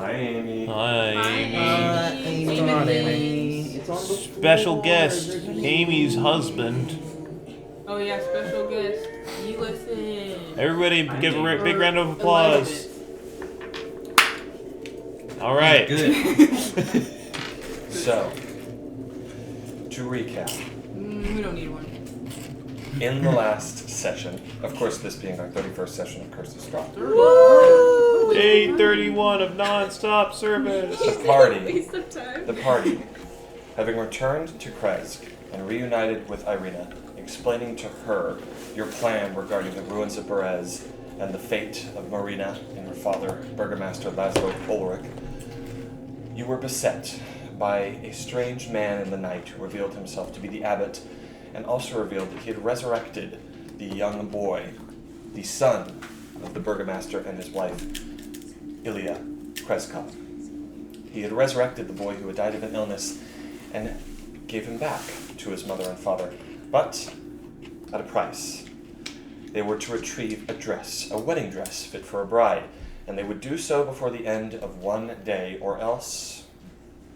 Hi, Amy. Hi, Amy. What's going on, Amy? It's on the Special floor. guest, Amy's husband. Oh yeah, special guest. You listen. Everybody give a big round of applause. All right. Good. So, to recap, We don't need one. in the last session, of course this being our 31st session of Curse of Strahd, Day 31 of non-stop service. the party, having returned to Kresk and reunited with Irina, explaining to her your plan regarding the ruins of Berez and the fate of Marina and her father, Burgomaster Laszlo Ulrich, you were beset by a strange man in the night who revealed himself to be the abbot and also revealed that he had resurrected the young boy, the son of the Burgomaster and his wife, Ilya Kreskov. He had resurrected the boy who had died of an illness and gave him back to his mother and father, but at a price. They were to retrieve a dress, a wedding dress fit for a bride, and they would do so before the end of one day, or else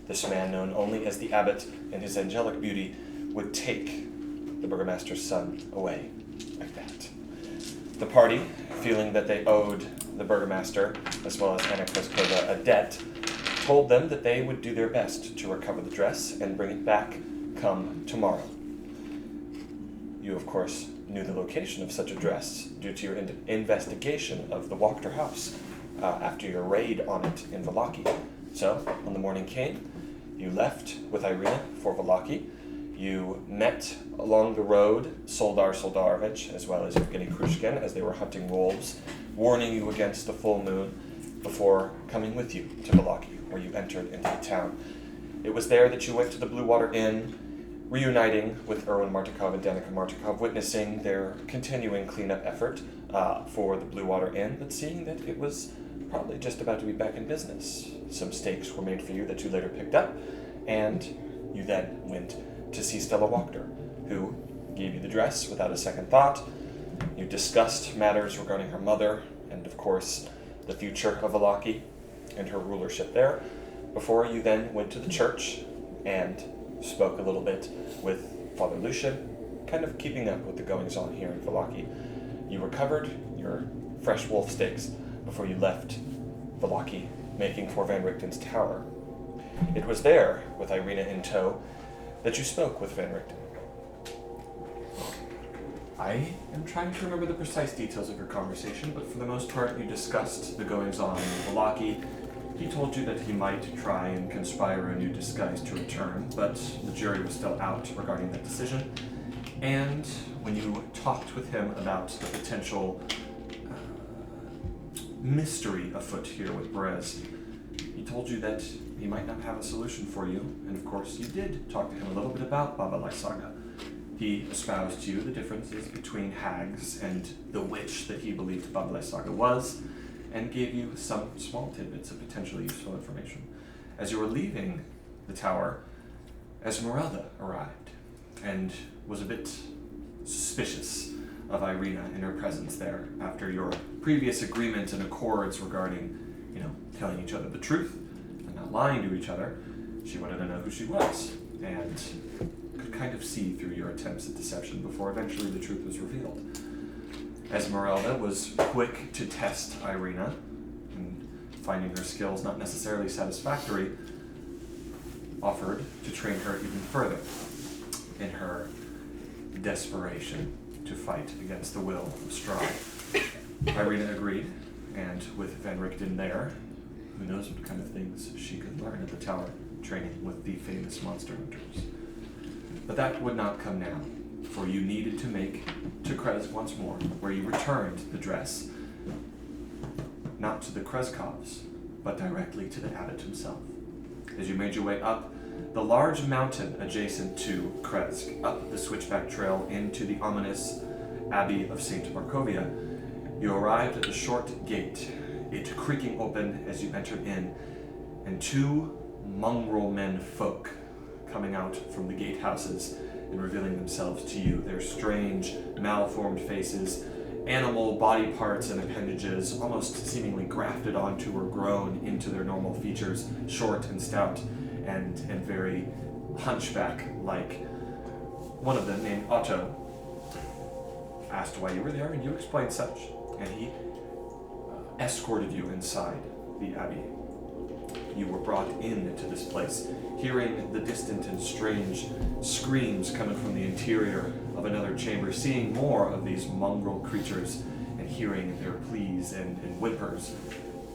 this man, known only as the abbot and his angelic beauty, would take the Burgomaster's son away like that. The party, feeling that they owed the Burgomaster, as well as Anna Kreskova, a debt, told them that they would do their best to recover the dress and bring it back come tomorrow. You, of course, knew the location of such a dress due to your investigation of the Wachter house after your raid on it in Vallaki. So, when the morning came, you left with Irina for Vallaki. You met along the road Soldar Soldarovich, as well as Evgeny Krushkin, as they were hunting wolves, warning you against the full moon before coming with you to Vallaki, where you entered into the town. It was there that you went to the Blue Water Inn, reuniting with Erwin Martikov and Danica Martikov, witnessing their continuing cleanup effort for the Blue Water Inn, but seeing that it was probably just about to be back in business. Some steaks were made for you that you later picked up, and you then went to see Stella Wachter, who gave you the dress without a second thought. You discussed matters regarding her mother, and of course, the future of Vallaki and her rulership there, before you then went to the church and spoke a little bit with Father Lucian, kind of keeping up with the goings-on here in Vallaki. You recovered your fresh wolf steaks before you left Vallaki, making for Van Richten's tower. It was there, with Irina in tow, that you spoke with Van Richten. I am trying to remember the precise details of your conversation, but for the most part you discussed the goings-on in Vallaki. He told you that he might try and conspire a new disguise to return, but the jury was still out regarding that decision. And when you talked with him about the potential mystery afoot here with Berez, he told you that he might not have a solution for you, and of course you did talk to him a little bit about Baba Lysaga. He espoused to you the differences between hags and the witch that he believed Baba Lysaga was, and gave you some small tidbits of potentially useful information. As you were leaving the tower, Esmeralda arrived, and was a bit suspicious of Irina in her presence there after your previous agreement and accords regarding, telling each other the truth and not lying to each other. She wanted to know who she was, and could kind of see through your attempts at deception before eventually the truth was revealed. Esmeralda was quick to test Irina, and finding her skills not necessarily satisfactory, offered to train her even further in her desperation to fight against the will of Strahd. Irina agreed, and with Van Richten there, who knows what kind of things she could learn at the tower, training with the famous monster hunters. But that would not come now, for you needed to make to Kresk once more, where you returned the dress, not to the Kreskovs, but directly to the abbot himself. As you made your way up the large mountain adjacent to Kresk, up the switchback trail into the ominous Abbey of St. Markovia, you arrived at the short gate, it creaking open as you entered in, and two mongrel men folk coming out from the gatehouses and revealing themselves to you, their strange, malformed faces animal body parts and appendages almost seemingly grafted onto or grown into their normal features, short and stout and very hunchback-like. One of them, named Otto, asked why you were there, and you explained such, and he escorted you inside the abbey. You were brought into this place, hearing the distant and strange screams coming from the interior of another chamber, seeing more of these mongrel creatures, and hearing their pleas and whimpers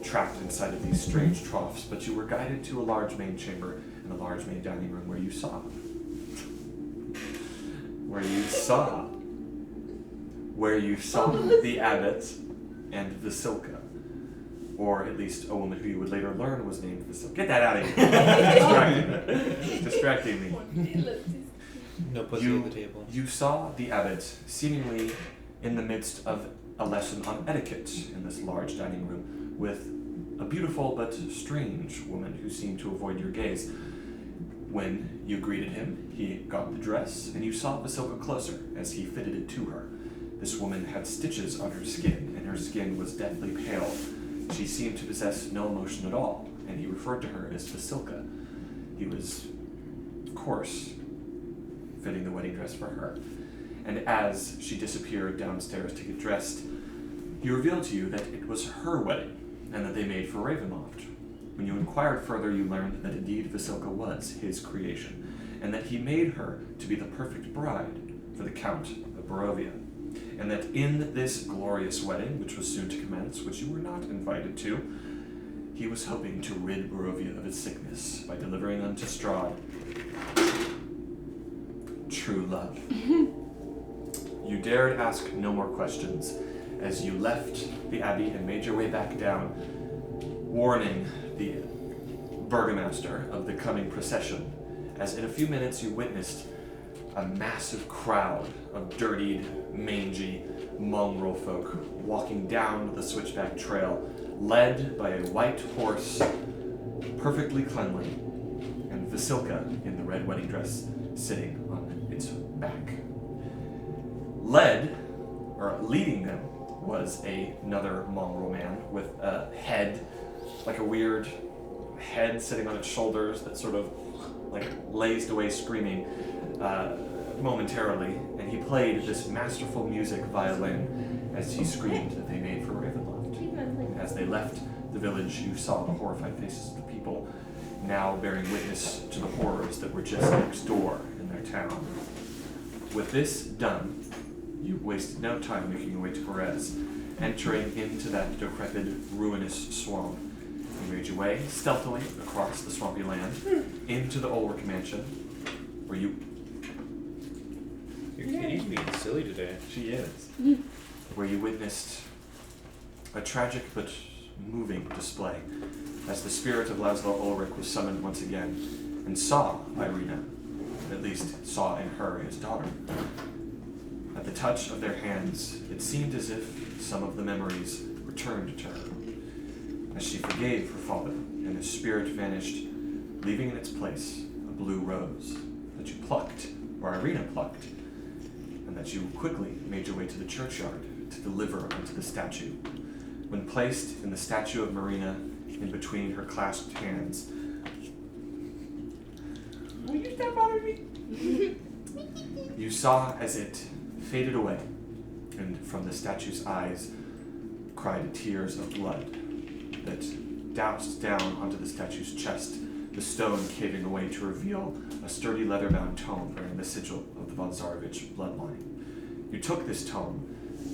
trapped inside of these strange troughs. But you were guided to a large main chamber and a large main dining room where you saw the abbot and Vasilka. Or at least a woman who you would later learn was named Vasilka. Get that out of here. Distracting me. No pussy at the table. You saw the abbot seemingly in the midst of a lesson on etiquette in this large dining room with a beautiful but strange woman who seemed to avoid your gaze. When you greeted him, he got the dress, and you saw Vasilka closer as he fitted it to her. This woman had stitches on her skin, and her skin was deathly pale. She seemed to possess no emotion at all, and he referred to her as Vasilka. He was, of course, fitting the wedding dress for her. And as she disappeared downstairs to get dressed, he revealed to you that it was her wedding, and that they made for Ravenloft. When you inquired further, you learned that indeed Vasilka was his creation, and that he made her to be the perfect bride for the Count of Barovia. And that in this glorious wedding, which was soon to commence, which you were not invited to, he was hoping to rid Barovia of its sickness by delivering unto Strahd true love. You dared ask no more questions as you left the abbey and made your way back down, warning the burgomaster of the coming procession, as in a few minutes you witnessed a massive crowd of dirtied, mangy, mongrel folk walking down the switchback trail, led by a white horse, perfectly cleanly, and Vasilka in the red wedding dress sitting on its back. Leading them was another mongrel man with a head, like a weird head sitting on its shoulders that sort of like lazed away screaming momentarily, and he played this masterful music violin as he screamed that they made for Ravenloft. As they left the village, you saw the horrified faces of the people, now bearing witness to the horrors that were just next door in their town. With this done, you wasted no time making your way to Perez, entering into that decrepit, ruinous swamp. You made your way stealthily across the swampy land into the Ulrich mansion, where you... Your kitty's being silly today. She is. Where you witnessed a tragic but moving display as the spirit of Laszlo Ulrich was summoned once again and saw Irina, at least saw in her his daughter. At the touch of their hands, it seemed as if some of the memories returned to her, as she forgave her father, and his spirit vanished, leaving in its place a blue rose that you plucked, or Irina plucked, and that you quickly made your way to the churchyard to deliver unto the statue. When placed in the statue of Marina, in between her clasped hands, will you stop bothering me? You saw as it faded away, and from the statue's eyes cried tears of blood that doused down onto the statue's chest, the stone caving away to reveal a sturdy leather-bound tome bearing the sigil of the von Zarovich bloodline. You took this tome,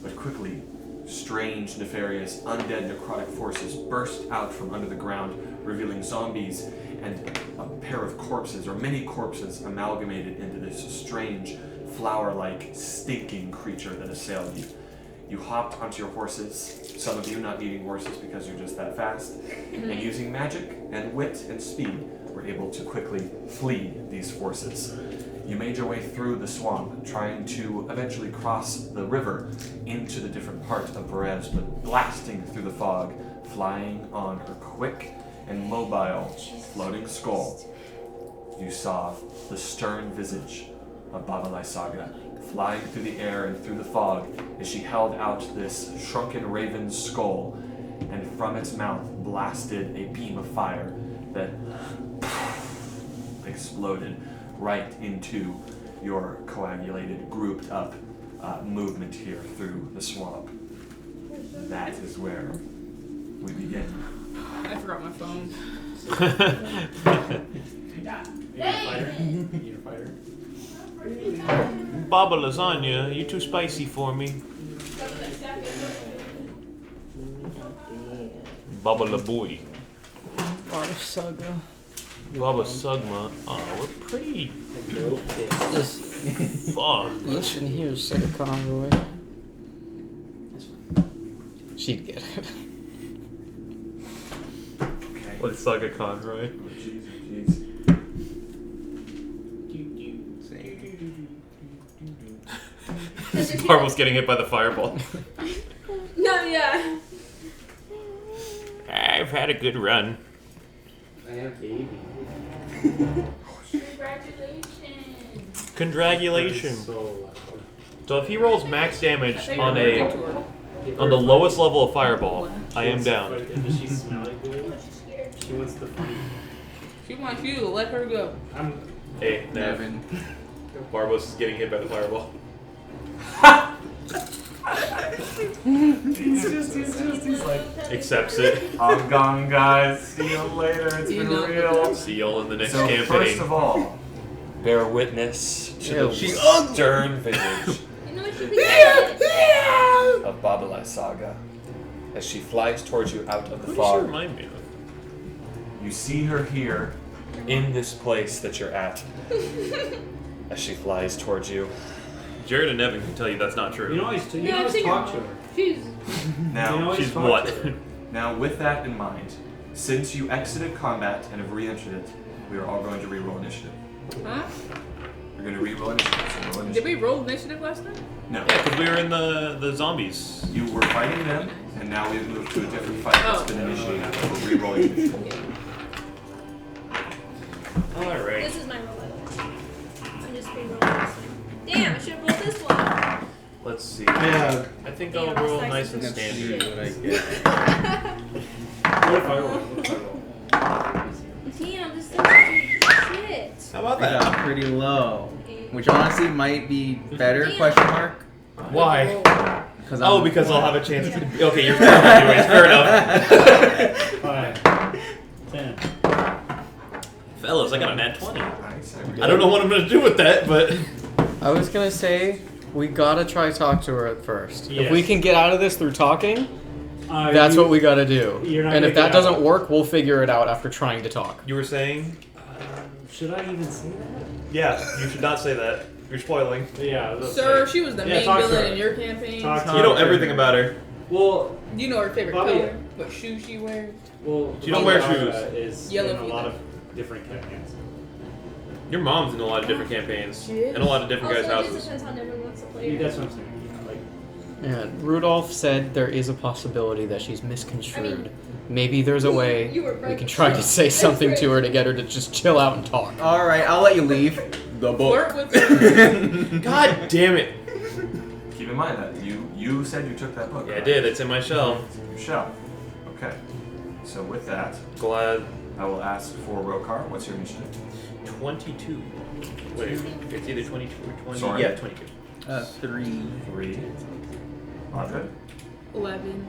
but quickly, strange, nefarious, undead, necrotic forces burst out from under the ground, revealing zombies and a pair of corpses, or many corpses, amalgamated into this strange, flower-like, stinking creature that assailed you. You hopped onto your horses, some of you not needing horses because you're just that fast, and using magic and wit and speed, were able to quickly flee these forces. You made your way through the swamp, trying to eventually cross the river into the different part of Perez, but blasting through the fog, flying on her quick and mobile floating skull, you saw the stern visage of Baba Lysaga flying through the air and through the fog as she held out this shrunken raven's skull, and from its mouth blasted a beam of fire that exploded right into your coagulated, grouped up movement here through the swamp. That is where we begin. I forgot my phone. You're a fighter. Baba lasagna, you too spicy for me. Baba la boy. Baba Saga. Baba Sugma. Oh, we're pretty. Just Fuck. listen here, Saga Conroy. She'd get it. Okay. What's Saga Conroy? Oh, jeez. Marvel's getting hit by the fireball. No, yeah. I've had a good run. I have baby. Congratulations. Congratulations. So loud. So if he rolls max damage Hey, on you're a working to her. on the lowest level of fireball, I am Does down. she smell like good? She wants the funny. She wants you to let her go. Hey, Nevin. Barbos is getting hit by the fireball. He's like, Accepts it. I'm gone, guys. See you later. It's You been know- real. See y'all in the next So campaign. first of all, bear witness to Ew. the She's stern visage You know what she thinks? of Babalai Saga as she flies towards you out of the Who does she fog. remind me of? You see her here in this place that you're at as she flies towards you. Jared and Nevin can tell you that's not true. You always, you No, I've always seen talk her. to her. She's. Now, You know, She's talk what? to her. now, with that in mind, since you exited combat and have re-entered it, we are all going to re-roll initiative. Huh? We're going to re-roll initiative. So roll Did initiative. we roll initiative last time? No. Yeah, because we were in the zombies. You were fighting them, and now we've moved to a different fight that's Oh. been initiated. We're re-rolling initiative. Alright. This is my roll, by the way. I'm just re-rolling this one. Damn, I should have rolled this one. Let's see. Yeah. I think Yeah, I'll roll that's nice and nice and standard. shit. What I get. What if I roll? What if I roll? Damn, this sucks. Shit. How about I got pretty low. Which honestly might be better, Damn. question mark. Why? Because Oh, because I'll have a chance to. Okay, you're fair enough, anyways. Fair enough. 5, 10. Fellas, I got a nat 20. Nice. I don't know what I'm gonna do with that, but. I was gonna say, we gotta try talk to her at first. If we Yes. can get out of this through talking, that's what we gotta do. You're not And gonna if that get doesn't out. work, we'll figure it out after trying to talk. You were saying? Should I even say that? Yeah, you should not say that. You're spoiling. Yeah. that's Sir, right. she was the Yeah, main talk to villain her. in your campaign. Talk to You know her. everything about her. Well, You know her favorite Bobby- color, what shoes she wears. She don't wear Barbara shoes. Is Yellow in a lot fever. of different campaigns. Your mom's in a lot of different campaigns. She is? And a lot of different Also, guys' it just houses. depends how everyone wants to play her. That's what I'm saying. Like, Yeah, Rudolph said there is a possibility that she's misconstrued. I mean, Maybe there's a way you were we right. can try to say something to her to get her to just chill out and talk. Alright, I'll let you leave. The Flirt with her. God damn it. Keep in mind that you said you took that book. Yeah, I right? did. It's in my shell. Your shell. Okay. So with that, Glad. I will ask for Rokar. What's your initiative? 22. Wait, it's either 22 or 20. Sorry. Yeah, 22. 3. 3. Andre. 11.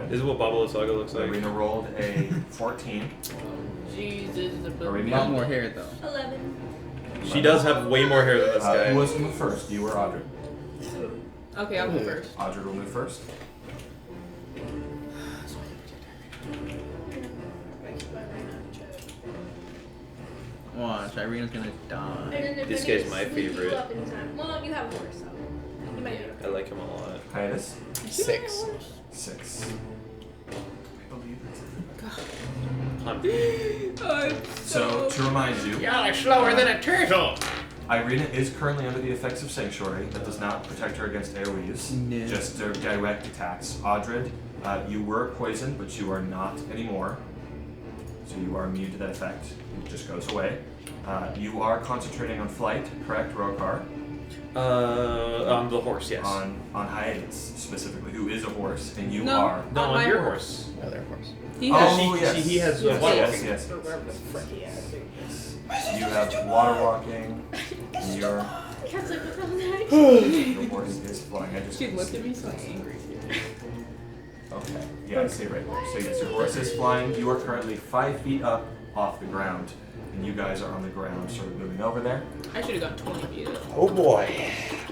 This is what Baba Saga looks like. Arena rolled a 14. Jesus, the Are we A mean? lot more hair though. 11. She does have way more hair than this Who guy. wants to move first? You or Audrey? Okay, I'll go first. Audrey will move first. Watch, Irina's gonna And die. then if This I need guy's to my sweep you favorite. up in time. Well, you have a horse, so you might be okay. I like him a lot. Hiatus. 6. 6. I believe that's it. I'm So, to remind you, Y'all are slower than a turtle. Irina is currently under the effects of Sanctuary. That does not protect her against AoEs, No. just direct attacks. Audred, you were poisoned, but you are not anymore. So you are immune to that effect. It just goes away. You are concentrating on flight, correct, Rokar? On the horse, yes. On hiatus specifically, who is a horse, and you No. are. No, On on my your horse. horse. No, they're horse. He Oh, has. yes. He has Yes. water Yes, walking. yes. So you have water walking, and your Cat's like, what the heck? horse is flying. I just She looked at me so angry. Okay. Yeah, I see right there. So yes, your horse is flying. You are currently 5 feet up off the ground, and you guys are on the ground, sort of moving over there. I should have gone 20 feet up. Oh boy.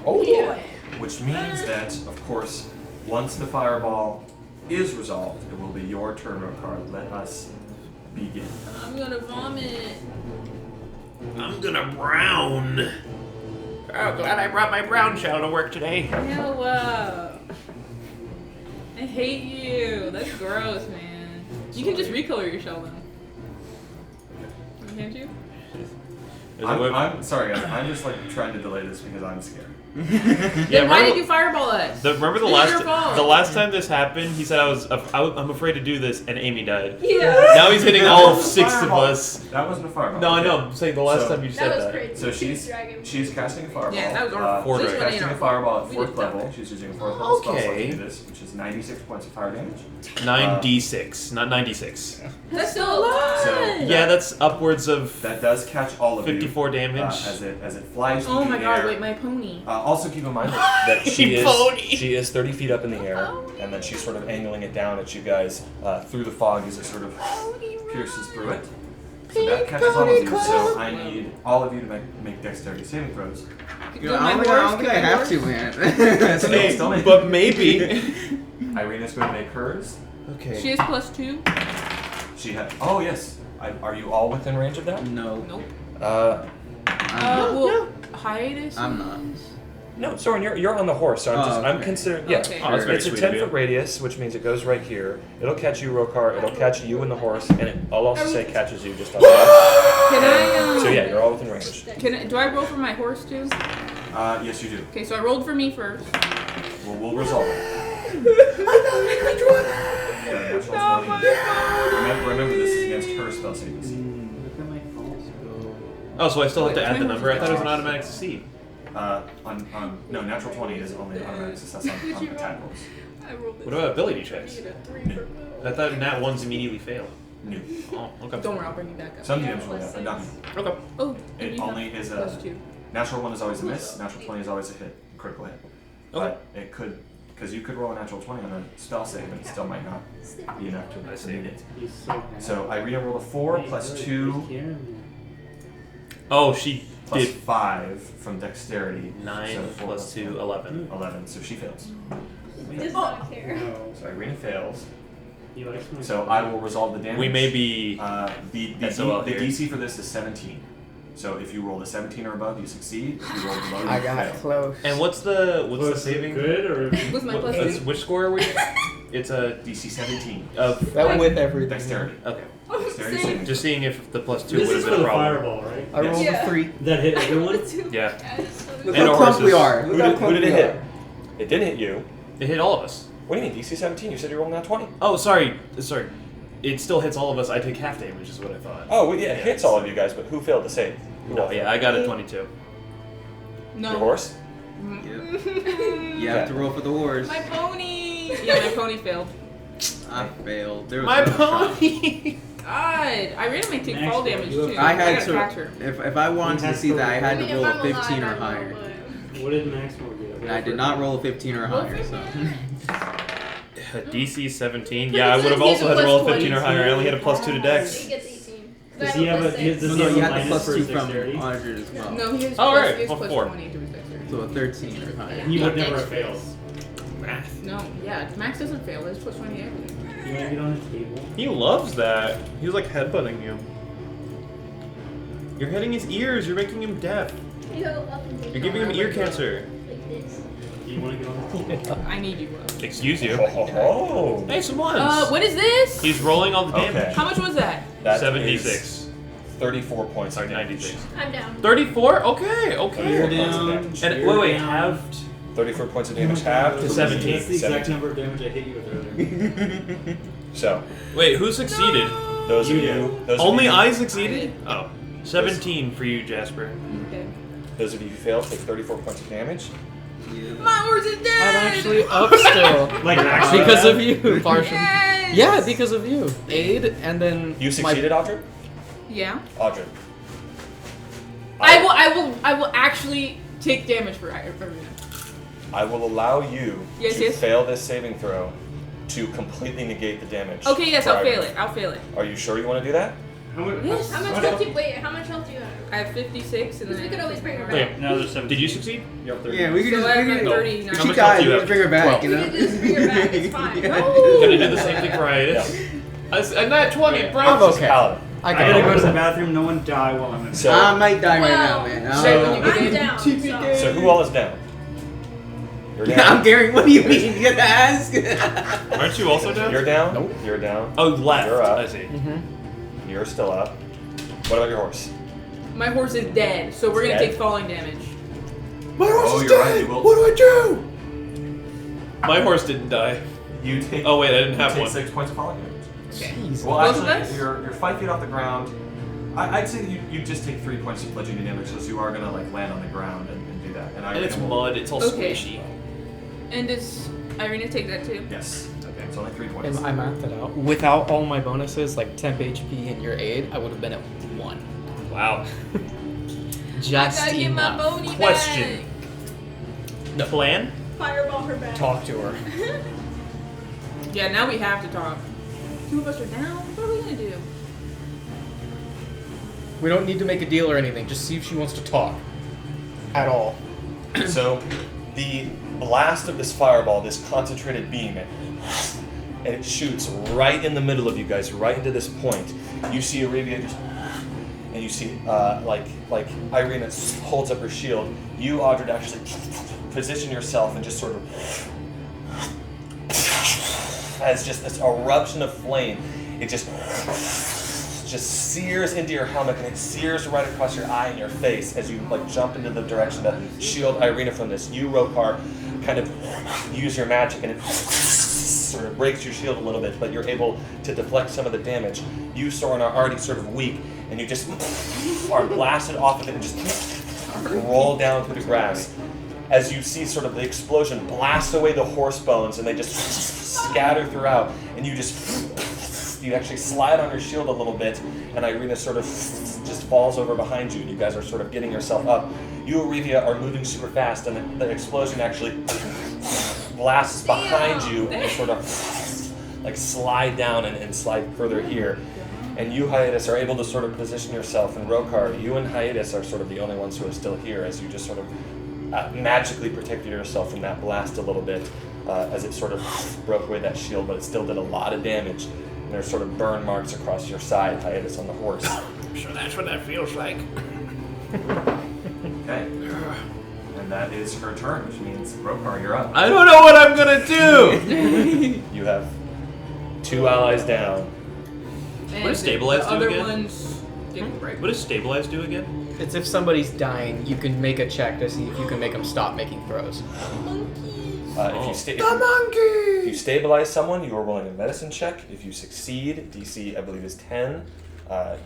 Oh Yeah. Which means that, of course, once the fireball is resolved, it will be your turn, Rokar. Let us begin. I'm gonna vomit. I'm gonna brown. Oh, glad I brought my brown shell to work today. Noah. I hate you. That's gross, man. You can just recolor your shell though. Can't you? I'm sorry, guys. I'm just like trying to delay this because I'm scared. Then why did you fireball us? Remember This is your fault. the last time this happened? He said I'm afraid to do this, and Amy died. Yeah. Now he's hitting all 6 of Fireball. us. That wasn't a fireball. No, I Okay. know. I'm saying the last So- time you That said was that. crazy. So Dragon. she's casting a fireball. Yeah, that was our fourth She's grade. casting a fireball at We 4th did level. that. She's using a 4th level spell slot to Okay. do this, which is 96 points of fire damage. 9d6, not 96. That's still a lot. So Yeah, that's upwards of that does catch all of 54 you damage. as it flies Oh through my the god, air. wait, my pony. Also keep in mind that she Pony. is 30 feet up in the air, and then she's sort of angling it down at you guys through the fog as it sort of pierces through it. So that catches all of you. So I need all of you to make dexterity saving throws. Do I my don't horse, think I can my have horse- to, man. Still- still make- but maybe. Irina's going to make hers. Okay. She has +2. She had. Oh yes. Are you all within range of that? No, Nope. I'm, Well, hiatus? I'm not. No, Soren, you're on the horse, so Oh, I'm okay. considering. Yeah, Okay. Oh, that's very it's a sweet of 10-foot you. radius, which means it goes right here. It'll catch you, Rokar. It'll catch you and the horse, and I'll also say catches you just on the edge. Can I, So yeah, you're all within range. do I roll for my horse too? Yes, you do. Okay, so I rolled for me first. We'll resolve it. Got a natural 20. Remember, this is against her spell saving DC. Look at my false go. Oh, so I still have to Wait, add the my number? I thought it was an horse is automatic succeed. No, natural 20 is only automatic success on attack rolls. I rolled What about ability checks? New. I thought nat ones immediately fail. New. Oh, okay. Don't worry, I'll bring you back up. Some DMs roll that, but not me. Okay. Oh, and It you only have is a +2. natural 1 is always a miss. Natural 20 is always a hit, critical hit. Okay. But it could, because you could roll a natural 20 on a spell save, and it still might not be enough I to see. beat it. He's so bad. So Irina rolled a 4 plus 2 Oh, she plus did 5 from dexterity. 9 so 4 plus 2, 11. 11. So she fails. Does not care. No. So Irina fails. He likes my So I will resolve the damage. We may be. The SOL the here. DC for this is 17. So if you roll a 17 or above, you succeed. If you roll below, you I got fail. close. And what's the Was it saving? good or What's my what- plus What's- which score are we? It's a DC 17. of That with everything. Dexterity. okay. Dexterity saving. Just seeing if the plus 2 This would is have for been the a problem. fireball, right? I rolled Yeah. a 3. That hit everyone? Yeah. Look And how our close we horses. are. Who Look how did, close it we hit? are. It didn't hit you. It hit all of us. What do you mean, DC 17? You said you rolled nat 20. Oh, sorry. It still hits all of us. I take half damage, is what I thought. Oh, well, yeah, it hits all of you guys, but who failed to save? Who No, all yeah, failed? I got a 22. No. Your horse? Yep. You have to roll for the horse. My pony! Yeah, my pony failed. I failed. There was My no shot. pony! God, Irina might take Max, fall damage you have- too. I had gotta catch to. her. If I wanted to see that, I had I mean, to if roll I'm a 15 alive, or I higher. will, but- What did Maxwell get? And I did not roll a 15 or Roll higher, so. DC 17. Yeah, I would have also had to roll a 15 or higher. I only had a plus 2 to He dex. gets 18. Does he have a? Does No, he no, have you a had the minus plus for 2 his from dexterity? Audrey as well. No, he has Oh, plus, right. he has Well, plus 4. 20 to his dexterity. So a 13 or higher. He would Yeah, never that's fail. Math. No, yeah, Max doesn't fail. It's plus 20 everything. You want to get on the table? He loves that. He's like headbutting you. You're hitting his ears. You're making him deaf. You're giving him ear cancer. Like this. Do you want to get on the table? I need you, bro. Excuse you. Oh. Hey, some ones. What is this? He's rolling all the damage. Okay. How much was that? That 76. is 34 points Sorry, of damage. 96. I'm down. 34? Okay, okay. 34 You're points of down. damage. And wait, halved? 34 points of damage halved To 17. That's the exact 17. number of damage I hit you with earlier. So, Wait, who succeeded? those You of you. do. Those of Only you, I succeeded? Oh. 17 for you, Jasper. Okay. Those of you who fail take 34 points of damage. My horse is dead! I'm actually up still. Like actually Because dead? of you, partially. Yes! Yeah, because of you. Aid, and then You succeeded, Audrey? Yeah. Audrey. I will actually take damage for Irina. I will allow you Yes, to yes. fail this saving throw to completely negate the damage. Okay, yes, for I'll Irene. fail it. I'll fail it. Are you sure you want to do that? How much? Yes. How much health do you wait? How much health do you have? I have 56 and Because then we could always bring her back. Okay, now there's 7. Did you succeed? You have 30. Yeah, we could So just. I'm We at could, 39. if How she much died, health do we you just bring her back, We you know? could just bring her back. It's fine. Gonna do the same thing for Itis. Yeah. A nat 20, bro. I'm okay. Paladin. I I gotta got go to it. the bathroom. No one die while I'm in. So, I might die right Well, now, man. Say when you get I'm in. down. so who all is down? You're I'm down. Gary. What do you mean? You gotta ask. Aren't you also down? You're down. Nope. You're down. Oh, left. You're up. I see. Mm-hmm. You're still up. What about your horse? My horse is dead, so we're gonna Dead? take falling damage. My horse Oh, is you're dead. right, you will. What do I do? My horse didn't die. You take. Oh wait, I didn't have take one. 6 points of falling damage. Jeez. Well, Both of actually, us? you're 5 feet off the ground. I'd say that you just take 3 points of bludgeoning damage, because you are gonna like land on the ground and do that. And it's will- mud. It's all Okay. squishy. And does Irina take that too? Yes. Okay. It's only 3 points. And I mapped it out. Without all my bonuses, like temp HP and your aid, I would have been at 1. Wow. Just I gotta get my enough. bony Question. No. Plan? Fireball her back. Talk to her. back. Yeah, now we have to talk. 2 of us are down. What are we gonna do? We don't need to make a deal or anything. Just see if she wants to talk. At all. So, the blast of this fireball, this concentrated beam, and it shoots right in the middle of you guys, right into this point. You see Arabia just, and you see like Irina holds up her shield. You, Audrey, actually position yourself and just sort of, as just this eruption of flame, it just sears into your helmet, and it sears right across your eye and your face as you like jump into the direction to shield Irina from this. You, Rokar, kind of use your magic, and it sort of breaks your shield a little bit, but you're able to deflect some of the damage. You, Soren, are already sort of weak, and you just are blasted off of it and just roll down through the grass. As you see sort of the explosion blast away the horse bones, and they just scatter throughout, and you actually slide on your shield a little bit, and Irina sort of just falls over behind you, and you guys are sort of getting yourself up. You, Arevia, are moving super fast, and the explosion actually blasts behind you, and you sort of like slide down and slide further here. And you, Hiatus, are able to sort of position yourself, and Rokar, you and Hiatus are sort of the only ones who are still here, as you just sort of magically protected yourself from that blast a little bit, as it sort of broke away that shield, but it still did a lot of damage. And there's sort of burn marks across your side, Hiatus, on the horse. I'm sure that's what that feels like. Okay. And that is her turn, which means, Rokar, you're up. I don't know what I'm gonna do. You have 2 allies down. And What does stabilize the do other again? ones get right. What does stabilize do again? It's if somebody's dying, you can make a check to see if you can make them stop making throws. If you stabilize someone, you are rolling a medicine check. If you succeed, DC I believe is 10.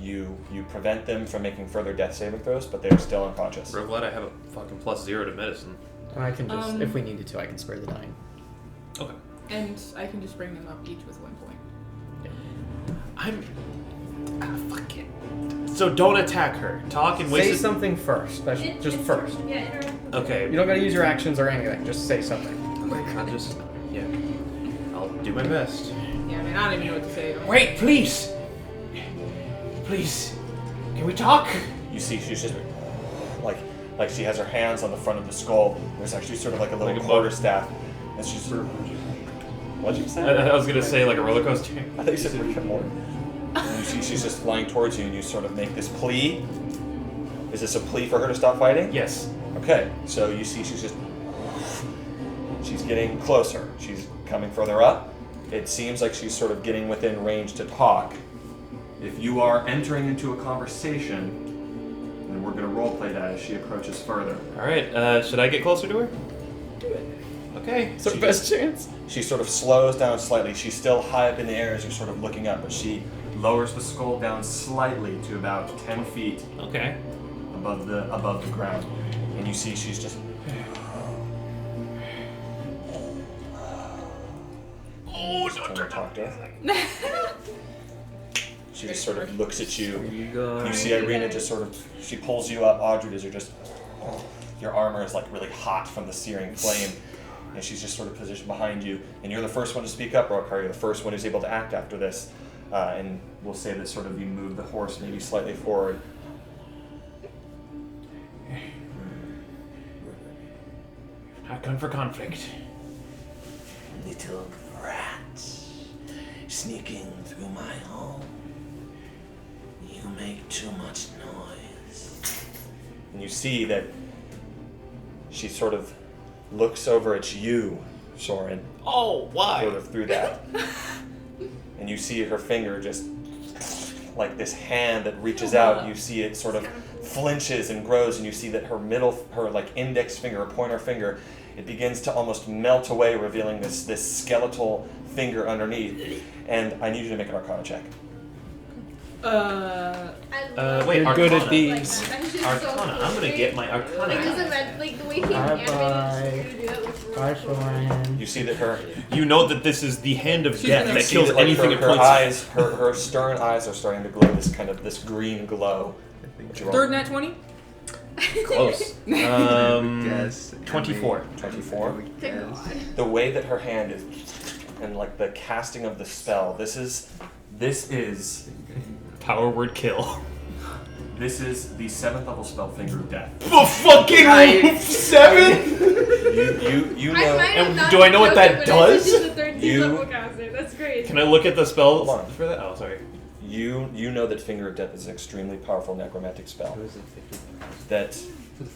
You prevent them from making further death saving throws, but they're still unconscious. Real glad I have a fucking +0 to medicine. And I can just, if we needed to, I can spare the dying. Okay. And I can just bring them up each with 1 point. Fuck it. So don't attack her. Talk and Say waste. something first. Just first. Yeah, interact with Okay. You don't gotta use your actions or anything. Just say something. I'll just I'll do my best. Yeah, I mean, I don't even know what to say. Wait, please. Please. Can we talk? You see she's just like she has her hands on the front of the skull. There's actually sort of like a little Like a quarterstaff. And she's sort of... What'd you say? I was gonna say like a roller coaster. I think you said Rick and Morty. And you see she's just flying towards you, and you sort of make this plea. Is this a plea for her to stop fighting? Yes. Okay, so you see she's getting closer. She's coming further up. It seems like she's sort of getting within range to talk. If you are entering into a conversation, then we're going to roleplay that as she approaches further. All right. Should I get closer to her? Do it. Okay. It's our She best chance. She sort of slows down slightly. She's still high up in the air as you're sort of looking up, but she lowers the skull down slightly to about 10 feet Okay. above the ground, and you see she's just. Oh, Trying to talk to her. She just sort of looks at you. You see Irina just sort of. She pulls you up. Audrey, as you're just. Your armor is like really hot from the searing flame, and she's just sort of positioned behind you. And you're the first one to speak up, Rokar. You're the first one who's able to act after this. And we'll say that sort of you move the horse maybe slightly forward. Not come for conflict. Little rats sneaking through my home. You make too much noise. And you see that she sort of looks over at you, Soren. Oh, why? Sort of through that. And you see her finger just like this hand that reaches out. You see it sort of flinches and grows, and you see that her like index finger, her pointer finger, it begins to almost melt away, revealing this skeletal finger underneath. And I need you to make an Arcana check. Wait, You're Arcana. good at these. Arcana. I'm gonna get my Arcana. Like, the way he animated to do that looks Bye, really Soren. You see that her You know that this is the hand of death you that see kills that, like, anything it her points eyes, her stern eyes are starting to glow this green glow. What'd you roll? Third nat 20? at. Close. Yes. 24. 24. Thank God. The way that her hand is, and like the casting of the spell, this is Power word kill. the 7th level spell, Finger of Death. The fucking 7? You know. And do I know what that does? You- That's great. Can I look at the spell Hold on. for that? Oh, sorry. You know that Finger of Death is an extremely powerful necromantic spell. That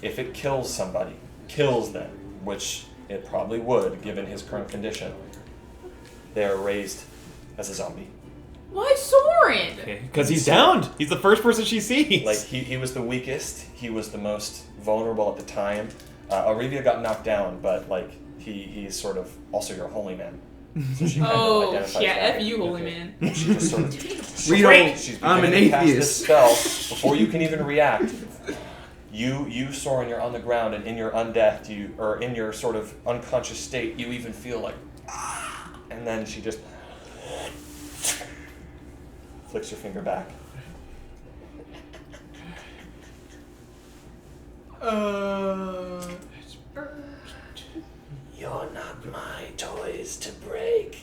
if it kills somebody, kills them, which it probably would given his current condition, they are raised as a zombie. Why Soren? Okay, because he's downed. He's the first person she sees. Like he was the weakest, he was the most vulnerable at the time. Arivia got knocked down, but like he's sort of also your holy man. So she kind of Oh, identifies yeah, that. F you, holy man. She just sort of We don't. she's I'm an beginning to cast this atheist. spell before you can even react. You, Soren, you're on the ground, and in your undeath, or in your sort of unconscious state, you even feel like, and then she just flicks your finger back. You're not my toys to break.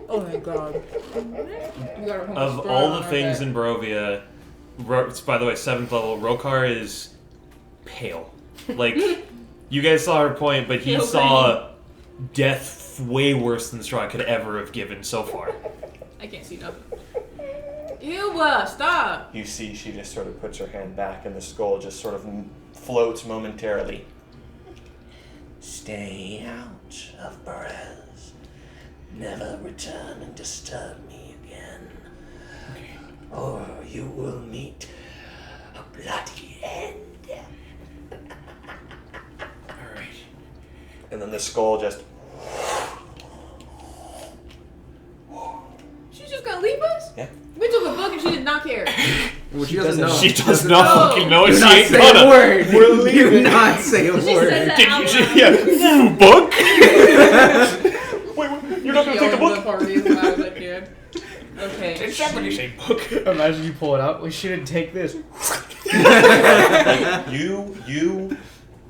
Oh my god. You got a Of all the things in Barovia, by the way, 7th level, Rokar is pale. Like, you guys saw her point, but he Pale saw death way worse than Strahd could ever have given so far. I can't see nothing. Ew, stop! You see, she just sort of puts her hand back, and the skull just sort of floats momentarily. Stay out of Perez. Never return and disturb me again. Or you will meet a bloody end. Alright. And then the skull just. She's just gonna leave us? Yeah. We took a book and she did not care. Well, she doesn't know. She does not know. fucking know, Do and she not ain't say gonna. a word. We're Do leaving. not say a She said word. that Did out you, loud. yeah, book? Wait, you're not gonna take the book? Party as loud as I can. Okay. Did somebody say book? Imagine you pull it out. We shouldn't take this. Like, you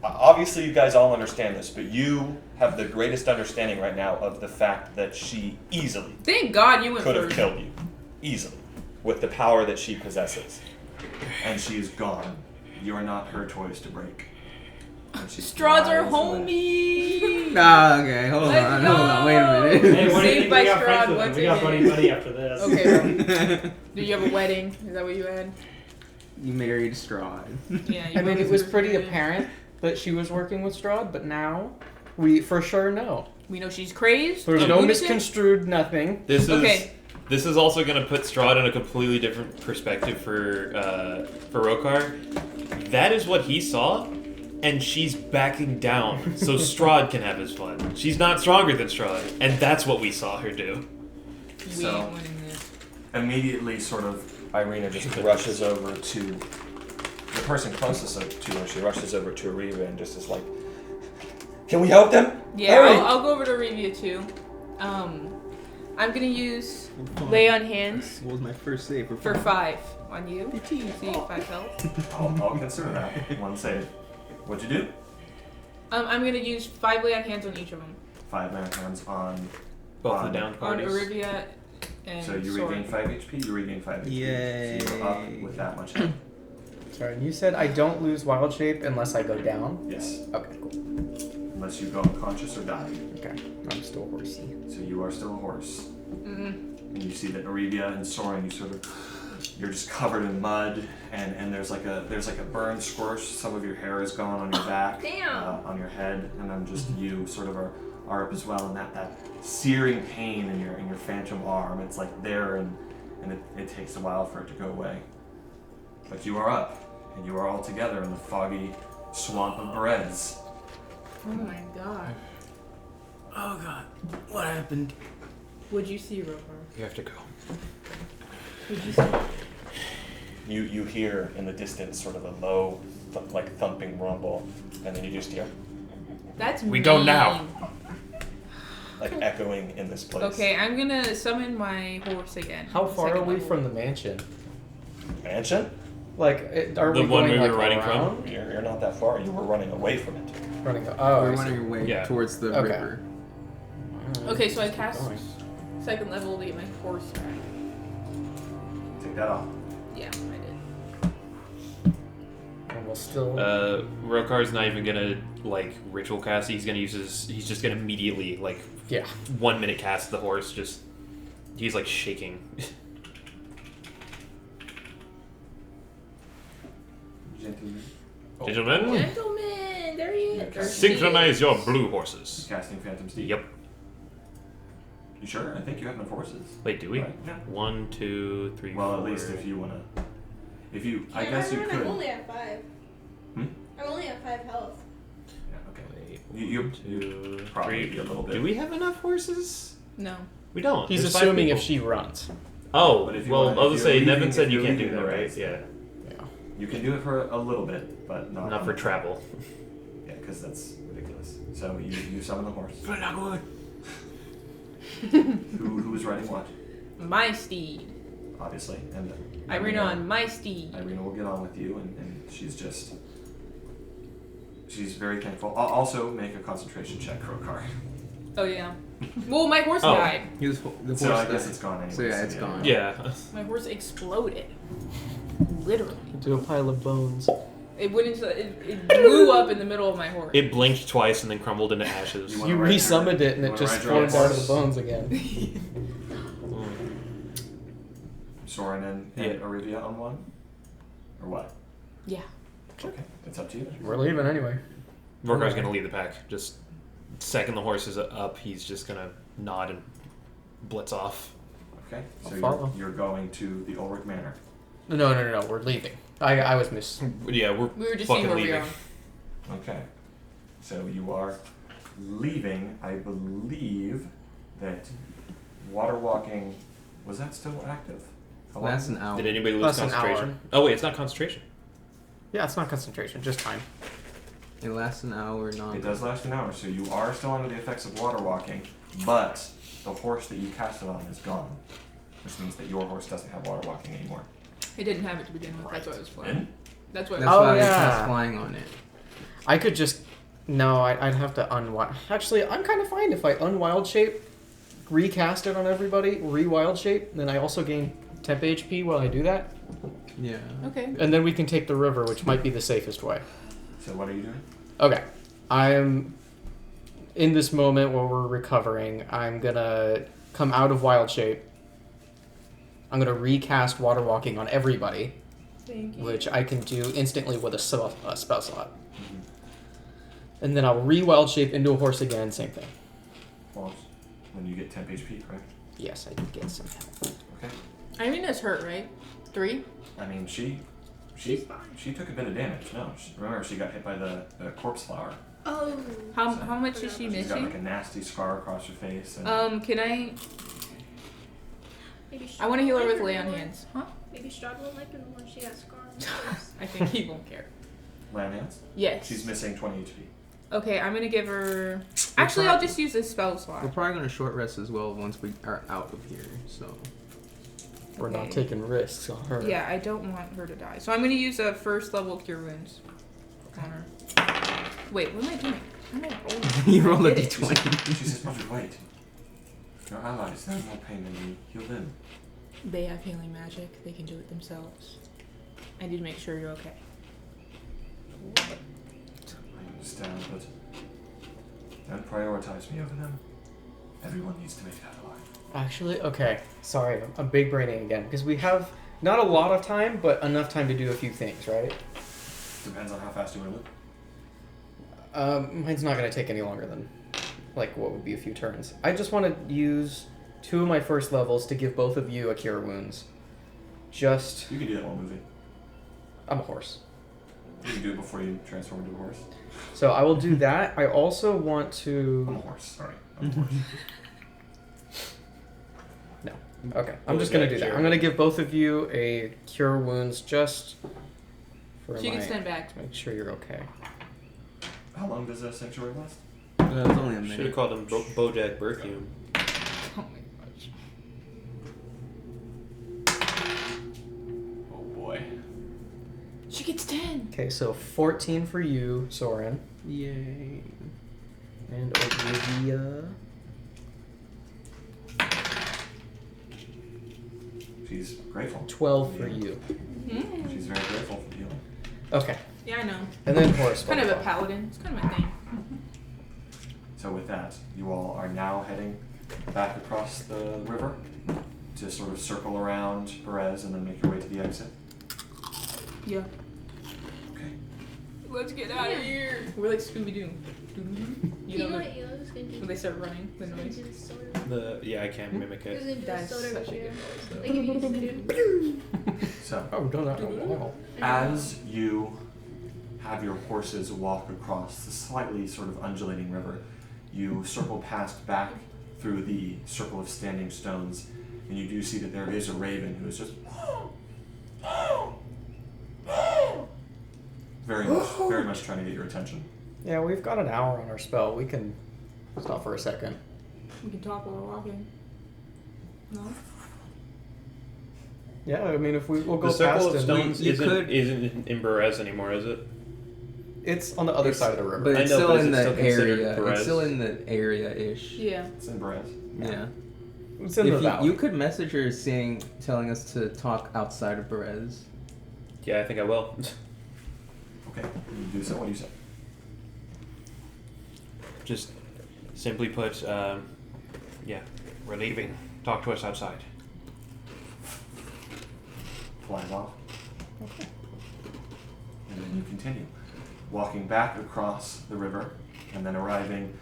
obviously you guys all understand this, but you have the greatest understanding right now of the fact that she easily Thank God you went could have first. killed you. Easily. With the power that she possesses. And she is gone. You are not her toys to break. And she Strahd's our flies away. homie! Ah, okay, hold Let's on, wait a Hey, minute. what do you Saved think? by We got Strahd, friends with him. what's We got in buddy it? buddy after this. Okay, bro. Do you have a wedding? Is that what you had? You married Strahd. Yeah, you I mean, both it was were pretty married. apparent that she was working with Strahd, but now we for sure know. We know she's crazed. There's a no lunatic. misconstrued nothing. This is Okay. this is also going to put Strahd in a completely different perspective for Rokar. That is what he saw, and she's backing down so Strahd can have his fun. She's not stronger than Strahd, and that's what we saw her do. We So- ain't winning this. Immediately sort of Irina just rushes over to the person closest to her, she rushes over to Ariva and just is like, "Can we help them? Yeah, Hurry!" I'll go over to Revia too. I'm gonna use lay on hands What was my first save for 5 on you. So you get 5 health. I'll consider that. One save. What'd you do? I'm gonna use 5 lay on hands on each of them. 5 man hands on Both the down On parties. Arivia and So you Soren. regain 5 HP, you regain 5 HP. Yay. So you're up with that much health. Sorry, you said I don't lose wild shape unless I go down? Yes. Okay, cool. Unless you go unconscious or die. Okay, I'm still horsey. So you are still a horse. Mm-hmm. And you see that Arivia and Soren, you're just covered in mud, and there's like a burn scorch. Some of your hair is gone on your back, Damn. on your head, and then just you sort of are up as well. And that searing pain in your phantom arm, it's like there, and it takes a while for it to go away. But you are up, and you are all together in the foggy swamp of Berez. Oh my god. Oh god, what happened? What'd you see, Roper? You have to go. What'd you see? You hear in the distance sort of a low, thumping rumble, and then you just hear That's We go mean. now. like echoing in this place. Okay, I'm gonna summon my horse again. How far Second are we level. from the mansion? Mansion? Like, are The we one going we were like running around? You're not that far. You were running away from it. Running. Oh, We're I see. running away Yeah. towards the Okay. river. Okay, so I Keep cast going. second level to get my horse back. Take that off. Yeah, I did. And we'll still. Rokar's not even gonna like ritual cast. He's just gonna immediately like Yeah. 1 minute cast the horse. Just he's like shaking. Gentlemen, Gentleman, there he is. There she synchronize is. your blue horses. Casting Phantom Steed. Yep. You sure? I think you have enough horses. Wait, do we? Right, yeah. 1, 2, 3, Well, 4. at least if you wanna. If you, I Can't guess you remember, could. I'm only at 5. Hmm? I'm only at 5 health. Yeah. Okay. Wait, You 1, 2, probably 3. be a little bit. Do we have enough horses? No. We don't. He's There's 5 assuming if people. she runs. Oh, But if you well, wanna- I'll if just you're say leaving- Nevin said if you you're can't do leaving that, the right? base, Yeah. Yeah. You can do it for a little bit, but not. Not for travel. Yeah, because that's ridiculous. So you summon the horse. But not good. Who was riding what? My steed. Obviously, and Irina on my steed. Irina will get on with you, and she's very thankful. I'll also make a concentration check, Krokar. Oh yeah. Well, my horse Oh. died. He was, the horse So I died. guess it's gone anyway. So yeah, it's gone. Yeah. My horse exploded. Literally. Into a pile of bones. It went into. It blew up in the middle of my horse. It blinked twice and then crumbled into ashes. You wanna You ride your- resummoned it and you it wanna just ride your formed out of horse? the bones again. Soren and Yeah. Arivia on one? Or what? Yeah. Okay, it's up to you. We're leaving anyway. Rokar's gonna lead the pack. Just second the horse is up, he's just gonna nod and blitz off. Okay, so I'll follow. you're going to the Ulrich Manor. No. We're leaving. I was miss. Yeah, We were just fucking seeing where we leaving. are. Okay, so you are leaving. I believe that water walking was that still active? How long? Lasts an hour. Did anybody lose Less an concentration? hour. Oh wait, it's not concentration. Yeah, it's not concentration, just time. It lasts an hour, It not. does last an hour, so you are still under the effects of water walking, but the horse that you cast it on is gone, which means that your horse doesn't have water walking anymore. It didn't have it to begin with. That's why I was flying. And That's why. That's Oh, why I yeah. cast flying on it. I could just. No, I'd have to unwild. Actually, I'm kind of fine if I unwild shape, recast it on everybody, rewild shape, then I also gain temp HP while I do that, Yeah. Okay. and then we can take the river, which might be the safest way. so what are you doing? Okay. I'm in this moment where we're recovering. I'm gonna come out of wild shape. I'm gonna recast water walking on everybody, Thank you. which I can do instantly with a spell slot. And then I'll re-wild shape into a horse again, same thing. Well, when you get temp HP, correct? Yes, I did get some health. Okay. Irina's hurt, right? 3? I mean, she took a bit of damage. No, remember she got hit by the corpse flower. Oh. How much is she She's got like a missing? nasty scar across her face. And Can I? Maybe she- I want to heal her with lay on hands. Huh? Maybe Strahd won't like her no more. She got scar on her face. I think he won't care. Land hands? Yes. She's missing 20 HP. Okay, I'm gonna give her. Actually, I'll just use this spell slot. We're probably gonna short rest as well once we are out of here. So We're not Okay. taking risks on her. Yeah, I don't want her to die. So I'm gonna use a first level cure wounds on her. Wait, what am I doing? I'm gonna roll. you roll a I did it. d20. She says, "Mother, wait. Your allies have more pain than me. Heal them." They have healing magic. They can do it themselves. I need to make sure you're okay. I understand, but don't prioritize me over them. Everyone needs to make it out alive. Actually, okay. Sorry, I'm big braining again because we have not a lot of time, but enough time to do a few things, right? Depends on how fast you want to move. Mine's not gonna take any longer than, like, what would be a few turns. I just want to use 2 of my first levels to give both of you a cure wounds. Just, You can do that while moving. I'm a horse, You can do it before you transform into a horse. so I will do that. I also want I'm a to. horse. Sorry. I'm a horse. Okay, I'm just gonna do that. I'm gonna give both of you a cure wounds just for She my, can stand back. to make sure you're okay. How long does a sanctuary last? It's only a Should have minute. called him Bojack Berthium. Oh my gosh. Oh boy. She gets 10. Okay, so 14 for you, Soren, Yay. and Olivia. She's grateful. 12 for you. She's very grateful for healing. Okay, Yeah, I know. and then horse. Kind of a paladin. It's kind of my thing. So with that, you all are now heading back across the river to sort of circle around Perez and then make your way to the exit. Yeah. Okay. Let's get out of here. We're like Scooby Doo. You know, what you was gonna do? when they start running, the noise. I can't mimic He was it. gonna do That's the soda such a over here. good voice, though. Like if you used to do. So Oh, we've done that in a while. as you have your horses walk across the slightly sort of undulating river, you circle past back through the circle of standing stones, and you do see that there is a raven who is just very much trying to get your attention. Yeah, we've got an hour on our spell. We can stop for a second. We can talk while we're walking. No? Yeah, I mean, if we'll go The circle past of it. stones you isn't could- in Berez anymore, is it? It's on the other side of the river. But I it's know, still but in is it the still considered area. Perez? It's still in the area-ish. Yeah. It's in Perez. Yeah. It's in the If valley. you could message her telling us to talk outside of Perez. Yeah, I think I will. Okay, you do so. What do you say? Just simply put, yeah, we're leaving. Talk to us outside. Flies off. Okay. And then you continue, walking back across the river, and then arriving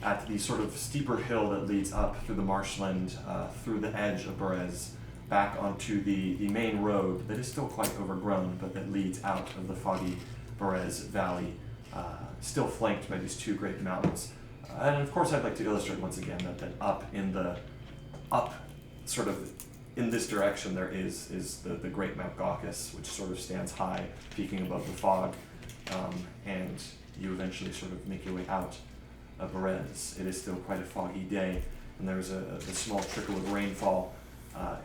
at the sort of steeper hill that leads up through the marshland, through the edge of Berez, back onto the main road that is still quite overgrown, but that leads out of the foggy Berez Valley, still flanked by these two great mountains. And of course, I'd like to illustrate once again that up sort of in this direction there is the great Mount Caucasus, which sort of stands high, peaking above the fog, and you eventually sort of make your way out of Berez. It is still quite a foggy day, and there's a small trickle of rainfall,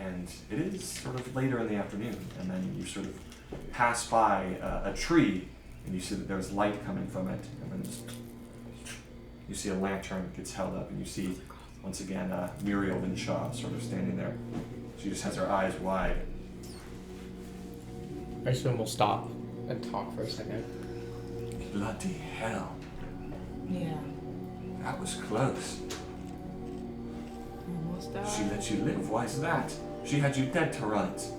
and it is sort of later in the afternoon, and then you sort of pass by a tree, and you see that there's light coming from it, and then just you see a lantern gets held up, and you see once again Muriel Vinshaw sort of standing there. She just has her eyes wide. I assume we'll stop and talk for a second. Bloody hell. Yeah. That was close. Almost died. She let you live. Why is that? She had you dead to rights.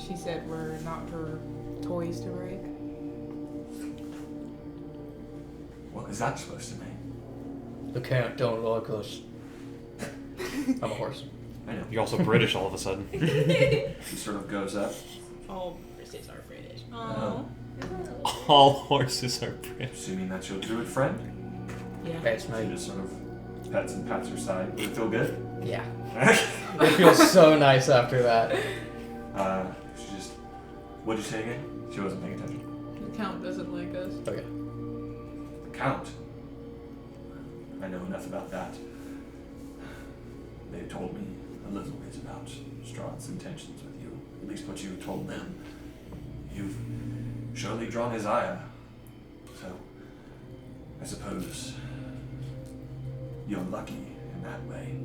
She said we're not her toys to break. What is that supposed to mean? Okay, don't roller close. I'm a horse. I know. You're also British all of a sudden. She sort of goes up. All horses are British. Oh. All horses are British. Assuming that's your druid friend. Yeah. It's She nice. just sort of pets and pats her side. Does it feel good? Yeah. It feels so nice after that. She just. What'd you say again? She wasn't paying attention. The Count doesn't like us. Okay. The Count. I know enough about that. They told me a little bit about Strahd's intentions with you. At least what you told them. You've surely drawn his ire. So, I suppose you're lucky in that way.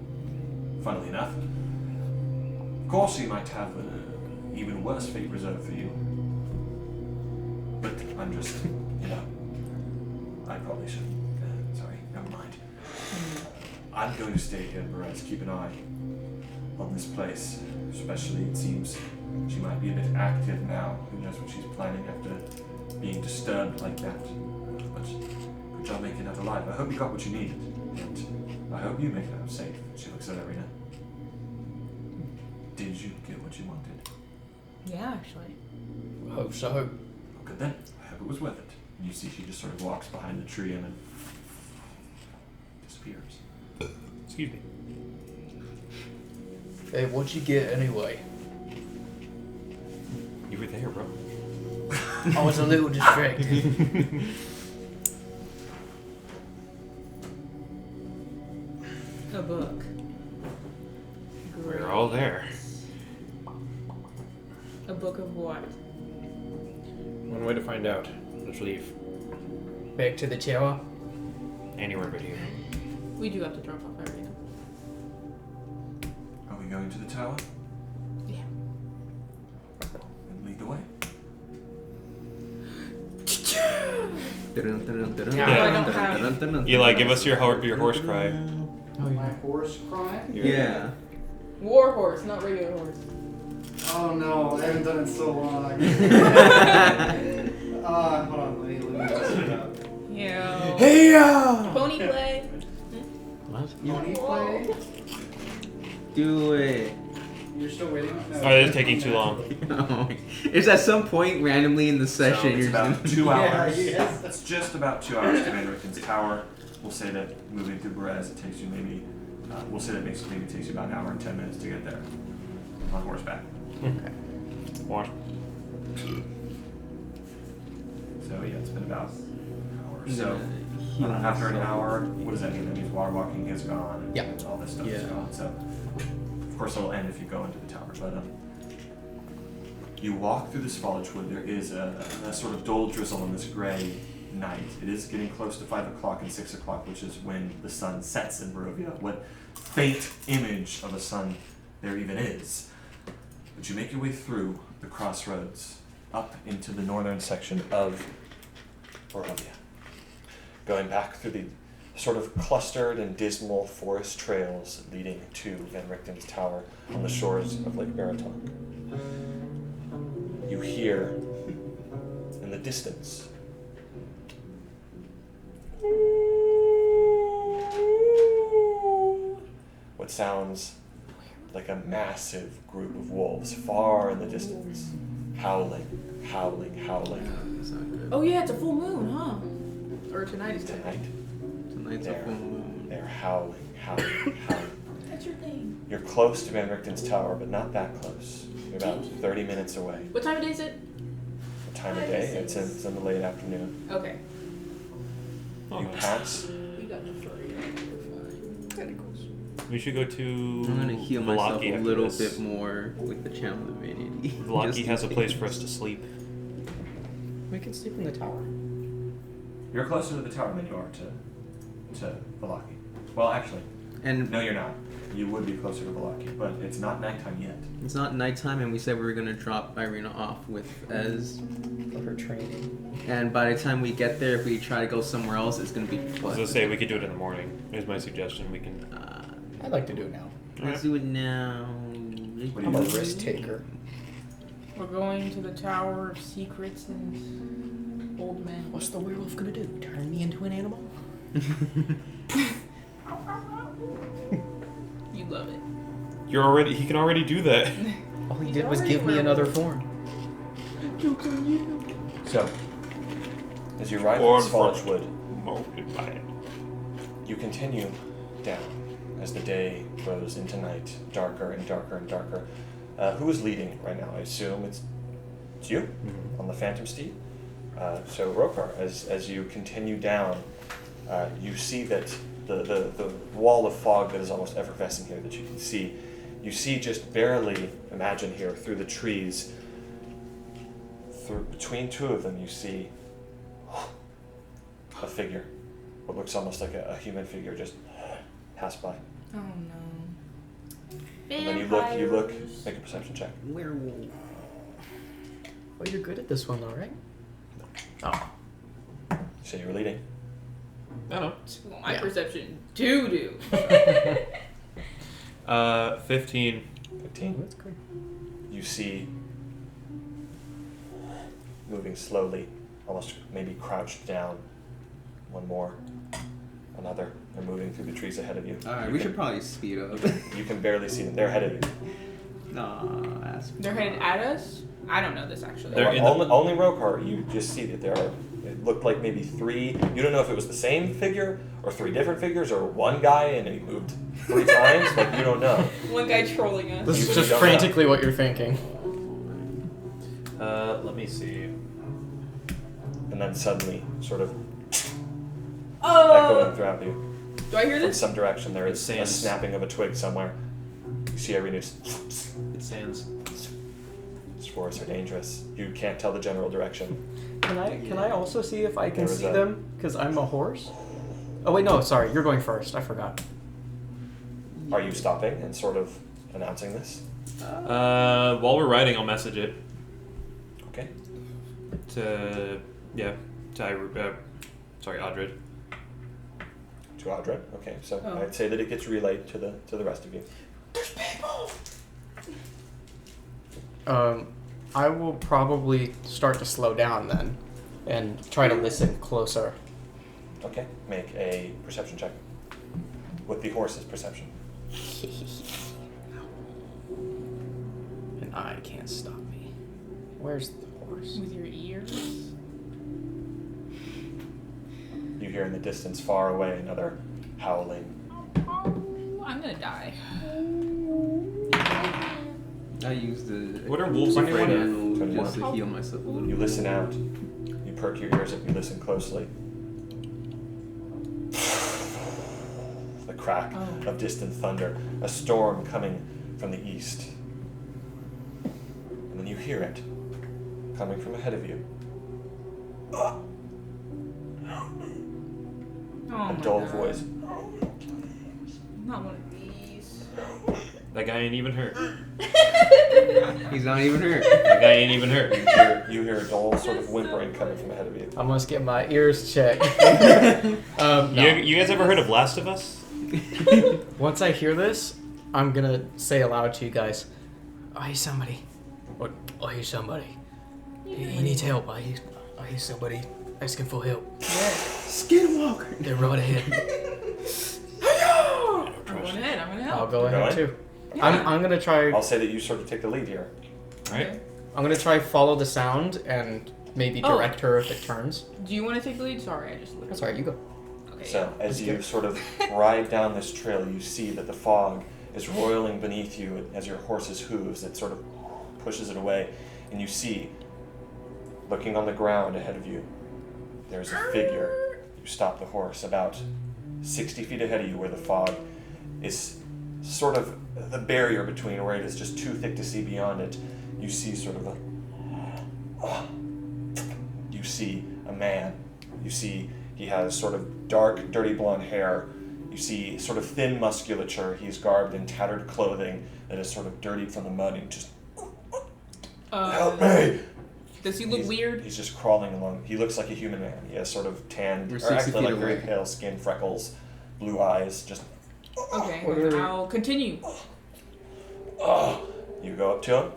Funnily enough, of course he might have an even worse fate reserved for you. But I'm just, I probably shouldn't. Sorry, never mind. I'm going to stay here in Perez, keep an eye on this place. Especially, it seems she might be a bit active now. Who knows what she's planning after being disturbed like that. But good job making it out alive. I hope you got what you needed. And I hope you make it out safe. She looks at Irina. Did you get what you wanted? Yeah, actually. Hope so. Well, good then. I hope it was worth it. And you see she just sort of walks behind the tree and then disappears. Excuse me. Hey, what'd you get anyway? You were there, bro. I was a little distracted. A book. We're all there. A book of what? One way to find out. Let's leave. Back to the tower. Anywhere but here. We do have to drop off Irina. Are we going to the tower? Yeah. And lead the way. Eli, give us your horse cry. My horse cry? Yeah. War horse, not regular horse. Oh no, I haven't done it so long. Hold on, let me mess it up. Yeah. Hey! Pony play. What? Pony play? Do it. You're still waiting? No. Oh, it's taking too long. It's at some point randomly in the So session it's you're about just 2 hours. yes. It's just about 2 hours to Van Richten's tower. We'll say that moving through Perez, it takes you maybe, we'll say that basically it takes you about an hour and 10 minutes to get there on horseback. Okay. Watch. So yeah, it's been about an hour. He's So gonna heal after an himself. hour, what does that mean? That means water walking is gone and Yeah. all this stuff is Yeah. gone. So of course it'll end if you go into the tower. But you walk through this foliage wood. There is a sort of dull drizzle on this gray night. It is getting close to 5 o'clock and 6 o'clock, which is when the sun sets in Barovia. What faint image of a sun there even is. But you make your way through the crossroads up into the northern section of Barovia. Going back through the sort of clustered and dismal forest trails leading to Van Richten's tower on the shores of Lake Baraton. You hear in the distance what sounds like a massive group of wolves far in the distance, howling, howling, howling. It's not good. Oh yeah, it's a full moon, huh? Or tonight is Tonight, Tonight's a full moon. they're howling, howling, howling. That's your thing. You're close to Van Richten's tower, but not that close. You're about 30 minutes away. What time of day is it? What time of day? It's in the late afternoon. Okay. You pass. We got the furry. We should go to I'm gonna heal myself Velaki a after little this. bit more with the channel divinity. Velaki Just has a in place case. for us to sleep. We can sleep in the tower. You're closer to the tower than you are to Velaki. Well, actually, And no, you're not. You would be closer to Velaki, but it's not nighttime yet. it's not nighttime, and we said we were gonna drop Irina off with Ez. For her training. And by the time we get there, if we try to go somewhere else, it's gonna be. I was gonna say we could do it in the morning. Here's my suggestion. We can. I'd like to do it now. Let's do it now. I'm a risk taker. We're going to the Tower of Secrets and Old Men. What's the werewolf gonna do? Turn me into an animal? You love it. You're already. He can already do that. All he He's did was already give me a another form. So, as you ride Or through this foliage wood, Molded by it. you continue down as the day grows into night, darker and darker and darker. Who is leading right now? I assume it's you on the Phantom Steed. So Rokar, as you continue down, you see that the wall of fog that is almost effervescing here that you can see. You see just barely, imagine here, through the trees, between two of them you see a figure. What looks almost like a human figure just pass by. Oh no. And then you look, make a perception check. Werewolf. Oh, you're good at this one though, right? Oh. So you were leading. I don't know. Well, my Yeah. perception doo-doo. 15. 15. That's good. You see, moving slowly, almost maybe crouched down, one more, another. They're moving through the trees ahead of you. Alright, You we can- should probably speed up. You can barely see them. They're ahead of you. Nah, that's They're headed at us? I don't know this actually. They're in the- only Rokar, you just see that there are, it looked like maybe three. You don't know if it was the same figure or three different figures or one guy and he moved 3 times. Like, you don't know. One guy trolling us. This You is really just don't frantically what you're thinking. Let me see. And then suddenly, sort of Oh! echoing throughout you. Do I hear From this? some direction, there is a Sands. snapping of a twig somewhere. You see Irene It stands. These forests are dangerous. You can't tell the general direction. Can I also see if I can There was see a- them? Because I'm a horse. Oh wait, no, sorry, you're going first. I forgot. Are you stopping and sort of announcing this? While we're riding, I'll message it Okay. to Audred. To Audra. Okay, so Oh. I'd say that it gets relayed to the rest of you. I will probably start to slow down then, and try to listen closer. Okay. Make a perception check. With the horse's perception. And I can't stop me. Where's the horse? With your ears? You hear in the distance, far away, another howling. Oh, I'm gonna die. I used the What are wolves afraid of? journal just to heal myself a little You bit. listen out. You perk your ears up. You listen closely. The crack Oh. of distant thunder. A storm coming from the east. And then you hear it coming from ahead of you. Oh A my dull God. voice. Not one of these. That guy ain't even hurt. He's not even hurt. That guy ain't even hurt. You hear a dull sort of whimpering coming from ahead of you. I must get my ears checked. No. You guys ever heard of Last of Us? Once I hear this, I'm gonna say aloud to you guys, I hear somebody. Or, I hear somebody. He needs help. I hear somebody asking for help. Skinwalker. They're right ahead. I'm going ahead. I'm gonna help. I'll go ahead Going? too. Yeah. I'm gonna try. I'll say that you sort of take the lead here. Right? I'm gonna try follow the sound and maybe Oh. direct her if it turns. Do you want to take the lead? Sorry, I just looked. That's alright. You go. Okay. So as you good. sort of ride down this trail, you see that the fog is roiling beneath you as your horse's hooves. It sort of pushes it away, and you see, looking on the ground ahead of you, there's a figure. You stop the horse about 60 feet ahead of you, where the fog is sort of the barrier between where it is just too thick to see beyond it. You see sort of you see a man. You see he has sort of dark, dirty blonde hair. You see sort of thin musculature. He's garbed in tattered clothing that is sort of dirtied from the mud. And just help me! Does he look He's- weird? He's just crawling along. He looks like a human man. He has sort of tanned, We're or 60 actually feet like very away. pale skin, freckles, blue eyes. Just Okay, I'll continue. you go up to him.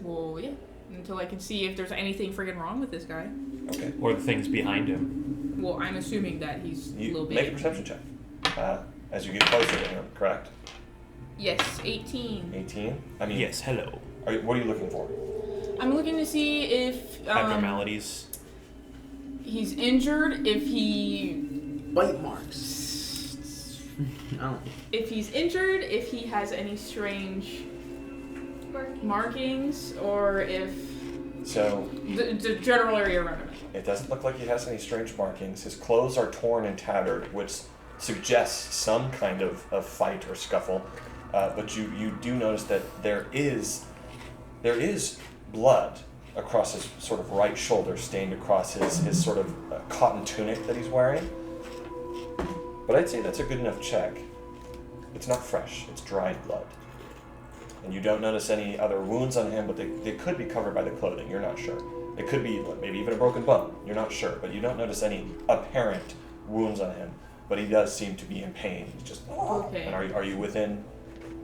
Well, yeah. Until I can see if there's anything friggin' wrong with this guy. Okay. Or the things behind him. Well, I'm assuming that he's a You little make a big. perception check as you get closer to him. Correct. Yes, 18. 18. I mean, Yes, hello. What are you looking for? I'm looking to see if Abnormalities. he's injured, if Bite marks. I don't. he's injured, if he has any strange markings or if So the general area around him. it doesn't look like he has any strange markings. His clothes are torn and tattered, which suggests some kind of fight or scuffle. But you do notice that there is blood across his sort of right shoulder, stained across his sort of cotton tunic that he's wearing. But I'd say that's a good enough check. It's not fresh, it's dried blood. And you don't notice any other wounds on him, but they could be covered by the clothing, you're not sure. It could be maybe even a broken bone, you're not sure. But you don't notice any apparent wounds on him. But he does seem to be in pain. He's just, Okay. And are you within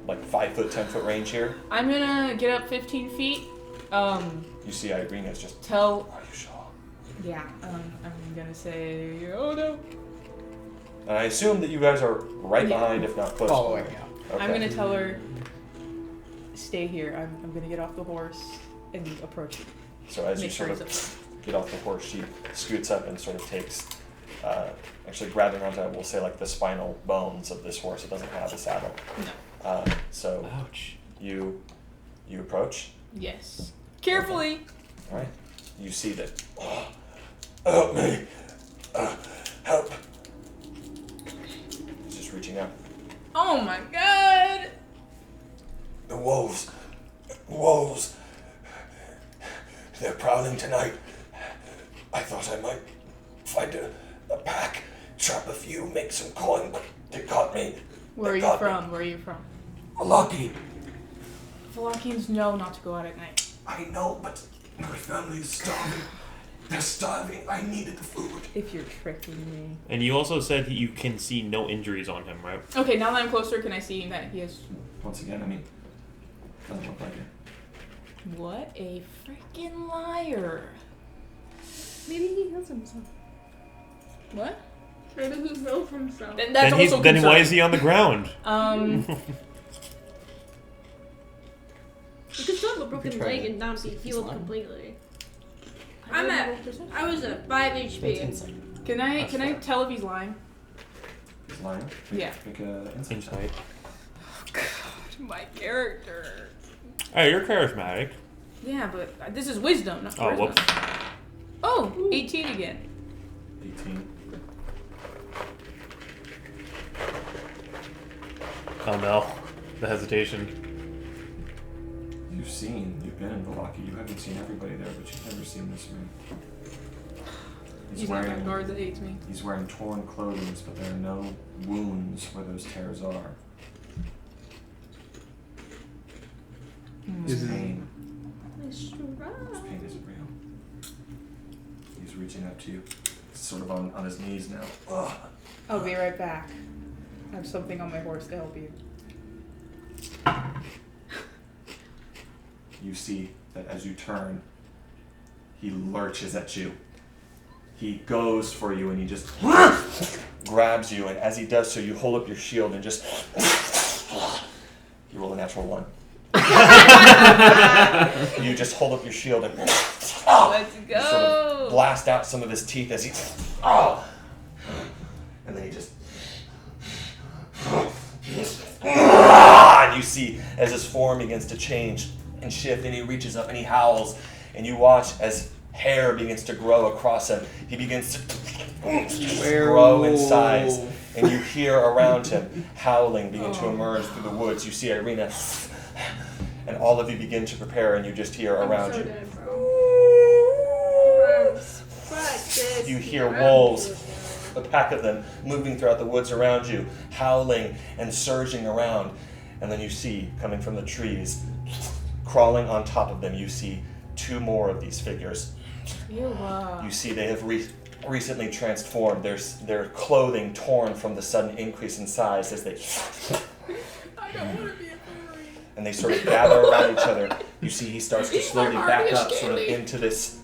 like 5 foot, 10 foot range here? I'm gonna get up 15 feet. You see Irina's just, Tell. are you sure? Yeah. I'm gonna say, oh no. And I assume that you guys are right Yeah. behind, if not close. Following, behind. yeah. Okay. I'm gonna tell her, stay here. I'm gonna get off the horse and approach you. So as you Make sure sort he's of get off the horse, she scoots up and sort of takes, actually grabbing onto, we'll say like the spinal bones of this horse. It doesn't have a saddle. No. So Ouch. you approach. Yes. Carefully. All right. You see that. Help me! Help! He's just reaching out. Oh my god. The wolves. Wolves. They're prowling tonight. I thought I might find a pack, trap a few, make some coin, but they got me. Where are They you got me. from? Where are you from? Lucky. Valakians know not to go out at night. I know, but my family is starving. They're starving. I needed the food. If you're tricking me. And you also said you can see no injuries on him, right? Okay, now that I'm closer, can I see that he has... Once again, I mean, doesn't look like it. What a freaking liar. Maybe he heals himself. What? Or doesn't heal from himself. Then that's also then why is concerning. he on the ground? You could still have a broken try leg to and not be see if he's healed lying. completely. I was at 5 HP. Can I tell if he's lying? He's lying. Yeah. Make a insight. Insight. God, my character. Hey, you're charismatic. Yeah, but this is wisdom, not Oh, charisma. whoops. Oh, 18 again. 18. Oh no. The hesitation. You've been in Valaki. You haven't seen everybody there, but you've never seen this man. He's not that guard that hates me. He's wearing torn clothing, but there are no wounds where those tears are. His pain. His pain isn't real. He's reaching up to you. He's sort of on his knees now. Ugh. I'll be right back. I have something on my horse to help you. You see that as you turn, he lurches at you. He goes for you and he just grabs you, and as he does so, you hold up your shield and just you roll a natural 1. You just hold up your shield and Let's you sort of blast out some of his teeth as he and then he just and you see as his form begins to change and shift, and he reaches up and he howls, and you watch as hair begins to grow across him. He begins to grow in size, and you hear around him howling begin to emerge through the woods. You see Irina, and all of you begin to prepare, and you just hear around so you. dead, bro. Fuck this. You hear wolves, a pack of them, moving throughout the woods around you, howling and surging around. And then you see, coming from the trees, crawling on top of them, you see 2 more of these figures. You see they have recently transformed. Their clothing torn from the sudden increase in size as they... I don't want to be a fairy. And they sort of gather around each other. You see he starts to slowly back up sort of into this...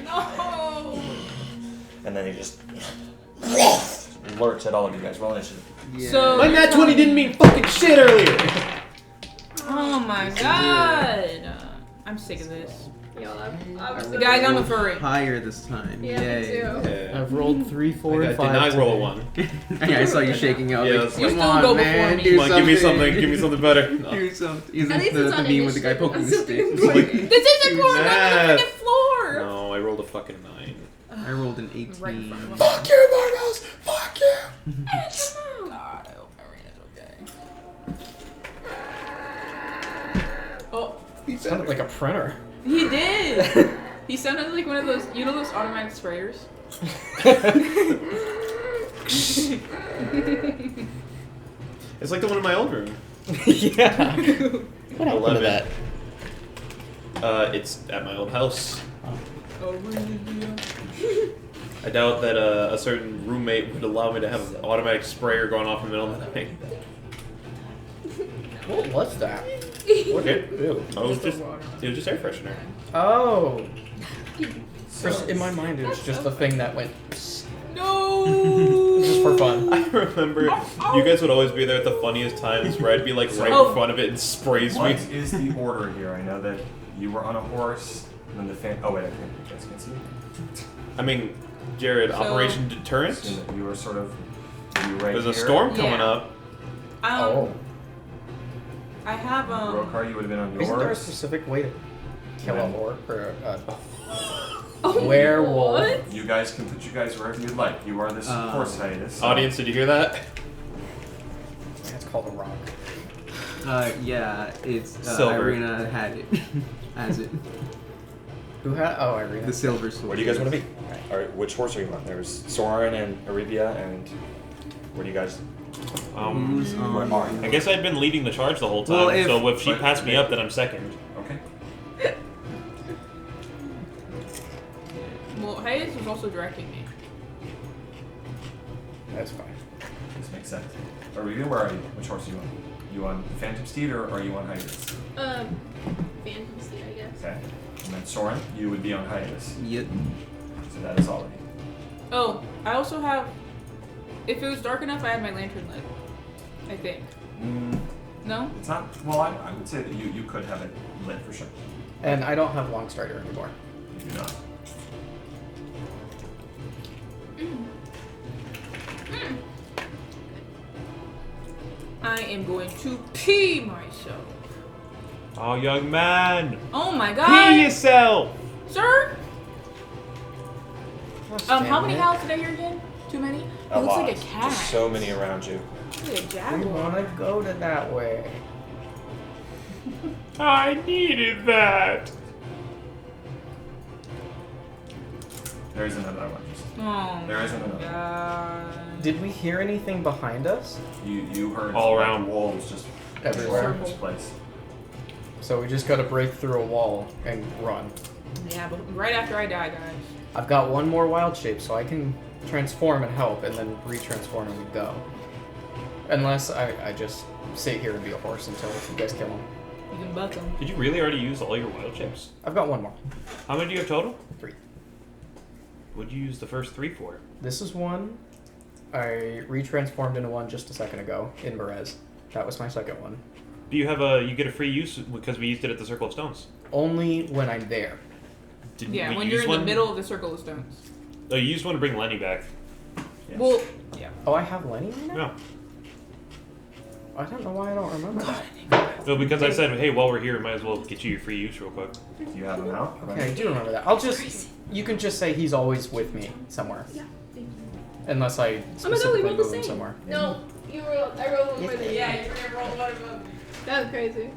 No! And then he just lurks at all of you guys. Roll initiative. Yeah. So My nat 20 didn't mean fucking shit earlier. oh my god! I'm sick of this. Yo, I'm Guys, I'm a furry. Higher this time. Yeah, me Yay. too. Yeah. I've rolled 3, 4, I and did 5. not roll a today. 1. Yeah, I saw you shaking out. Yeah, like, that's You come still on, go man, before me. do Come on, give me something. Give me something better. No. Do something. Isn't At least the it's on meme with the guy initiative. poking I'm the still stick? thinking Like, This isn't Do for the math. freaking floor. No, I rolled a fucking 9. I rolled an 18. Right in front of him. Fuck you, Marcos! Fuck you! God, I hope Irina's okay. Oh, He sounded like a printer. he did. He sounded like one of those, you know, those automatic sprayers. It's like the one in my old room. Yeah. What happened to 11. that? It's at my old house. Oh, I doubt that a certain roommate would allow me to have an automatic sprayer going off in the middle of the night. What was that? What Okay. Ew. It was just air freshener. Oh. So, In my mind, it was just the thing that went no. just for fun. I remember you guys would always be there at the funniest times where I'd be like right Oh. in front of it and sprays what me. is the order here? I know that you were on a horse, and then the fan. Oh wait, I think you guys can see. I mean, Jared, So- Operation Deterrent? So that you were sort of. You right There's a here. storm coming Yeah. up. Oh. I have Rokar, you would have been on yours. Isn't there a specific way to kill a When- orc or a Oh, werewolf? what? You guys can put you guys wherever you'd like. You are this horse hiatus. so- Audience, did you hear that? It's called a rock. Yeah, it's Silver. Irina had it. Has it. Who had? Oh, Irina. The silver sword. Where do you guys want to be? Or which horse are you on? There's Soren and Arabia, and where do you guys? Who's Where on? are you? I guess I'd been leading the charge the whole time, Well, if- so if she but- passed me up, then I'm second. Okay. Well, Hayes was also directing me. That's fine. This makes sense. Arabia, where are you? Which horse are you on? You on Phantom Steed or are you on hiatus? Phantom Steed, I guess. Okay. And then Soren, you would be on hiatus. Yep. So that is already. Oh, I also have. If it was dark enough, I had my lantern lit. I think. No? It's not. Well, I would say that you could have it lit for sure. And I don't have Longstrider anymore. You do not. I am going to pee myself. Oh, young man! Oh my god! Pee yourself! Sir? How Damn many it. houses did I hear again? Too many? A It looks lot. like a cat. Just so many around you. Like a We jaguar. want to go to that way. I needed that! There isn't another one. Oh There my isn't another. god. Did we hear anything behind us? You heard All like, around. wolves just Everywhere. in this place. So we just got to break through a wall and run. Yeah, but right after I die, guys. I've got one more wild shape, so I can transform and help, and then retransform and we go. Unless I just sit here and be a horse until you guys kill him. You can buck them. Did you really already use all your wild chips? I've got one more. How many do you have total? 3. What'd you use the first 3 for? This is one. I retransformed into one just a second ago in Berez. That was my second one. Do you have you get a free use because we used it at the Circle of Stones? Only when I'm there. Didn't Yeah, we when use you're in one? the middle of the circle of stones. Oh, you used one to bring Lenny back. Yes. Well, Oh, I have Lenny in there? No. I don't know why I don't remember that. No, because I said, hey, while we're here, might as well get you your free use real quick. Do you have them out? Okay, I do remember that. I'll just... You can just say he's always with me somewhere. Yeah. Thank you. Unless I Oh my god, we specifically rolled the move him same. somewhere. No, you rolled. I rolled one for the. yeah, you're gonna roll one of them. That was crazy.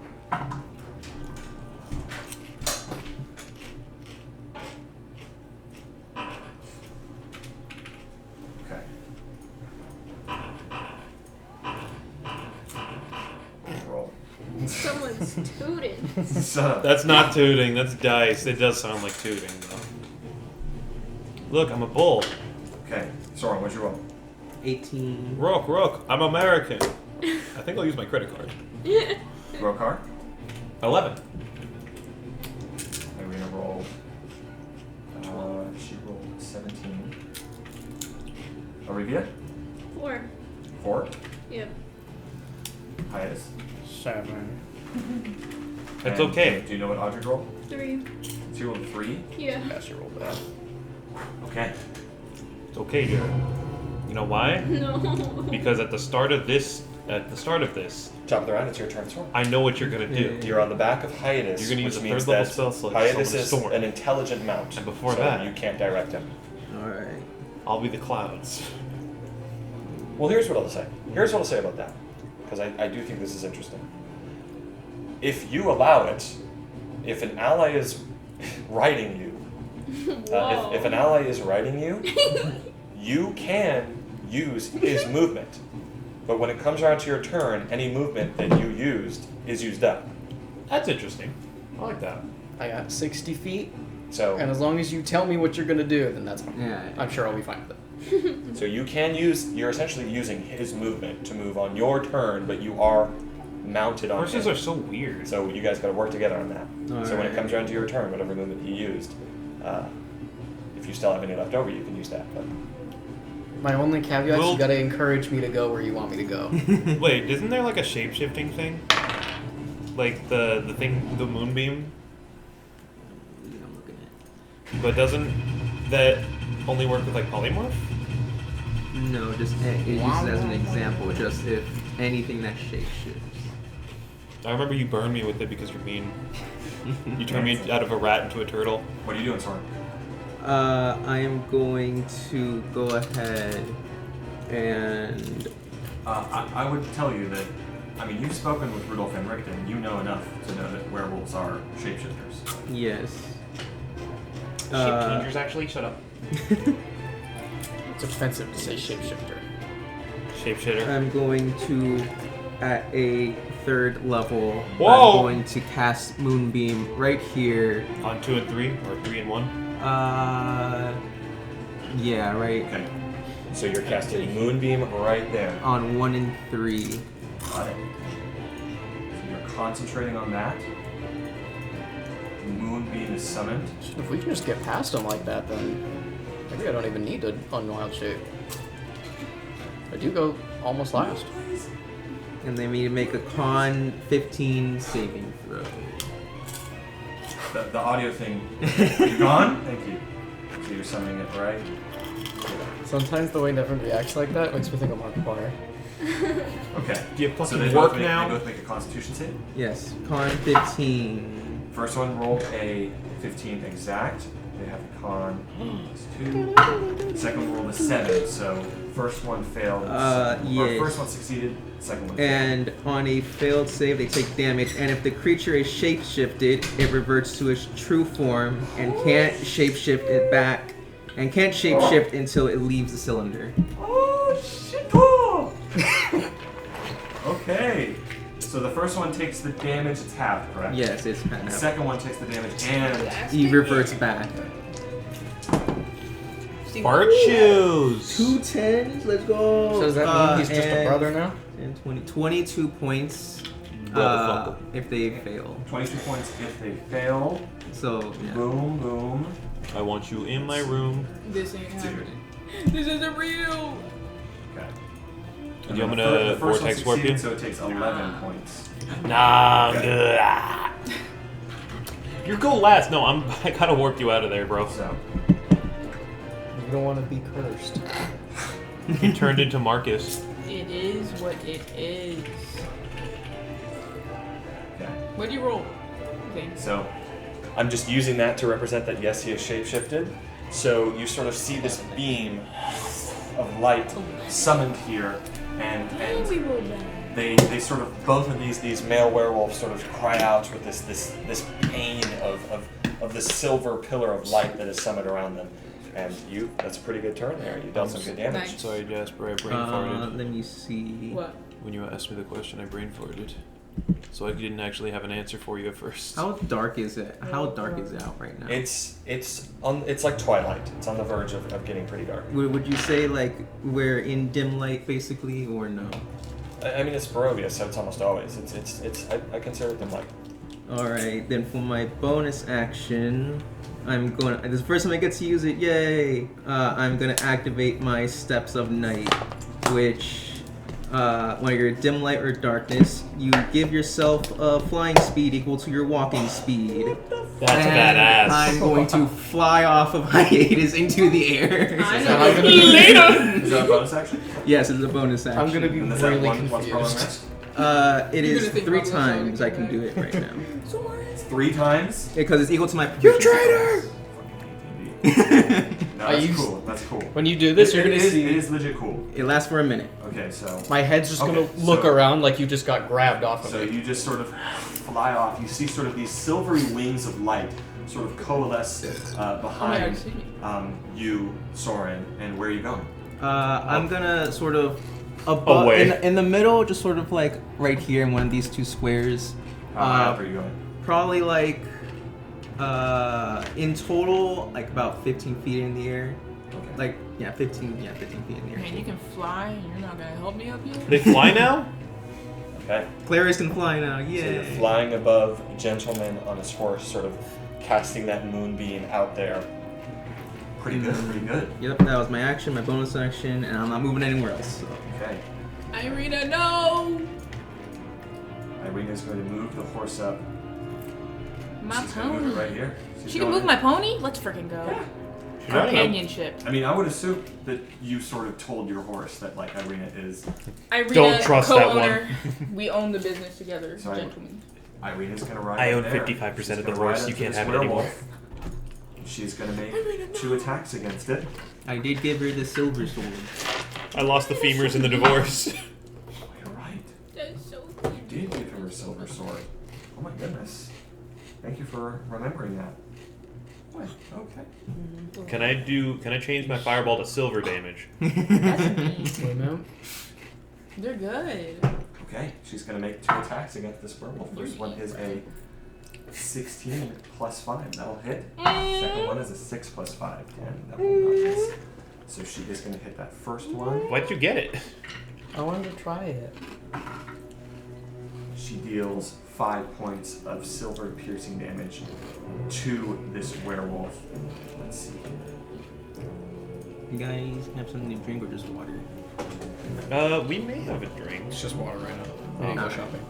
Okay. Roll. Someone's tooting. Shut up. That's not tooting, that's dice. It does sound like tooting, though. Look, I'm a bull. Okay. Soren, what'd you roll? 18. Rook, I'm American. I think I'll use my credit card. Rokar? 11. Irina rolled. She rolled 17. Olivia? 4. 4. Yep. Hiatus. 7. It's And okay. Do you know what Audrey rolled? 3. So you rolled 3? Yeah. Yes, you rolled bad. Okay. It's okay, Jared. You know why? No. Because at the start of this, Top of the round, it's your turn, Storm. I know what you're gonna do. You're on the back of Hiatus, You're gonna use which a means third level that spell slot to Hiatus summon a is storm. an intelligent mount. And before so that- you can't direct him. Alright. I'll be the clouds. Well, here's what I'll say. Here's what I'll say about that, because I do think this is interesting. If you allow it, if an ally is riding you, if an ally is riding you, you can use his movement. But when it comes around to your turn, any movement that you used is used up. That's interesting. I like that. I got 60 feet, So, and as long as you tell me what you're gonna do, then that's fine. Yeah. I'm sure I'll be fine with it. so you can use. You're essentially using his movement to move on your turn, but you are mounted on Horses him. are so weird. So you guys got to work together on that. So when it Alright. comes around to your turn, whatever movement he used, if you still have any left over, you can use that. But My only caveat is Well- you gotta encourage me to go where you want me to go. Wait, isn't there like a shape-shifting thing? Like the thing, the moonbeam? I'm looking at. But doesn't that only work with like polymorph? No, just it uses as an example. Just if anything that shapeshifts. I remember you burned me with it because you're mean. You turned me out of a rat into a turtle. what are you doing, Soren? I am going to go ahead and I would tell you that. I mean, you've spoken with Rudolph and Richten. You know enough to know that werewolves are shapeshifters. yes. Ship changers actually? Shut up. It's offensive to say shapeshifter. Shapeshitter. I'm going to, at a 3rd level, Whoa! I'm going to cast Moonbeam right here. On 2 and 3, or 3 and 1. Yeah, right Okay. So you're casting Moonbeam right there. on 1 and 3. Got it. So you're concentrating on that. Moonbeam is summoned. If we can just get past him like that, then maybe I don't even need to unwild shape. I do go almost last. And they need to make a con 15 saving throw. The audio thing. Are you gone? Thank you. So you're summoning it right. Sometimes the way Nevin reacts like that makes me think of Markiplier. Okay. Do you So fucking they work both make, now? They both make a Constitution save. Yes, con 15. First one rolled a 15 exact. They have a con +2. Second one rolled a 7. So first one failed. Or yes. first one succeeded. Second one failed. And on a failed save, they take damage. And if the creature is shapeshifted, it reverts to its true form and can't shapeshift it back. And can't shapeshift until it leaves the cylinder. Oh shit! Oh! Okay. So the first one takes the damage. It's half, correct? Yes, it's The second one takes the damage and. he reverts back. Fart shoes! 2 10s, let's go. So does that mean he's just a and brother now? 10, 20, 22 points Motherfucker. if they fail. 22 points if they fail. So, yeah. Boom, boom. I want you in my room. This ain't happening. This isn't real. Okay. Do you want me the to first one vortex warp you? succeeded, so it takes 11 points. Nah, I'm Okay. good. Ah. You go last. No, I gotta warp you out of there, bro. So, You don't want to be cursed. He turned into Marcus. It is what it is. okay. What'd you roll? Okay. So, I'm just using that to represent that yes, he is shapeshifted. So you sort of see this beam of light summoned here, and We rolled that. they sort of, both of these male werewolves sort of cry out with this pain of the silver pillar of light that is summoned around them. And that's a pretty good turn there. You dealt some good damage. Nice. Sorry, Jasper, I brain farted. Let me see. What? When you asked me the question, I brain farted. So I didn't actually have an answer for you at first. How dark is it? How dark is it out right now? It's like twilight. It's on the verge of getting pretty dark. Would you say like we're in dim light basically, or no? I mean, it's Barovia, so it's almost always. I consider it dim light. All right, then for my bonus action, I'm going. This is the first time I get to use it. Yay! I'm gonna activate my Steps of Night, which. When you're dim light or darkness, you give yourself a flying speed equal to your walking speed. That's and badass. I'm going to fly off of hiatus into the air. I Is know. that Later. Is that a bonus action? Yes, it's a bonus action. I'm gonna be And is that really once per long confused. rest? It You're is gonna think 3 about this times all I can do it right now. It's 3 times? Because it's equal to my proficiency. No, I that's use- cool. That's cool. When you do this, you're gonna It see is legit cool. It lasts for a minute. Okay, so my head's just gonna Okay, look so- around like you just got grabbed off of so it. you just sort of fly off. You see sort of these silvery wings of light sort of coalesce behind excuse me. you, Soren. And where are you going? I'm gonna sort of above Away. in the middle, just sort of like right here in one of these 2 squares. How high up are you going? Probably like in total like about 15 feet in the air. Okay. Like 15 feet in the air. Man, you can fly and you're not gonna help me up here? They fly now? Okay. Clarice can fly now. So Yeah. you're flying above a gentleman on his horse, sort of casting that moonbeam out there. Pretty good, pretty good. Yep, that was my action, my bonus action, and I'm not moving anywhere else. So. Okay. Irina, no! Irina's going to move the horse up. My She's going to move pony. it right here. She's She can going move my pony? Let's freaking go. She's not Companionship. I mean, I would assume that you sort of told your horse that, like, Irina is... Irina, Don't trust that co-owner. We own the business together, Sorry. gentlemen. Irina's going to ride I up own there. 55% She's of the gonna horse. ride You up can't to have this it anymore. werewolf. She's going to make 2 attacks against it. I did give her the silver sword. I lost the femurs in the divorce. Oh, you're right. That's so You did give her a silver sword. Oh my goodness. Thank you for remembering that. What? Okay. Can I change my fireball to silver damage? That's mean. Amen. They're good. Okay, she's going to make 2 attacks against this werewolf. First one is a 16 plus 5. That'll hit. Second one is a 6 plus 5. 10. That will not miss. So she is going to hit that first one. Why'd you get it? I wanted to try it. She deals 5 points of silver piercing damage to this werewolf. Let's see. You guys have something to drink or just water? We may have a drink. It's just water right now. I need to go shopping.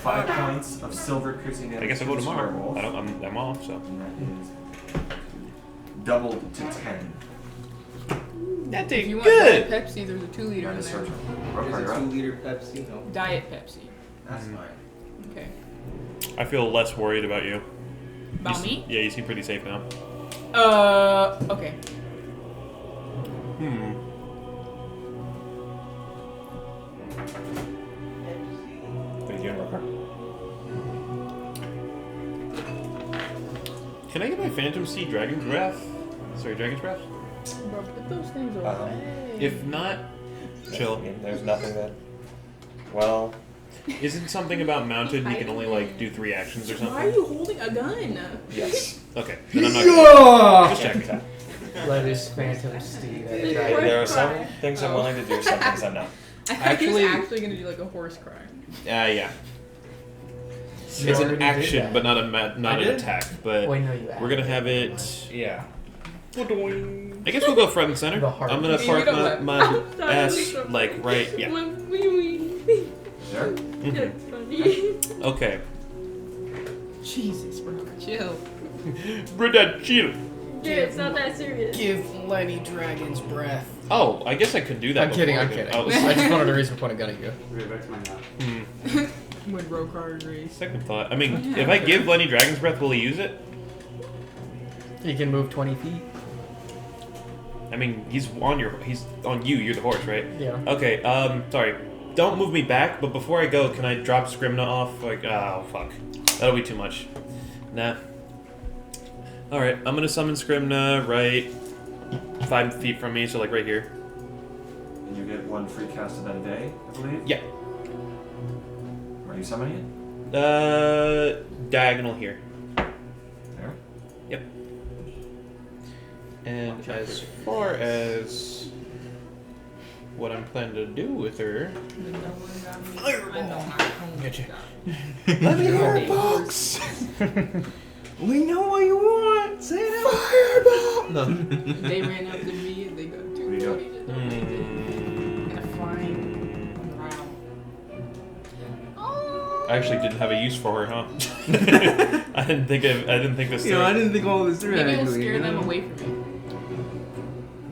5 points of silver piercing damage. I guess I'll go to this tomorrow. werewolf. I'm off, so. And that is doubled to 10. That If you did want Diet good. Pepsi, there's a 2-liter That in is her there. turn. There's Rokar, a you're up. 2-liter Pepsi. No. Diet Pepsi. That's fine. Okay. I feel less worried about you. About me? Yeah, you seem pretty safe now. Okay. What are you doing, Rokar? Can I get my Phantom Sea Dragon's Breath? Sorry, Dragon's Breath? Bro, put those things away. If not, chill. I mean, there's nothing that. Well, Isn't something about mounted you can only like do 3 actions or Why something? are you holding a gun? yes. Okay, then I'm not gonna just checking. Let his phantom steed. There are some things I'm willing to do, some things I'm not. I thought Actually- he was actually gonna do like a horse cry. Yeah. You It's an already did action, that. but not an I did? attack. But Wait, no, you we're gonna have it. Yeah. I guess we'll go front and center. The heart. I'm gonna You park don't let- my I'm sorry, ass I'm like right. Yeah. My wee-wee. There? That's funny. Okay. Jesus, bro, chill. Brother, chill. Dude, it's not that serious. Give Lenny Dragon's breath. Oh, I guess I could do that. I'm kidding, before I'm I did- kidding. I was, I just wanted to reason point a gun at you. Okay, back to my map. When Rokar agrees. second thought. I mean, if I give Lenny Dragon's Breath, will he use it? He can move 20 feet. I mean, he's on you. You're the horse, right? Yeah. Okay. Sorry. Don't move me back. But before I go, can I drop Scrimna off? Like, oh fuck, that'll be too much. Nah. All right. I'm gonna summon Scrimna right 5 feet from me, so like right here. And you get 1 free cast of that a day, I believe? Yeah. Are you summoning Diagonal here. it? There? Yep. And as far as what I'm planning to do with her, Get you. Let me hear it, folks. We know what you want. Say that. Fireball. No. They ran up to me and they got What two do you do? bodies and a flying around. I actually didn't have a use for her, huh? I didn't think this You know, I didn't think all this through. Maybe it'll actually, scare you them know? away from me.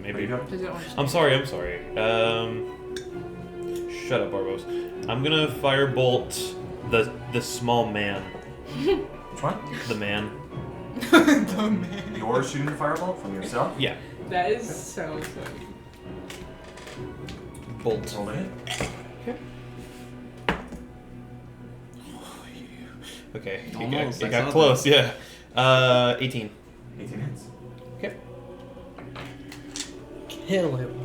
Maybe. Because they don't understand. I'm sorry. Shut up, Barbos. I'm gonna firebolt the small man. Which one? The man. The man. You're shooting the firebolt from yourself? Yeah. That is so funny. Bolt. Roll it. Okay. Almost, It I got saw close. Yeah. 18. 18 hits. Okay. Kill him.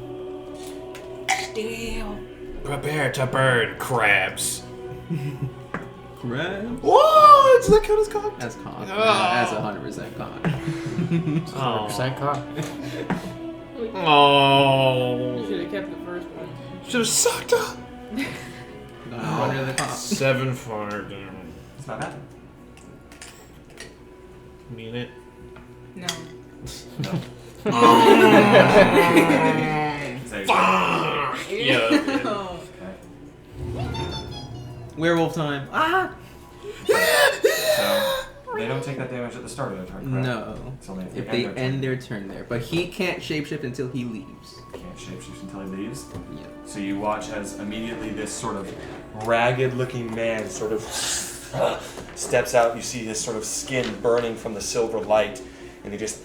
Prepare to burn, crabs. Crab? Whoa! Does that count as cocked? That's cocked. Oh. That's 100% cocked. 100% cock. Oh. You should have kept the first one. Should have sucked up. Under the cock. 7 fire. It's not bad. Mean it. No. Yeah. Werewolf time. Ah! So, they don't take that damage at the start of their turn, correct? No. It's only If they end their turn there. But he can't shapeshift until he leaves. Can't shapeshift until he leaves. Yeah. So you watch as immediately this sort of ragged-looking man sort of steps out. You see his sort of skin burning from the silver light, and he just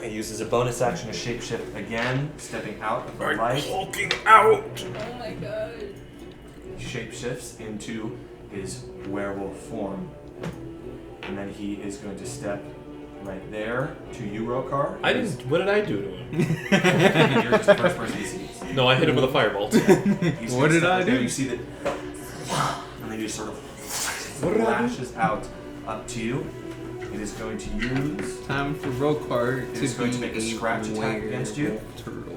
he uses a bonus action to shapeshift again, stepping out of the light. Hulking out. Oh my god. He shapeshifts into his werewolf form, and then he is going to step right there to you, Rokar. I didn't. What did I do to him? You're just the first person he sees. No, I hit him with a firebolt. He's What gonna did step I right there, do? You see that, and then he just sort of What did I do? flashes out up to you. It is going to use. Time for Rokar It to is going to be make a scratch attack against you. werewolf turtle.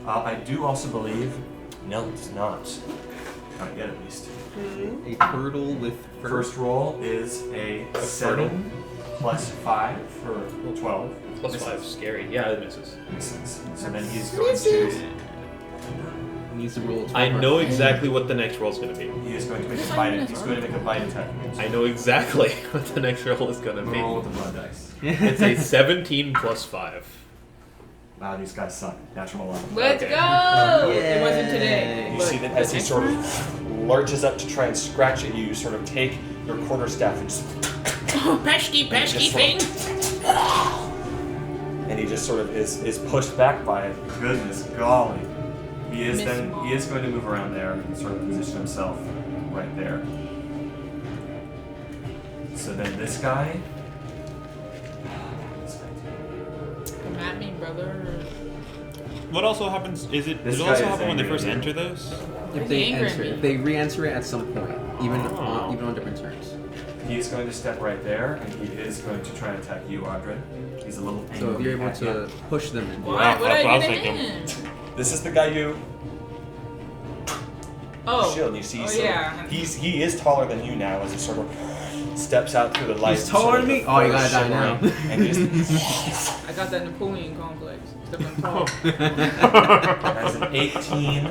I do also believe. No, it's not. Not yet, at least. A turtle with fur. First roll is a 7 plus 5 for 12. Plus 5, scary. Yeah, it misses. Misses. So then he's going to. Needs to roll. I know exactly what the next roll is going to be. He is going to make a bite. He's going to make a bite attack against you. I know exactly what the next roll is going to Roll be. with the blood dice. It's a 17 plus 5. Wow, these guys suck. Natural 11. Let's Okay. go! It wasn't today. You see that as he sort of lurches up to try and scratch at you, you sort of take your quarterstaff and just. Pesky, pesky thing! thing! And he just sort of is pushed back by it. Goodness golly. He is going to move around there and sort of position himself right there. So then this guy. Come at me, brother. What also happens? Does it This also guy is happen when they angry first at you. enter those? If they Angry at enter, me. if they re-enter it at some point, even Oh. even on different turns. He is going to step right there, and he is going to try and attack you, Audrey. He's a little angry. So if you're able at you. to push them in. What? What did I'll I do to take him. him? This is the guy you Oh. shield. And you see, Oh, sort of- yeah. he is taller than you now as he sort of steps out through the light. He's taller sort of than me? the Oh, you fur gotta die now. shimmering, And he just I got that Napoleon complex. Stepping tall. has an 18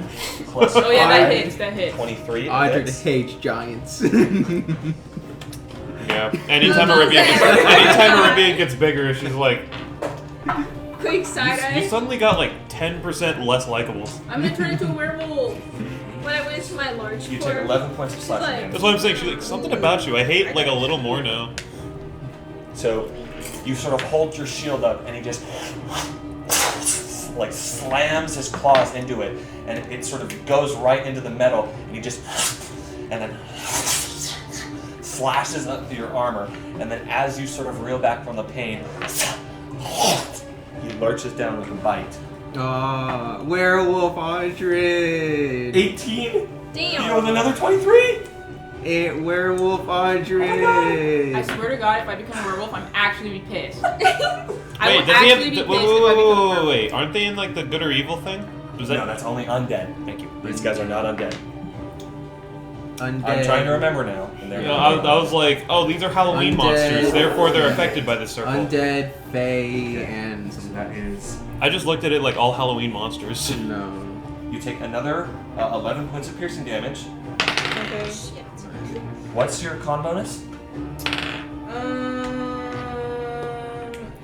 plus Oh yeah, that 5, hits. That hits. 23. Audrey hits. hates giants. Yeah. Anytime Arabia gets bigger, she's like, Quick side you eye. suddenly got like 10% less likable. I'm gonna turn into a werewolf. When I went to my large You form, take 11 points of slashing like- damage. That's what I'm saying. She's like, something about you. I hate like a little more now. So you sort of hold your shield up, and he just like slams his claws into it, and it sort of goes right into the metal, and he just and then slashes up through your armor, and then as you sort of reel back from the pain, he lurches down with a bite. Werewolf Audrey. 18. Damn. You with another 23. Werewolf Audrey. I swear to God, if I become a werewolf, I'm actually be pissed. I Wait, will does he have? actually be Wait, pissed if I become a werewolf. wait. Aren't they in like the good or evil thing? Was that? No, that's only undead. Thank you. These guys are not undead. Undead. I'm trying to remember now. And they're You not know, I was like, oh, these are Halloween Undead. monsters, therefore they're affected by this circle. Undead, Fae, and So that is. I just looked at it like all Halloween monsters. no. You take another 11 points of piercing damage. Okay. What's your con bonus?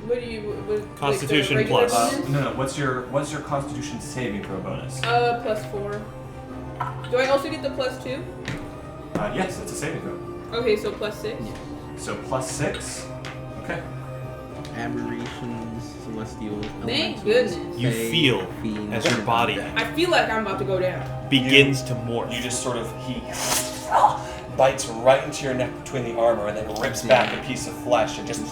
What do you? Constitution like the regular plus. bonus? No. What's your Constitution saving throw bonus? +4. Do I also get the +2? Yes, it's a saving throw. Okay, so +6. So +6. Okay. Aberrations, celestials. Thank elementals, goodness. You fae, feel fiends, as your body I feel like I'm about to go down. begins to morph. You just sort of he bites right into your neck between the armor and then rips back a piece of flesh and just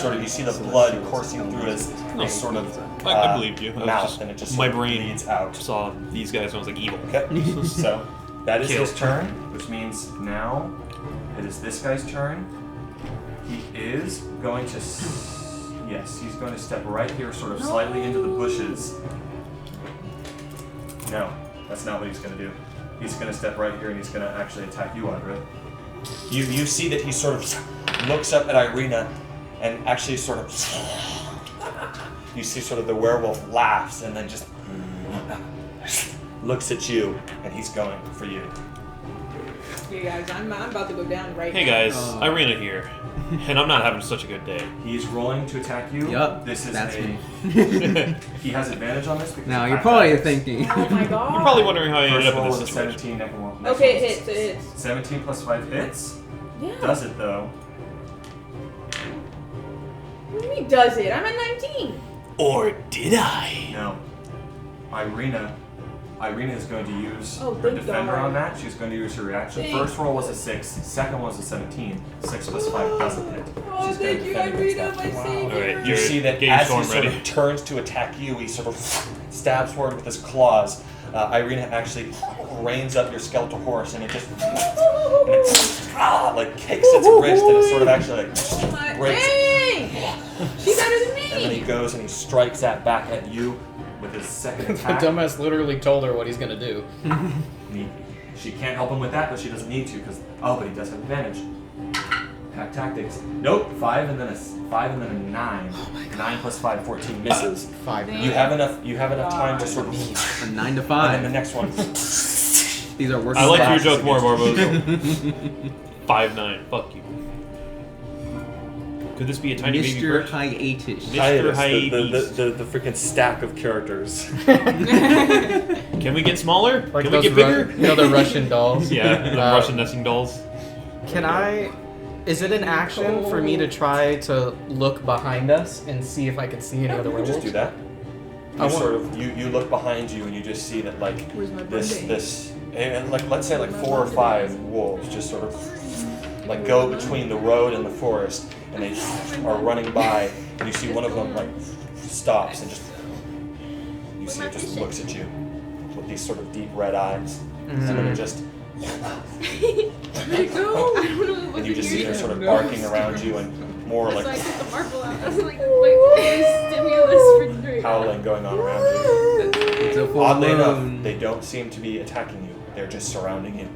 sort of you see the blood coursing through his sort of I believed you. I was mouth just- and it just my sort of brain bleeds out. saw these guys and I was like, evil. Okay, so that is Kill. his turn, which means now it is this guy's turn. He is going to, yes, he's going to step right here, sort of slightly into the bushes. No, that's not what he's going to do. He's going to step right here and he's going to actually attack you, Audra. You see that he sort of looks up at Irina and actually sort of, you see sort of the werewolf laughs and then just looks at you and he's going for you. Okay, guys, I'm about to go down right Hey now. guys, Irina here. And I'm not having such a good day. He's rolling to attack you. Yup, This is that's a. me. He has advantage on this because Now of you're attack probably tactics. thinking. Oh my god. You're probably wondering how I ended First up in roll this was a situation. 17. Next one. Okay, next it one hits, it hits. 17 plus 5 hits. Yeah. Does it though? What do you mean does it? I'm at 19. Or did I? No. Irina is going to use Oh, her thank defender God. on that. She's going to use her reaction. Thanks. First roll was a 6. Second was a 17. 6 plus 5 doesn't hit. Oh, She's thank going to you, defend against Irina, that. my savior. Alright, You Jared, see that get your as he storm sort ready. of turns to attack you, he sort of stabs forward with his claws. Irina actually reins up your skeletal horse, and it just like kicks its wrist, and it sort of actually like breaks. Dang! She's better than And then he me! goes and he strikes that back at you with his second The attack. dumbass literally told her what he's gonna do. She can't help him with that, but she doesn't need to because but he does have advantage. Pack tactics. Nope. 5 and then a 9. 9 plus 5, 14 misses. 5. Damn. You have enough time to sort of. A 9 to And 5. then the next one. These are worse. I like your Slashes joke more, against Barboza. 5'9". Fuck you. Could this be a tiny baby Mr. bird? Hiatus. Mr. Hiatus. The freaking stack of characters. Can we get smaller? Like Can we those get bigger? the Russian dolls. Yeah, the Russian nesting dolls. Can I? Is it an action for me to try to look behind us and see if I can see any other You can werewolves? just do that. I You want- sort of you look behind you and you just see that like Where's my this birthday? and like let's say like 4 or 5 wolves just sort of like go between the road and the forest and they are running by and you see one of them like stops and just you see it just looks at you with these sort of deep red eyes and then it just Let it go! I don't know what and you just see you're them sort of doing. barking around you and more So I like get the marble out. I was like, wait, stimulus for drink. howling going on around you. It's a full Oddly enough, moon. they don't seem to be attacking you. They're just surrounding you.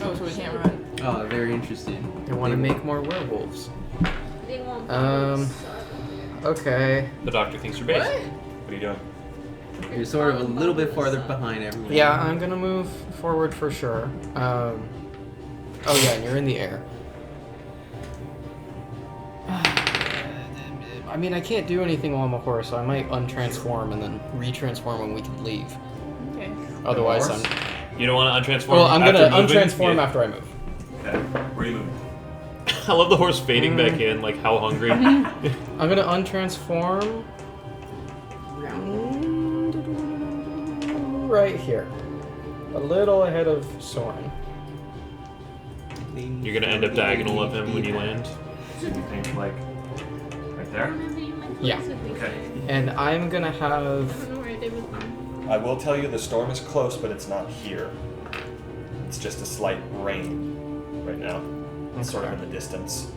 Oh, so we can't run. Oh, very interesting. They want to make more werewolves. They won't. Okay. The doctor thinks you're base. What are you doing? You're sort of a little bit farther behind everyone. Yeah, I'm gonna move forward for sure. Oh yeah, and you're in the air. I mean, I can't do anything while I'm a horse, so I might untransform and then retransform when we can leave. Okay. Otherwise, horse? You don't want to untransform well, I'm after gonna moving? untransform Yeah. after I move. Okay. Where are you moving? I love the horse fading back in, like how hungry. I'm gonna untransform right here, a little ahead of Soren. You're gonna end up diagonal of him when you land. So you think like right there? Yeah. Okay. And I'm gonna I have. don't know where I did with them. I will tell you the storm is close, but it's not here. It's just a slight rain right now. It's sort of in the distance.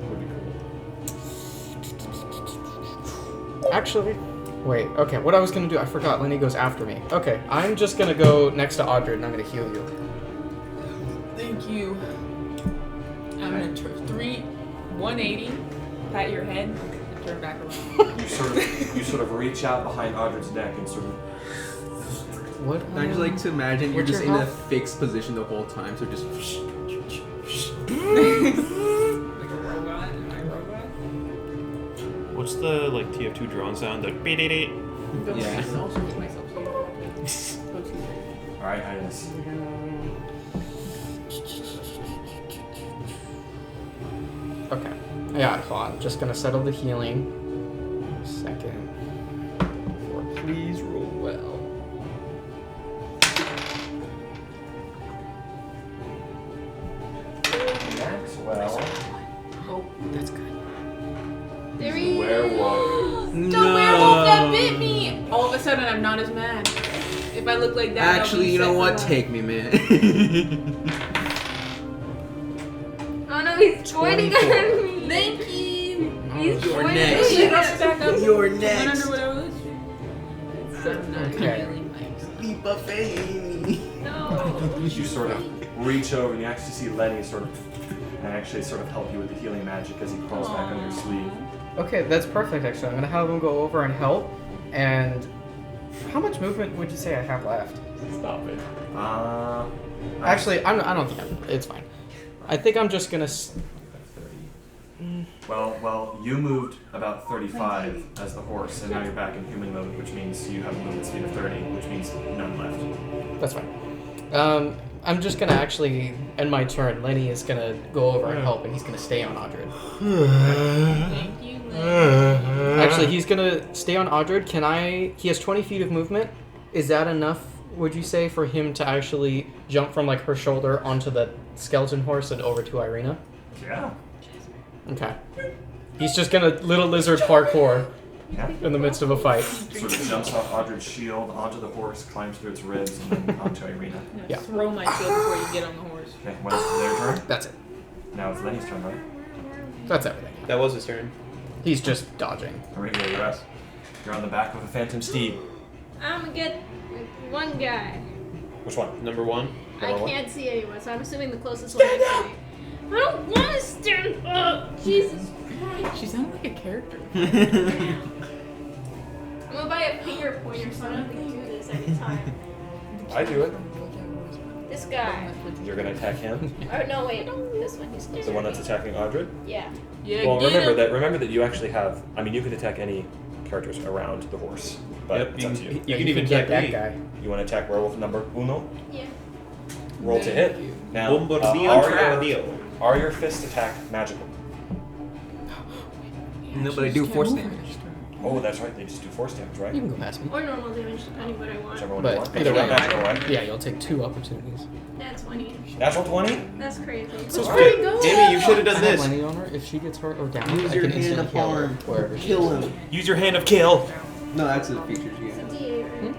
Would be cool. Actually, wait. Okay, what I was gonna do, I forgot. Lenny goes after me. Okay, I'm just gonna go next to Audrey and I'm gonna heal you. Thank you. I'm gonna 180, pat your head, and turn back around. You sort of reach out behind Audrey's neck and sort of What? I just like to imagine you're what's just your in a health? fixed position the whole time, so just. Like a robot? Am I a robot? What's the like TF2 drone sound? The beep. Don't Yeah. make myself get myself so Go to Alright, Highness. Okay. Yeah, hold on. Just gonna settle the healing. Second. Please roll well. Maxwell. Oh, That's good. There He's he a werewolf. is. the werewolf that bit me! All of a sudden, I'm not as mad. If I look like that, I'll Actually, be you know set what? for Take me, man. Oh no, he's pointing 24. at me. Thank you! He's You're pointing next. at Shit, me. I'll stack up. You're Went next. under whatever this shit. So I'm not Okay. healing myself. Leap of faith. No. You sort of reach over and you actually see Lenny sort of help you with the healing magic as he crawls back under your sleeve. Okay, that's perfect. Actually, I'm gonna have him go over and help. And how much movement would you say I have left? Stop it. Actually, I don't think it's fine. I think I'm just gonna. Well, you moved about 35 as the horse, and now you're back in human mode, which means you have a movement speed of 30, which means none left. That's fine. I'm just gonna actually end my turn. Lenny is gonna go over and help, and he's gonna stay on Audred. Thank you, Lynn. Actually, he's gonna stay on Audred. He has 20 feet of movement. Is that enough, would you say, for him to actually jump from like her shoulder onto the skeleton horse and over to Irina? Yeah. Okay. He's just gonna little lizard parkour Yeah. in the midst of a fight. Sort of jumps off Audred's shield onto the horse, climbs through its ribs, and then onto Irina. Yeah. Throw my shield before you get on the horse. Okay, when it's their turn, That's it. now it's Lenny's turn, right? That's everything. That was his turn. He's just dodging. Irina, you're up. You're on the back of a phantom steed. I'm gonna get one guy. Which one? Number one. I can't see anyone, so I'm assuming the closest one next to me. I don't want to stand up. Jesus Christ. She sounded like a character. I'm gonna buy a finger pointer so I don't have to do this every time. I do it. This guy. You're gonna attack him. Or no, wait. This one. He's The one that's attacking Audred. Yeah. Yeah, Well, get him. remember that you actually have. I mean, you could attack any characters around the horse, but Yep, it's up to you. you can even get attack that me. guy. You want to attack werewolf number uno? Yeah. Roll to hit. Now, are your fist attack magical? No, but I do force damage. Oh, that's right. They just do force damage, right? You can go past me. Or normal damage, depending what I want. Whichever one you But want. either It's not way, magical, right? yeah, you'll take 2 opportunities. That's 20. Natural 20? That's crazy. So Alright. where we go? Amy, you should have done I have this. Lenny on her. If she gets hurt or down, Use I your can hand instantly of heal her harm. wherever she Kill is. him. Use your hand of kill. No, that's a feature you It's a get. D8, right?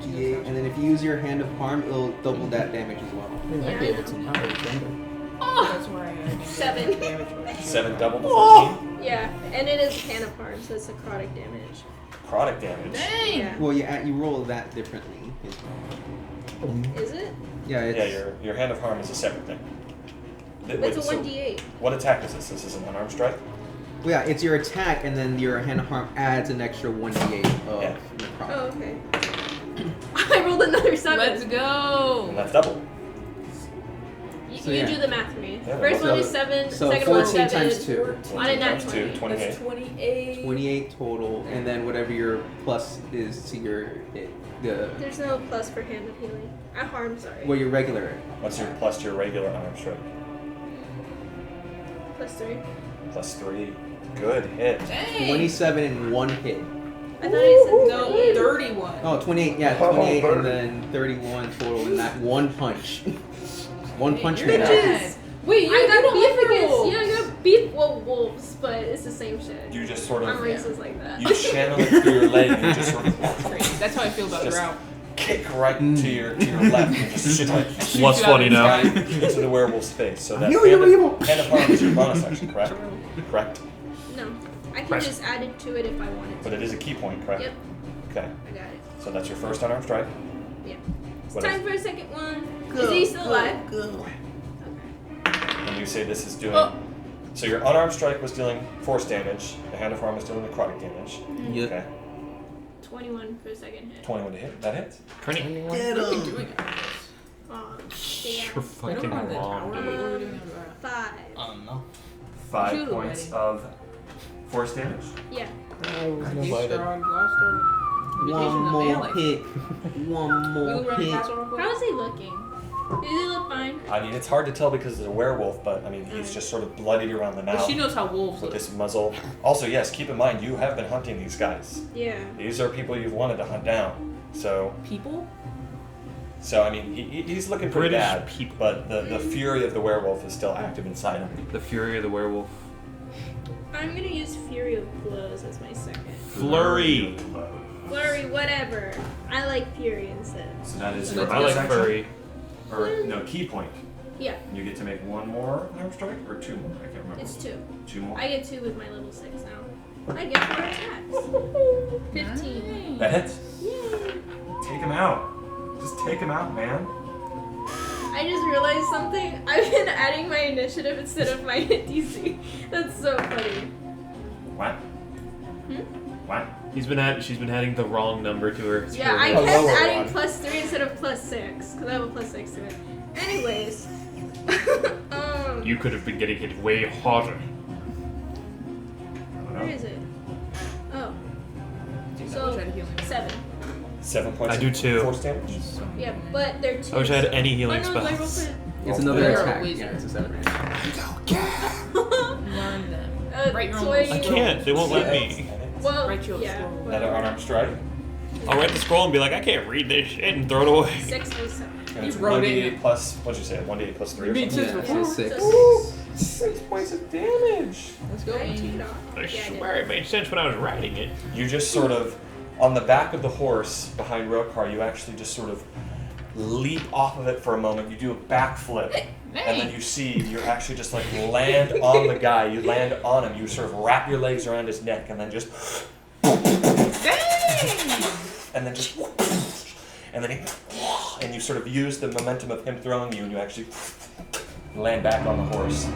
D8, and then if you use your hand of harm, it'll double that damage as well. We might be able to now. That's where I am. 7. 7 double to 14. Yeah, and it is hand of harm, so it's necrotic damage. Necrotic damage. Dang! Yeah. Well, you roll that differently. Is it? Yeah, it's. Yeah, your hand of harm is a separate thing. It's a so 1d8. what attack is this? This is an unarmed strike? Well, yeah, it's your attack, and then your hand of harm adds an extra 1d8 of Yeah. necrotic. Oh, okay. I rolled another 7. Let's And go! that's double. You, So, you yeah. do the math for me. Yeah, First so- one is 7, So second one 14 is 7. times 2. On a nat 2, 20. 28. That's 28. 28 total, and then whatever your plus is to your There's no plus for hand of healing. Harm, sorry. well, your regular. What's your plus to your regular unarmed strike? Plus 3. Plus 3. Good hit. Dang! 27 in one hit. I thought I said No, 28. 31. Oh, 28, yeah, 28 and then 31 total in that one punch. One punch You're man. bad. Wait, I got don't beef like against. werewolves. Yeah, I got beef wolves, but it's the same shit. You just sort I'm of. racist like that. You channel it through your leg and just sort of That's how I feel about Just- drought. kick right to your left and just shit like What's funny now? right into the werewolf's face. So that knew you were evil. hand of harm is your bonus action, correct? Correct. No, I can Right. just add it to it if I wanted to. But it is a key point, correct? Yep, Okay. I got it. So that's your first unarmed strike. Yeah. It's What time else? for a second one. Is he still alive? And you say this is doing. Oh. So your unarmed strike was dealing force damage. The hand of harm was dealing necrotic damage. Yep. Okay. 21 for the second hit. 21 to hit. That hits. 20. What are we doing after this? Oh, You're damn. We fucking don't have the tower. wrong, What are we dude. doing after that? 5. No. 5 Shoot points already. of force damage. Yeah. I was Hey, invited. Strahd, lost our invitation One to more mail it. hit. One We more will run the hit. castle real quick. How is he looking? Does he look fine? I mean, it's hard to tell because it's a werewolf, but I mean, he's just sort of bloodied around the But mouth she knows how wolves with look. this muzzle. Also, yes, keep in mind, you have been hunting these guys. Yeah. These are people you've wanted to hunt down. So People? I mean, he's looking pretty British bad. people. But the fury of the werewolf is still active inside him. The fury of the werewolf. I'm gonna use Fury of Blows as my second. Flurry. Flurry, whatever. I like Fury instead. So that is So your that's I like bonus action. furry. Or no, key point. Yeah, You get to make one more arm strike or 2 more. I can't remember. it's 2. 2 more. I get 2 with my level 6 now. I get 4 attacks. 15. That hits. Yay! Take him out. Just take him out, man. I just realized something. I've been adding my initiative instead of my hit DC. That's so funny. What? What? She's been adding the wrong number to her. Yeah, I A kept lower adding one. +3 instead of +6 because I have a +6 to it. Anyways, You could have been getting hit way harder. where is it? Oh, I so wish I had healing. 7. 7 points I do of too. force damage. Yeah, but they're 2. I wish I had any healing Oh, no, I rolled spells. for- It's another You're a attack. wizard. Yeah, it's a 7. Learn them. Write your own 20. I can't. They won't let me. Well, Write your yeah. scroll. Another unarmed strike. I'll write the scroll and be like, I can't read this shit and throw it away. 6 or 7. And it's You wrote 1d8 it. plus, what'd you say, 1d8 plus 3 or You mean something? two? Yeah, so 6. So 6 points of damage. Let's go. I took Amy. it off. I Yeah, I did. swear it made sense when I was writing it. You just sort of, on the back of the horse behind Rokar, you actually just sort of leap off of it for a moment. You do a backflip, and then you see you actually just like land on the guy. You land on him. You sort of wrap your legs around his neck, and then just, and then just, and then and you sort of use the momentum of him throwing you, and you actually land back on the horse.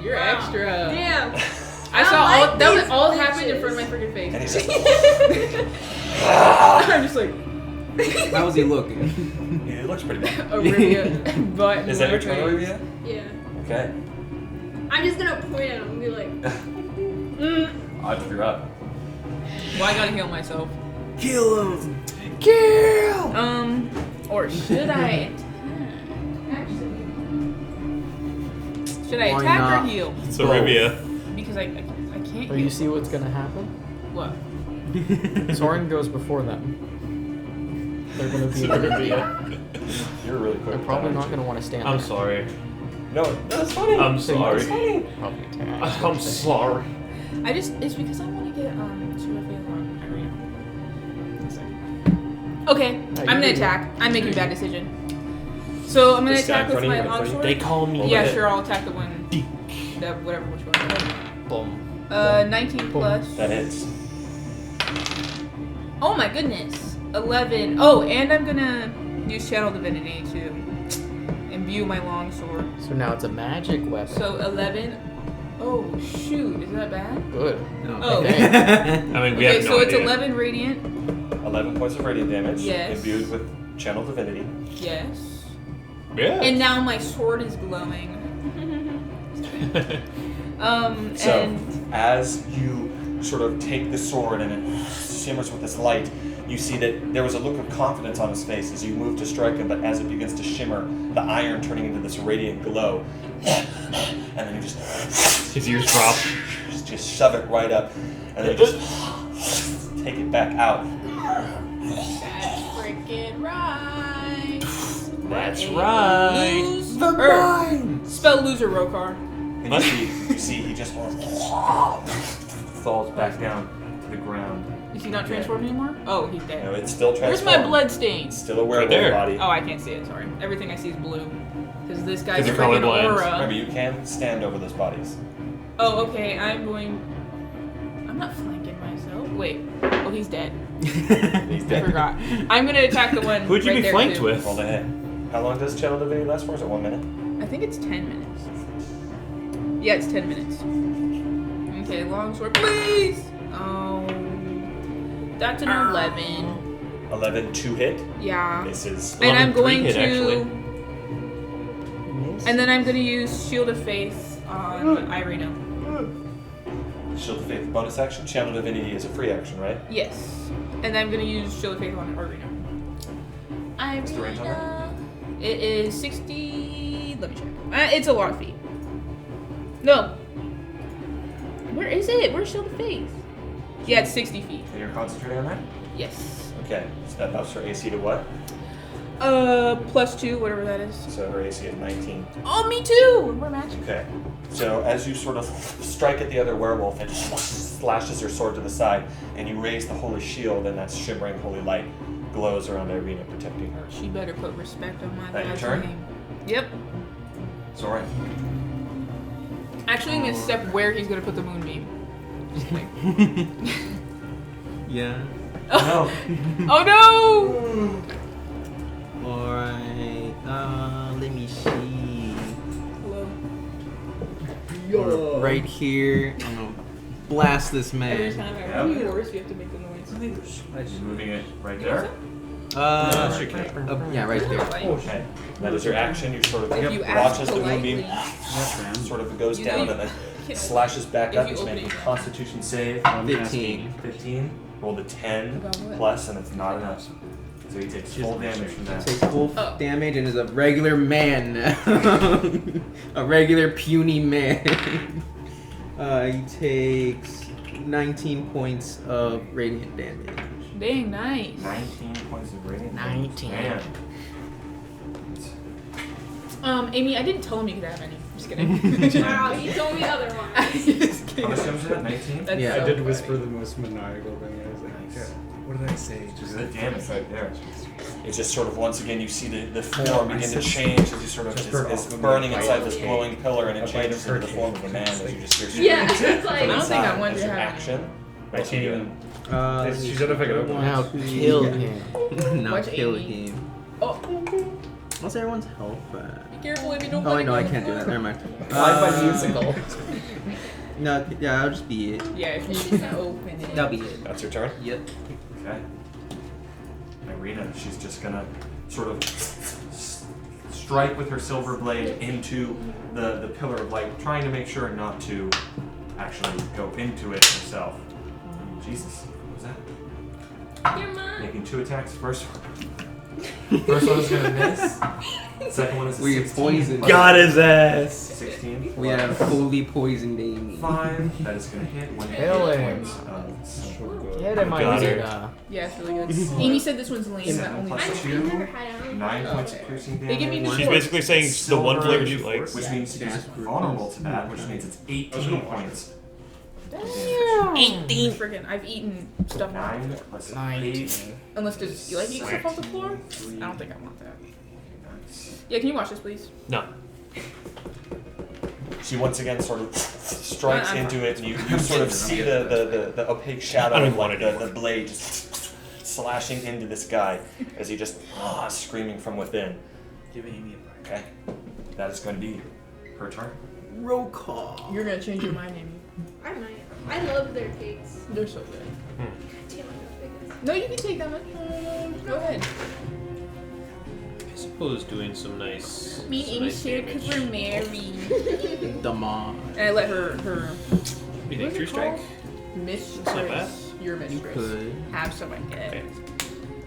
You're Wow. extra. Damn. I I saw like all that was these all happened in bitches. front of my freaking face. And he's just, I'm just like How's he looking? he looks pretty bad. Olivia, but Is that your turn, Olivia? Yeah. Okay. I'm just gonna point at him and be like, Odds if you're up. Well, I gotta heal myself. Kill him! Or should I? Should I Why attack not? or heal? So Olivia. Because I can't But heal. you see what's gonna happen? What? Soren goes before them. They're gonna be. You're really quick. They're with probably that, not aren't gonna want to stand I'm there. sorry. No, that's funny. I'm That's sorry. funny. Probably attack. I'm sorry. It's because I want to get should I fail on Irene? Okay, I'm gonna you do. attack. I'm making a bad decision. So I'm gonna This guy attack in with front of my you, in front of you? longsword. They call me. Yeah, the- sure. I'll attack the one. That whatever which one. Boom. 19 plus. That hits. Oh my goodness. 11. Oh, and I'm gonna use Channel Divinity to imbue my longsword. So now it's a magic weapon. So 11. Oh shoot, is that bad? Good. Oh. Okay. I mean, we Okay, have no so it's idea. 11 radiant. 11 points of radiant damage. Yes. Imbued with channel divinity. Yes. Yeah. And now my sword is glowing. So, And as you sort of take the sword and it shimmers with this light, you see that there was a look of confidence on his face as you move to strike him, but as it begins to shimmer, the iron turning into this radiant glow. And then you just His ears drop. just shove it right up, and then you just take it back out. that's freaking right. That's right. Loser. Spell loser, Rokar. And you see he just falls back down to the ground. Is he not transformed anymore? Oh, he's You dead. know, it's still Where's transformed. my blood stains? It's still a werewolf there. body. Oh, I can't see it. Sorry. Everything I see is blue. Because this guy's 'Cause you're freaking colorblind. aura. Remember, you can stand over those bodies. Oh, okay. I'm not flanking myself. Wait. Oh, he's dead. He's I dead. forgot. I'm gonna attack the one. Who'd you right be there, flanked too. with? Roll the hit. How long does channel divinity last for? Is it 1 minute? I think it's 10 minutes. Yeah, it's 10 minutes. Okay, longsword, please. Oh, That's an 11. 11 to hit. Yeah. Misses. And I'm 11-3 going hit, to. actually. And then I'm going to use Shield of Faith on Irina. Shield of Faith bonus action. Channel Divinity is a free action, right? Yes. And I'm going to use Shield of Faith on Irina. What's the range on that? Irina. It is 60. Let me check. It's a lot of feet. No. Where is it? Where's Shield of Faith? Yeah, it's 60 feet. And you're concentrating on that? Yes. Okay. So that ups her AC to what? +2, whatever that is. So her AC is 19. Oh, me too! We're matching. Okay. So as you sort of strike at the other werewolf, it slashes her sword to the side, and you raise the holy shield, and that shimmering holy light glows around Irina, protecting her. She better put respect on my That your dad's turn? name. Yep. Zora. Actually, I'm gonna step where he's gonna put the moonbeam. Just like- Yeah. No. Oh no! Alright. Let me see. Hello. Right here. I'm gonna blast this Every man. time I Yeah. run the horse, you have to make the noise. You're moving it right there. That's your character. Yeah, right there. Okay. That is your action. You sort of If you ask watch as the moonbeam politely, sort of goes You know down you and then can slashes back if up. you It's open making it. a Constitution save. 15. 15. Rolled a 10 About what? plus, and it's not enough. So he takes full damage from that. Takes full Oh. damage and is a regular man now. A regular puny man. He takes 19 points of radiant damage. Dang, nice. 19 points of radiant. 19. Man. Amy, I didn't tell him you could have any. Just kidding. Wow, he told me otherwise. Just How kidding. much damage is that? 19? That's Yeah. so I did funny. whisper the most maniacal thing. I was like, Nice. "Yeah, what did I say? Just the damage right there. It's just sort of once again you see the form begin to change as you sort of is burning inside this glowing pillar, and it changes into the form of a man as you just hear. Yeah, it's I like. don't think I want as to your have action. I can't even. Let's She said if I could open Now it. kill him. Now Watch kill Amy. him. Oh, What's everyone's health at? be careful if you don't. Oh, let I it know, go I on the can't do that. floor. Never mind. Live by musical. No, yeah, I'll just be it. Yeah, if you can open it. That'll be it. That's your turn. Yep. Okay. Irina, she's just gonna sort of strike with her silver blade into the pillar of light, trying to make sure not to actually go into it herself. Jesus, what was that? You're mine. Making 2 attacks. First one is gonna miss. Second one is a We 16. poisoned. Got his ass. 16. We have fully poisoned Amy. 5. That is gonna hit. One Kill him. Get him, Got her. Irina. Yeah, it's really good. Amy said this one's lame. That 7 only. plus I've 2. never had it. 9 points of piercing damage. They give me She's basically saying the one flavor she Silver, likes. which means she's vulnerable to that, which means it's 18 points. Damn. 18 freaking. I've eaten stuff off the 9 floor. plus 19. 8. Unless does you like eating stuff off the floor? I don't think I want that. Yeah, can you watch this, please? No. She once again sort of strikes I'm into it, and you sort of see the opaque shadow I don't of want like it the blade just slashing into this guy as he just screaming from within. Give Amy a break. Okay, that is going to be her turn. Roll call. You're gonna change your mind, Amy. I might. I love their cakes. They're so good. Damn, I got No, you can take that one. Go ahead. I suppose doing some nice. Me and some Amy nice shared because damage. we're married. The mom. And I let her You think True Strike? mistress, not bad. your You mistress, could. have some I get. Okay. I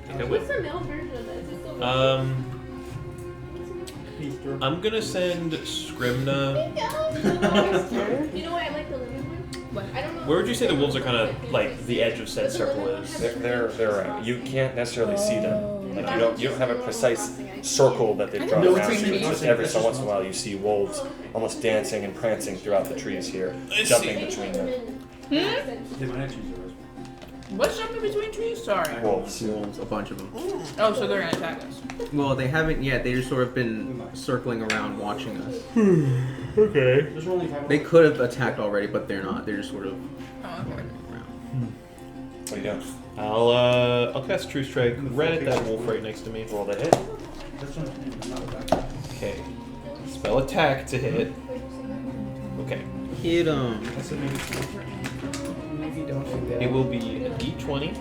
think I What's will. the male version of that? Is it still I'm gonna send Scrimna. You know what? I like the living one. What? I don't know. Where would you say the wolves are kind of like the edge of said circle is? They're you can't necessarily see them. Like you don't have a precise circle that they've I drawn didn't know around between you. It's trees. just every so once in a while you see wolves almost dancing and prancing throughout the trees here, I jumping see. between them. They might actually use yours. What's jumping between trees? Sorry. Wolves. Wolves, a bunch of them. Oh, so they're gonna attack us. Well, they haven't yet. They just sort of been circling around watching us. Okay. There's only 5. They could have attacked already, but they're not. They're just sort of Oh, okay. around. What are you doing? I'll cast True Strike right at that wolf right next to me. Roll the hit. This one's not back. Okay. Spell attack to hit. Okay. Hit him. Maybe don't do that. It will be a D20.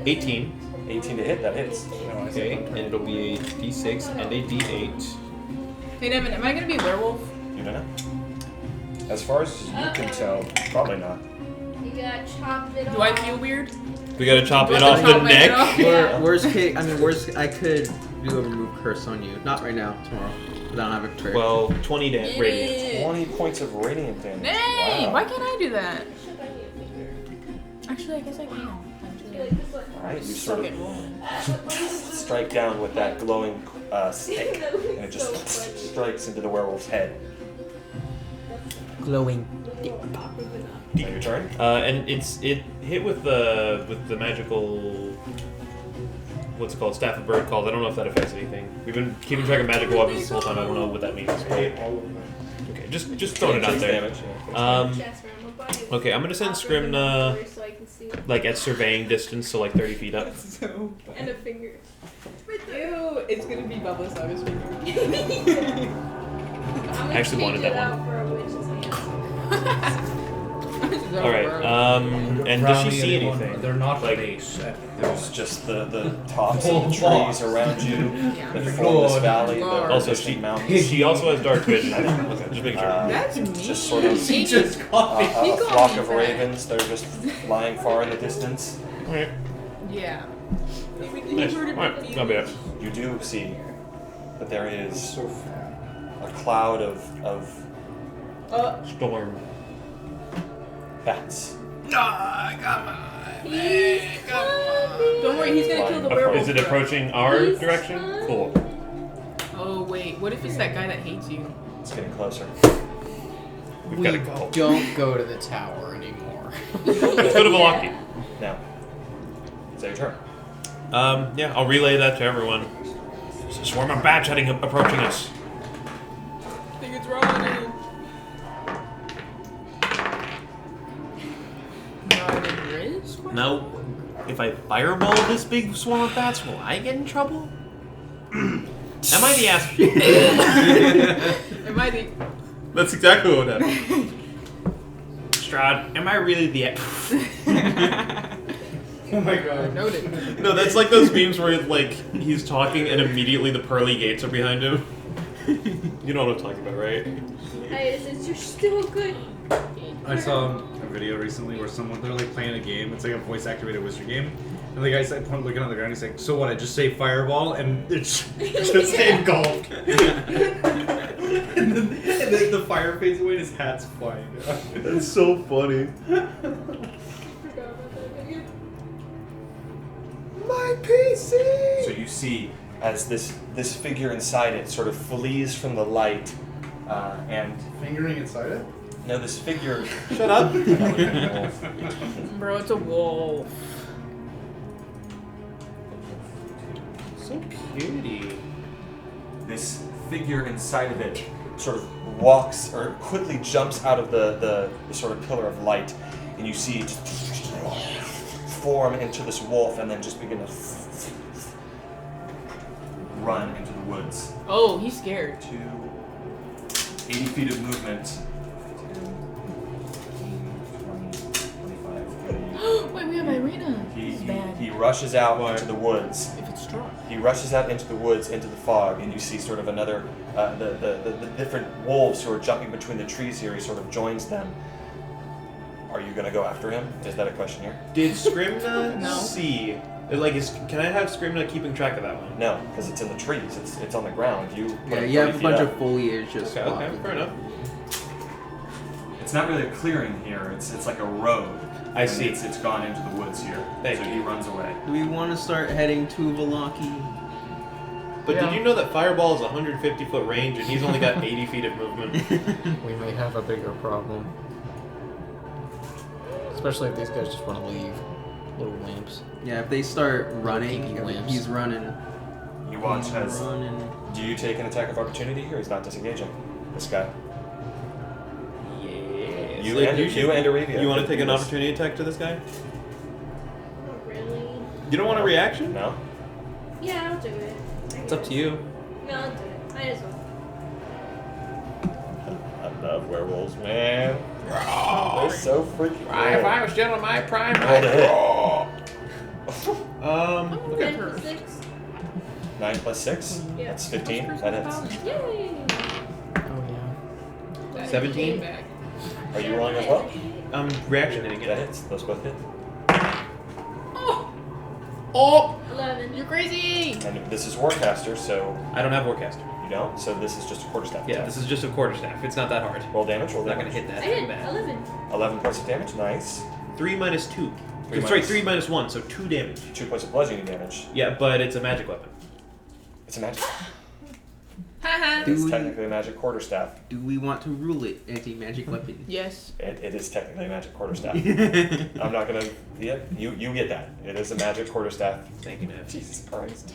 18. 18 to hit, that hits. Okay, and it'll be a D6 and a D8. Hey, Devin, am I gonna be a werewolf? You don't know? As far as you can tell, probably not. You gotta chop it off. Do I feel weird? We gotta chop Do I it have off to the chop my head neck. off? Yeah. Worst case, I could do a remove curse on you. Not right now, tomorrow. Because I don't have a prayer. Well, 20 radiant. Yeah. 20 points of radiant damage. Dang! Wow. Why can't I do that? Actually, I guess I can. Alright, you Suck sort it, of roll. strike down with that glowing stick, and it just strikes into the werewolf's head. Glowing. Your turn? And it hit with the magical, what's it called, staff of bird calls. I don't know if that affects anything. We've been keeping track of magical weapons this whole time. I don't know what that means. Okay, just throwing it out Takes there. damage, yeah. Okay, I'm gonna send Scrimna like at surveying distance, so like 30 feet up. So And a finger. Ew, it's gonna be Bubba Saga's finger. I actually wanted that one. For a witch's hand. All right. And does she see anything? They're not Like- base. There's just the tops of the trees around you that Yeah. form this valley. The Also, distant mountains. she also has dark vision. Okay, just making sure. That's me. Just sort of She just caught me. a He called flock me of fat. ravens that are just flying far in the distance. Alright, Yeah. nice. Alright, not bad. You do see that there is a cloud of Storm. bats. Don't worry, he's gonna kill the werewolf. Is it approaching our He's direction? fine. Cool. Oh wait, what if it's that guy that hates you? It's getting closer. We've gotta go. Don't go to the tower anymore. Let's go to Velaki. Now, is that your turn? Yeah, I'll relay that to everyone. There's a swarm of bats approaching us. I think it's Ronnie. Now, if I fireball this big swarm of bats, will I get in trouble? Am I the ass? Am I the? That's exactly what happened. Strahd, am I really the Oh my god. Noted. No, that's like those memes where like he's talking and immediately the pearly gates are behind him. You know what I'm talking about, right? You're still good. I saw a video recently where they're like playing a game. It's like a voice activated wizard game. And the guy's like looking on the ground. He's like, "So what? I just say fireball and it's just engulfed." and then the fire fades away and his hat's flying down. That's so funny. My PC. So you see as this figure inside it sort of flees from the light, and Fingering inside it. no, this figure. Shut up. Bro, it's a wolf. So cutie. This figure inside of it sort of walks or quickly jumps out of the sort of pillar of light, and you see it form into this wolf and then just begin to run into the woods. Oh, he's scared. To 80 feet of movement. 10, 15, 20, 25, 30. Wait, we have Irina. This is bad. He rushes out into the woods. If it's strong. He rushes out into the woods, into the fog, and you see sort of another, the different wolves who are jumping between the trees here. He sort of joins them. Are you gonna go after him? Is that a question here? Did Scrimna No. see? Like, can I have Scrimna keeping track of that one? No, because it's in the trees. It's on the ground. You put Yeah, it you have a 30 bunch feet of up. foliage just Okay, blocking. fair enough. It's not really a clearing here. It's like a road. I And see. It's gone into the woods here. Thank so you. he runs away. Do we want to start heading to Velaki? But Yeah. did you know that Fireball is 150-foot range and he's only got 80 feet of movement? We may have a bigger problem. Especially if these guys just want to leave. Little lamps. Yeah, if they start running, Kinky lamps. he's running. You watch He's as. running. Do you take an attack of opportunity here? He's not disengaging. This guy. Yes. You Like, and Arabia. You want to take an Yes. opportunity attack to this guy? Not really. You don't want a reaction? No. Yeah, I'll do it. It's up to you. No, I'll do it. Might as well. love werewolves, man. They're so freaking cool. If I was still in my prime, Roll to hit. Look at 10 her. plus 6. 9 plus 6? Yeah. That's 15. That hits. Yay! Oh yeah. 17? Are you rolling as well? Reaction hitting That it. hits. Those both hit. Oh! 11. You're crazy! And this is Warcaster, so I don't have Warcaster. you don't. So this is just a quarterstaff. Yeah, attack. this is just a quarterstaff. It's not that hard. Roll damage. Roll I'm not damage. gonna hit that. I did. bad. 11. 11 points of damage. Nice. 3 minus 2. Three Sorry, minus- 3 minus 1, so 2 damage. 2 points of bludgeoning damage. Yeah, but it's a magic weapon. It's a magic. Haha. Do It's we, technically a magic quarterstaff. do we want to rule it as a magic weapon? Yes. It is technically a magic quarterstaff. I'm not gonna. Yeah, you get that. It is a magic quarterstaff. Thank you, Nev. Jesus Christ.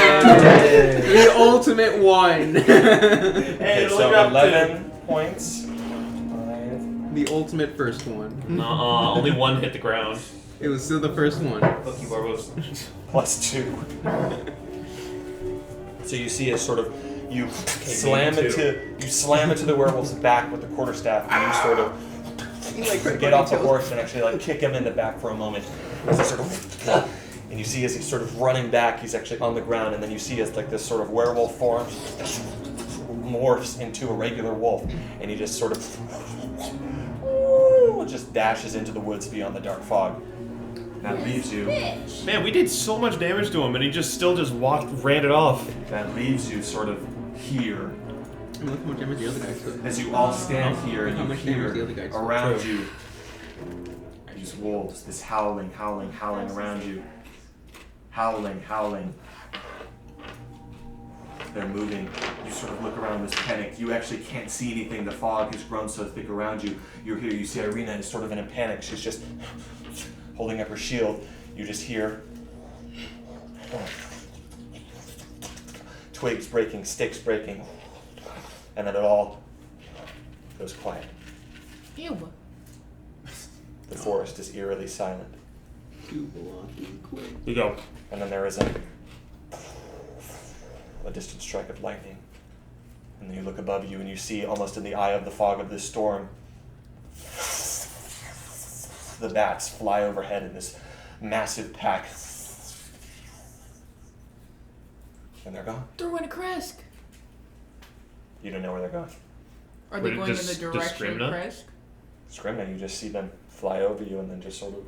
The ultimate one. Okay, so 11 points. 5. The ultimate first one. Nuh-uh, only one hit the ground. It was still the first one. Fuck you, Barbos. Plus 2. So you see as sort of you slam maybe into the werewolf's back with the quarterstaff, and you sort of get off the horse and actually like kick him in the back for a moment. As he sort of, and you see as he's sort of running back, he's actually on the ground, and then you see as like this sort of werewolf form morphs into a regular wolf, and he just sort of just dashes into the woods beyond the dark fog. That leaves you. Bitch. Man, we did so much damage to him, and he just still ran it off. That leaves you sort of here. Look how much damage the other guys took. As you all stand here and How you much damage hear the other guy took. around True. you these wolves, this howling around you. Howling. They're moving. You sort of look around this panic. You actually can't see anything. The fog has grown so thick around you. You're here. You see Irina is sort of in a panic. She's just holding up her shield. You just hear twigs breaking, sticks breaking, and then it all goes quiet. Ew. The forest is eerily silent. You go. And then there is a distant strike of lightning. And then you look above you and you see, almost in the eye of the fog of this storm, the bats fly overhead in this massive pack. And they're gone. They're going to Kresk. You don't know where they're going. Are they Wait, going in does- the does direction of Scrimna? Kresk? Scrimna, you just see them fly over you and then just sort of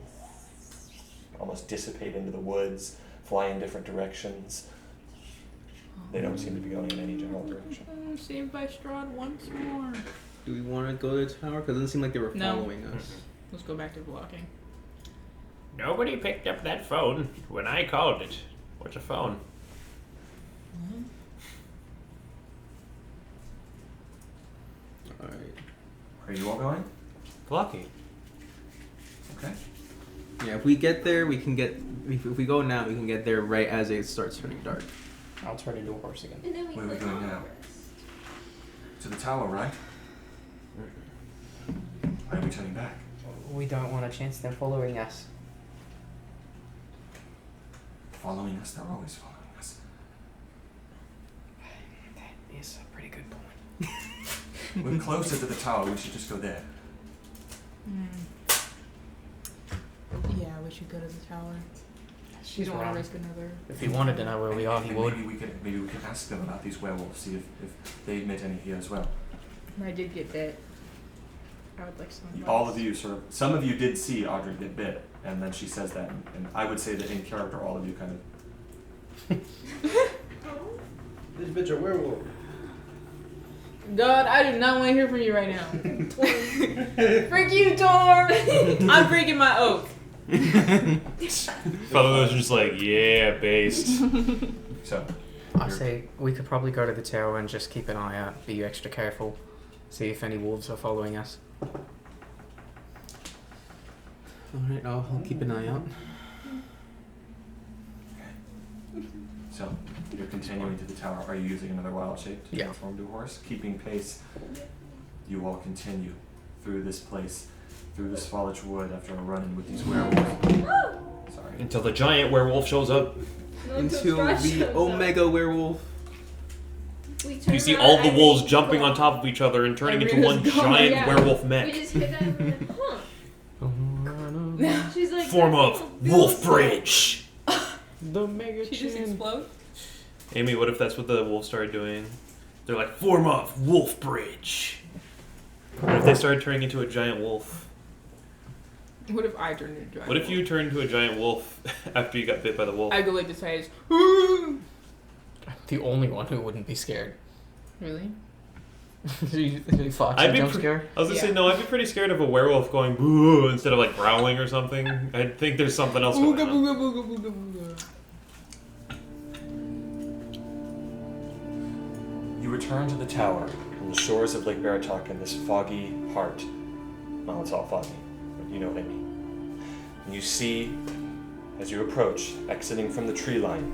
almost dissipate into the woods, fly in different directions. They don't seem to be going in any general direction. Saved by Strahd once more. Do we want to go to the tower? Because it doesn't seem like they were No. following us. Let's go back to blocking. Nobody picked up that phone when I called it. What's a phone? Alright. Are you all going? Blocking. Okay. Yeah, if we get there, we can get. If we go now, we can get there right as it starts turning dark. I'll turn into a horse again. And then we Where are we click going on now? this. To the tower, right? Why are we turning back? We don't want a chance they're following us. Following us? They're always following us. That is a pretty good point. We're closer to the tower. We should just go there. Yeah, we should go to the tower. You She's don't want wrong. to risk another. If he wanted to know where we are, he And would. maybe we could ask them about these werewolves. See if they admit any here as well. I did get bit. I would like some advice. All of you sort of. Some of you did see Audrey get bit, and then she says that, and I would say that in character, all of you kind of. This bitch a werewolf. God, I do not want to hear from you right now. Freak you, Torm! I'm breaking my oath. Father was just like, yeah, based. So. I say we could probably go to the tower and just keep an eye out, be extra careful, see if any wolves are following us. Alright, I'll keep an eye out. So, you're continuing to the tower. Are you using another wild shape to Yeah. transform to a horse? Keeping pace, you all continue through this place, through this foliage wood after a run-in with these werewolves. Sorry. Until the giant werewolf shows up. No, Until Strahd the shows up. Omega Werewolf. We turn You see around all the and wolves we jumping go. on top of each other and turning into one Irina's gone. giant Yeah. werewolf We mech. just hit that and we're like, huh. She's like, Form "That's of all Wolf feels Bridge. The mega She just chin. explode. Amy, what if that's what the wolves started doing? They're like, form of Wolf Bridge. What if they started turning into a giant wolf? What if I turned into a giant What if you wolf? turned into a giant wolf after you got bit by the wolf? I go like this size. The only one who wouldn't be scared. Really? Fox, I'd you be jump pre- scare? I was gonna say, Yeah. no, I'd be pretty scared of a werewolf going boo instead of like growling or something. I think there's something else going Booga on. booga booga booga booga. You return to the tower on the shores of Lake Baratok in this foggy part. Well, it's all foggy, but you know what I mean. And you see, as you approach, exiting from the tree line,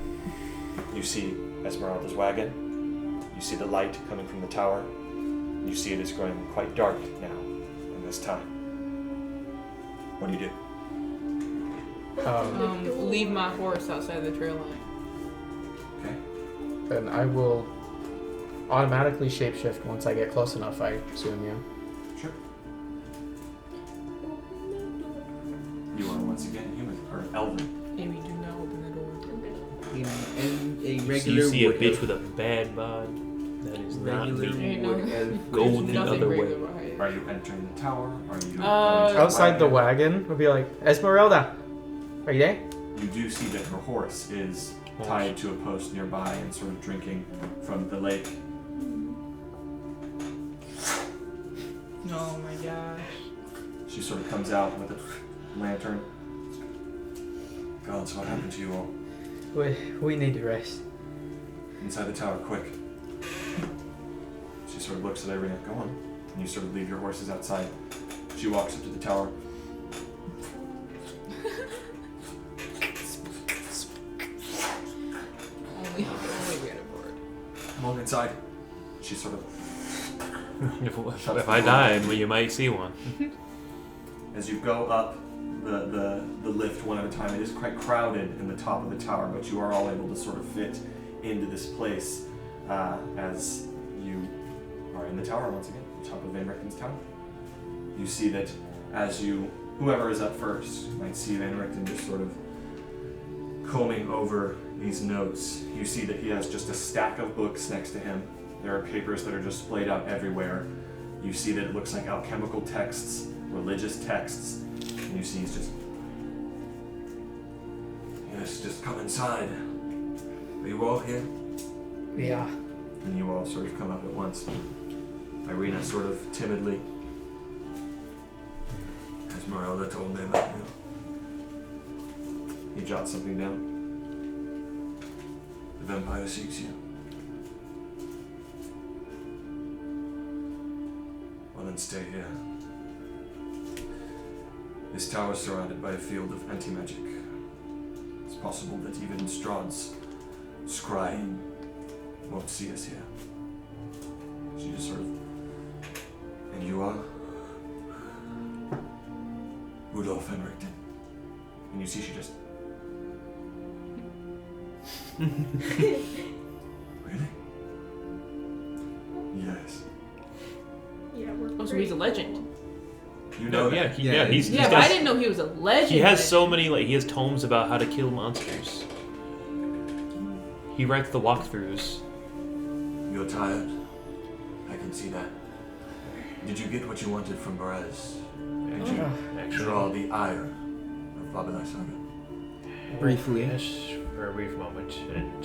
you see Esmeralda's wagon. You see the light coming from the tower. You see it is growing quite dark now in this time. What do you do? Leave my horse outside the trail line. Okay. Then I will automatically shapeshift once I get close enough, I assume, yeah. Sure. You are once again human, or elven. Amy, do not open the door. And a So regular you see a wood bitch elf. with a bad bod. That is not Regular me. Ain't no- wood elf. Go with- the Nothing other way. regular about it. Are you entering the tower? Are you going to Outside the wagon would be like, Esmeralda, are you there? You do see that her horse is tied to a post nearby and sort of drinking from the lake. Oh my gosh. She sort of comes out with a lantern. Gods, what happened to you all? We need to rest. Inside the tower, quick. She sort of looks at Irina. Go on. And you sort of leave your horses outside. She walks up to the tower. Only we had a board. Come on inside. She sort of, If I died, well, you might see one. as you go up the lift one at a time, it is quite crowded in the top of the tower, but you are all able to sort of fit into this place as you are in the tower once again, the top of Van Richten's tower. You see that as you, whoever is up first, might see Van Richten just sort of combing over these notes. You see that he has just a stack of books next to him. There are papers that are just splayed out everywhere. You see that it looks like alchemical texts, religious texts, and you see he's just, yes, just come inside. Are you all here? Yeah. And you all sort of come up at once. Irina sort of timidly. Esmeralda told me about you. He jots something down. The vampire seeks you. Well, then stay here. This tower is surrounded by a field of anti-magic. It's possible that even Strahd's scrying won't see us here. She just sort of... And you are? Rudolph Henrikton. And you see she just... Really? Yes. Yeah, we're Oh, so he's a legend. You know yeah, that. he's Yeah, but I didn't know he was a legend. He has so many, like, he has tomes about how to kill monsters. He writes the walkthroughs. You're tired. I can see that. Did you get what you wanted from Perez? Did you draw the ire of Babalai Saga? Briefly. Yes, for a brief moment, and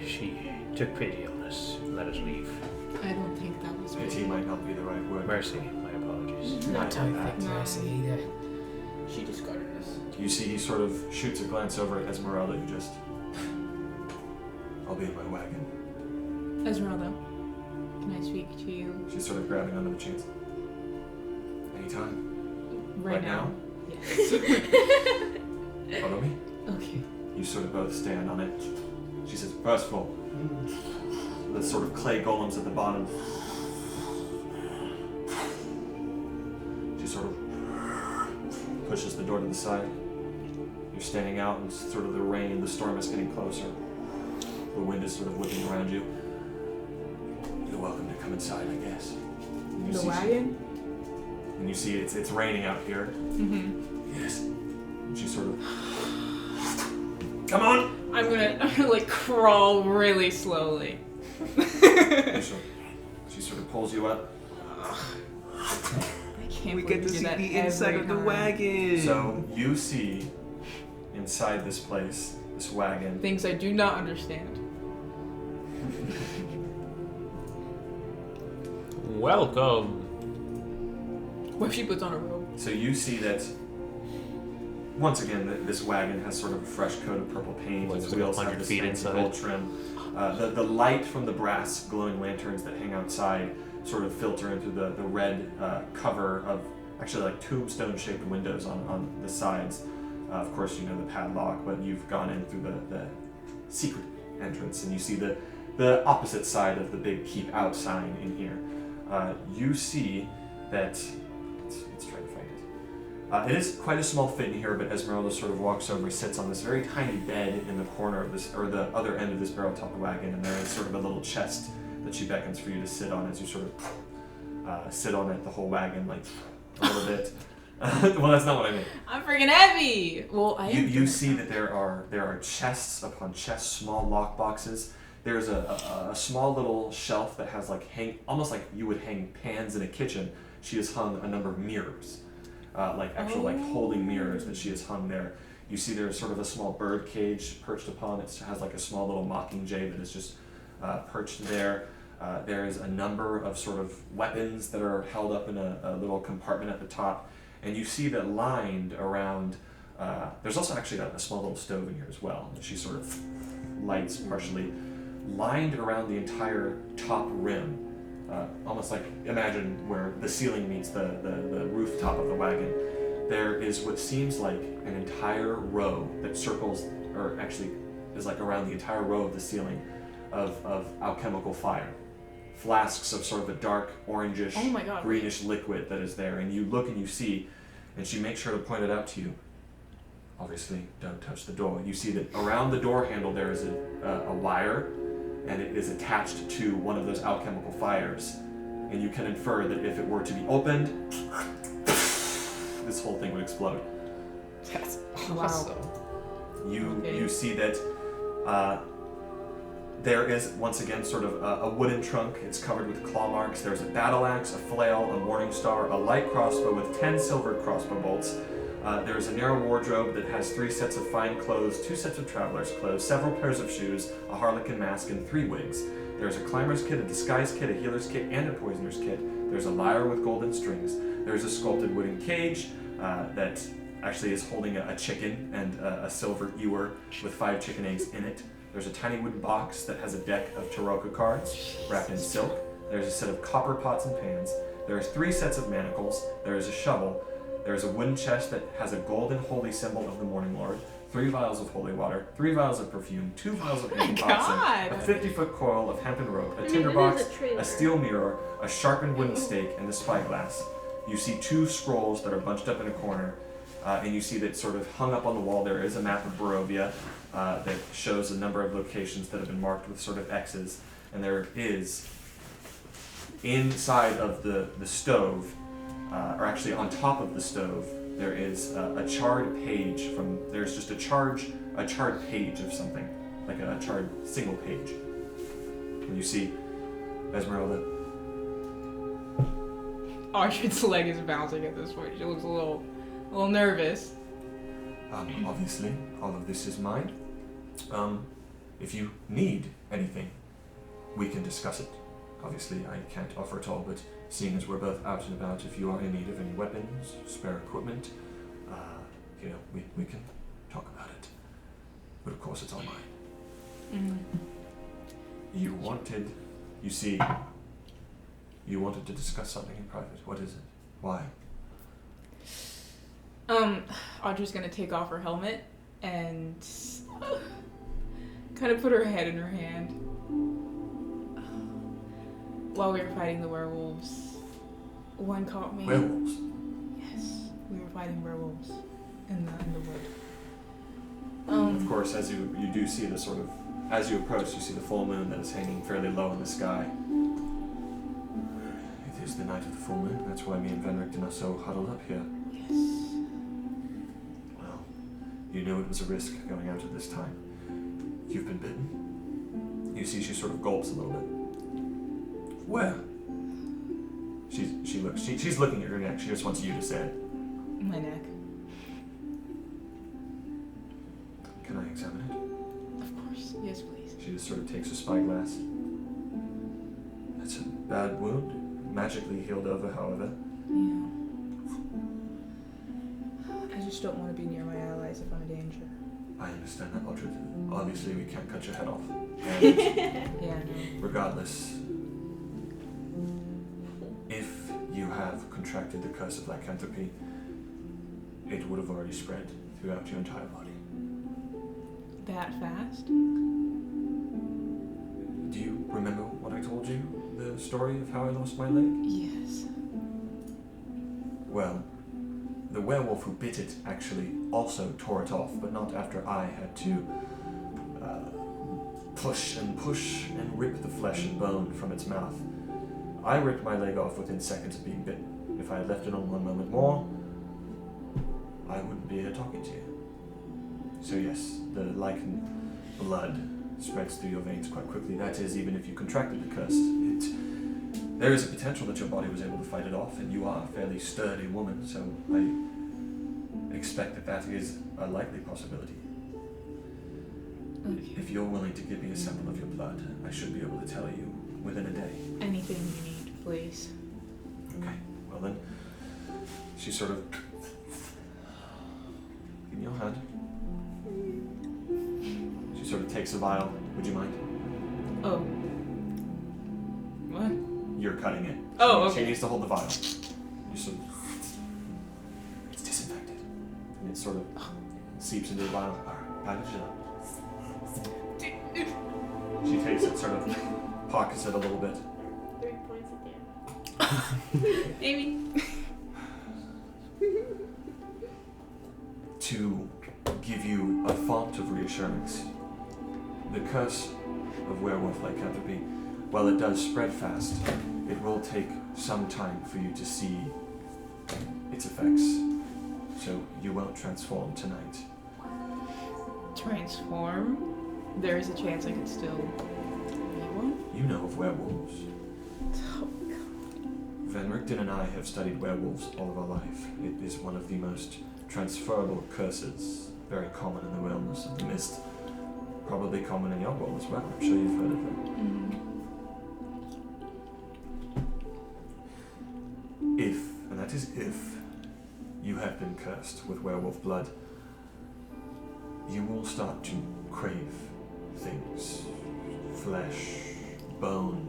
she took pity on us. Let us leave. I don't think that was Pity might not be the right word. Mercy, my apologies. Not how you think No. mercy either. She discarded us. You see he sort of shoots a glance over at Esmeralda, who just... I'll be in my wagon. Esmeralda, can I speak to you She's sort of grabbing onto the chains. Anytime. right now? Yes. Follow me. Okay. You sort of both stand on it. She says, first of all, the sort of clay golems at the bottom. She sort of pushes the door to the side. You're standing out and sort of the rain, the storm is getting closer. The wind is sort of whipping around you. You're welcome to come inside, I guess. And you The see wagon? and you see it's raining out here. Mm-hmm. Yes. And she sort of, come on! I'm gonna like crawl really slowly. And she sort of pulls you up. I can't We believe get you to do see that the inside every of the time. wagon. So you see inside this place, this wagon, Things I do not understand. Welcome. What if she puts on a robe? so you see that once again this wagon has sort of a fresh coat of purple paint. Like Its there's like wheels have 100 this feet fancy inside. gold trim. The light from the brass glowing lanterns that hang outside sort of filter into the red cover of actually like tombstone shaped windows on the sides. Of course you know the padlock, but you've gone in through the secret entrance and you see the opposite side of the big keep out sign in here. You see that let's try to find it. It is quite a small fit in here, but Esmeralda sort of walks over, sits on this very tiny bed in the corner of this, or the other end of this barrel top wagon, and there is sort of a little chest that she beckons for you to sit on as you sort of sit on it, the whole wagon, like a little bit. Well, that's not what I mean. I'm freaking heavy. Well, I am. You see that there are chests upon chests, small lock boxes. There's a small little shelf that has like almost like you would hang pans in a kitchen. She has hung a number of mirrors, like actual like holding mirrors that she has hung there. You see there's sort of a small bird cage perched upon it. It has like a small little mockingjay that is just perched there. There is a number of sort of weapons that are held up in a little compartment at the top. And you see that lined around, there's also actually a small little stove in here as well, that she sort of lights partially. Lined around the entire top rim, almost like imagine where the ceiling meets the rooftop of the wagon, there is what seems like an entire row that circles, or actually is like around the entire row of the ceiling of alchemical fire. Flasks of sort of a dark orangish, Oh my God. greenish liquid that is there, and you look and you see, and she makes sure to point it out to you. Obviously, don't touch the door. You see that around the door handle there is a wire, and it is attached to one of those alchemical fires, and you can infer that if it were to be opened, this whole thing would explode. That's Wow. awesome. You see that there is once again sort of a wooden trunk. It's covered with claw marks. There's a battle axe, a flail, a morning star, a light crossbow with 10 silver crossbow bolts. There is a narrow wardrobe that has 3 sets of fine clothes, 2 sets of traveler's clothes, several pairs of shoes, a harlequin mask, and 3 wigs. There's a climber's kit, a disguise kit, a healer's kit, and a poisoner's kit. There's a lyre with golden strings. There's a sculpted wooden cage that actually is holding a chicken and a silver ewer with 5 chicken eggs in it. There's a tiny wooden box that has a deck of Tarocca cards wrapped in silk. There's a set of copper pots and pans. There's 3 sets of manacles. There is a shovel. There's a wooden chest that has a golden holy symbol of the Morning Lord, 3 vials of holy water, 3 vials of perfume, 2 vials of hemp God. a 50-foot coil of hemp and rope, a I mean, tinder it is box, a trailer. a steel mirror, a sharpened wooden stake, and a spyglass. You see 2 scrolls that are bunched up in a corner, and you see that sort of hung up on the wall there is a map of Barovia that shows a number of locations that have been marked with sort of X's, and there is inside of the stove, or actually on top of the stove, there is a charred page from. There's just a charred page of something, like a charred single page. And you see Esmeralda. Archard's leg is bouncing at this point. She looks a little nervous. Obviously, all of this is mine. If you need anything, we can discuss it. Obviously, I can't offer it all, but seeing as we're both out and about, if you are in need of any weapons, spare equipment, we can talk about it. But of course, it's all mine. Mm-hmm. You wanted to discuss something in private. What is it? Why? Audra's gonna take off her helmet and kind of put her head in her hand. While we were fighting the werewolves, one caught me. Werewolves? Yes, we were fighting werewolves in the wood. Of course, as you do see the sort of as you approach, you see the full moon that is hanging fairly low in the sky. It is the night of the full moon. That's why me and Venrickton are so huddled up here. Yes. Well, you knew it was a risk going out at this time. You've been bitten. You see she sort of gulps a little bit. Where? She's looking at your neck. She just wants you to say it. My neck. Can I examine it? Of course. Yes, please. She just sort of takes a spyglass. That's a bad wound. Magically healed over, however. Yeah. I just don't want to be near my allies if I'm in danger. I understand that, Aldred. Obviously, we can't cut your head off. And Yeah, no. regardless, if you have contracted the curse of lycanthropy, it would have already spread throughout your entire body. That fast? Do you remember what I told you? The story of how I lost my leg? Yes. Well, the werewolf who bit it actually also tore it off, but not after I had to push and rip the flesh and bone from its mouth. I ripped my leg off within seconds of being bitten. If I had left it on one moment more, I wouldn't be here talking to you. So yes, the lichen blood spreads through your veins quite quickly. That is, even if you contracted the curse, there is a potential that your body was able to fight it off, and you are a fairly sturdy woman, so I expect that is a likely possibility. Okay. If you're willing to give me a sample of your blood, I should be able to tell you within a day. Anything you need, please. Okay, well then, she sort of... Give me your hand. She sort of takes a vial. Would you mind? Oh. What? You're cutting it. Oh, She okay. needs to hold the vial. You sort of... It's disinfected. And it sort of seeps into the vial. Alright, package it up. She takes it, sort of pockets it a little bit. 3 points at the end. Amy. To give you a font of reassurance, the curse of werewolf lycanthropy, while it does spread fast, it will take some time for you to see its effects. So you won't transform tonight. Transform? There is a chance I could still be one? You know of werewolves. Oh, Van Richten and I have studied werewolves all of our life. It is one of the most transferable curses, very common in the realms of the mist. Probably common in your world as well. I'm sure you've heard of them. If, and that is if, you have been cursed with werewolf blood, you will start to crave things. Flesh, bone,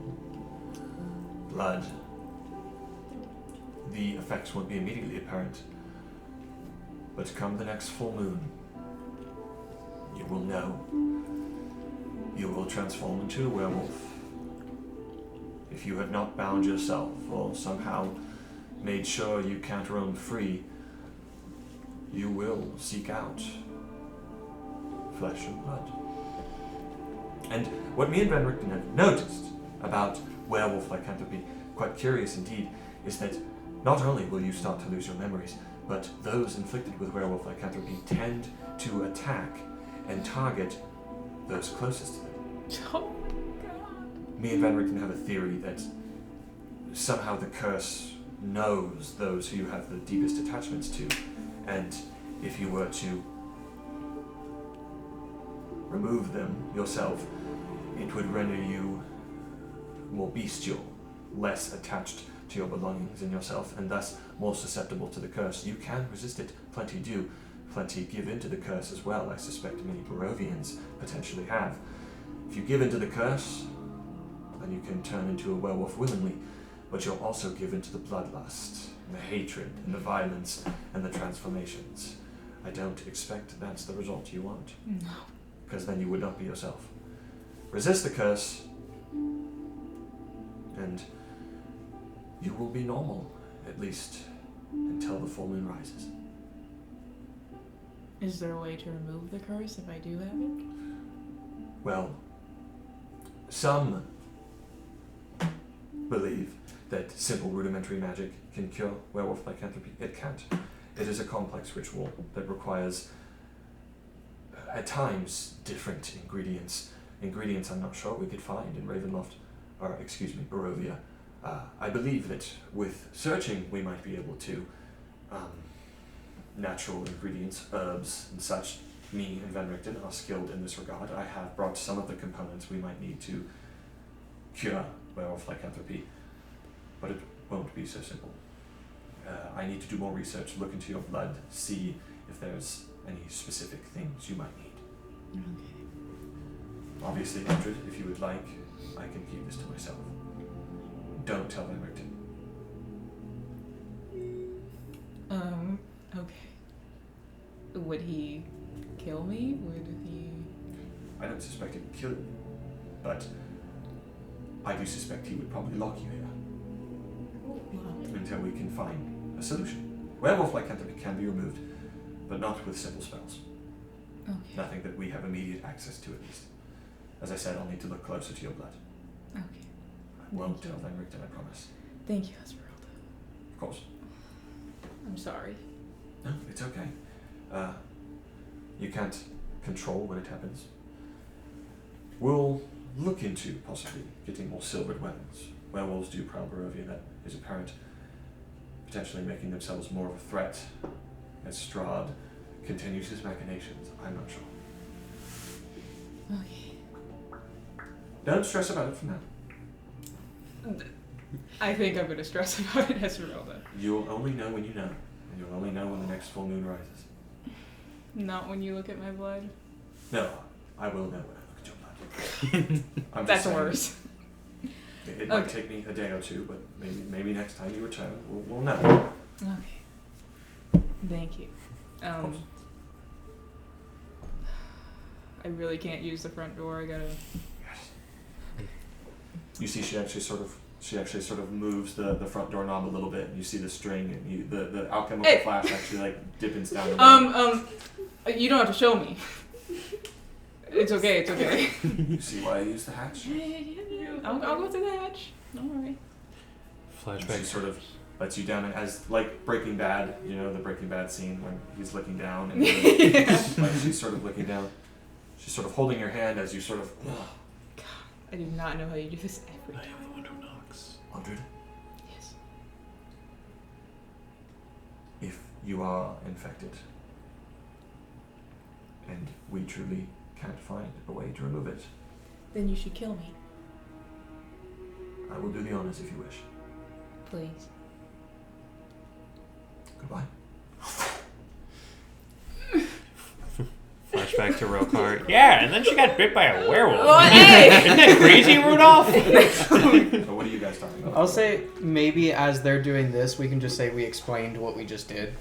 blood. The effects won't be immediately apparent, but come the next full moon, you will know. You will transform into a werewolf. If you have not bound yourself or somehow made sure you can't roam free, you will seek out flesh and blood. And what me and Van Richten have noticed about werewolf lycanthropy, quite curious indeed, is that not only will you start to lose your memories, but those inflicted with werewolf lycanthropy tend to attack and target those closest to them. Oh, Me and Van Richten have a theory that somehow the curse knows those who you have the deepest attachments to, and if you were to remove them yourself, it would render you more bestial, less attached to your belongings and yourself, and thus more susceptible to the curse. You can resist it. Plenty do. Plenty give in to the curse as well. I suspect many Barovians potentially have. If you give in to the curse, then you can turn into a werewolf willingly, but you'll also give in to the bloodlust, and the hatred, and the violence, and the transformations. I don't expect that's the result you want, no. because then you would not be yourself. Resist the curse, and you will be normal, at least until the full moon rises. Is there a way to remove the curse if I do have it? Well, Some believe that simple rudimentary magic can cure werewolf lycanthropy. It can't. It is a complex ritual that requires, at times, different ingredients. Ingredients I'm not sure we could find in Ravenloft, or excuse me, Barovia. I believe that with searching we might be able to, natural ingredients, herbs and such. Me and Van Richten are skilled in this regard. I have brought some of the components we might need to cure werewolf lycanthropy, but it won't be so simple. I need to do more research, look into your blood, see if there's any specific things you might need. Okay. Obviously, Mildred, if you would like, I can keep this to myself. Don't tell Van Richten. Okay. Would he kill me? Would he... I don't suspect he would kill you, but I do suspect he would probably lock you here until we can find a solution. Werewolf lycanthropy can be removed, but not with simple spells. Okay. Nothing that we have immediate access to, at least. As I said, I'll need to look closer to your blood. Okay. I won't Thank you. tell Van Richten, I promise. Thank you, Esmeralda. Of course. I'm sorry. No, it's okay. You can't control when it happens. We'll look into possibly getting more silvered weapons. Werewolves do prowl Barovia, that is apparent. Potentially making themselves more of a threat as Strahd continues his machinations. I'm not sure. Okay. Don't stress about it for now. I think I'm gonna stress about it, Esmeralda. You'll only know when you know, and you'll only know when the next full moon rises. Not when you look at my blood. No, I will know when I look at your blood. I'm That's just saying, worse. It might take me a day or two, but maybe next time you return, we'll know. Okay. Thank you. Of course. I really can't use the front door. I gotta. Yes. You see, she actually sort of moves the front door knob a little bit, and you see the string, and the alchemical flash actually like dippens down. You don't have to show me. It's okay. It's okay. You see why I use the hatch? Yeah. I'll go through the hatch. Don't worry. Flashback. She sort of lets you down, and as like Breaking Bad, you know the Breaking Bad scene when he's looking down, and like she's sort of looking down. She's sort of holding your hand as you sort of. God, I do not know how you do this every time. I am the one who knocks. 100. Yes. If you are infected, and we truly can't find a way to remove it, Then you should kill me, I will do the honors if you wish. please. Goodbye. Flashback to Rokar. Yeah, and then she got bit by a werewolf. Oh, hey! Isn't that crazy, Rudolph? So what are you guys talking about? I'll say maybe as they're doing this, we can just say we explained what we just did,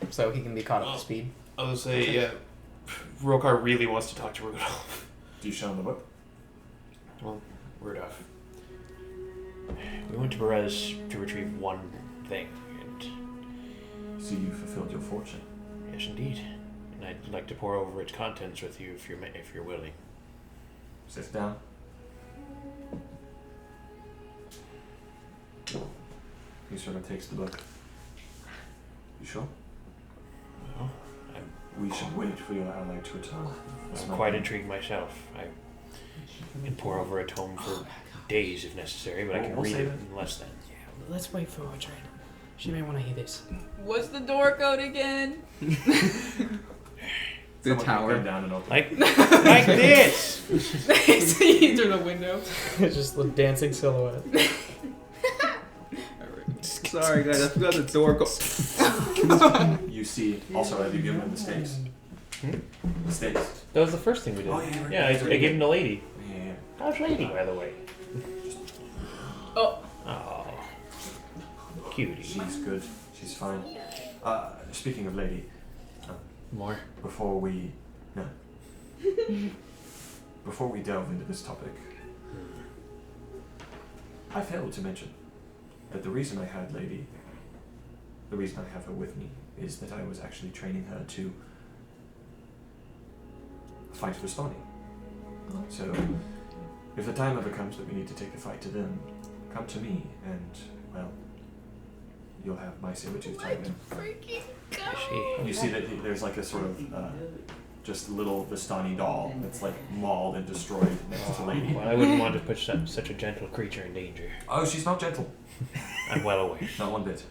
so he can be caught up to speed. I was say, yeah, Rokar really wants to talk to Rudolph. Do you show him the book? Well, Rudolph, we went to Perez to retrieve one thing, and So you fulfilled your fortune. yes, indeed. And I'd like to pour over its contents with you if you're willing. Sit down. He sort of takes the book. You sure? Well, We should wait for your ally to return. I'm quite intrigued myself. I can pour over a tome for days if necessary, but I can We'll read save it it. in less than. Yeah, let's wait for Witchrain. She may want to hear this. What's the door code again? The Someone can tower. come down and open. Like this! So you through the window. Just the dancing silhouette. Sorry guys, I forgot the door go. You see, also, have you given him the stakes? The stakes. That was the first thing we did. Oh, yeah, Yeah, I gave him the lady. Yeah. How's lady, by the way? Oh. Oh, cutie. She's good. She's fine. Speaking of lady, More. before we delve into this topic, I failed to mention that the reason I have her with me is that I was actually training her to fight for Stony. So If the time ever comes that we need to take the fight to them, come to me, and, well, you'll have my saber-tooth titan. Freaking And you see that there's like a sort of just little Vistani doll that's like mauled and destroyed next to Lady. Well, I wouldn't want to put such a gentle creature in danger. Oh, she's not gentle. I'm well aware. Not one bit.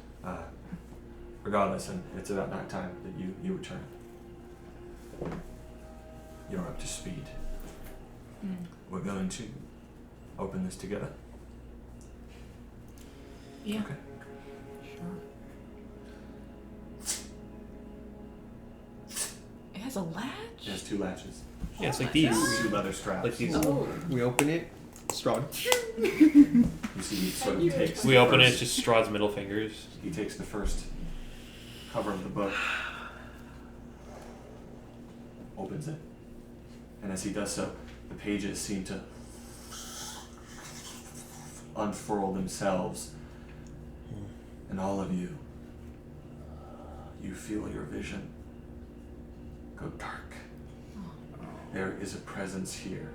Regardless, and it's about that time that you return. You're up to speed. We're going to open this together. Yeah. Okay. It has a latch? It has 2 latches. Yeah, it's like these. 2 leather straps. Like these. Oh. We open it. Strahd. You see, he sort of takes. We the open it, first- it's just Strahd's middle fingers. He takes the first cover of the book, opens it, and as he does so, the pages seem to unfurl themselves, and all of you feel your vision go dark. There is a presence here.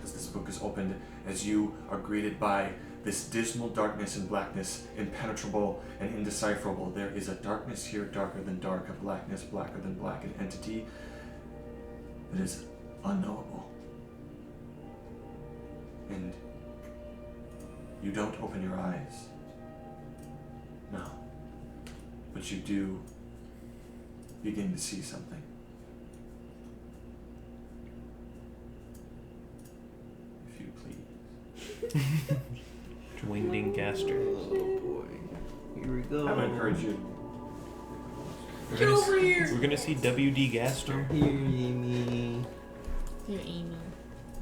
As this book is opened, as you are greeted by this dismal darkness and blackness, impenetrable and indecipherable, there is a darkness here darker than dark, a blackness blacker than black, an entity that is unknowable. And you don't open your eyes. No. But you do begin to see something. If you please. Dwindling Gaster. Oh boy. Here we go. I'm gonna encourage you. Get over here! We're gonna see W.D. Gaster. Here, Amy. Here, Amy.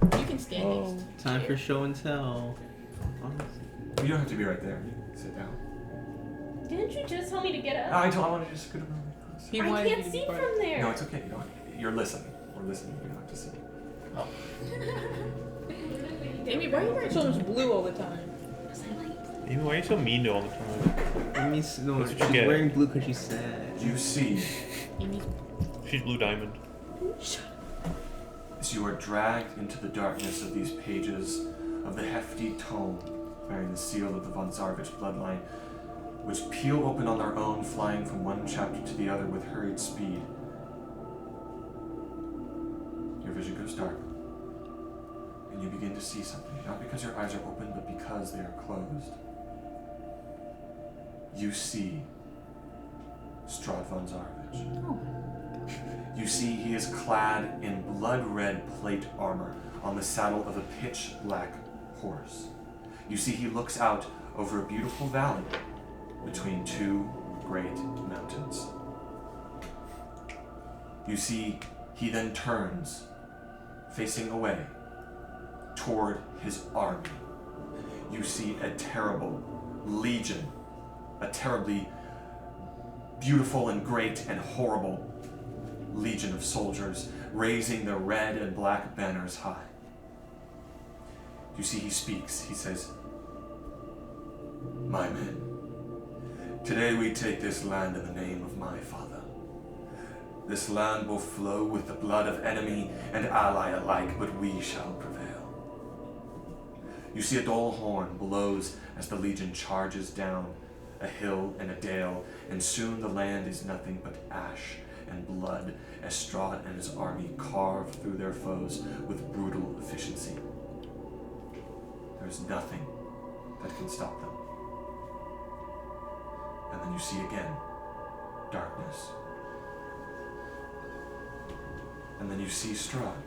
You can stand next. Time for show and tell. You don't have to be right there. You can sit down. Didn't you just tell me to get up? I wanted to just go to the room. He I wanted you can't to be see part from there. No, it's okay. You don't. You're listening. We're listening. You don't have to sit. Amy, why are you wearing so much blue all the time? Amy, why are you so mean to all the time? Amy's no, That's what she's you get. wearing blue because she's sad. You see, Amy's. She's Blue Diamond. as you are dragged into the darkness of these pages of the hefty tome bearing the seal of the von Zarvich bloodline, which peel open on their own, flying from one chapter to the other with hurried speed. Your vision goes dark, and you begin to see something, not because your eyes are open, but because they are closed. You see Strahd von Zarvich. You see he is clad in blood-red plate armor on the saddle of a pitch-black horse. You see he looks out over a beautiful valley between 2 great mountains. You see he then turns, facing away, toward his army. You see a terrible legion, a terribly beautiful and great and horrible legion of soldiers raising their red and black banners high. You see he speaks. He says, "My men, today we take this land in the name of my father. This land will flow with the blood of enemy and ally alike, but we shall prevail." You see a dull horn blows as the legion charges down a hill and a dale, and soon the land is nothing but ash and blood as Strahd and his army carve through their foes with brutal efficiency. There is nothing that can stop them. And then you see again darkness. And then you see Strahd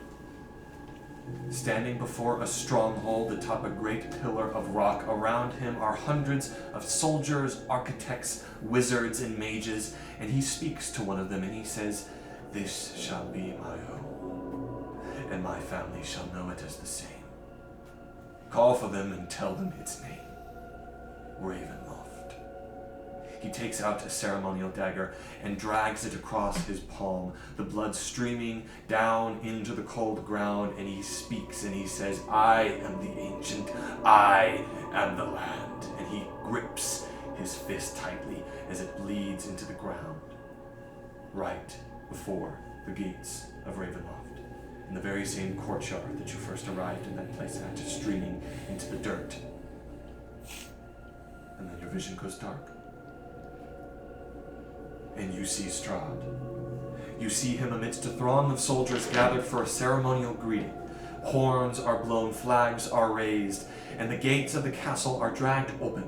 standing before a stronghold atop a great pillar of rock. Around him are hundreds of soldiers, architects, wizards, and mages, and he speaks to one of them and he says, "This shall be my home, and my family shall know it as the same. Call for them and tell them its name, Ravenloft." He takes out a ceremonial dagger and drags it across his palm, the blood streaming down into the cold ground, and he speaks and he says, "I am the ancient, I am the land." And he grips his fist tightly as it bleeds into the ground, right before the gates of Ravenloft. in the very same courtyard that you first arrived in that place and had to streaming into the dirt. And then your vision goes dark. And you see Strahd. You see him amidst a throng of soldiers gathered for a ceremonial greeting. Horns are blown, flags are raised, and the gates of the castle are dragged open.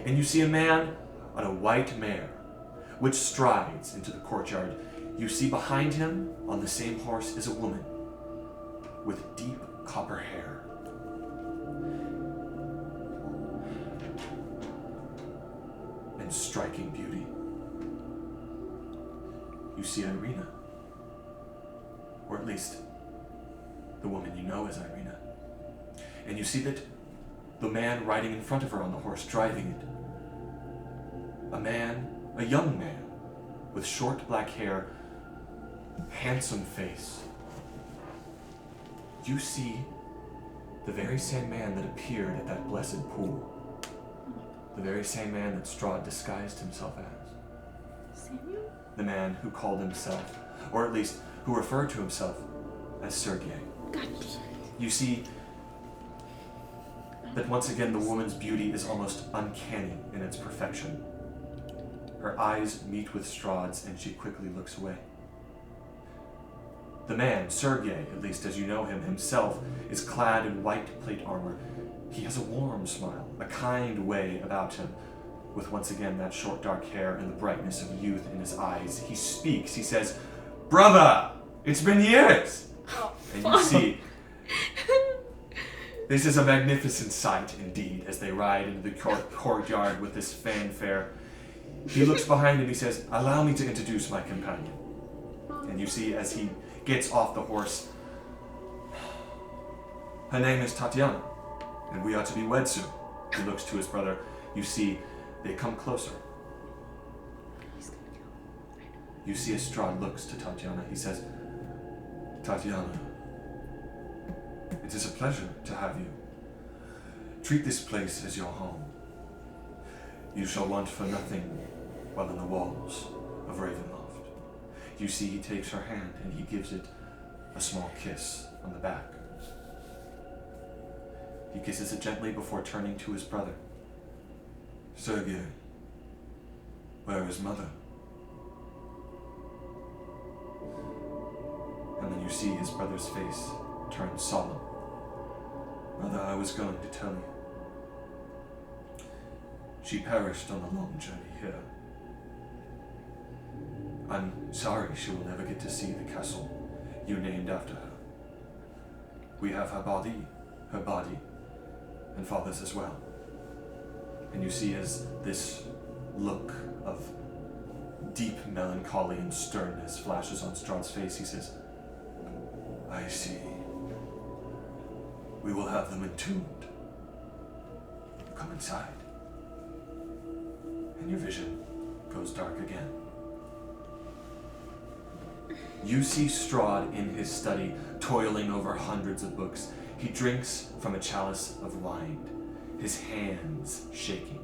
And you see a man on a white mare, which strides into the courtyard. You see behind him, on the same horse, is a woman with deep copper hair. And striking beauty. You see Irina. Or at least, the woman you know as Irina. And you see that the man riding in front of her on the horse, driving it. A young man, with short black hair, handsome face. You see the very same man that appeared at that blessed pool. The very same man that Strahd disguised himself as. Samuel? The man who called himself, or at least who referred to himself as Sergei. God. You see that once again the woman's beauty is almost uncanny in its perfection. Her eyes meet with Strahd's and she quickly looks away. The man, Sergei, at least as you know him himself, is clad in white plate armor. He has a warm smile, a kind way about him, with once again that short dark hair and the brightness of youth in his eyes. He speaks, he says, "Brother, it's been years!" Oh, And fuck. you see, this is a magnificent sight indeed, as they ride into the courtyard with this fanfare. He looks behind him, he says, "Allow me to introduce my companion." And you see as he gets off the horse, "Her name is Tatiana, and we are to be wed soon." He looks to his brother. You see, they come closer. You see as Strahd looks to Tatiana, he says, "Tatiana, it is a pleasure to have you. Treat this place as your home. You shall want for nothing while in the walls of Ravenloft." You see he takes her hand and he gives it a small kiss on the back. He kisses it gently before turning to his brother. "Sergei, where is Mother?" And then you see his brother's face turn solemn. "Mother, I was going to tell you. She perished on the long journey here. I'm sorry she will never get to see the castle you named after her. We have her body, and Father's as well." And you see as this look of deep melancholy and sternness flashes on Strahd's face, he says, "I see. We will have them entombed. Come inside." And your vision goes dark again. You see Strahd in his study, toiling over hundreds of books. He drinks from a chalice of wine, his hands shaking.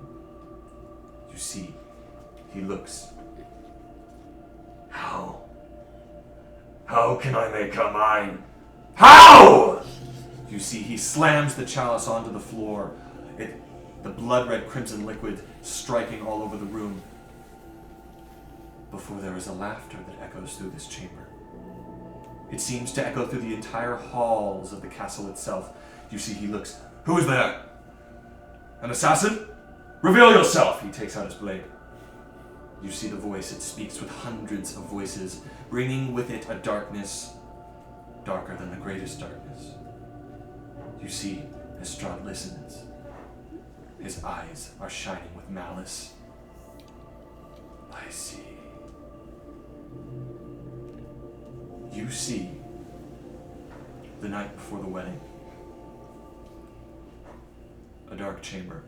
You see, he looks. How can I make her mine? How? You see, he slams the chalice onto the floor, the blood-red crimson liquid striking all over the room, before there is a laughter that echoes through this chamber. It seems to echo through the entire halls of the castle itself. You see, he looks. "Who is there? An assassin? Reveal yourself!" He takes out his blade. You see the voice. It speaks with hundreds of voices, bringing with it a darkness darker than the greatest darkness. You see, as Strahd listens, his eyes are shining with malice. "I see." You see, the night before the wedding, a dark chamber.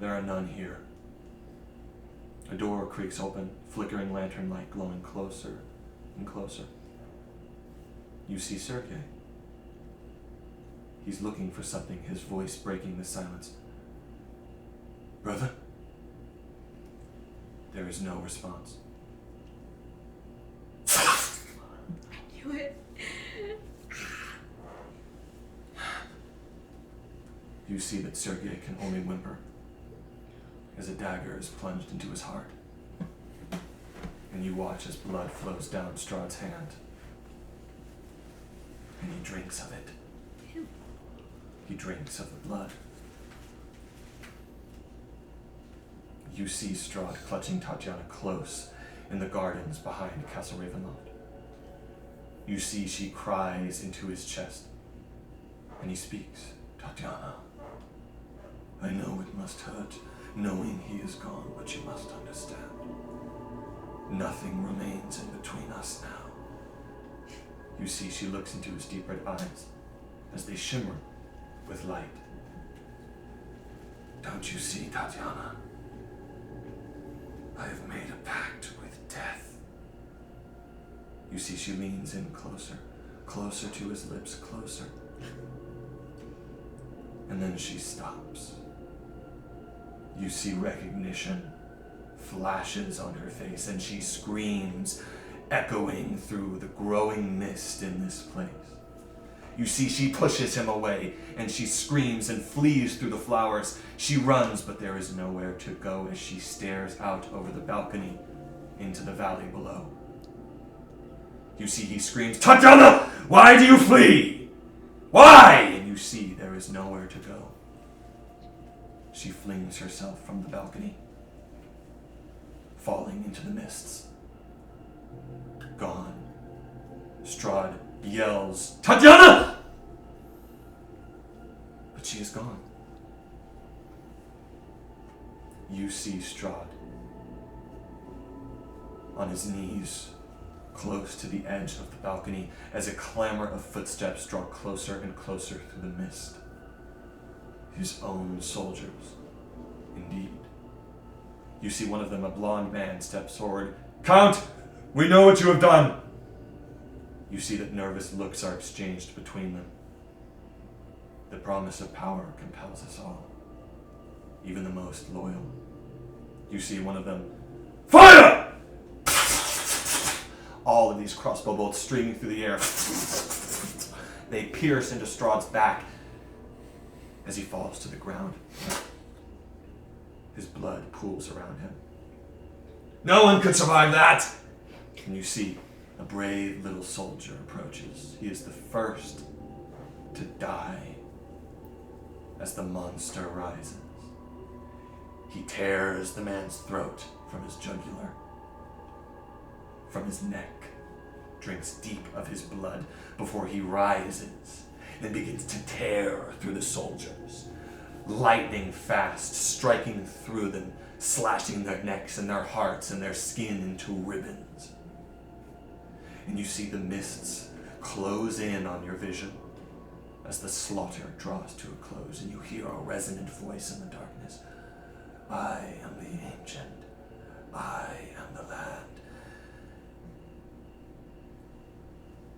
There are none here. A door creaks open, flickering lantern light glowing closer and closer. You see Sergei. He's looking for something, his voice breaking the silence. "Brother?" There is no response. I knew it. You see that Sergei can only whimper as a dagger is plunged into his heart. And you watch as blood flows down Strahd's hand. And he drinks of it. He drinks of the blood. You see Strahd clutching Tatiana close in the gardens behind Castle Ravenloft. You see she cries into his chest, and he speaks. Tatiana, I know it must hurt, knowing he is gone, but you must understand. Nothing remains in between us now. You see she looks into his deep red eyes as they shimmer with light. Don't you see, Tatiana? I have made a pact with death. You see she leans in closer, closer to his lips, closer. And then she stops. You see recognition flashes on her face, and she screams, echoing through the growing mist in this place. You see she pushes him away, and she screams and flees through the flowers. She runs, but there is nowhere to go as she stares out over the balcony into the valley below. You see he screams, Tatiana, why do you flee? Why? And you see there is nowhere to go. She flings herself from the balcony, falling into the mists. Gone. Strahd yells, Tatiana! But she is gone. You see Strahd on his knees, close to the edge of the balcony, as a clamor of footsteps draw closer and closer through the mist. His own soldiers, indeed. You see one of them, a blond man, steps forward. Count, we know what you have done. You see that nervous looks are exchanged between them. The promise of power compels us all, even the most loyal. You see one of them, fire! All of these crossbow bolts streaming through the air. They pierce into Strahd's back as he falls to the ground. His blood pools around him. No one could survive that! And you see a brave little soldier approaches. He is the first to die as the monster rises. He tears the man's throat from his jugular, from his neck, drinks deep of his blood before he rises and begins to tear through the soldiers, lightning fast, striking through them, slashing their necks and their hearts and their skin into ribbons. And you see the mists close in on your vision as the slaughter draws to a close, and you hear a resonant voice in the darkness. I am the ancient. I am the land.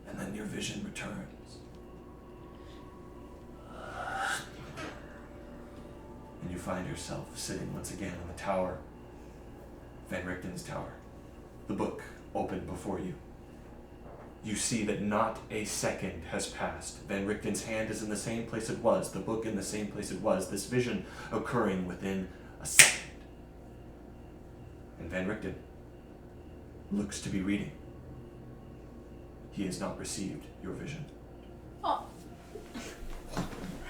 And then your vision returns. And you find yourself sitting once again on the tower, Van Richten's tower, the book open before you. You see that not a second has passed. Van Richten's hand is in the same place it was, the book in the same place it was, this vision occurring within a second. And Van Richten looks to be reading. He has not received your vision. Oh.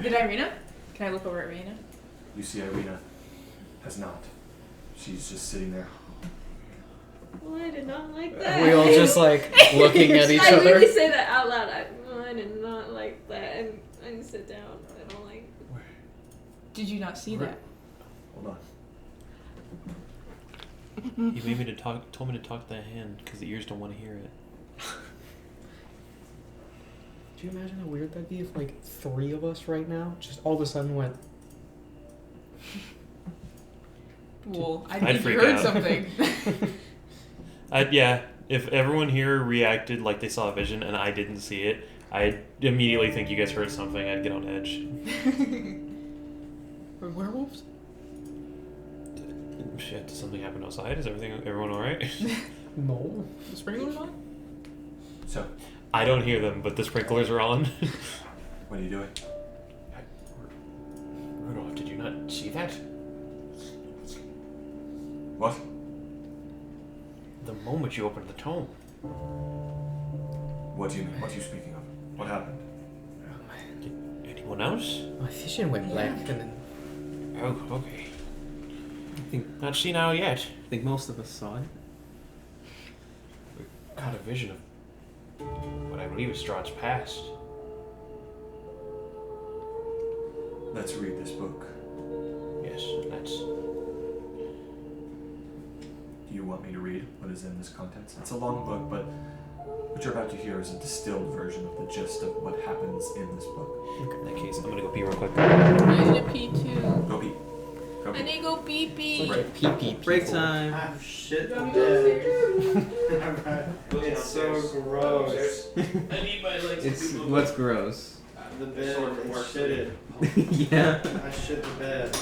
Did Irina? Can I look over at Irina? You see Irina has not. She's just sitting there. Well, I did not like that. We all just like looking at each I other. literally say that out loud. I did not like that. And I sit down. I don't like. Did you not see that? Hold He on. made me to talk, told me to talk to the hand because the ears don't want to hear it. Do you imagine how weird that'd be if like 3 of us right now just all of a sudden went? Well, I I'd think you freak heard out. something. Yeah, if everyone here reacted like they saw a vision and I didn't see it, I'd immediately think you guys heard something. I'd get on edge. Are werewolves? Shit, does something happen outside? Is everyone alright? No. The sprinklers on? So, I don't hear them, but the sprinklers are on. what are you doing? see that? What? The moment you opened the tome. What do you mean? What are you speaking of? What happened? Anyone else? My vision went black and then. Oh, okay. I think Not seen out yet. most of us saw it. Got a vision of what I believe is Strahd's past. Let's read this book. Yes, that's. Do you want me to read what is in this contents? It's a long book, but what you're about to hear is a distilled version of the gist of what happens in this book. In that case, I'm gonna go pee real quick. I need to pee too. Go pee. Go I pee. need to go pee pee. Break. Pee. Break time. I'm shit You want me dead. to go It's so gross. I need my legs It's what's gross. The bed is shitted. Yeah. I shit the bed.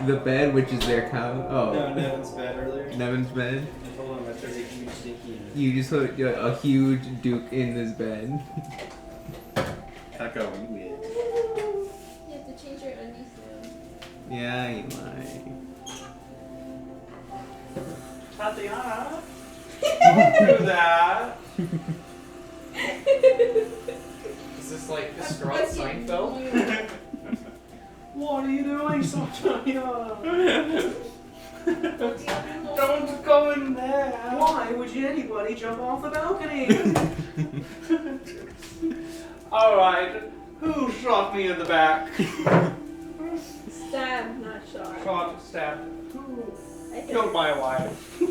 The bed, which is their cow. Oh. No, Nevin's bed earlier. Nevin's bed. I told him I took a huge stinky in it. You just put a huge Duke in this bed. Taco, you weird. You have to change your undies now. Yeah, you lie. Tatiana. Do that. Is this like What's your view? What are you doing, Tatiana? What's your Don't go in there. Why would anybody jump off the balcony? Alright, who shot me in the back? Stab, not shot. Shot, stabbed. Who I think- killed my wife?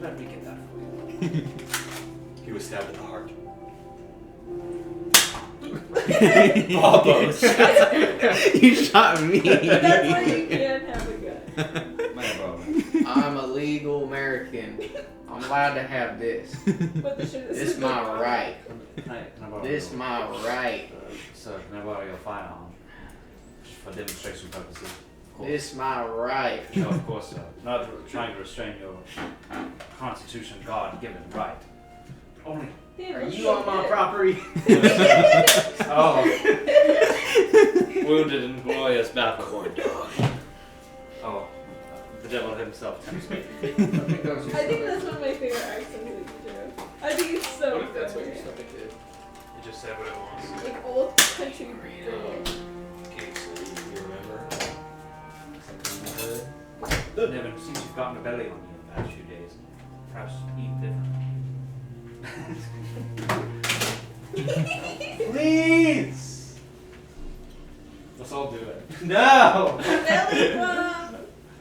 Let me get that for you. He was stabbed in the heart. Almost. You shot me. That's why you can't have a gun. My brother. I'm a legal American. I'm allowed to have this. But the shit is This my right. Can I borrow This your- my right. Sir, can I borrow your firearm? Just for demonstration purposes. Of course. This my right. No, of course, sir. Not trying to restrain your Constitution God-given right. Only. Damn, Are that's you so on my good. property? Oh. Wounded in glorious battle. Oh, the devil himself tempts me. I think that's one of my favorite accents that you do. I think it's so What if that's what good. your stomach did? It just said what it was. Like old country British. Okay, so you remember? Nevin, since you've gotten a belly on you in the past few days, perhaps eat different. Please! Let's all do it. No! Belly bomb!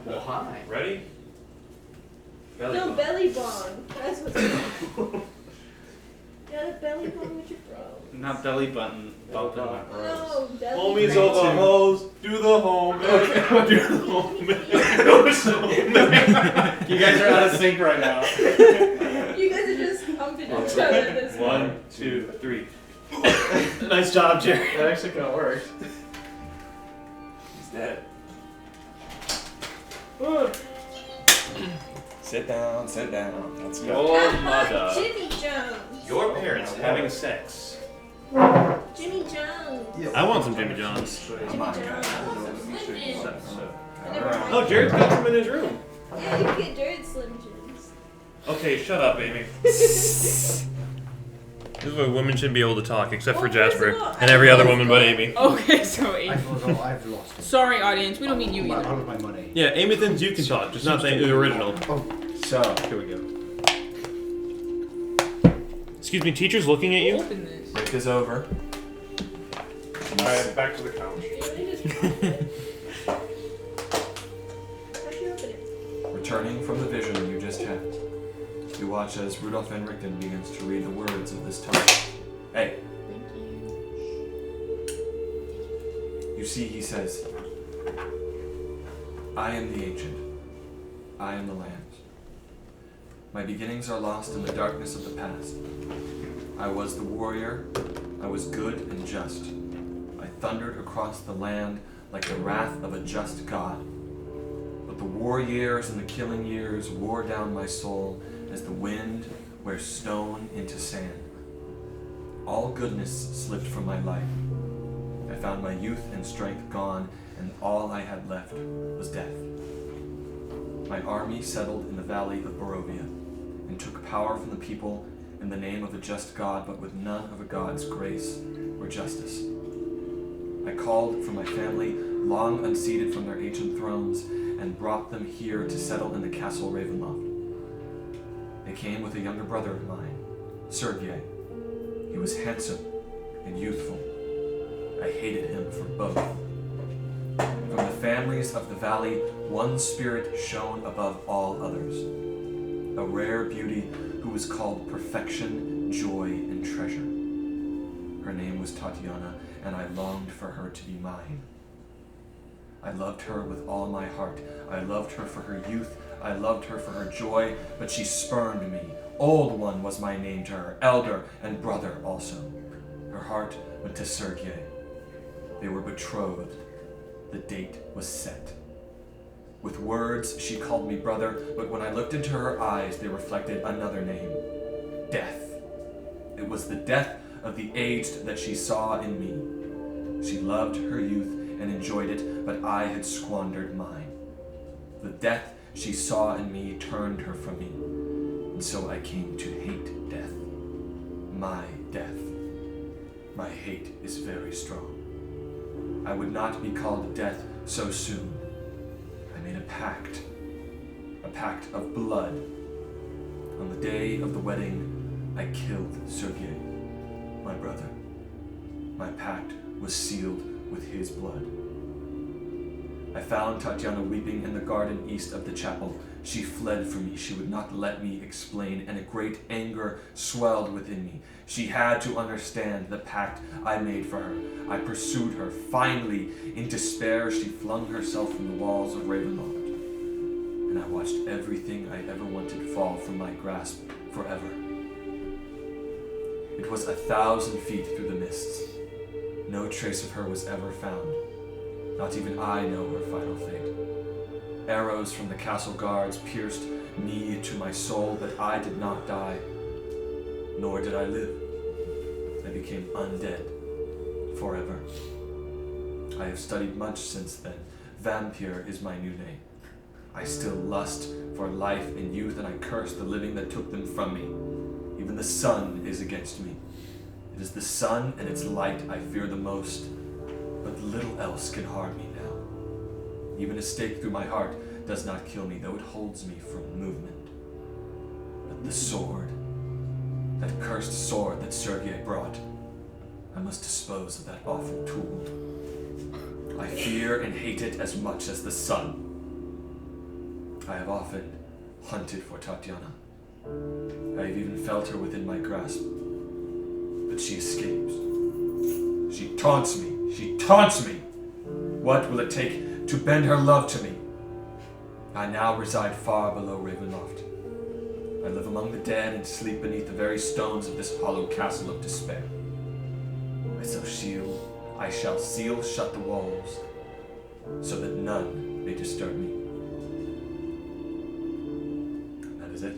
Well, hi. Ready? Belly No, bump. belly bomb. That's what's good. Got a belly bomb with your bro. Not belly button bumping my bros. No, belly Homies bomb. over hoes, do the home, do the home. You guys are out of sync right now. You guys are just humping each other at this point. 1, 2, 3. Nice job, Jerry. That actually kind of worked. He's dead. Sit down, sit down. Let's go. Your Aha, mother. Jimmy Jones. Your parents having sex. Jimmy Jones. I want some Jimmy John's. Jimmy Jones. I want some Slim Jims. I never tried Oh, Jared's got some in his room. Yeah, you can get Jared Slim Jims. Okay, shut up, Amy. This is why women should be able to talk, except for Well, first Jasper of all, and every other woman but Amy. Okay, so I've lost it. sorry, audience. We don't mean you Out either. of my money. Yeah, Amy thinks you can talk, just not saying the original. So, Here we go. Excuse me, teacher's looking at you? Open this. break is over. Alright, back to the couch. You really just pop it. How'd you open it? Returning from the vision you just had, you watch as Rudolph Van Richten begins to read the words of this tome. Hey, Thank you. you see he says, I am the ancient. I am the land. My beginnings are lost in the darkness of the past. I was the warrior. I was good and just. I thundered across the land like the wrath of a just God. But the war years and the killing years wore down my soul as the wind wears stone into sand. All goodness slipped from my life. I found my youth and strength gone, and all I had left was death. My army settled in the valley of Barovia, and took power from the people in the name of a just God, but with none of a God's grace or justice. I called for my family, long unseated from their ancient thrones, and brought them here to settle in the castle Ravenloft. They came with a younger brother of mine, Sergei. He was handsome and youthful. I hated him for both. From the families of the valley, one spirit shone above all others, a rare beauty who was called perfection, joy, and treasure. Her name was Tatiana, and I longed for her to be mine. I loved her with all my heart. I loved her for her youth. I loved her for her joy, but she spurned me. Old One was my name to her, elder and brother also. Her heart went to Sergei. They were betrothed. The date was set. With words, she called me brother, but when I looked into her eyes, they reflected another name, death. It was the death of the aged that she saw in me. She loved her youth and enjoyed it, but I had squandered mine. The death she saw in me turned her from me, and so I came to hate death. My death. My hate is very strong. I would not be called death so soon. I made a pact of blood. On the day of the wedding, I killed Sergei, my brother. My pact was sealed with his blood. I found Tatiana weeping in the garden east of the chapel. She fled from me. She would not let me explain, and a great anger swelled within me. She had to understand the pact I made for her. I pursued her. Finally, in despair, she flung herself from the walls of Ravenloft, and I watched everything I ever wanted fall from my grasp forever. It was 1,000 feet through the mists. No trace of her was ever found. Not even I know her final fate. Arrows from the castle guards pierced me to my soul, but I did not die, nor did I live. I became undead forever. I have studied much since then. Vampire is my new name. I still lust for life and youth, and I curse the living that took them from me. Even the sun is against me. It is the sun and its light I fear the most, but little else can harm me now. Even a stake through my heart does not kill me, though it holds me from movement. But the sword, that cursed sword that Sergei brought, I must dispose of that awful tool. I fear and hate it as much as the sun. I have often hunted for Tatiana. I have even felt her within my grasp, but she escapes. She taunts me. She taunts me. What will it take to bend her love to me? I now reside far below Ravenloft. I live among the dead and sleep beneath the very stones of this hollow castle of despair. I shall seal shut the walls, so that none may disturb me. That is it.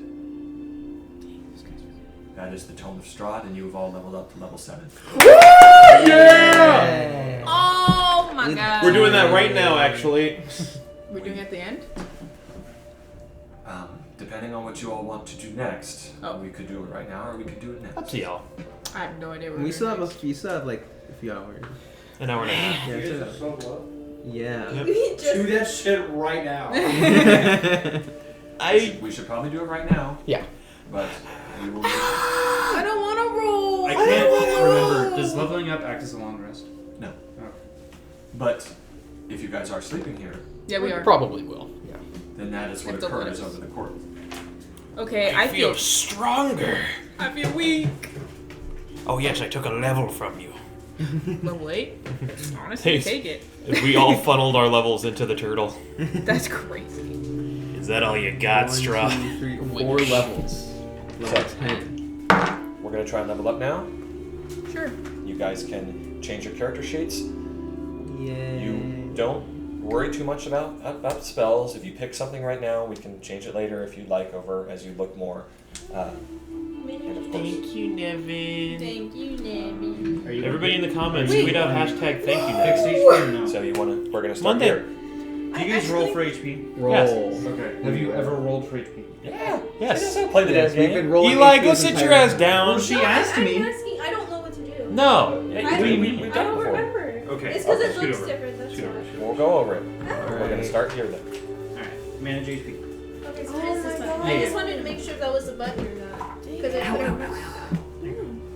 That is the Tome of Strahd, and you have all leveled up to level 7. Yeah! Oh my god. We're doing that right now, actually. We're doing it at the end? Depending on what you all want to do next, we could do it right now, or we could do it next. Up to y'all. I have no idea. We still have like a few hours. An hour and a half. Yeah. You guys are so low. Yeah. Yep. Do that shit right now. We should probably do it right now. Yeah. But we will. I don't want to roll. I can't remember. Does leveling up act as a long rest? No. Oh. But if you guys are sleeping here, Yeah, we are. Probably will. Yeah. then that is what Have to let occurs us. over the course. Okay, I feel stronger. I feel weak. Oh yes, I took a level from you. Level 8? Honestly, Thanks. take it. We all funneled our levels into the turtle. That's crazy. Is that all you got, 1, Straw? 2, 3, 4 levels. Level 10. We're gonna try and level up now. Sure. You guys can change your character sheets. Yay. You don't worry too much about spells. If you pick something right now, we can change it later if you'd like over as you look more. And of course, you, Nevin. Thank you, Nebby. Are you Everybody in the comments, tweet out hashtag thank you Fixed next. HP? No. So we're gonna start Monday. here. Do you guys roll for HP? Roll. Yes. Okay. Have you ever rolled for HP? Yeah. Yes. Play the damn Yes, we've game. been rolling. Eli, HP go this sit entire your ass time. down. Well, she asked I'm me. asking. I don't know what to do. No. Yeah, I we've I done it don't before. remember. Okay. It's because it Scoot looks over. different. That's Scoot over. why. Scoot We'll go over it. Oh. We're gonna start here then. Alright. Manage HP. Okay, so Oh what is this my button? God. I just wanted to make sure that was the button or not. Because I couldn't.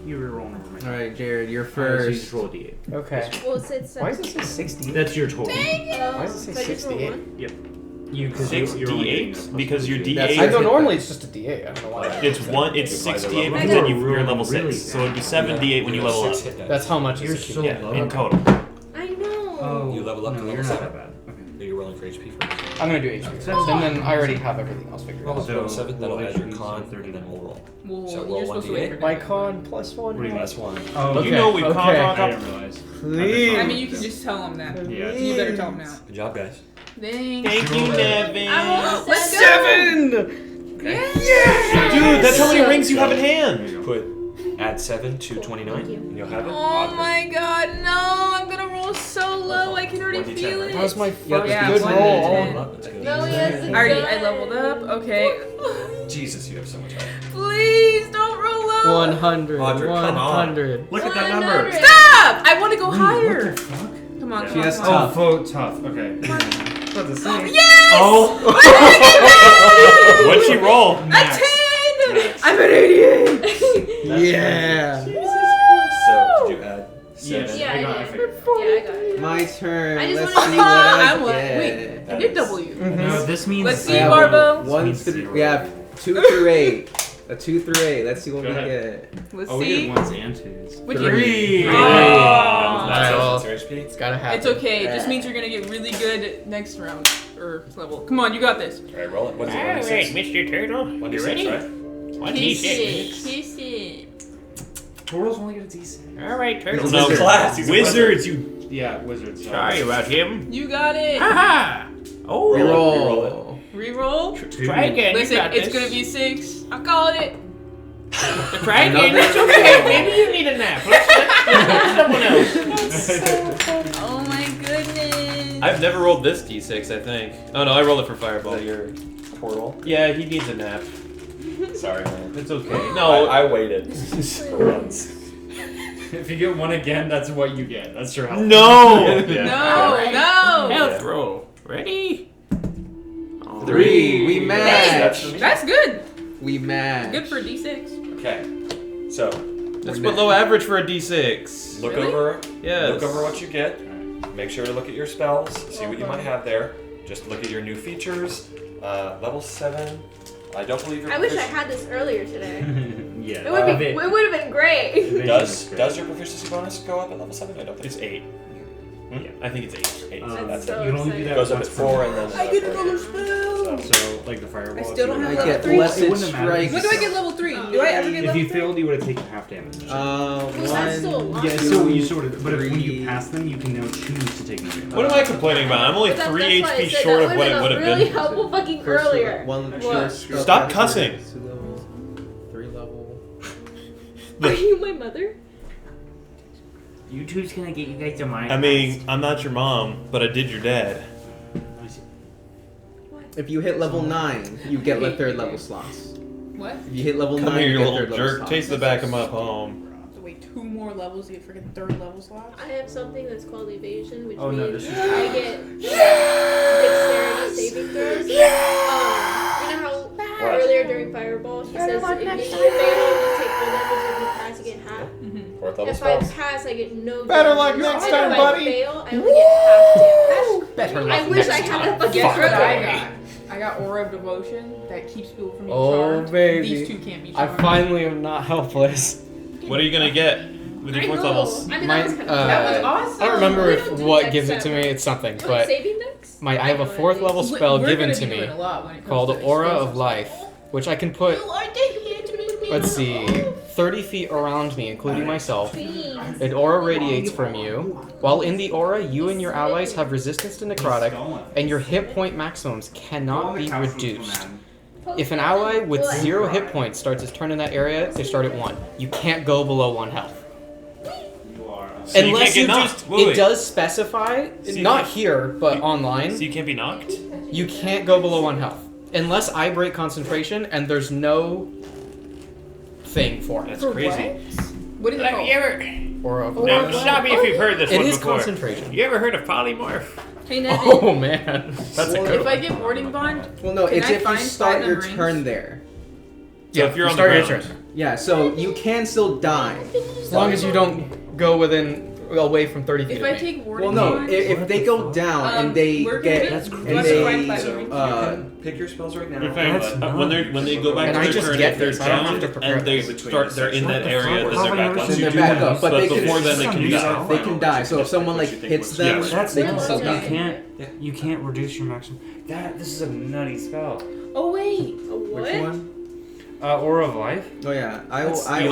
You reroll number. All right, Jared, you're So you just first. roll a D8. Okay. Well, it said 7. Why does it say 60? That's your total. Why does it say so I just roll 68? one? You because 6 you're only getting a D8 plus because your two. D8. I know normally it's just a D8. I don't know why. It's one. It's 6 D8 because I then got- you're level 6. Really So it'd be 7 D8 when you level up. That's how much You're it's so Yeah, low. in total. I know. Oh, You level up no, to you're level not 7. that bad. Okay. Are you rolling for HP first? I'm gonna do HP first, and then I already have everything else figured Roll out. a So, 7, that'll roll add your HP, con, so 30. and then we'll roll. Well, So roll you're supposed to wait 1d8. for My that. con plus one. What do you mean? Last one. Oh, You know we've okay. con I on didn't realize. Please. I mean, you can just tell him that. Yeah. You better tell him now. Good job, guys. Thanks. Thank you, Nevin. Let's go. 7! Dude, that's how many rings you have in hand. Add 7 to 29, and you'll have it. Oh my god, no! I'm gonna roll so low. I can already 1d10, feel right? it. That was my first Yeah, good 1d10. roll. Roll up, that's good. No, he hasn't. I leveled up. Okay. Jesus, you have so much help. Please don't roll low. 100. Audrey, come on. 100. Look at that 100. number. Stop! I want to go higher. Come on, Yeah. come on, has come on. Oh, vote tough. Okay. What's the same? Yes! Oh. What'd she roll? A Max. 10! I'm an 88! Yeah. So, did you add 7? Yeah, I got I it. did. Yeah, I got it. My turn. I just Let's wanna- see what I I want. get. Wait, I That did is- double you. No, this means. Let's see, I have Barbo. This One means through. zero. We have 2 through 8. A 2 through 8. Let's see what Go we ahead. get. Let's Oh, we see. did ones and twos. What'd you 3. Oh. Alright, well, That's your HP? it's gotta happen. It's okay. It just means you're gonna get really good next round or level. Come on, you got this. Alright, roll it. What is it? Alright, 1d6? Mr. Turtle. 1d6, right? 1d6. Kiss it. Turtles only get a D6. Alright, Turtle. He's No, a class, he's a wizards, you. Yeah, wizards. Sorry about him. You got it. Haha. Oh. Reroll. Reroll. Try again. You Listen, got it's this. gonna be 6. I'm calling it. Try again. Another- It's okay. Maybe you need a nap. Let's someone else. Oh my goodness. I've never rolled this d6, I think. Oh no, I rolled it for Is fireball. that your portal? Yeah, he needs a nap. Sorry, man. It's okay. No, I waited. Once. If you get one again, that's what you get. That's your health. no. No. Health roll. Ready? 3. We match. That's good. We match. Good for a D6. Okay. So, That's below average for a d6. look Really? over Yes. look over what you get. Make sure to look at your spells, see what you might have there. Just look at your new features. Level 7. I don't believe you're I wish I had this earlier today. Yeah. It would be. It would have been great. Does your proficiency bonus go up at level 7? I don't think It's so. 8. Yeah. I think it's 8. 8. Um, That's so it. you can only do excited. that Goes up once at per 4 month. and then I get another another 4. spell. So, like the fireball. I if still you don't were- have I level get 3. blessed It wouldn't have mattered. strike. When do I get level 3? Do I ever get If level you 3? failed, you would have taken half damage. Well, that's still a lot. Yeah, so you sort of, but if when 3. you pass them, you can now choose to take them damage. What am I complaining about? I'm only But 3 that's why I HP said short that of what it would have really been. helpful fucking First earlier. One What? first spell Stop card, cussing. 2 levels. 3 level. Are you my mother? YouTube's gonna get you guys to mine. I mean, I'm not your mom, but I did your dad. If you hit level 9, you get the 3rd level slots. What? If you hit level Come 9, here, you you get little 3rd level jerk. slots. Taste the back of my palm. I have to wait 2 more levels to get freaking 3rd level slots. I have something that's called evasion, which Oh, no, means this is- I get dexterity saving throws. You know how earlier during Fireball she says if you fail, you take 4 damage. If you pass, you get half. Mm-hmm. 4th level If I spells. pass, I get no Better damage. luck next And time, if buddy. I fail, I only get half damage. Better I luck wish next I had time. that fucking Guess what I credit. got? I got Aura of Devotion that keeps people from being Oh, charmed. baby. These 2 can't be I charmed. finally am not helpless. What are you gonna get with your I 4th know. levels? I mean, My- that was kind of That was awesome. I don't remember We if don't do what dex gives it to me. ever. It's something, What, but saving decks? I have a know 4th level We- spell we're given gonna to be me doing a lot when it comes called to Aura explosives. of Life, which I can put, You are taking me. let's see, 30 feet around me, including myself. Please. An aura radiates from you. While in the aura, you and your allies have resistance to necrotic, and your hit point maximums cannot be reduced. If an ally with 0 hit points starts his turn in that area, they start at 1. You can't go below 1 health. So you Unless can't get you knocked. do, Wait. it does specify, you not can't- here, but So online, you can't be knocked? you can't go below 1 health. Unless I break concentration and there's no thing for it. That's For crazy. What is it called? You ever... Or a Now, stop me if you've heard this It one is before. concentration. You ever heard of polymorph? Hey, Nevin. Oh man, that's a Well, good If one. I get boarding bond, Well, no, Can it's I if you find start your platinum turn rings? there. So if you're on the start your ground. turn. Yeah, so you can still die. As long as you don't go away from 30 feet if of I me. take boarding Well, no, bond, if they go down and they we're get gonna That's do and I they survive platinum rings? Pick your spells right now. You're fine, That's but when they go back And to I their just turn, get if they're this, I don't down have to prepare and they this. they're in that area, then they're back up. Then they're back up, but they before can, then they can die. they can die. So if someone like hits them, Yes. That's they can nuts. still You die. can't reduce your maximum. This is a nutty spell. Oh wait. A what? Which one? Aura of Life. Oh yeah, I Eli,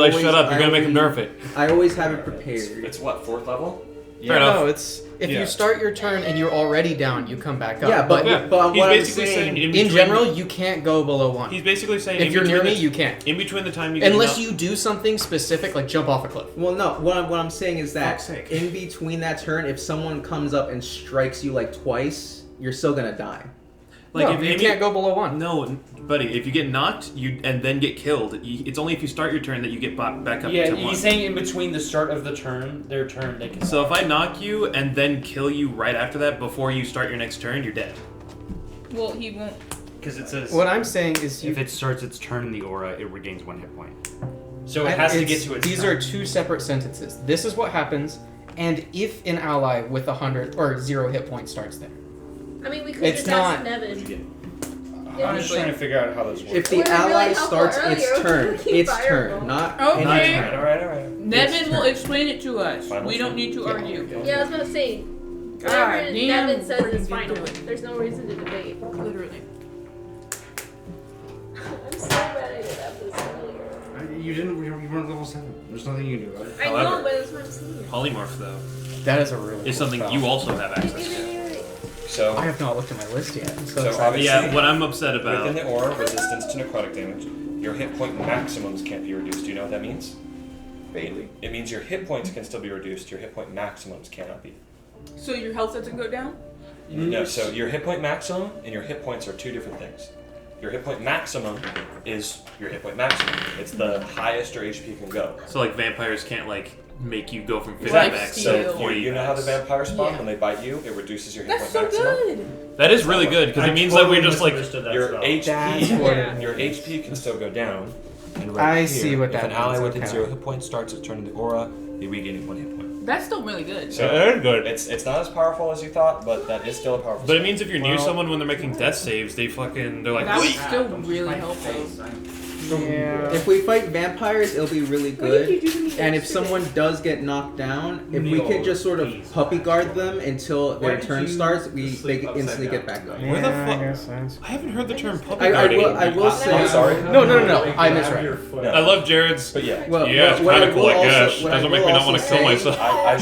always, shut up! You're I gonna make him always- nerf it. I always have it prepared. It's what, 4th level? Fair enough. No, it's if Yeah. you start your turn and you're already down, you come back up. Yeah, but Yeah, but he's what I'm basically saying, saying in general, you can't go below 1. he's basically saying If in you're near between me, the- you can't. in between the time you get Unless knocked- you do something specific, like jump off a cliff. well, no, what I'm saying is that Fuck's sake. in between that turn, if someone comes up and strikes you like twice, you're still gonna die. like no, if you any- can't go below 1. No, buddy. If you get knocked, and then get killed, it's only if you start your turn that you get back up Yeah, to he's 1. saying in between the start of their turn, they can. So if I knock you and then kill you right after that, before you start your next turn, you're dead. Well, he won't. Because it says What I'm saying is you if it starts its turn in the aura, it regains 1 hit point. So it has to get It's- to its These turn. are 2 separate sentences. This is what happens, and if an ally with 100 or 0 hit points starts there. I mean, we could It's just ask not- Nevin. I'm just trying to figure out how this works. If the Well, we ally really helped starts her its earlier. turn, Keep its fireball. turn, not Okay. any turn. Alright. Nevin will explain it to us. Final We don't turn? need to argue. Yeah, I was gonna say. God Whatever damn, Nevin says we're is gonna final. do it. There's no reason to debate. Literally. I'm so glad I did have this earlier. You weren't level 7. There's nothing you can do about it. I know, However- but it's what I'm saying. Polymorph though That is a really is cool something spell. you also have access to. So, I have not looked at my list yet. I'm so So excited. obviously- Yeah, what I'm upset about. within the aura, resistance to necrotic damage, your hit point maximums can't be reduced. Do you know what that means? Bailey. It means your hit points can still be reduced, your hit point maximums cannot be. So your health doesn't go down? No, so your hit point maximum and your hit points are 2 different things. Your hit point maximum is your hit point maximum. It's the highest your HP can go. So like vampires can't like make you go from 50 Life max steal. to So 40 you know how the max. vampires spawn? Yeah. When they bite you, it reduces your hit That's point so maximum. good. That is really good because it means that we're just like Your That's HP, what Yeah. your HP can still go down. And I here, see what if that an ally means, within okay. 0 hit points starts its turn in the aura, they regain 1 hit point. That's still really good. So that is good. it's not as powerful as you thought, but that is still a powerful. But it spell. means if you're near Well, someone when they're making death saves, they're like, That would "Wait." still really help though. Yeah. If we fight vampires, it'll be really What did you good. do to me And if yesterday? someone does get knocked down, if we could just sort of puppy guard them until their turn starts, they can instantly get back up. Where the Yeah, I fuck? guess that's- I haven't heard the term puppy I guarding. will say. I'm sorry. No. I misread. No. I love Jared's. But yeah. Well, Yeah, it's what I kinda cool, will I guess. also- what I Doesn't make will me not want to also kill say- myself. I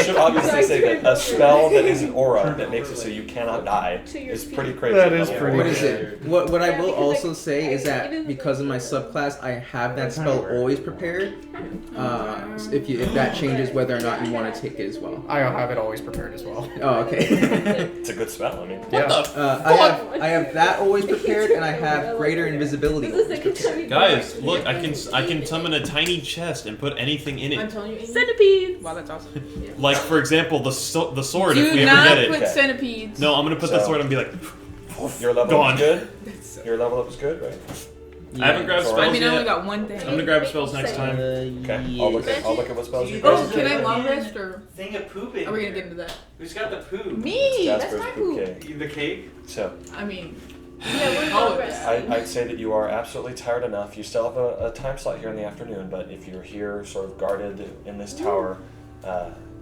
should obviously say that a spell that is an aura that makes it so you cannot die is pretty crazy. That is level pretty four. What is it? What I Yeah, will because, also like, say is that even- because of my subclass, I have that spell always prepared. So if that changes whether or not you want to take it as well. I'll have it always prepared as well. Oh, okay. It's a good spell. I mean, Yeah. I have that always prepared, and I have greater invisibility. This is like a chubby Guys, boy. look, I can summon a tiny chest and put anything in I'm it. telling you, Amy. Centipede. Wow, that's awesome. Like for example, the sword. Do if we not ever get put it. centipedes. No, I'm gonna put the So- sword and be like, your level Gone. up is good. That's so- Your level up is good, right? I haven't grabbed Sorry. spells I mean, I only yet. got one thing. I'm gonna grab spells next time. Okay. I'll look at what spells you Oh, guys can I have. long rest or Thing of poop in are we gonna here. get into that? Who's got the poop? Me. That's Jasper's my poop poop. cake. The cake? So I mean, Yeah, we're Oh, long rest. I'd say that you are absolutely tired enough. You still have a time slot here in the afternoon, but if you're here, sort of guarded in this tower,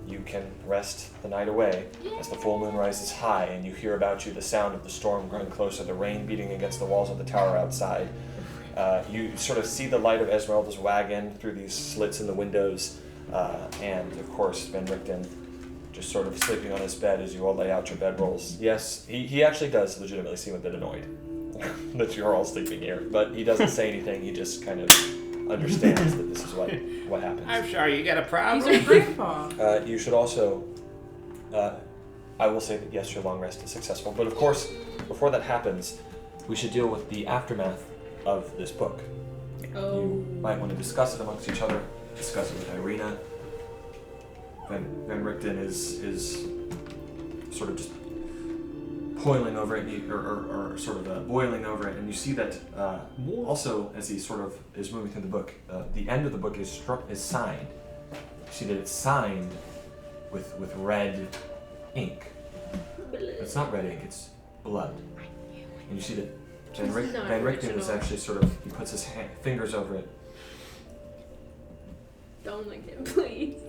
you can rest the night away as the full moon rises high, and you hear about you the sound of the storm growing closer, the rain beating against the walls of the tower outside. You sort of see the light of Esmeralda's wagon through these slits in the windows, and of course Van Richten just sort of sleeping on his bed as you all lay out your bedrolls. Yes, he actually does legitimately seem a bit annoyed that you're all sleeping here, but he doesn't say anything. He just kind of understands that this is what happens. I'm sorry, you got a problem? He's a grandpa. You should also. I will say that yes, your long rest is successful, but of course, before that happens, we should deal with the aftermath of this book. Oh. You might want to discuss it amongst each other. Discuss it with Irina. Van Richten is sort of just boiling over it, or sort of boiling over it, and you see that also as he sort of is moving through the book, the end of the book is signed. You see that it's signed with red ink. It's not red ink; it's blood. And you see that Van Richten is actually sort of, he puts his fingers over it. Don't like him, please.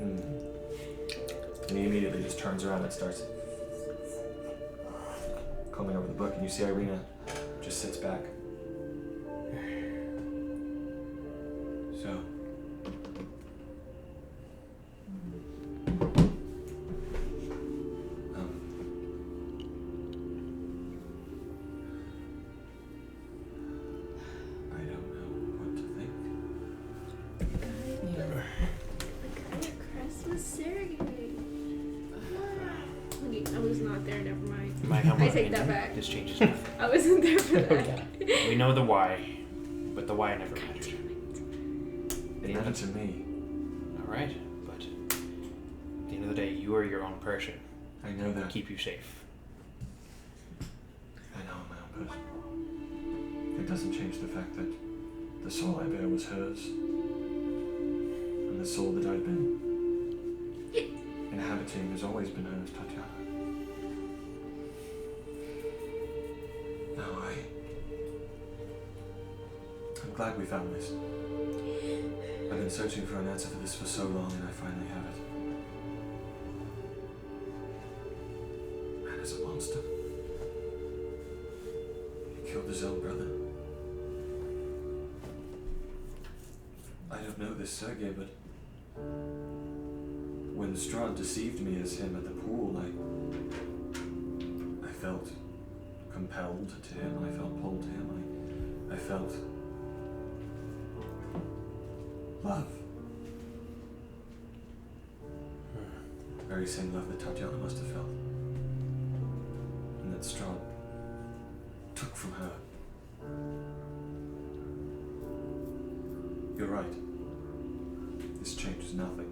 And he immediately just turns around and starts combing over the book, and you see Irina just sits back. So. I don't know what to think. The guy at Crest was Sergey. Okay, I was not there, never mind. My humble I take that opinion, back. This changes nothing. I wasn't there for that. We know the why, but the why never mattered. It mattered to me. Alright, but at the end of the day, you are your own person. I know that. Keep you safe. I know I'm my own person. It doesn't change the fact that the soul I bear was hers. And the soul that I've been inhabiting has always been hers, Tatiana. Now I'm glad we found this. I've been searching for an answer for this for so long, and I finally have it. Man is a monster. He killed his own brother. I don't know this Sergey, but when Strahd deceived me as him at the pool, I felt compelled to him. I felt pulled to him. I felt love. Very same love that Tatiana must have felt. And that Strahd took from her. You're right. This changes nothing.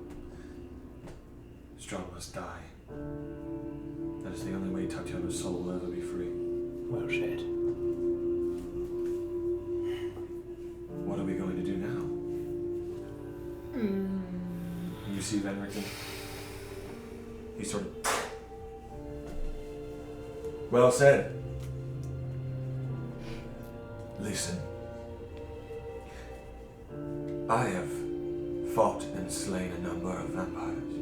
Strahd must die. That is the only way Tatiana's soul will ever be free. Well said. What are we going to do now? You see Van Richten? He sort of... Well said. Listen. I have fought and slain a number of vampires.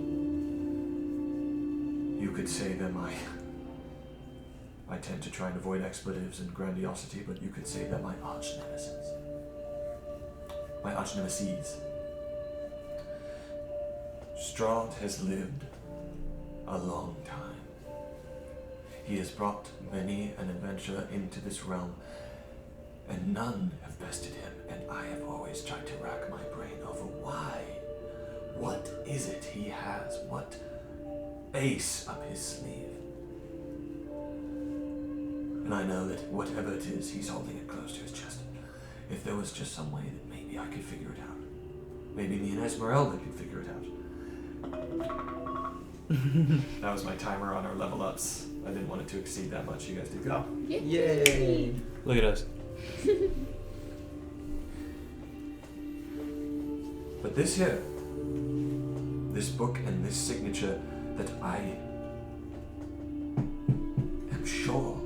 You could say they're I tend to try and avoid expletives and grandiosity, but you could say they're my arch nemesis. My arch nemesis. Strahd has lived a long time. He has brought many an adventurer into this realm, and none have bested him, and I have always tried to rack my brain over why. What is it he has? What ace up his sleeve? And I know that whatever it is, he's holding it close to his chest. If there was just some way that maybe I could figure it out. Maybe me and Esmeralda could figure it out. That was my timer on our level ups. I didn't want it to exceed that much. You guys did go. Yay! Look at us. But this here, this book and this signature that I am sure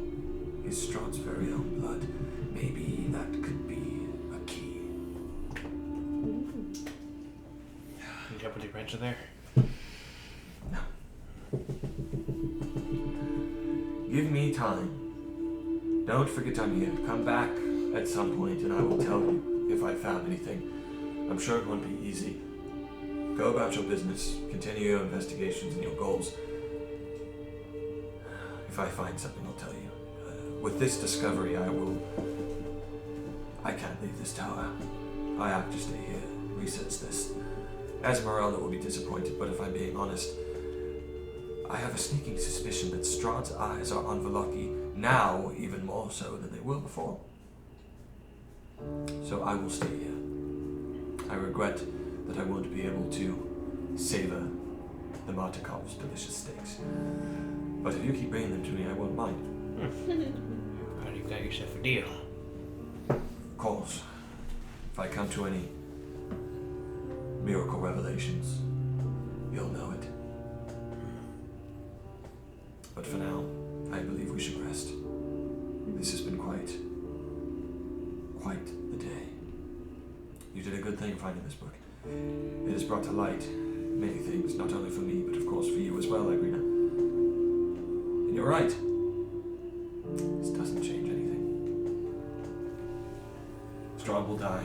is Strahd's very own blood, maybe that could be a key. Need help with your wrench in there? No. Give me time. Don't forget I'm here. Come back at some point and I will tell you if I found anything. I'm sure it won't be easy. Go about your business. Continue your investigations and your goals. If I find something, I'll tell you. With this discovery, I can't leave this tower. I have to stay here, research this. Esmeralda will be disappointed, but if I'm being honest, I have a sneaking suspicion that Strahd's eyes are on Velaki now even more so than they were before. So I will stay here. I regret that I won't be able to savor the Martikov's delicious steaks. But if you keep bringing them to me, I won't mind. Well, you got yourself a deal. Of course, if I come to any miracle revelations, you'll know it. But for now, I believe we should rest. This has been quite the day. You did a good thing finding this book. It has brought to light many things, not only for me, but of course for you as well, Irina. And you're right. This doesn't change anything. Strahd will die.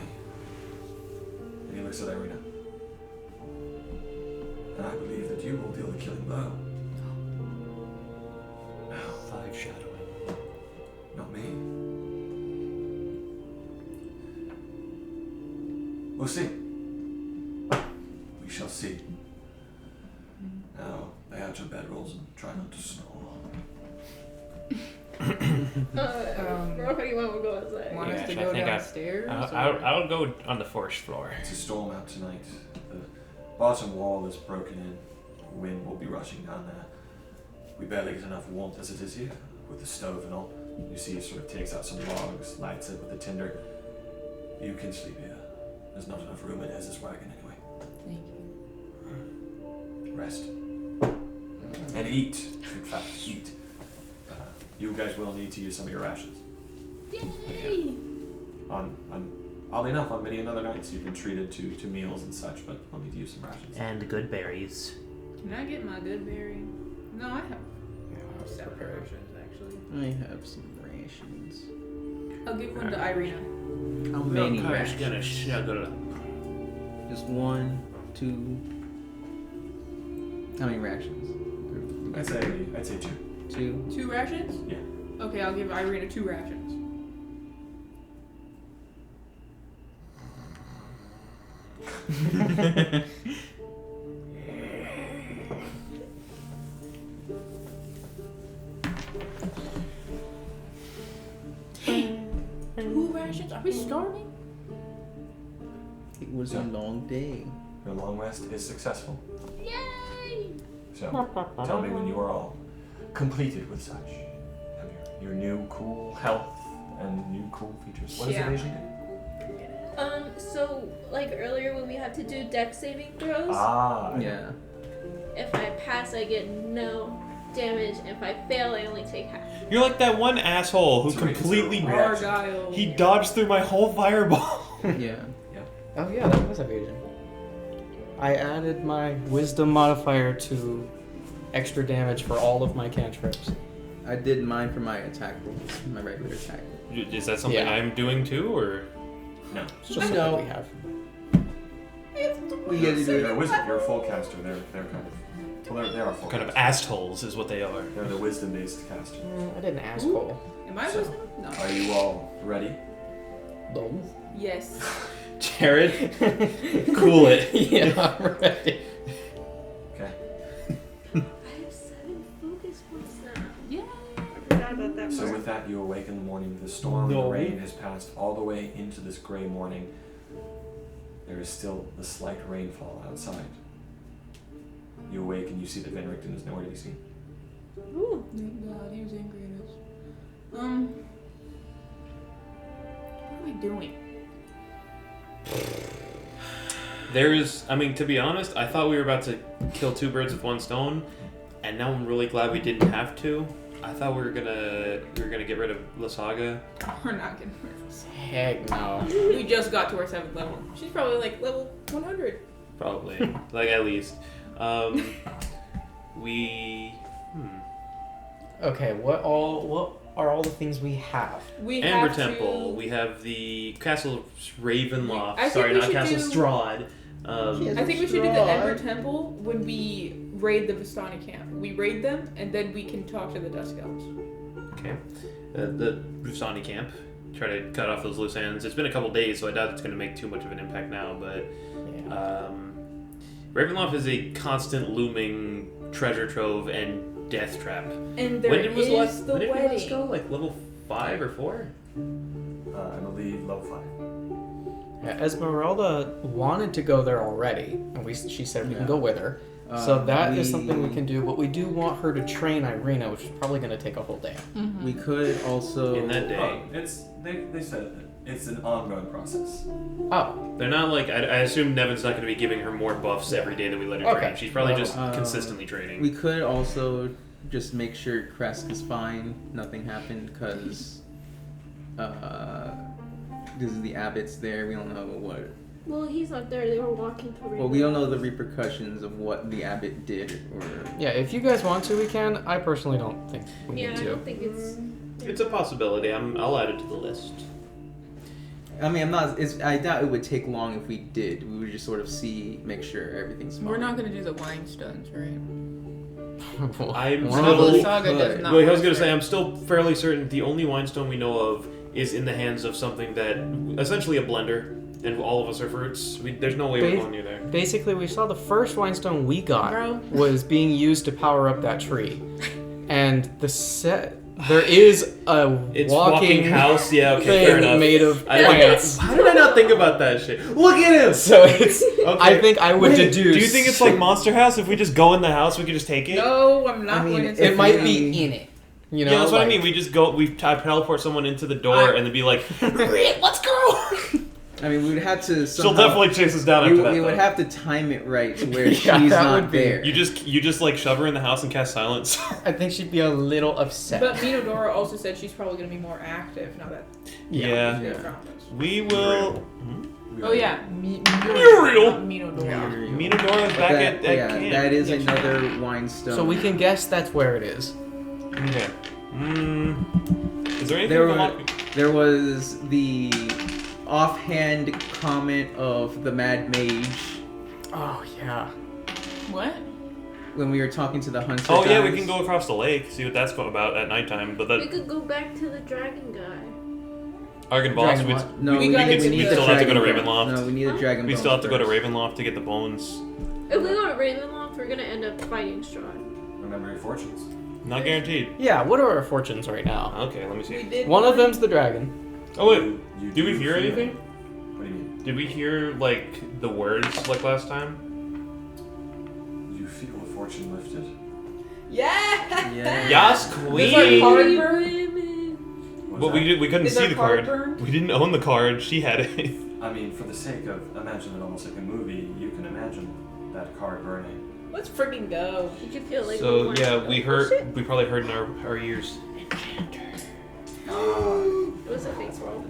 And he looks at Irina. And I believe that you will deal the killing blow. Five shadowing. Not me. We'll see. We shall see. Now, lay out your bedrolls and try not to snore. Bro, you want to go outside? Want us Yes, to I go think downstairs? I'll go on the first floor. It's a storm out tonight. The bottom wall is broken in. Wind will be rushing down there. We barely get enough warmth as it is here, with the stove and all. You see he sort of takes out some logs, lights it with the tinder. You can sleep here. There's not enough room in his wagon anyway. Thank you. Rest. And eat. In fact, eat. You guys will need to use some of your rations. Yay! Oddly enough, on many another nights you've been treated to meals and such, but we'll need to use some rations. And good berries. Can I get my good berry? No, I have separate prepared. rations actually. I have some rations. I'll give one to Irina. How many Look, rations? gonna sugar up. Just 1, 2. How many rations? I'd say 2. 2. 2 rations? Yeah. Okay, I'll give Irina 2 rations. Two rations? Are we starving? It was a long day. Your long rest is successful. Yay! So, tell me when you are all completed with such. Have your new cool health and new cool features. What does Yeah. evasion do? So, like earlier when we had to do dex saving throws, Ah, Yeah. if I pass, I get no damage. If I fail, I only take half. You're like that one asshole who It's a re- completely it's a reaction. Argyle. he dodged through my whole fireball. Yeah. Oh yeah, that was evasion. I added my wisdom modifier to extra damage for all of my cantrips. I did mine for my attack rolls, my regular attack. Is that something Yeah. I'm doing too, or no. It's just something we have. We get to do You're a it. wizard. You're a full caster. They're kind of. Well, they are full. kind of casters. assholes is what they are? They're the wisdom-based caster. I didn't ask Cole. Am I So, wisdom? No. Are you all ready? No. Yes. Jared, cool it. Yeah, I'm ready. Okay. I have 7 focus points now. Yay! I forgot about that So part. with that, you awake in the morning. The storm, No. the rain has passed all the way into this gray morning. There is still the slight rainfall outside. You awake and you see that Van Richten is nowhere to be seen. Ooh. Thank God, he was angry at us. What are we doing? To be honest, I thought we were about to kill 2 birds with 1 stone, and now I'm really glad we didn't have to. I thought we were gonna get rid of Lasaga. We're not getting rid of this. Heck no. We just got to our 7th level. She's probably like level 100. Probably, like at least. Okay, what are all the things we have? We Amber have Temple. To... We have the Castle Ravenloft. I think Sorry, we not should Castle do- Strahd. I think we should do the Ember Temple when we raid the Vistani camp. We raid them, and then we can talk to the Dusk Elves. Okay. The Rufsani camp. try to cut off those loose ends. It's been a couple days, so I doubt it's going to make too much of an impact now. But Ravenloft is a constant looming treasure trove and death trap. And there when did is we last wedding. go? Like level 5 or 4? I believe level 5. Yeah, Esmeralda wanted to go there already, and she said we can go with her. So that is something we can do, but we do want her to train Irina, which is probably going to take a whole day. Mm-hmm. We could also... In that day. They said that it's an ongoing process. Oh. They're not like... I assume Nevin's not going to be giving her more buffs every day that we let her train. She's probably just consistently training. We could also just make sure Kresk is fine, nothing happened, because the abbot's there, we don't know what... Well, he's not there. They were walking through. Well, we don't know the repercussions of what the abbot did, or... Yeah, if you guys want to, we can. I personally don't think we need to. I don't think it's... It's a possibility. I'll add it to the list. I mean, I doubt it would take long if we did. We would just sort of make sure everything's fine. We're not gonna do the wine stones, right? I'm Marvelous Saga does not. Well, I was going to say, I'm still fairly certain the only wine stone we know of is in the hands of something that... Essentially a blender. And all of us are fruits. There's no way we're going near there. Basically, we saw the first wine stone we got was being used to power up that tree. And there is a walking house. Yeah, okay, fair enough. Made of plants. How did I not think about that shit? Look at him! So it's... Okay. I think I would deduce... Do you think it's like Monster House? If we just go in the house, we could just take it? No, I'm not going into it might be in it. You know, yeah, that's what I mean. We just go... We teleport someone into the door and then be like, let's go! I mean, we would have to. She'll definitely chase us down after that. We would have to time it right to where she's not there. You just like shove her in the house and cast silence. I think she'd be a little upset. But Minodora also said she's probably going to be more active now that. Yeah. We will. Oh yeah, Muriel. Minodora. Minodora's back at camp. That is another wine stone. So we can guess that's where it is. Okay. Is there anything? There was the offhand comment of the Mad Mage. Oh yeah. What? When we were talking to the hunter. Oh yeah, we can go across the lake, see what that's about at nighttime. But we could go back to the dragon guy. Argon Boss. No, we still have to go to Ravenloft. No, we need a dragon. We still have to go to Ravenloft to get the bones. If we go to Ravenloft, we're gonna end up fighting Strahd. Remember your fortunes. Not guaranteed. Yeah, what are our fortunes right now? Okay, let me see. One of them's the dragon. Oh wait, did we hear anything? What do you mean? Did we hear like the words like last time? You feel a fortune lifted? Yeah. Yes, queen. Is our card burned? Well, we couldn't Is see our the card card. burned? We didn't own the card. She had it. I mean, for the sake of imagine it almost like a movie, you can imagine that card burning. Let's freaking go. Did you feel like? So yeah, we heard. We probably heard in our ears. It was a face roll.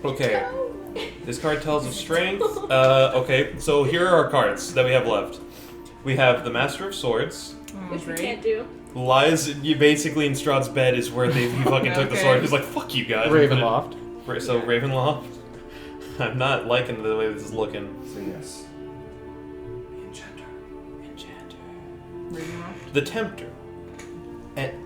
Okay. This card tells of strength. Okay, so here are our cards that we have left. We have the Master of Swords. Which we can't do. Lies, you basically in Strahd's bed is where he fucking took the sword. He's like, fuck you guys. Ravenloft. So Ravenloft. I'm not liking the way this is looking. So yes. The Tempter.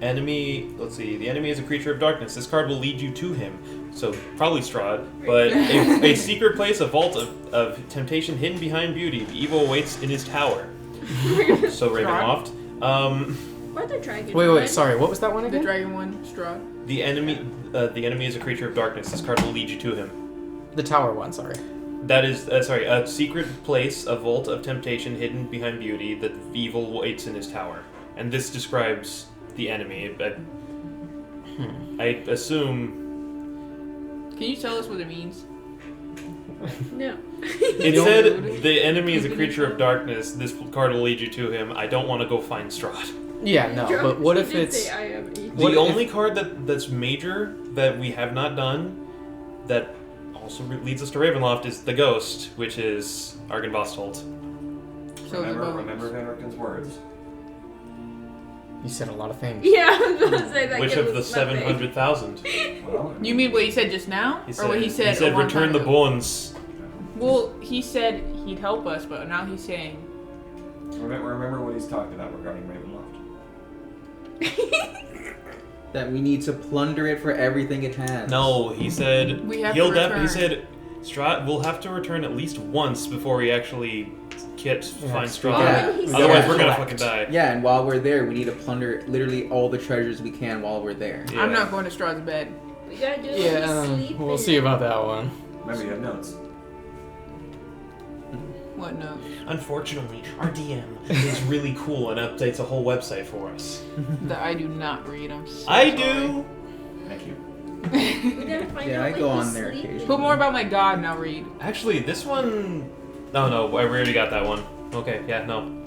Enemy, let's see, the enemy is a creature of darkness. This card will lead you to him. So, probably Strahd. But a secret place, a vault of temptation hidden behind beauty. The evil awaits in his tower. So, Ravenloft. Or the dragon. Wait, sorry, what was that one The again? dragon one, Strahd. The enemy is a creature of darkness. This card will lead you to him. The tower one, sorry. That is, a secret place, a vault of temptation hidden behind beauty. The evil waits in his tower. And this describes the enemy. I assume. Can you tell us what it means? No. It said the enemy is a creature of darkness. This card will lead you to him. I don't want to go find Strahd. Yeah, no, but what if it's... The only card that's major that we have not done that also leads us to Ravenloft is the Ghost, which is Argon Vostholt. So remember Van Ricken's words. You said a lot of things. Yeah, I was going to say that. Which of the 700,000? Well, you mean what he said just now? Or what he said He said, a long return time the ago? bones. Well, he said he'd help us, but now he's saying... Remember what he's talked about regarding Ravenloft. that we need to plunder it for everything it has. No, he said We have he'll to definitely. return. He said Strahd will have to return at least once before we actually find Strahd. Yeah. He said Otherwise, that. we're gonna Collect. fucking die. Yeah, and while we're there, we need to plunder literally all the treasures we can while we're there. Yeah. I'm not going to Strahd's bed. We gotta do it Yeah, when we sleep. we'll see about that one. Remember, you have notes. What no? Unfortunately, our DM is really cool and updates a whole website for us. That I do not read. I'm so I sorry. do. Thank you. We gotta find Yeah, out I when go he's on there sleeping. occasionally. Put more about my god and I'll read. Actually, this one. Oh no, I already got that one. Okay, yeah, no.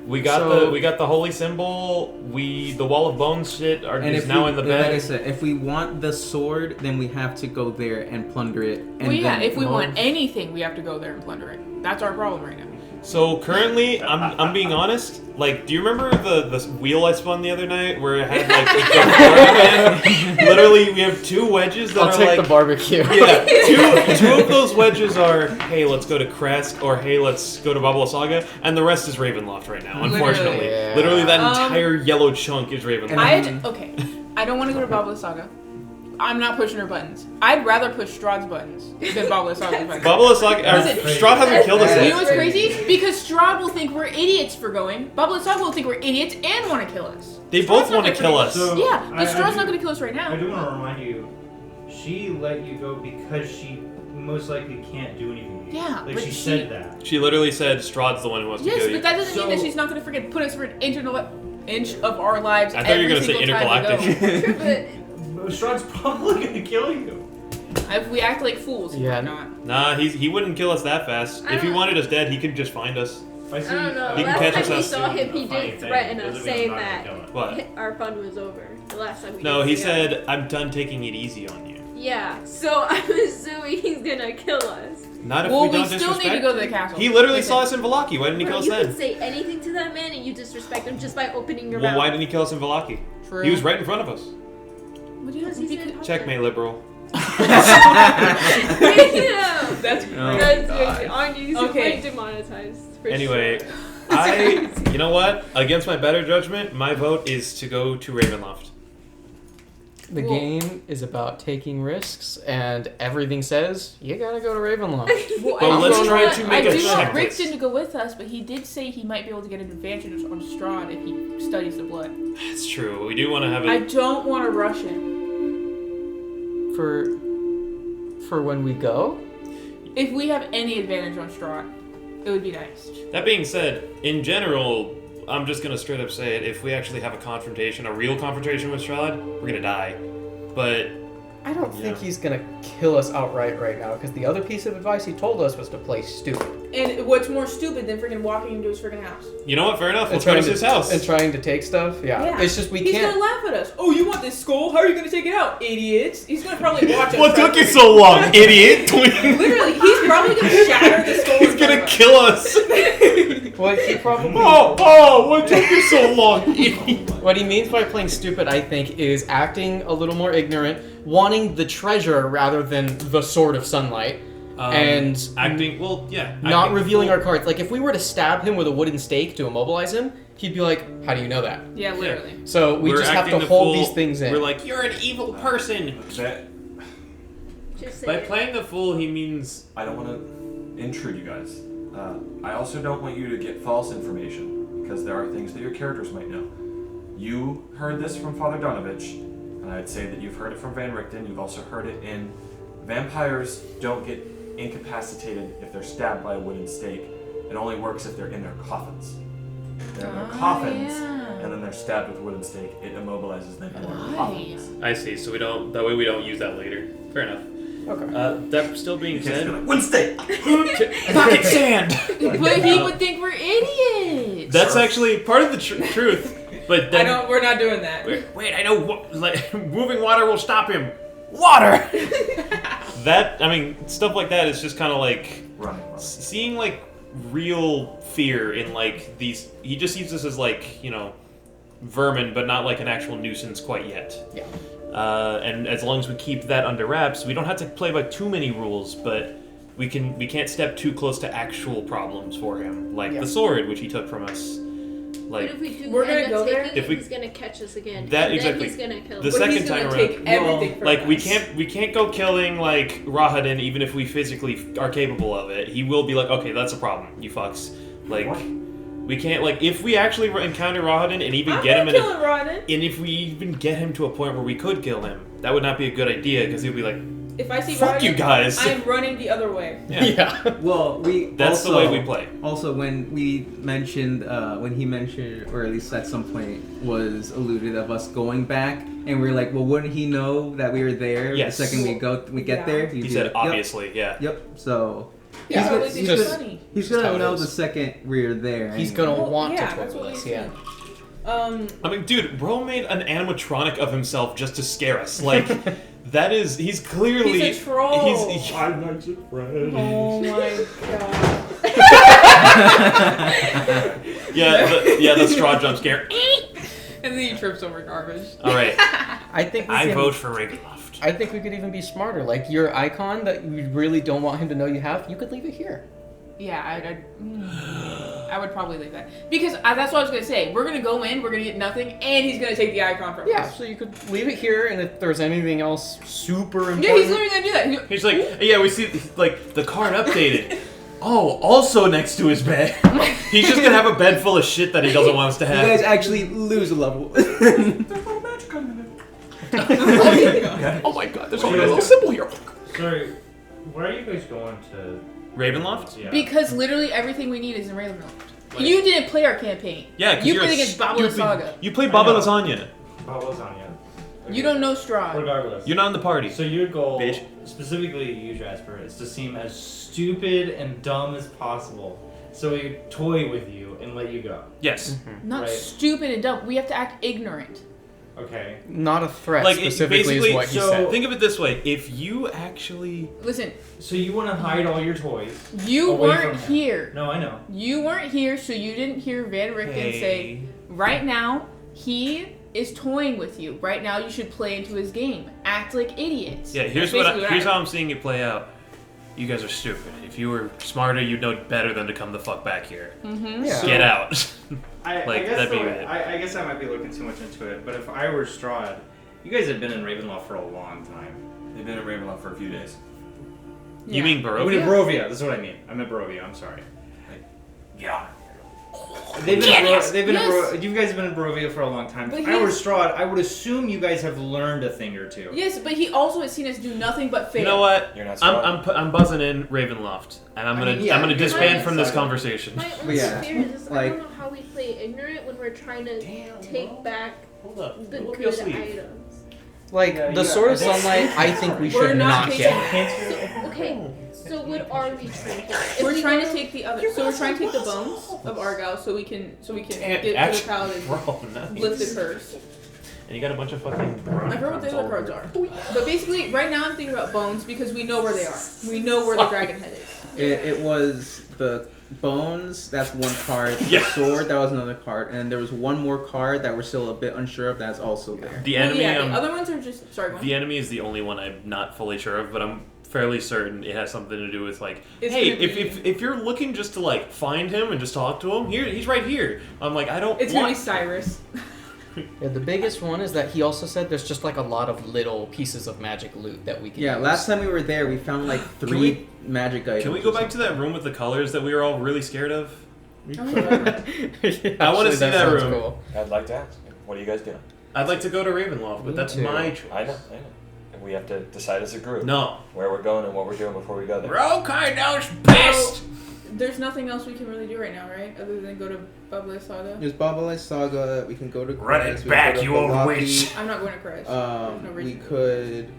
We got So- the holy symbol. The wall of bones shit And is now in the like I bed. said, if we want the sword, then we have to go there and plunder it. And Well, yeah, then if we mo- want anything, we have to go there and plunder it. That's our problem right now. So currently, I'm being honest. Like, do you remember the wheel I spun the other night where it had like the literally we have 2 wedges that I'll are take like the barbecue. yeah, two of those wedges are, hey, let's go to Kresk, or hey, let's go to Babala Saga, and the rest is Ravenloft right now, unfortunately. Yeah. Literally that Um, entire yellow chunk is Ravenloft. Okay, I don't want to go to Babala Saga. I'm not pushing her buttons. I'd rather push Strahd's buttons than Babala Saga's buttons. Babala Saga, Listen, Strahd hasn't killed us You know yet. what's crazy? Because Strahd will think we're idiots for going. Babala Saga will think we're idiots and want to kill us. They Strahd's both not want to gonna kill forget- us. So- Yeah, but I Strahd's do- not going to kill us right now. I do want to remind you, she let you go because she most likely can't do anything to you. Yeah, Like but she she- said that. She literally said Strahd's the one who wants to Yes, kill but you. that doesn't mean that So- she's not going to put us for an inch of our lives. I thought you were every gonna say single time we go. intergalactic. But But Strahd's probably gonna kill you. If we act like fools, Yeah. we're not. Nah, he wouldn't kill us that fast. If he wanted us dead, he could just find us. If I see, I don't know. He can Last catch time us we out saw soon. him, he Funny did thing, threaten doesn't us, mean saying I'm not that gonna kill it. What? our fun was over. The last time we No, did he see him. said, I'm done taking it easy on you. Yeah, so I'm assuming he's gonna kill us. Not if Well, we we don't still disrespect. need to go to the castle. He literally Listen. saw us in Valaki. Why didn't he Bro, kill us you can then? say anything to that man and you disrespect him just by opening your Well, mouth. why didn't he kill us in Valaki? True. He was right in front of us. What do you Because he's because- in Checkmate, liberal. Damn! That's Oh. That's God. crazy. On you, Okay. demonetized. For Anyway, sure. you know what? Against my better judgment, my vote is to go to Ravenloft. The Well- game is about taking risks, and everything says you gotta go to Ravenloft. Well, But I let's do try want- to make I a do want checklist. Rick didn't go with us, but he did say he might be able to get an advantage on Strahd if he studies the blood. That's true. We do want to have I it. don't want to rush him. For when we go? If we have any advantage on Strahd, it would be nice. That being said, in general, I'm just gonna straight up say it. If we actually have a confrontation, a real confrontation with Strahd, we're gonna die. But I don't think Yeah. he's gonna kill us outright right now, because the other piece of advice he told us was to play stupid. And what's more stupid than freaking walking into his freaking house? you know what? Fair enough. And Let's go to trying his house. And trying to take stuff. Yeah. It's just we He's can't. gonna laugh at us. Oh, you want this skull? How are you gonna take it out, idiots? He's gonna probably watch us. What try took to- you so long, idiot? Literally, he's probably gonna shatter the skull. He's in front gonna of us. kill us. What he probably. Oh, what took you so long, idiot? What he means by playing stupid, I think, is acting a little more ignorant, wanting the treasure rather than the sword of sunlight, and acting. Well, yeah. not acting revealing full- our cards. Like if we were to stab him with a wooden stake to immobilize him, he'd be like, "How do you know that?" Yeah, literally. So we We're just have to acting the hold full- these things in. We're like, you're an evil person. That, Just say By it. playing the fool, he means I don't want to intrude you guys. I also don't want you to get false information, because there are things that your characters might know. You heard this from Father Donovich, and I'd say that you've heard it from Van Richten. You've also heard it in vampires don't get incapacitated if they're stabbed by a wooden stake. It only works if they're in their coffins. They're in their coffins, and then they're stabbed with a wooden stake. It immobilizes them in their Why? coffins. I see. So we don't. That way we don't use that later. Fair enough. Okay. That still being You can't just be said, like, wooden stake! Pocket sand. But he would think we're idiots. that's actually part of the truth. But then, We're not doing that. wait, I know. Like, moving water will stop him. Water. That I mean, stuff like that is just kind of like Running. seeing like real fear in like these. He just sees us as like vermin, but not like an actual nuisance quite yet. Yeah. And as long as we keep that under wraps, we don't have to play by too many rules, but we can't step too close to actual problems for him, like Yeah. the sword, which he took from us. But Like if we do We're gonna end go up there? taking If it, we- he's gonna catch us again. That- and exactly. Then he's gonna kill The us. But second he's gonna time take around- everything from like us. we can't go killing like Rahadin even if we physically are capable of it. He will be like, okay, that's a problem, you fucks. Like we can't like if we actually encounter Rahadin and even I'm get him not in killing Rodden. and if we even get him to a point where we could kill him, that would not be a good idea because he'll be like, If I see fuck Rodden, you guys. I'm running the other way. Yeah. Well, we That's also, the way we play. Also, when we mentioned, when he mentioned, or at least at some point was alluded of us going back, and we are like, well, wouldn't he know that we were there Yes. the second we get Yeah. there? He He'd be said like, obviously, yeah. Yep. So Yeah, he's I gonna, always think he's it's gonna, funny. he's Just how gonna it know is. the second we're there. He's anyway. gonna Well, want yeah, to that's toy what with us. we Yeah. said. I mean, dude, bro made an animatronic of himself just to scare us. Like, he's clearly... He's a troll. I'm not your friend. Oh my god. the straw jump scare. And then he trips over garbage. Alright, I think we I can, vote for Ravenloft. I think we could even be smarter. Like your icon that you really don't want him to know you have, you could leave it here. Yeah, I would probably leave that. Because that's what I was going to say. We're going to go in, we're going to get nothing, and he's going to take the icon from Yeah, us. so you could leave it here, and if there's anything else super important, Yeah, he's literally going to do that. He's like, yeah, we see, like, the card updated. Oh, also next to his bed. He's just gonna have a bed full of shit that he doesn't want us to You have. guys actually lose a level. Oh my god, there's only a little symbol here. Sorry, where are you guys going to? Ravenloft? Yeah. Because literally everything we need is in Ravenloft. Like- You didn't play our campaign. Yeah, because You you're played a against Baba Saga. You played Baba I know. Lasagna. About lasagna. You don't know Strahd. Regardless. You're not in the party. So your goal, Bitch. specifically you, Jasper, is to seem as stupid and dumb as possible, so we toy with you and let you go. Yes. Not Right. stupid and dumb. We have to act ignorant. Okay. not a threat Like, specifically is what he so- said. Think of it this way: if you actually, Listen, So you want to hide all your toys? you Away weren't from him. here. No, I know. You weren't here, so you didn't hear Van Richten say, right now, he is toying with you. Right now, you should play into his game. Act like idiots. yeah. Here's That's what. basically Here's how I'm seeing it play out. You guys are stupid. If you were smarter, you'd know better than to come the fuck back here. Mm-hmm. Yeah. Get out. I Like, guess that'd be the way- it. I guess I might be looking too much into it, but if I were Strahd, you guys have been in Ravenloft for a long time. They've been in Ravenloft for a few days. You mean I Barovia? mean Barovia, that's what I mean. I meant Barovia, I'm sorry. Yeah. They've been, they've been Yes. you guys have been in Barovia for a long time. But If I were he's- Strahd, I would assume you guys have learned a thing or two. Yes, but he also has seen us do nothing but fail. You know what? You're not I'm smart. I'm buzzing in Ravenloft, and I'm I gonna mean, yeah, I'm gonna because disband I- from this Sorry. conversation. My only Yeah, fear is I like- don't know how we play ignorant when we're trying to take back Hold up. the Roll up good your sleeve. items. Like Yeah, the yeah, sword of I think- sunlight, I think we We're should not not taking- get. So, okay, so what are we trying to do? If We're we trying go- to take the other. So we're trying to take the bones of Argyle, so we can And get actually, to the paladin, bro, nice. lift the curse. And you got a bunch of fucking. I forgot what the other cards are. But basically, right now I'm thinking about bones because we know where they are. We know where the dragon head is. It was the bones. That's one card. Yeah. The sword. That was another card. And there was one more card that we're still a bit unsure of. That's also there. The Well, enemy. yeah, the other ones are just sorry. Go on. The enemy is the only one I'm not fully sure of, but I'm fairly certain it has something to do with like, It's hey, gonna if you're looking just to like find him and just talk to him, he's right here. I'm like, I don't It's gonna be want. Cyrus. Yeah, the biggest one is that he also said there's just like a lot of little pieces of magic loot that we can. Yeah. use. Last time we were there, we found like three magic items. Can we go back to that room with the colors that we were all really scared of? Yeah, I wanna actually, see that sounds room. Cool. I'd like to ask. What are you guys doing? I'd like to go to Ravenloft, but Me that's too. my choice. I know. And we have to decide as a group No. where we're going and what we're doing before we go there. Rokai knows best. There's nothing else we can really do right now, right? Other than go to Bubble Saga. There's Babalai Saga. We can go to. Run Krez, it we can back, go to you old Balaki. witch. I'm not going to Christ. No We reason. could.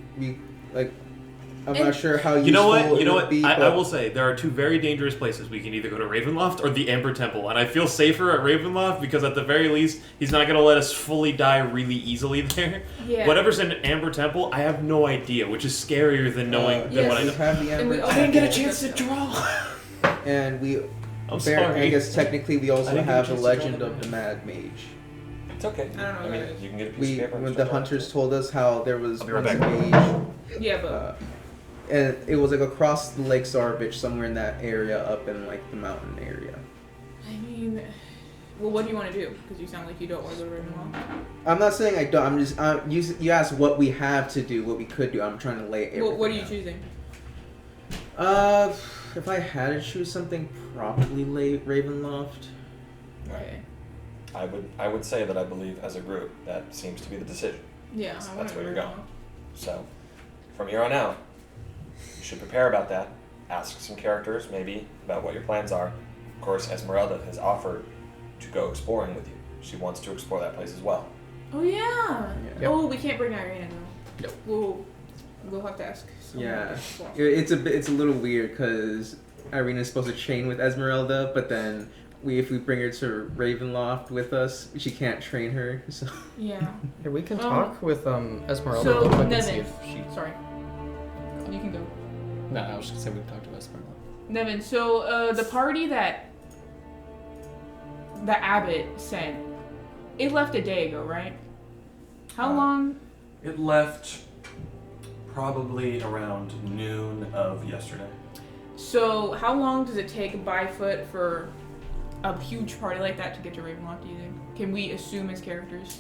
I'm And- not sure how You know useful what? You it know would what? be, I but will say there are two very dangerous places. We can either go to Ravenloft or the Amber Temple, and I feel safer at Ravenloft because at the very least, he's not going to let us fully die really easily there. Yeah. Whatever's in Amber Temple, I have no idea, which is scarier than knowing than yes. what I we know. have the And we Amber all Temple, didn't get a chance to draw. and we. I'm Bear, sorry. I guess technically we I also didn't get a have the chance to draw legend the of the Mad Mage. It's okay. I don't know I what mean, that is. you can get a piece We of paper. and when start the drawing. hunters told us how there was I'll be right once a back. mage, Yeah, but and it was like across the Lake Sarvich, somewhere in that area, up in like the mountain area. I mean, Well, what do you want to do? Because you sound like you don't want to go to Ravenloft. I'm not saying I don't. I'm just. You asked what we have to do, what we could do. I'm trying to lay everything Well, what are you out. choosing? If I had to choose something, probably Ravenloft. Okay. I would say that I believe as a group that seems to be the decision. Yeah, That's where you're going. So, from here on out, you should prepare about that. Ask some characters, maybe, about what your plans are. Of course, Esmeralda has offered to go exploring with you. She wants to explore that place as well. Oh yeah. Yep. Oh, we can't bring Irina though. Nope. We'll have to ask. someone Yeah, else. it's a little weird because Irina's supposed to chain with Esmeralda, but then if we bring her to Ravenloft with us, she can't train her. So Yeah. Yeah, we can talk with Esmeralda. So real quick and see Nevin, if she. sorry. You can go. No, I was just gonna say we can talk to Esmeralda. Nevin, so the party that the abbot sent, it left a day ago, right? How long? It left probably around noon of yesterday. So how long does it take by foot for a huge party like that to get to Ravenloft, do you think? Can we assume as characters?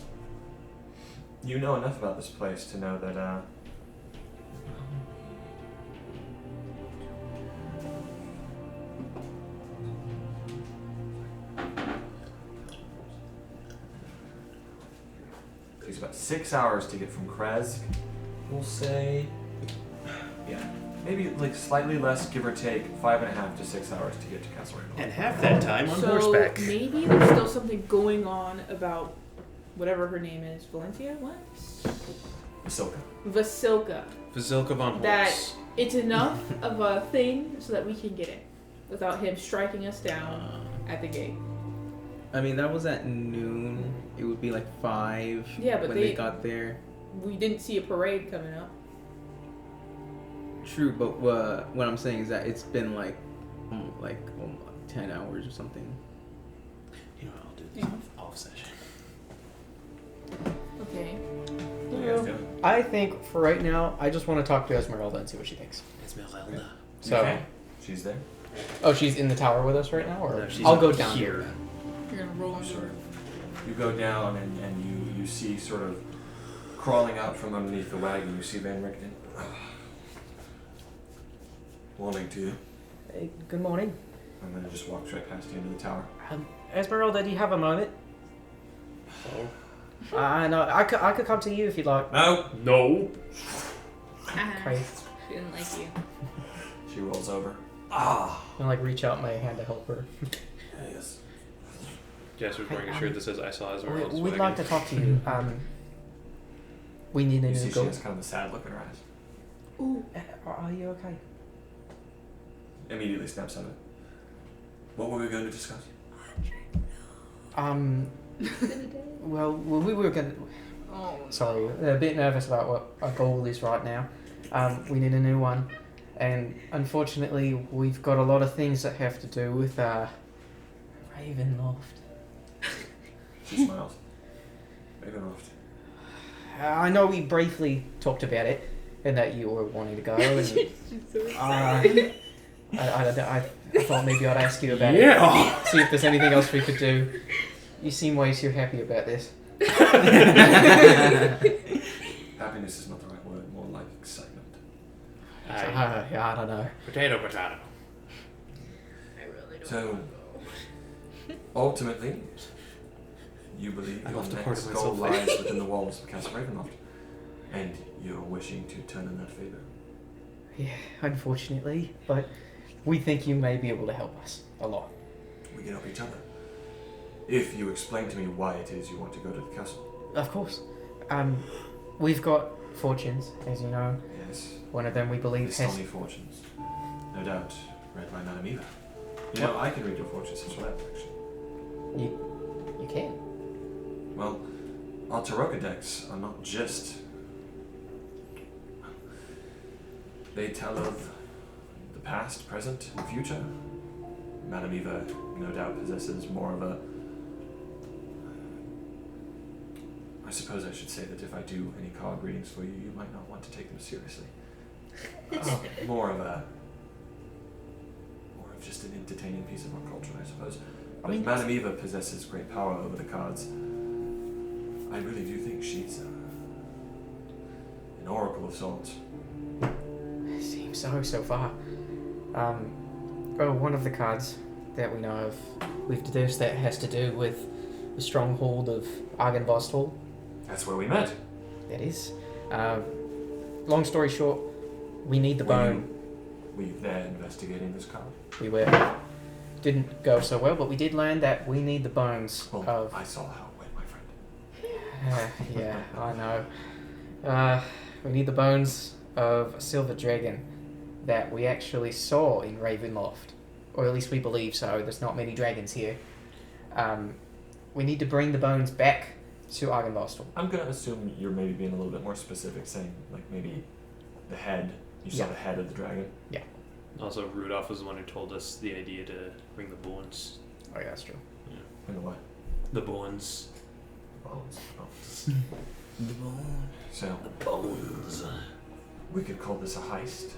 You know enough about this place to know that, it takes about 6 hours to get from Kresk. We'll say, yeah, maybe like slightly less, give or take, 5.5 to 6 hours to get to Castle Ravenloft. And half that time on So horseback. maybe there's still something going on about whatever her name is. Valencia? What? Vasilka. Vasilka. Vasilka von That Horse. it's enough of a thing so that we can get in without him striking us down at the gate. I mean, that was at noon. It would be like 5 Yeah, but when they got there. We didn't see a parade coming up. True, but what I'm saying is that it's been like 10 hours or something. You know, I'll do this off session. Okay. What are you guys doing? I think for right now, I just want to talk to Esmeralda and see what she thinks. Esmeralda. So, Okay. She's there. oh, she's in the tower with us right now, or No, she's I'll go up down here. You're gonna roll You on sort of, you go down and you see sort of crawling out from underneath the wagon, you see Van Richten. Morning to you. Hey, good morning. And then it just walks right past you into the tower. Esmeralda, do you have a moment? Oh. No, I could come to you if you'd like. No! No. Okay. She didn't like you. She rolls over. And like reach out my hand to help her. Yes. Jasper's wearing a shirt that says I saw Esmeralda's We'd wagon. like to talk to you. We need a You new see she goat. has kind of a sad look in her eyes. Ooh, are you okay? Immediately snaps out of it. What were we going to discuss? Well, we were gonna. Oh. Sorry, a bit nervous about what our goal is right now. We need a new one, and unfortunately, we've got a lot of things that have to do with Ravenloft. She smiles. Ravenloft. I know we briefly talked about it, and that you were wanting to go. And, I thought maybe I'd ask you about it. See if there's anything else we could do. You seem way too happy about this. Happiness is not the right word, more like excitement. I don't know. Potato. I really don't So, ultimately, you believe I your lost a part next of goal myself. lies within the walls of Castle Ravenloft, and you're wishing to turn in that favor. Yeah, unfortunately, but we think you may be able to help us a lot. We can help each other. If you explain to me why it is you want to go to the castle. Of course. We've got fortunes, as you know. Yes. One of them we believe The has... Stony Fortunes. No doubt read by Madame Eva. You know, I can read your fortunes as well, actually. You can? Well, our Tarokka decks are not just... They tell of the past, present, and future. Madame Eva, no doubt, possesses more of a... I suppose I should say that if I do any card readings for you, you might not want to take them seriously. More of just an entertaining piece of our culture, I suppose. I mean, Madame Eva possesses great power over the cards. I really do think she's an oracle of sorts. Seems so far. One of the cards that we know of, we've deduced that has to do with the stronghold of Argynvostholt. That's where we met. That is. Long story short, we need the bone. Were you there investigating this card? We were. Didn't go so well, but we did learn that we need the bones of... I saw how it went, my friend. yeah, I know. We need the bones of a silver dragon that we actually saw in Ravenloft. Or at least we believe so. There's not many dragons here. We need to bring the bones back to Argynvostholt. I'm going to assume you're maybe being a little bit more specific, saying, like, maybe the head. You saw the head of the dragon? Yeah. Also, Rudolph was the one who told us the idea to bring the bones. Oh, yeah, that's true. Yeah. And the what? The bones. Bones. Oh. The bone. So, The bones. we could call this a heist.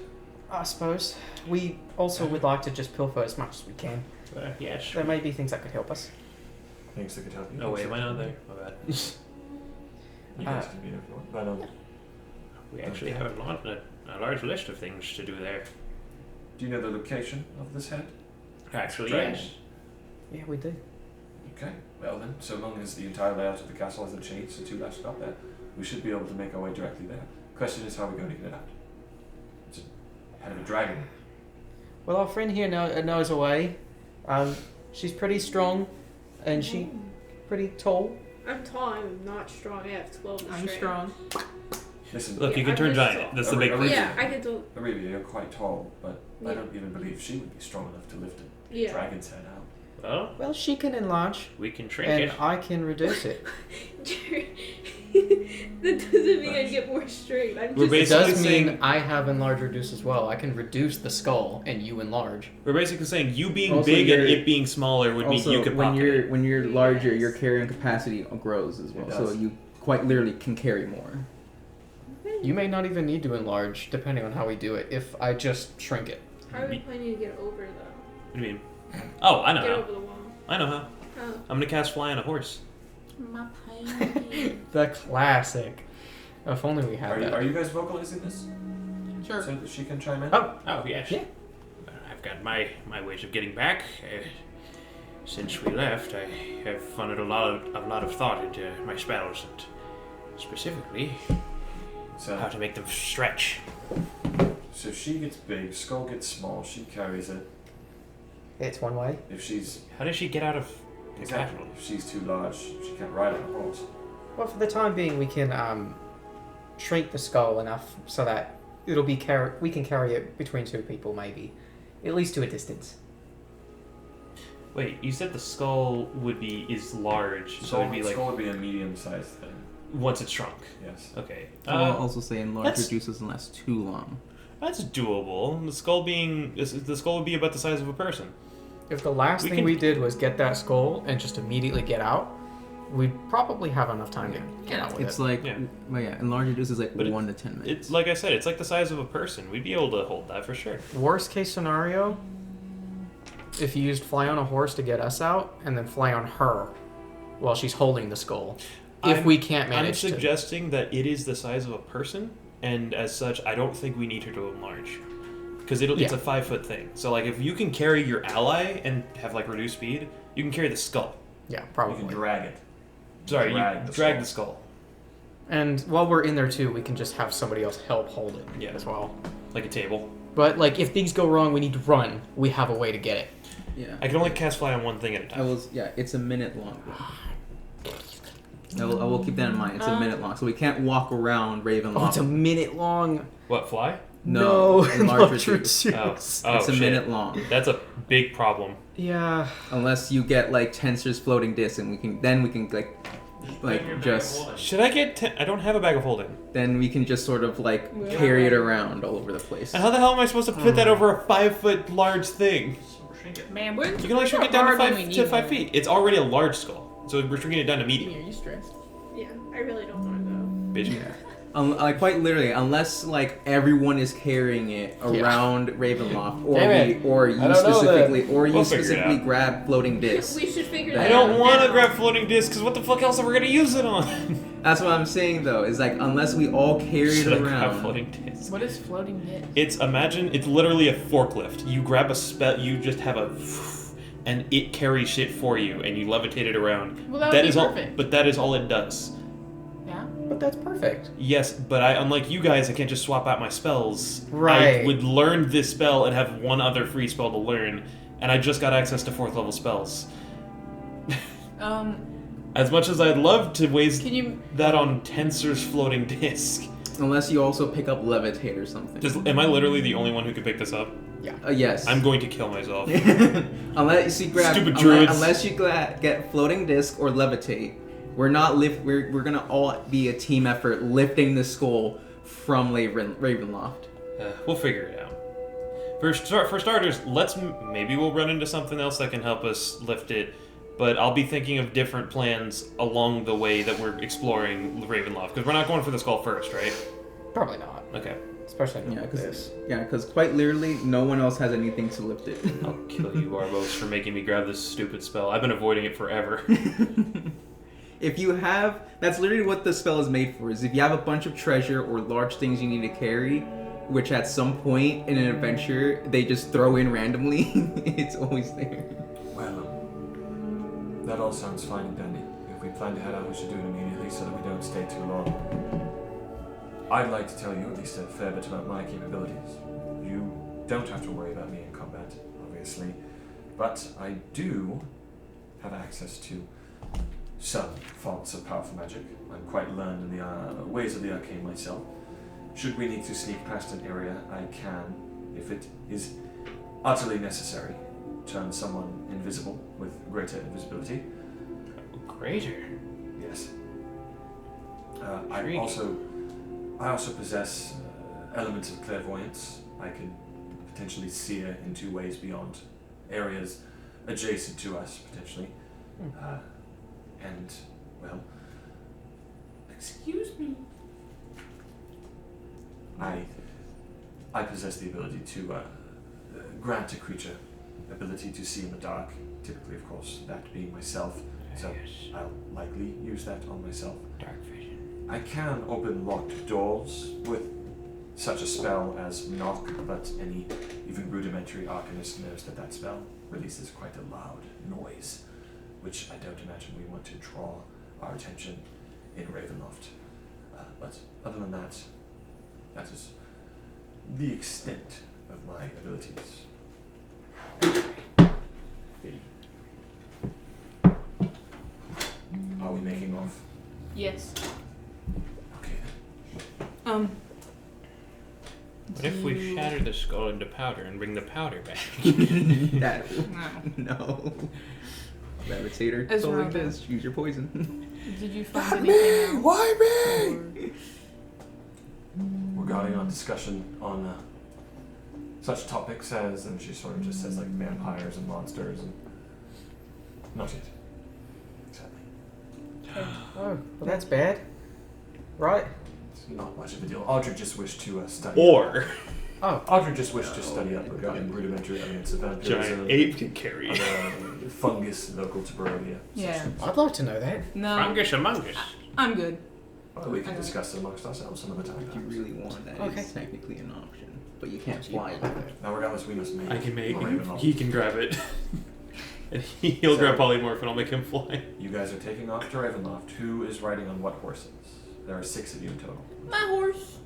I suppose. We also would like to just pilfer as much as we can. Yeah, sure. There may be things that could help us. Things that could help you. Oh, wait, am I not there? My bad. You guys can be there if you want. But, We actually have a large list of things to do there. do you know the location of this head? Actually, Dragon. yes. Yeah, we do. Okay, well then, so long as the entire layout of the castle hasn't changed since you last got there, we should be able to make our way directly there. Question is how we're going to get out. It's a head of a dragon. Well, our friend here knows a way. She's pretty strong, and she pretty tall. I'm tall. I'm not strong. I have 12 I'm strength. strong. Listen, Look, you Yeah, can turn I'm giant. just- That's the big Arivia. Yeah, I can do. Arivia, you're quite tall, but I Yeah. don't even believe she would be strong enough to lift a Yeah. dragon's head out. Well, Well, she can enlarge, we can shrink and it. I can reduce it. That doesn't mean I get more strength. I'm We're just. It basically does saying- mean I have enlarge reduce as well. I can reduce the skull, and you enlarge. We're basically saying you being Also, big and you're- it being smaller would mean Also, you could when pocket you're it. when you're larger, Yes. your carrying capacity grows as well. It So does. you quite literally can carry more. You may not even need to enlarge, depending on how we do it, if I just shrink it. How are we planning to get over though? What do you mean? Oh, I know Get how. over the wall. I know how. Oh. I'm gonna cast fly on a horse. My pain. The classic. If only we had that. Are you guys vocalizing this? Sure. So that she can chime in? Oh, Oh, yes. Yeah. I've got my ways of getting back. Since we left, I have funded a lot of thought into my spells, and specifically So, how to make them stretch. so she gets big, skull gets small, she carries it. it's one way. If she's How does she get out of the exactly, castle? if she's too large, she can't ride on a horse. Well, for the time being, we can shrink the skull enough so that it'll be we can carry it between two people, maybe, at least to a distance. Wait, you said the skull is large, so it'd be like skull would be a medium-sized thing. once it's shrunk. Yes. Okay. I'll also say enlarge that's- reduces and lasts too long. That's doable. The skull would be about the size of a person. If the last We thing can- we did was get that skull and just immediately get out, we'd probably have enough time to get out with It's it. like, Yeah. well, yeah, enlarge reduces like But 1 to 10 minutes. It's like I said, it's like the size of a person. We'd be able to hold that for sure. Worst case scenario, if you used fly on a horse to get us out, and then fly on her while she's holding the skull. If we can't I'm manage to. suggesting that it is the size of a person, and as such, I don't think we need her to enlarge. Because it's Yeah. a 5-foot thing. So, like, if you can carry your ally and have, like, reduced speed, you can carry the skull. Yeah, You can probably. drag it. Sorry, Drag you the drag skull. the skull. And while we're in there too, we can just have somebody else help hold it Yeah. as well. Like a table. But like, if things go wrong, we need to run. We have a way to get it. Yeah. I can only cast fly on one thing at a I time. was, yeah, it's a minute long. I will keep that in mind. It's a minute long, so we can't walk around Ravenloft. Oh, it's a minute long. What, fly? No, enlarge reduce. reduce. Oh, It's a shit. minute long. That's a big problem. Yeah. Unless you get like Tensor's floating disc, and we can just Should I get I don't have a bag of holding. then we can just sort of like carry it around all over the place. And how the hell am I supposed to fit that over a 5-foot large thing? Man, we're You can only shrink it down to harder than we 5 need. feet. It's already a large skull. So we're shrinking it down to medium. Are you stressed? Yeah, I really don't want to go. Bitch. Yeah. like quite literally, unless like everyone is carrying it around Ravenloft, Damn it. or I you don't know specifically, that. or you We'll figure it specifically out. grab floating discs. We should figure I that I don't out want to now. grab floating discs because what the fuck else are we gonna use it on? That's what I'm saying though. Is like unless we all carry Should it I grab around. floating discs? What is floating disc? It's literally a forklift. You grab a spell, you just have a, and it carries shit for you, and you levitate it around. Well, that would be is all, perfect. but that is all it does. Yeah. But that's perfect. Yes, but unlike you guys, I can't just swap out my spells. Right. I would learn this spell and have one other free spell to learn, and I just got access to 4th level spells. As much as I'd love to waste Can you? that on Tensor's floating disc. Unless you also pick up levitate or something. Am I literally the only one who could pick this up? Yes. I'm going to kill myself. unless you grab, Stupid druids. unless you get floating disc or levitate, we're not we're gonna all be a team effort lifting the skull from Ravenloft. We'll figure it out. For starters, maybe we'll run into something else that can help us lift it. But I'll be thinking of different plans along the way that we're exploring Ravenloft, because we're not going for the skull first, right? Probably not. Okay. Especially not with this. Because quite literally, no one else has anything to lift it. I'll kill you, Barbos, for making me grab this stupid spell. I've been avoiding it forever. If you have, that's literally what the spell is made for. Is if you have a bunch of treasure or large things you need to carry, which at some point in an adventure they just throw in randomly, it's always there. Well, that all sounds fine and dandy. If we plan to head out, we should do it immediately so that we don't stay too long. I'd like to tell you at least a fair bit about my capabilities. You don't have to worry about me in combat, obviously, but I do have access to some fonts of powerful magic. I'm quite learned in the ways of the arcane myself. Should we need to sneak past an area, I can, if it is utterly necessary, turn someone invisible with greater invisibility. Greater? Yes. I also possess elements of clairvoyance. I can potentially seer into ways beyond areas adjacent to us, potentially. And, well, excuse me. I possess the ability to grant a creature ability to see in the dark. Typically, of course, that being myself. So I'll likely use that on myself. Dark vision. I can open locked doors with such a spell as knock, but any even rudimentary arcanist knows that spell releases quite a loud noise, which I don't imagine we want to draw our attention in Ravenloft. But other than that, that is the extent of my abilities. Are we making off? Yes. Okay. What if we shatter the skull into powder and bring the powder back? No. Levitator. As Go like well. this. Use your poison. Did you find anything else? Why me? Regarding our discussion on such topics as, and she sort of just says like vampires and monsters and not yet. Sadly. Oh, well, that's bad. Right? It's not much of a deal. Audrey just wished to study. Audrey just wished to study up regarding rudimentary elements of vampirism. Giant ape can carry it. Fungus local to Barovia. Yeah. I'd love to know that. No. Fungus among us. I'm good. Well, we can discuss it amongst ourselves some other time. If you really want that, Okay. it's technically an option. But you can't fly with it. Now, regardless, we must make. I can make. Ravenloft. He can grab it. And he'll grab polymorph and I'll make him fly. You guys are taking off to Ravenloft. Who is riding on what horses? There are 6 of you in total. My horse.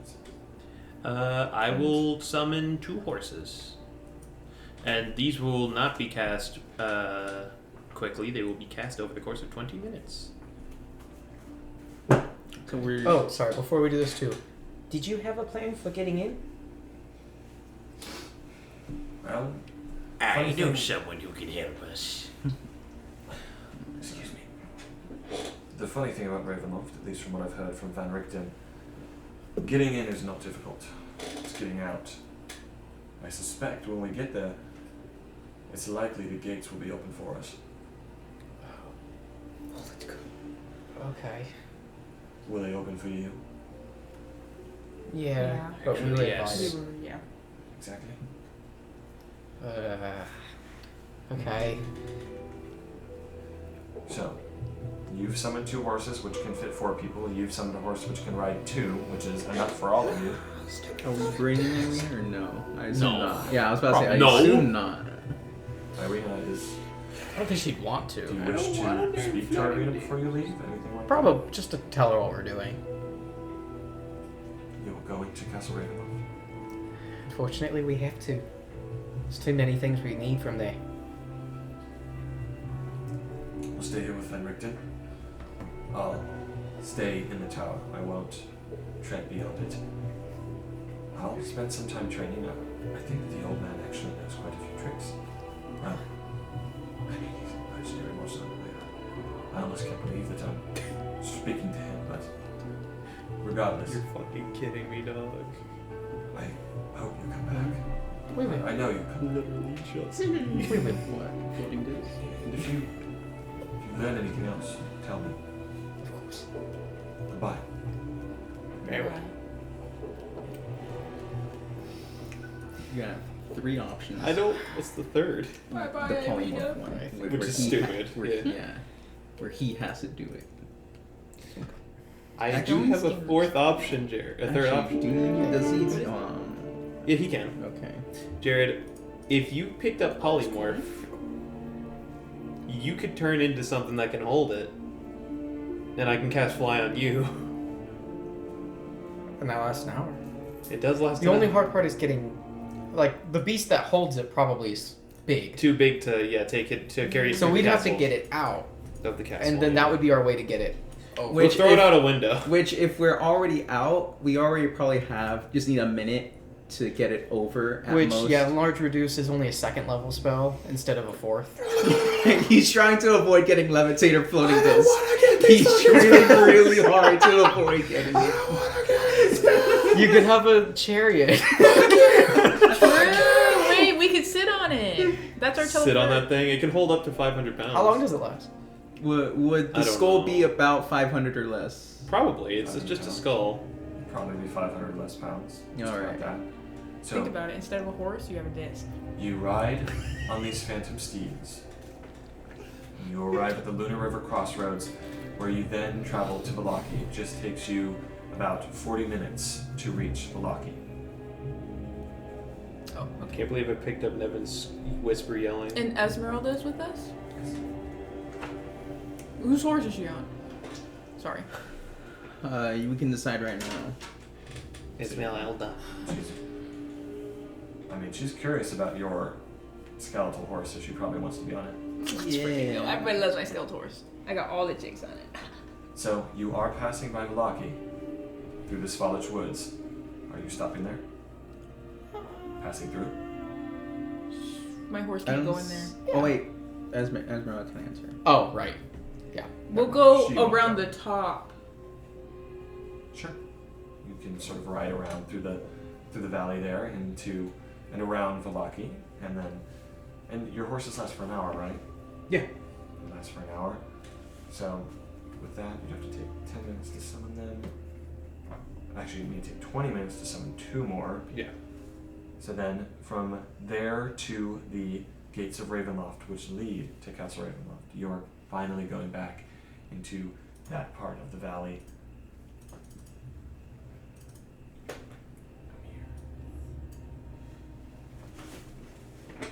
I will summon 2 horses. And these will not be cast quickly. They will be cast over the course of 20 minutes. So we're. Oh, sorry. Before we do this too, did you have a plan for getting in? Well, I Funny know thing- someone who can help us. excuse me. The funny thing about Ravenloft, at least from what I've heard from Van Richten, getting in is not difficult. It's getting out. I suspect when we get there, it's likely the gates will be open for us. Okay. Will they open for you? Yeah, but we were yes. invited. Yeah. Exactly. Okay. So, you've summoned 2 horses, which can fit 4 people. You've summoned a horse which can ride 2, which is enough for all of you. Are we bringing Irina or no? I assume No. not. Yeah, I was about to say, I No. assume not. Irina is. I don't think she'd want Do you to. wish to speak to Irina before you leave? Anything like Probably just to tell her what we're doing. that? You will go into Castle Ravenloft. Unfortunately, we have to. There's too many things we need from there. We'll stay here with Fenricton. I'll stay in the tower. I won't tread beyond it. I'll spend some time training. I think the old man actually knows quite a few tricks. Well, I mean, he's a legendary monster. I almost can't believe that I'm speaking to him, but regardless, You're fucking kidding me, dog. I hope you come back. We will. I know you come. Literally just We will. What? Floating disc? And if you learn anything else, tell me. Of course. Goodbye. Very well. You have 3 options. I don't. What's the third? The Bye-bye, polymorph Irina. one. Which is he stupid, Where, where he has to do it. I Actually, do have a 4th option, Jared. A 3rd Actually, option. does he? Yeah, he can. Okay. Jared, if you picked up polymorph, you could turn into something that can hold it, and I can cast fly on you. And that lasts an hour. It does last. The only hard part is getting, like, the beast that holds it probably is big. too big to take it to carry it. So through we'd the have to castle get it out, of the castle. and then that would be our way to get it. We'll Which throw it if- out a window. Which, if we're already out, we already probably have. Just need a minute to get it over. At Which, most. yeah, large reduce is only a 2nd level spell instead of a 4th. He's trying to avoid getting levitator floating disc. He's trying really hard to avoid getting it. You could have a chariot. True. Wait, we could sit on it. That's our teleport. Sit on that thing. It can hold up to 500 pounds. How long does it last? Would I the don't skull know. be about 500 or less? Probably. It's just a skull. Probably be 500 less pounds. All Something right. like that. So Think about it. Instead of a horse, you have a disc. you ride on these phantom steeds. You arrive at the Luna River crossroads, where you then travel to Valaki. It just takes you about 40 minutes to reach Valaki. Oh, I can't believe I picked up Nevin's whisper yelling. And Esmeralda's with us? Whose horse is she on? Sorry. We can decide right now. Esmeralda. She's curious about your skeletal horse, so she probably wants to be on it. Everybody loves my skeletal horse. I got all the chicks on it. So you are passing by Valaki through the Svalich Woods. Are you stopping there? Passing through? My horse can't go in there. Oh wait, Esmeralda can answer. Oh, right. Yeah. We'll go She won't around go. the top. Sure. You can sort of ride around through the valley there and around Valaki, and your horses last for an hour, right? Yeah. It lasts for an hour. So with that, you'd have to take 10 minutes to summon them. Actually, you need to take 20 minutes to summon 2 more. Yeah. So then, from there to the gates of Ravenloft, which lead to Castle Ravenloft, you're finally going back into that part of the valley. Come here.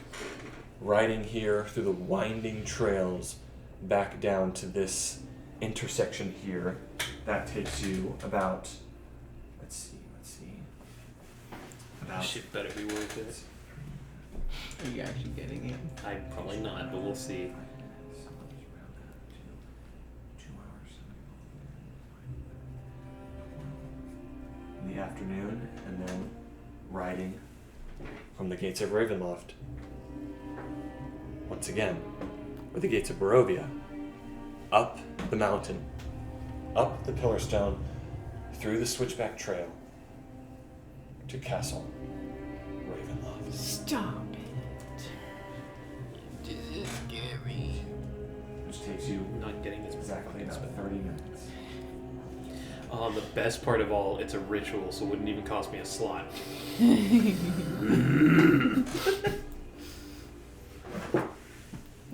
Riding here through the winding trails back down to this intersection here, that takes you about, let's see. About Shit better be worth it. Are you actually getting it? I'm probably not, but we'll see. 2 hours. In the afternoon, and then riding from the gates of Ravenloft. Once again, or the gates of Barovia. Up the mountain, up the Pillar Stone, through the Switchback Trail, to Castle Ravenloft. Stop it. This is scary. Which takes you Not getting this exactly about 30 minutes. Oh, the best part of all, it's a ritual, so it wouldn't even cost me a slot.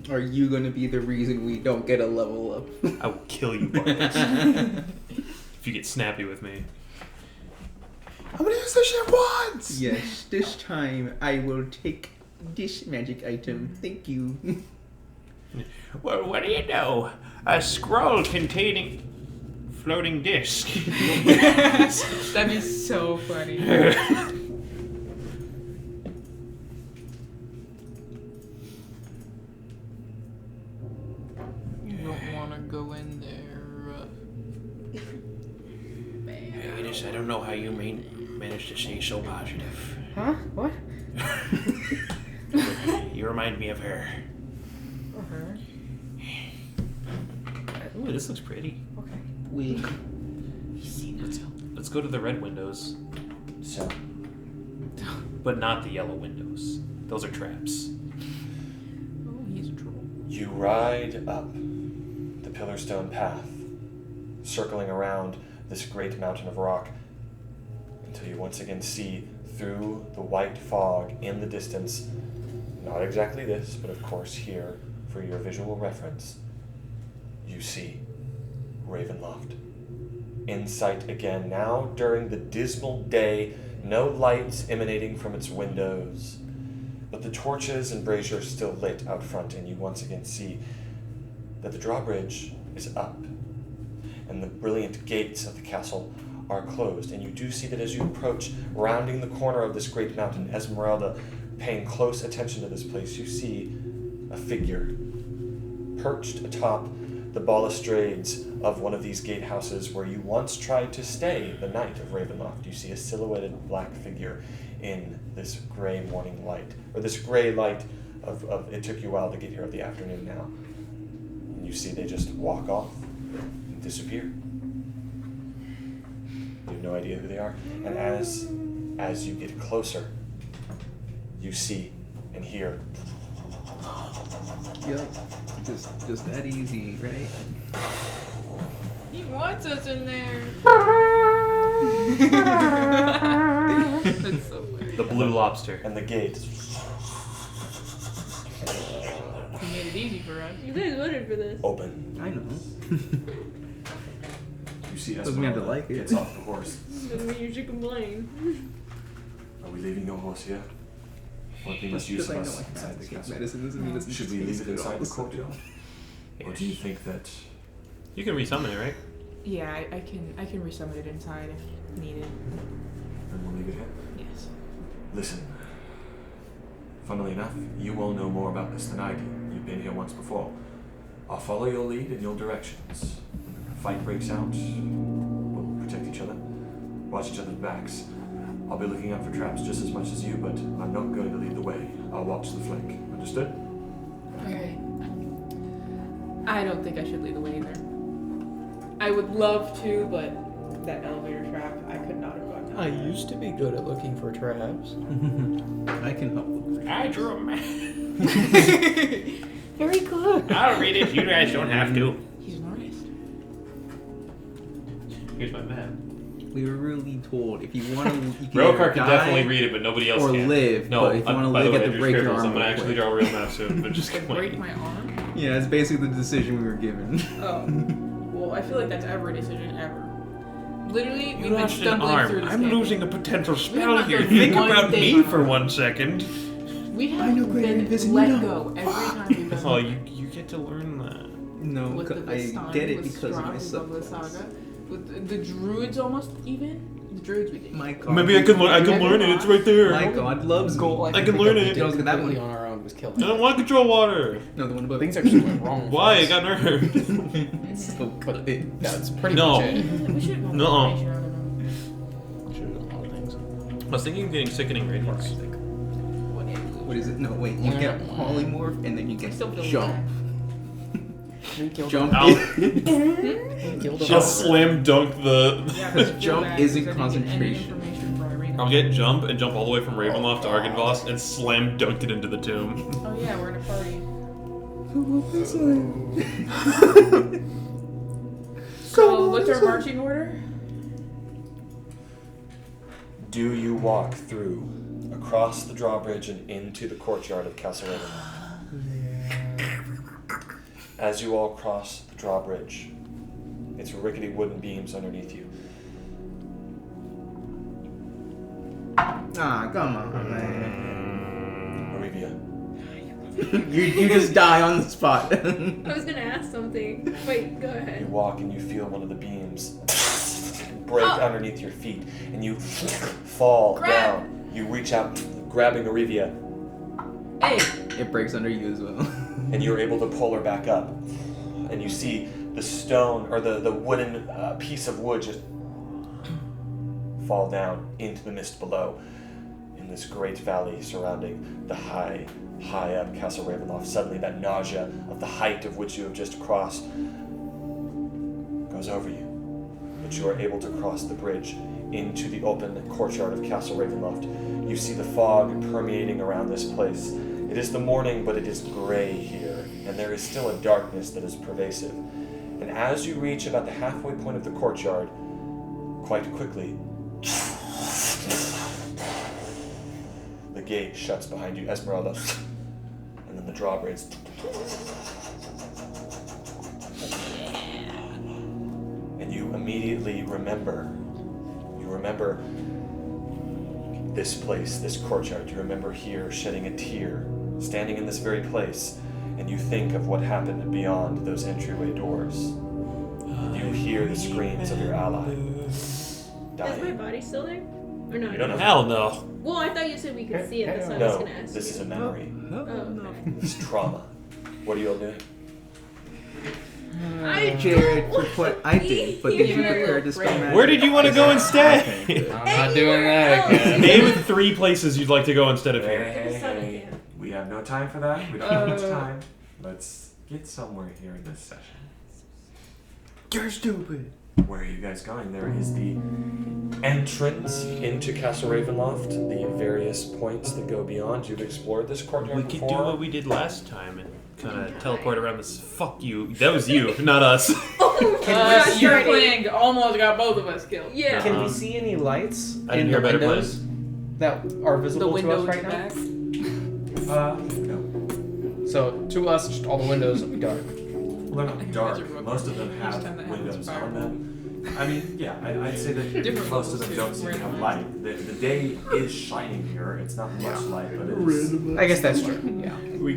Are you gonna be the reason we don't get a level up? I will kill you, Barnabas. If you get snappy with me. I'm gonna use this shit once! Yes, this time I will take this magic item. Thank you. Well, what do you know? A scroll containing floating disc. That'd be so funny. You don't want to go in there. I don't know how you managed to stay so positive. Huh? What? You remind me of her. Her? Ooh, this looks pretty. Okay. Let's go to the red windows. So, But not the yellow windows. Those are traps. Oh, he's a troll. you ride up the Pillarstone path, circling around this great mountain of rock, until you once again see through the white fog in the distance, not exactly this, but of course here, for your visual reference, you see Ravenloft. In sight again, now during the dismal day, no lights emanating from its windows, but the torches and braziers still lit out front, and you once again see that the drawbridge is up, and the brilliant gates of the castle are closed, and you do see that as you approach, rounding the corner of this great mountain, Esmeralda paying close attention to this place, you see a figure perched atop the balustrades of one of these gatehouses where you once tried to stay the night of Ravenloft. You see a silhouetted black figure in this gray morning light, or this gray light of it took you a while to get here, of the afternoon now. And you see they just walk off and disappear. You have no idea who they are. And as you get closer, you see and hear. Yep. Just that easy, right? He wants us in there. That's so weird. The blue lobster. And the gate. He made it easy for us. You guys voted for this. Open. I know. You see Doesn't mean I have to Esmeralda like it. gets off the horse. Doesn't mean you should complain. Are we leaving your horse here? What we must use Because I of know us I can inside have this to take castle? medicine doesn't mean it's Should we leave it inside the courtyard? Or do you think that You can resummon it, right? Yeah, I can resummon it inside if needed. then we'll leave it here? Yes. Listen. Funnily enough, you all know more about this than I do. You've been here once before. I'll follow your lead and your directions. When a fight breaks out, we'll protect each other, watch each other's backs. I'll be looking out for traps just as much as you, but I'm not going to lead the way. I'll watch the flank. Understood? Okay. I don't think I should lead the way either. I would love to, but that elevator trap, I could not have gone down. I used to be good at looking for traps. I can help. I drew a map. Very good. I'll read it. You guys don't have to. He's an artist. Here's my map. We were really told if you want to, you can Railcar either can die definitely read it, but nobody else or can. live. No, but if you want to by the live, way, you I have to drew break your scribbles. arm. I'm gonna real actually quick. draw a real map soon, but just To break my arm? Yeah, it's basically the decision we were given. Oh. Well, I feel like that's every decision ever. Literally, we've been lost an stumbling arm. through this I'm game. losing a potential We spell have here. done Think one about thing. me for 1 second. We have been let go every time we've done Oh, you get to learn that. No, with the I Vistani, get it with because of Strahd, my with Love of the subclass. Saga. With the druids almost even. The druids we did. My God. Maybe I can learn it. It's right there. My God loves Goal me. I can learn it. That That one one. on our own was killing. I don't want to control water. No, the one above. Things actually went wrong. for Why? I us. got nerfed. So But that's pretty No. much it. We should have gone No. with information, I don't know. Should have done a lot of things. I was thinking of getting sickening radiance. what is it? No, wait. You get polymorph and then you get Still feel jump. Jump. Ow. Killed a Just dog. slam dunk the. Yeah, Because but jump bad, isn't because I didn't get any concentration. information for Irina. I'll get jump and jump all the way from Ravenloft to Argynvost and slam dunk it into the tomb. Oh yeah, we're in a party. So what's our marching order? do you walk through, across the drawbridge and into the courtyard of Castle Ravenloft. As you all cross the drawbridge, it's rickety wooden beams underneath you. Ah, come on, man. Arivia, you just die on the spot. I was gonna ask something. Wait, go you ahead. walk and you feel one of the beams break underneath your feet, and you fall down. You reach out, grabbing Arivia, Hey. It breaks under you as well. and you're able to pull her back up. And you see the stone, or the wooden piece of wood just fall down into the mist below in this great valley surrounding the high up Castle Ravenloft. Suddenly that nausea of the height of which you have just crossed goes over you. But you are able to cross the bridge into the open courtyard of Castle Ravenloft. You see the fog permeating around this place. It is the morning, but it is gray here, and there is still a darkness that is pervasive. And as you reach about the halfway point of the courtyard, quite quickly, the gate shuts behind you, Esmeralda, and then the drawbridge. And you immediately remember. You remember this place, this courtyard. You remember here shedding a tear, standing in this very place, and you think of what happened beyond those entryway doors. You hear the screams of your ally Is my dying. body still there? Or no? You don't know. Hell no. Well, I thought you said we could see it. That's why I was No, gonna ask this you. is a memory. Oh, okay. It's trauma. What are you all doing? Jared, for what I did, but did you prepare this magic? Where did you want to go instead? I'm not doing that again. Name 3 places you'd like to go instead of here. Hey. We have no time for that. We don't have much time. Let's get somewhere here in this session. You're stupid. Where are you guys going? There is the entrance into Castle Ravenloft, the various points that go beyond. You've explored this courtyard We could before. do what we did last time and kind of teleport around this. Fuck you. That was you, not us. You're playing almost got both of us killed. Yeah. Can we see any lights I didn't in hear the a better windows that are The visible to window us right in the now? back. No. So to us, just all the windows will be dark. Well, they're not dark. Most of them Each time have that windows happens, on them. I mean, yeah, I'd say that Different most of them levels, don't too. seem to have Random. light. The day is shining here. It's not much light, but it is. I guess that's true. Yeah. We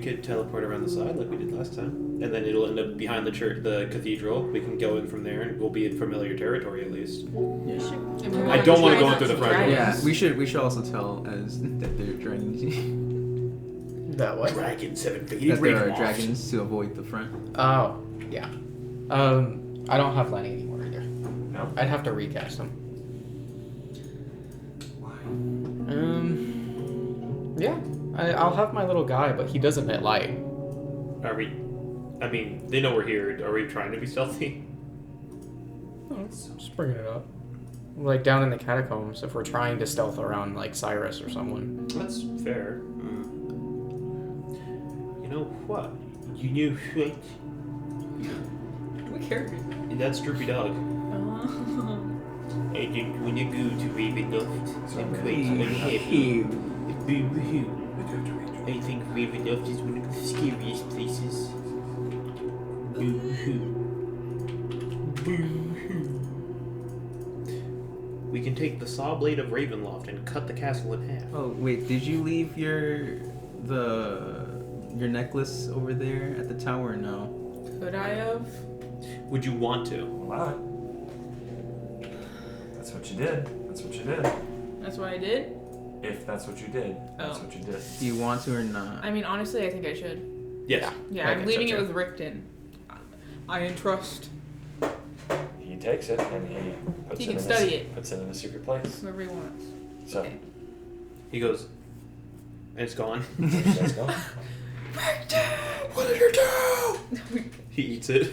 could teleport around the side like we did last time, and then it'll end up behind the church, the cathedral. We can go in from there, and we'll be in familiar territory at least. I don't want to go in through the front door. Yeah, we should also tell as that they're dragons. That what? Dragons have invaded that there are Ravenloft. dragons to avoid the front. Oh, yeah. I don't have Lenny anymore either. No? I'd have to recast him. Why? Yeah. I'll have my little guy, but he does emit light. Are we? I mean, they know we're here. Are we trying to be stealthy? Just bringing it up. Like down in the catacombs, if we're trying to stealth around like Cyrus or someone. That's fair. You know what? You knew what? What character? That's Droopy Dog. Oh. I didn't want to go to Ravenloft. I'm quite unhappy. Ew. Boo-hoo. I think Ravenloft is one of the scariest places. Boo-hoo. Boo-hoo. We can take the saw blade of Ravenloft and cut the castle in half. Oh wait, did you leave your necklace over there at the tower? No. Could I have? Would you want to? Allow it. That's what you did. That's what you did. That's what I did. If that's what you did, that's Oh. what you did. Do you want to or not? I mean, honestly, I think I should. Yes. Yeah, I I'm think leaving so, it too. with Rickton. I entrust He takes it and he puts He it can in study it. puts it in a secret place. whoever he wants. So Okay. He goes, and it's gone. let's go. What did you do? He eats it.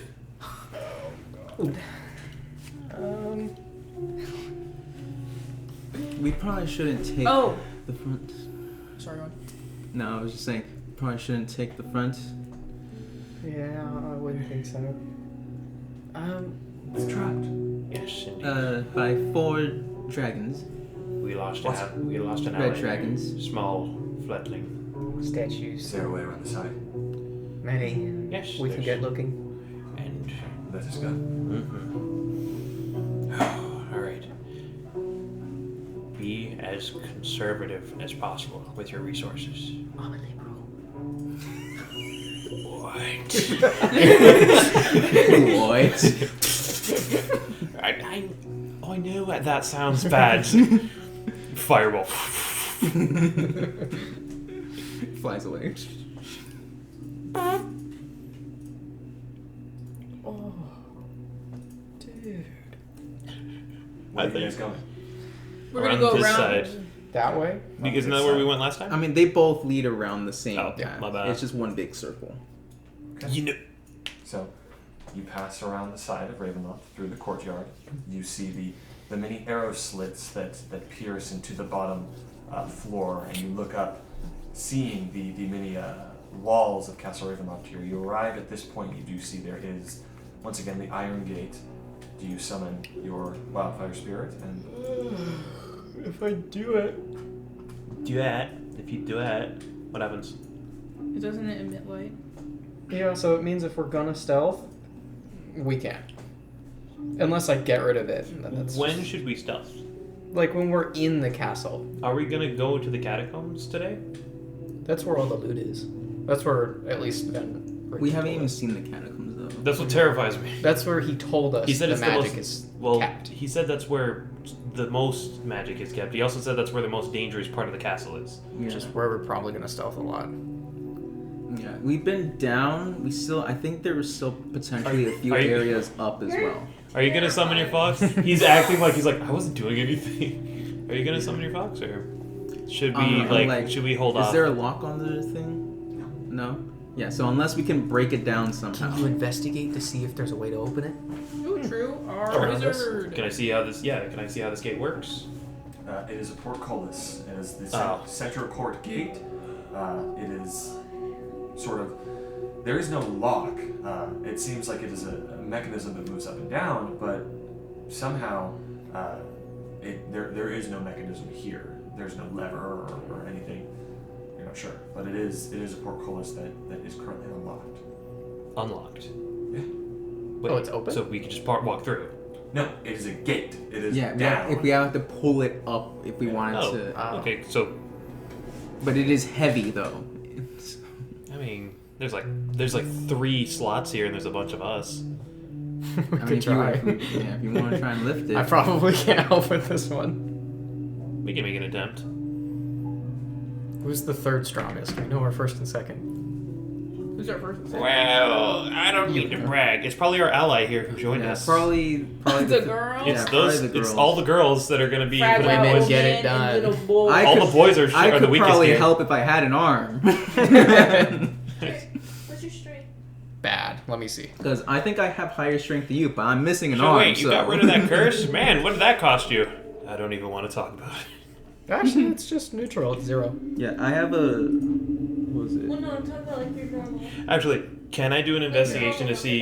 We probably shouldn't take Oh! the front. Sorry, one. No, I was just saying, probably shouldn't take the front. Yeah, I wouldn't think so. It's trapped. Yes, indeed. By 4 dragons. We lost What? we lost an Red ally. dragons. Small fledgling. Is Statues. there a way around the side? Many. Yes. We can get looking. And Let us go. all right. Be as conservative as possible with your resources. I'm a liberal. What? What? I know that sounds bad. Fireball. Flies away. Oh, dude. Where are you guys going? We're gonna Around go this around. side. That way? Because isn't that where we went last time? I mean, they both lead around the same Oh, path. my bad. It's just one big circle. Okay. You know. So, you pass around the side of Ravenloft through the courtyard. You see the many arrow slits that pierce into the bottom floor, and you look up, seeing the many walls of Castle Ravenloft here. You arrive at this point. You do see there is once again the Iron Gate. Do you summon your wildfire spirit and? If I do it. If you do it, what happens? It doesn't emit light. Yeah, so it means if we're gonna stealth, we can't. Unless I get rid of it. Then that's When just- should we stealth? like when we're in the castle. Are we gonna go to the catacombs today? That's where all the loot is. That's where at least Ben. We haven't told even us. seen the catacombs though. That's what terrifies me. That's where he told us He said the it's the magic most is well. kept. He said that's where the most magic is kept. He also said that's where the most dangerous part of the castle is. Which is where we're probably gonna stealth a lot. Yeah, we've been down. I think there was still potentially a few Are you- areas up as well. Are you gonna summon your fox? He's acting like I wasn't doing anything. Are you gonna summon your fox, or should we should we hold off? Is there a lock on the thing? No. Yeah. So unless we can break it down somehow. Can you investigate to see if there's a way to open it? Ooh, true. Our Around this? wizard. Can I see how this? Yeah. Can I see how this gate works? It is a portcullis. It is the Oh. central court gate. It is sort of. There is no lock. It seems like it is a mechanism that moves up and down, but somehow there is no mechanism here. There's no lever or anything. You're not sure, but it is a portcullis that is currently unlocked. Unlocked. Yeah. Wait, Oh, it's open? So we can just walk through. No, it is a gate. It is Yeah. down. If we have to pull it up, if we wanted Oh, to. okay. So But it is heavy though. I mean, there's like 3 slots here, and there's a bunch of us. We I mean, could try. if you want to try and lift it. I probably can't help with this one. We can make an attempt. Who's the third strongest? We know we're first and second. Who's our first? Well, I don't mean to brag. It's probably our ally here who joined Yeah, us. probably The girl. It's Yeah, those. probably the It's girls. all the girls that are going to be. Fragile women old get man it done. and little boy. I All could- the boys are I the could weakest probably here. help if I had an arm. What's your strength? Bad. Let me see. Because I think I have higher strength than you, but I'm missing an So arm. wait, you so. got rid of that curse? Man, what did that cost you? I don't even want to talk about it. Actually, it's just neutral. It's 0. Yeah, I have a. What was it? Well, no, I'm talking about like your normal. Actually, can I do an investigation to see,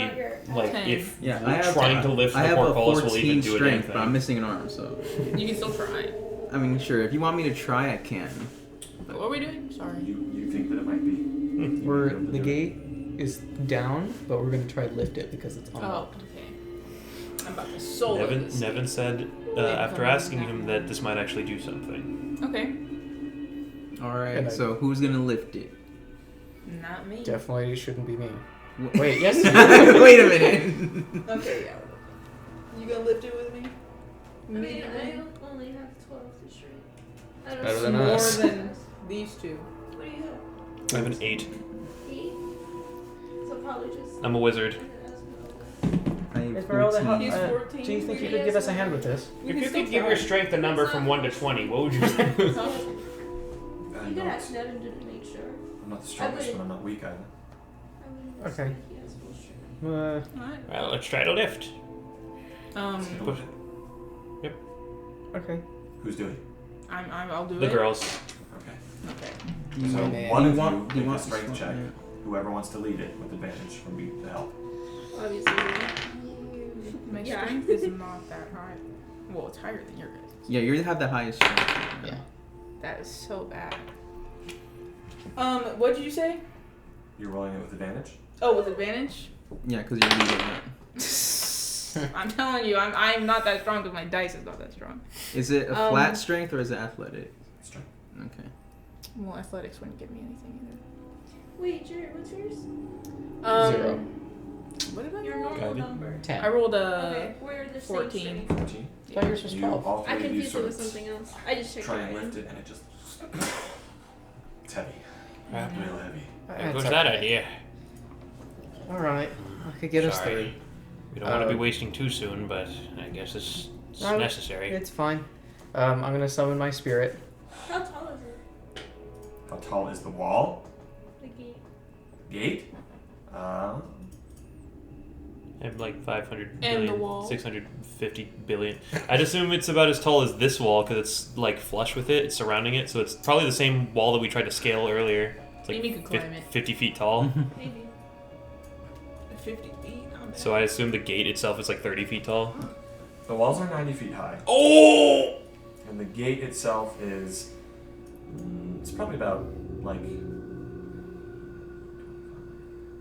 like, if Yeah, I have trying to lift I the have a portcullis will 14 even do strength, but I'm anything? missing an arm, so. You can still try. I mean, sure. If you want me to try, I can. What are we doing? Sorry. You think that it might be? We're You'll be able to the do it. gate is down, but we're gonna try to lift it because it's Oh, unlocked. okay. I'm about to solo this. Nevin said, after asking him, that this might actually do something. Okay. Alright, And I- so who's gonna lift it? Not me. Definitely shouldn't be me. Wh- Wait, yes. Wait a minute. Okay, yeah. You gonna lift it with me? I mean, I only have 12 to strength. I don't Better see than More us. than these two. What do you have? I have an 8. 8? So probably just. I'm a wizard. I have Esmeralda, 14. He's 14. do you think you could give us a hand with this? We If can you still could give try. your strength a number from 1 to 20, what would you say? You could ask Nevin to make sure. I'm not the strongest, but I'm not weak either. I wouldn't Okay. say he has full strength. Alright. Well, let's try to lift. Um, Okay. Who's doing? I'll do The it. girls. Okay. Okay. You So want- one you of want- you you make a want strength this check. one? Whoever wants to lead it with advantage from me to help. Obviously. My Yeah. strength is not that high. Well, it's higher than your guys'. Yeah, you have the highest strength. Yeah. That is so bad. What did you say? You're rolling it with advantage? Oh, with advantage? Yeah, because you're leading it. I'm telling you, I'm not that strong because my dice is not that strong. Is it a flat strength or is it athletic? Strength. Okay. Well, athletics wouldn't give me anything either. Wait, Jared, what's yours? 0. What did I Your roll? normal Guided. number. 10. I rolled Okay, we're the 14. same strength. 14. I thought yours was You 12. all I three of you confused it sort with of something else. I just checked try and it. lift it, and it just it's heavy, Yeah. real heavy. There goes that idea. Alright. I could get us Sorry. through. We don't want to be wasting too soon, but I guess it's No, necessary. It's fine. I'm gonna summon my spirit. How tall is it? How tall is the wall? The gate. Gate? I have like 500 And billion, the wall. 650 billion. I'd assume it's about as tall as this wall because it's like flush with it, it's surrounding it. So it's probably the same wall that we tried to scale earlier. It's like Maybe you could climb it. 50 feet tall. Maybe. 50 feet. Not bad. So I assume the gate itself is like 30 feet tall. The walls are 90 feet high, Oh! and the gate itself is it's probably about like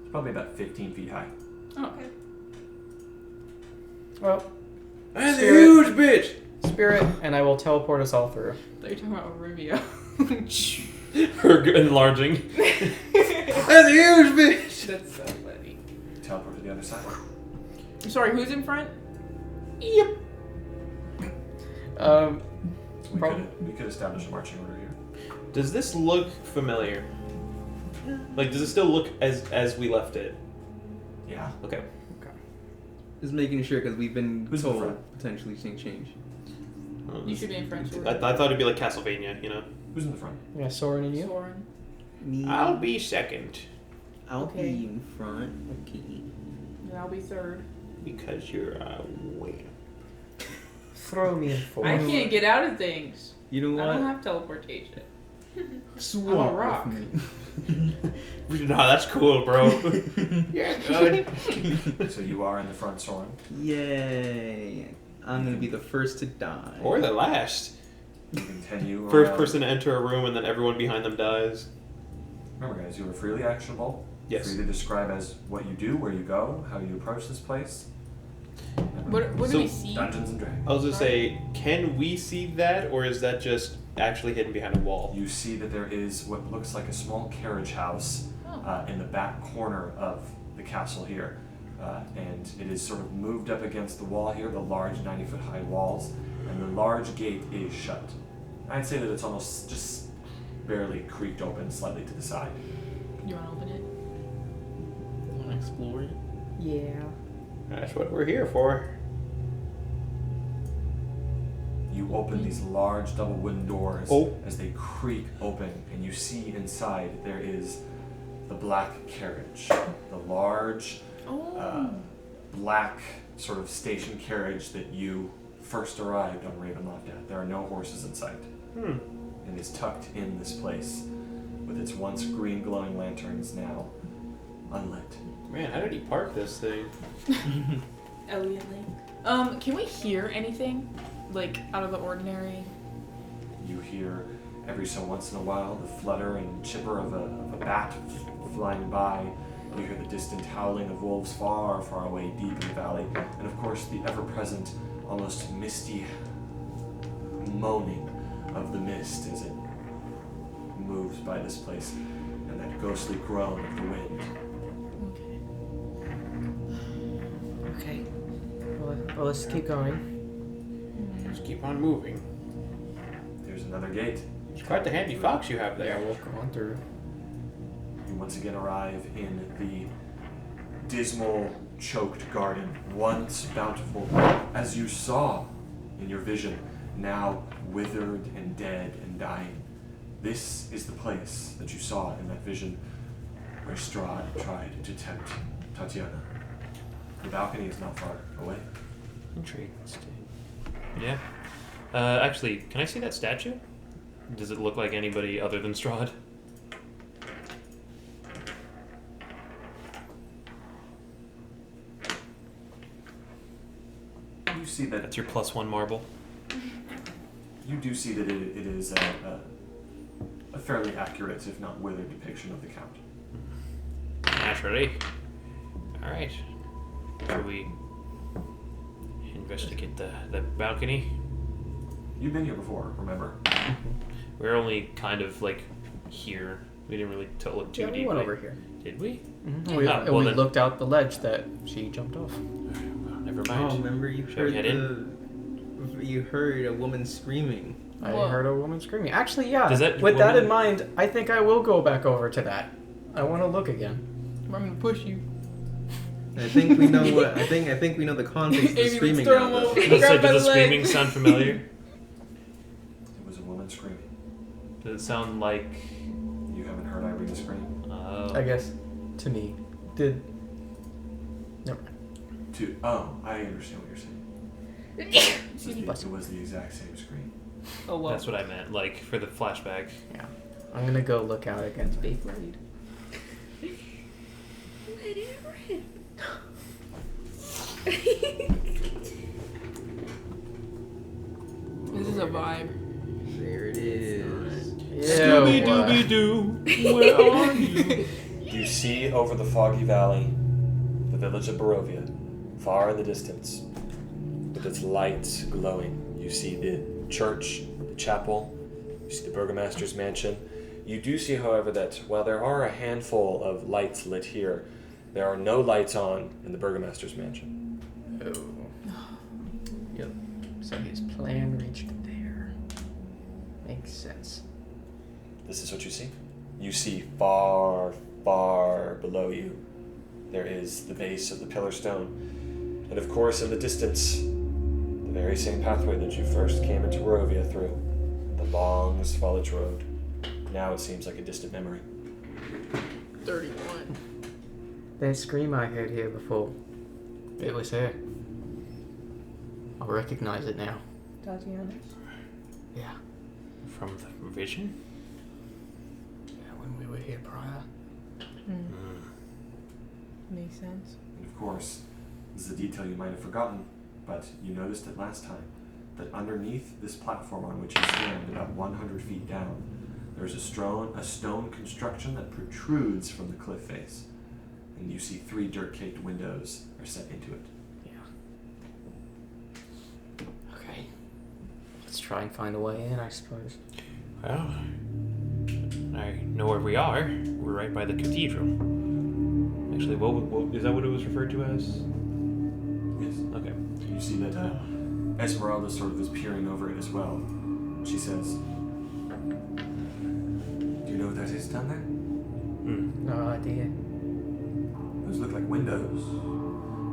it's probably about 15 feet high. Oh, okay. Well, That's Spirit. a huge bitch! spirit, and I will teleport us all through. They're talking about Rivia. Her enlarging. That's a huge bitch! That's so funny. Teleport to the other side. I'm sorry, who's in front? Yep. We could establish a marching order here. Does this look familiar? Like, does it still look as we left it? Yeah. Okay. Just making sure because we've been Who's in told front? potentially thing change. You should be in front. I thought it'd be like Castlevania, you know? Who's in the front? Yeah, Soren and you. Soren. Me. I'll be second. I'll Okay. be in front. Okay. And I'll be third. Because you're a wimp. Throw me in four. I can't get out of things. You know I what? don't have teleportation. Swap I'm a rock. with me. No, that's cool, bro. Yeah, good. So you are in the front, Soren. Yay! I'm gonna be the first to die. Or the last. You continue. First around. person to enter a room and then everyone behind them dies. Remember, guys, you are freely actionable. Yes. Free to describe as what you do, where you go, how you approach this place. What do So, we see? Dungeons and Dragons. I was gonna say, can we see that, or is that just actually hidden behind a wall? You see that there is what looks like a small carriage house in the back corner of the castle here. And it is sort of moved up against the wall here, the large 90-foot high walls, and the large gate is shut. I'd say that it's almost just barely creaked open slightly to the side. You want to open it? Want to explore it? Yeah. That's what we're here for. You open these large double wooden doors Oh. as they creak open, and you see inside there is the black carriage, the large black sort of station carriage that you first arrived on Ravenloft at. There are no horses in sight. It is tucked in this place with its once green glowing lanterns now unlit. Man, how did he park this thing? Elegantly. Can we hear anything? Like, out of the ordinary? You hear every so once in a while the flutter and chipper of a bat flying by. You hear the distant howling of wolves far, far away deep in the valley. And of course the ever-present, almost misty moaning of the mist as it moves by this place. And that ghostly groan of the wind. Okay. Well, let's keep going. Just keep on moving. There's another gate. It's quite the handy fox you have Yeah, there. we'll come on through. You once again arrive in the dismal, choked garden, once bountiful, as you saw in your vision, now withered and dead and dying. This is the place that you saw in that vision where Strahd tried to tempt Tatiana. The balcony is not far away. Interesting. Yeah. Actually, can I see that statue? Does it look like anybody other than Strahd? You see that That's your +1 marble. You do see that it is a fairly accurate, if not withered, depiction of the Count. Naturally. Alright. Should we investigate the balcony? You've been here before, remember? We're only kind of like here. We didn't really look too Yeah, deeply. we went over here. Did we? Mm-hmm. We Then- looked out the ledge that she jumped off. Well, never Oh, mind. remember you Shall we heard head you heard a woman screaming. I Whoa. heard a woman screaming. Actually, yeah. Does that With that woman- in mind, I think I will go back over to that. I want to look again. I'm gonna push you. I think we know what. I think we know the context of the Amy, let's screaming throw now. him though. over. Does Grab the my leg. screaming sound familiar? It was a woman screaming. Does it sound like... You haven't heard Irina scream? I guess. To me. Never mind. I understand what you're saying. It was the exact same scream. Oh well. That's what I meant, like, for the flashback. Yeah. I'm gonna go look out again. Beyblade. This is a vibe. There it is. Scooby-Dooby-Doo, where are you? You see over the foggy valley the village of Barovia, far in the distance, with its lights glowing. You see the church, the chapel, you see the burgomaster's mansion. You do see, however, that while there are a handful of lights lit here, there are no lights on in the burgomaster's mansion. Oh. Yep. So his plan reached there. Makes sense. This is what you see. You see far, far below you, there is the base of the pillar stone. And of course, in the distance, the very same pathway that you first came into Barovia through, the long Svalich road. Now it seems like a distant memory. 31. That scream I heard here before. It was her. I recognize it now. Tatiana's. Yeah. From the vision? Yeah, when we were here prior. Makes sense. And of course, this is a detail you might have forgotten, but you noticed it last time, that underneath this platform on which you stand, about 100 feet down, there's a stone construction that protrudes from the cliff face. And you see 3 dirt-caked windows are set into it. Yeah. Okay. Let's try and find a way in, I suppose. Well, I know where we are. We're right by the cathedral. Actually, what is that what it was referred to as? Yes. Okay. You see that Esmeralda sort of is peering over it as well. She says, "Do you know what that is down there? No idea. Those look like windows."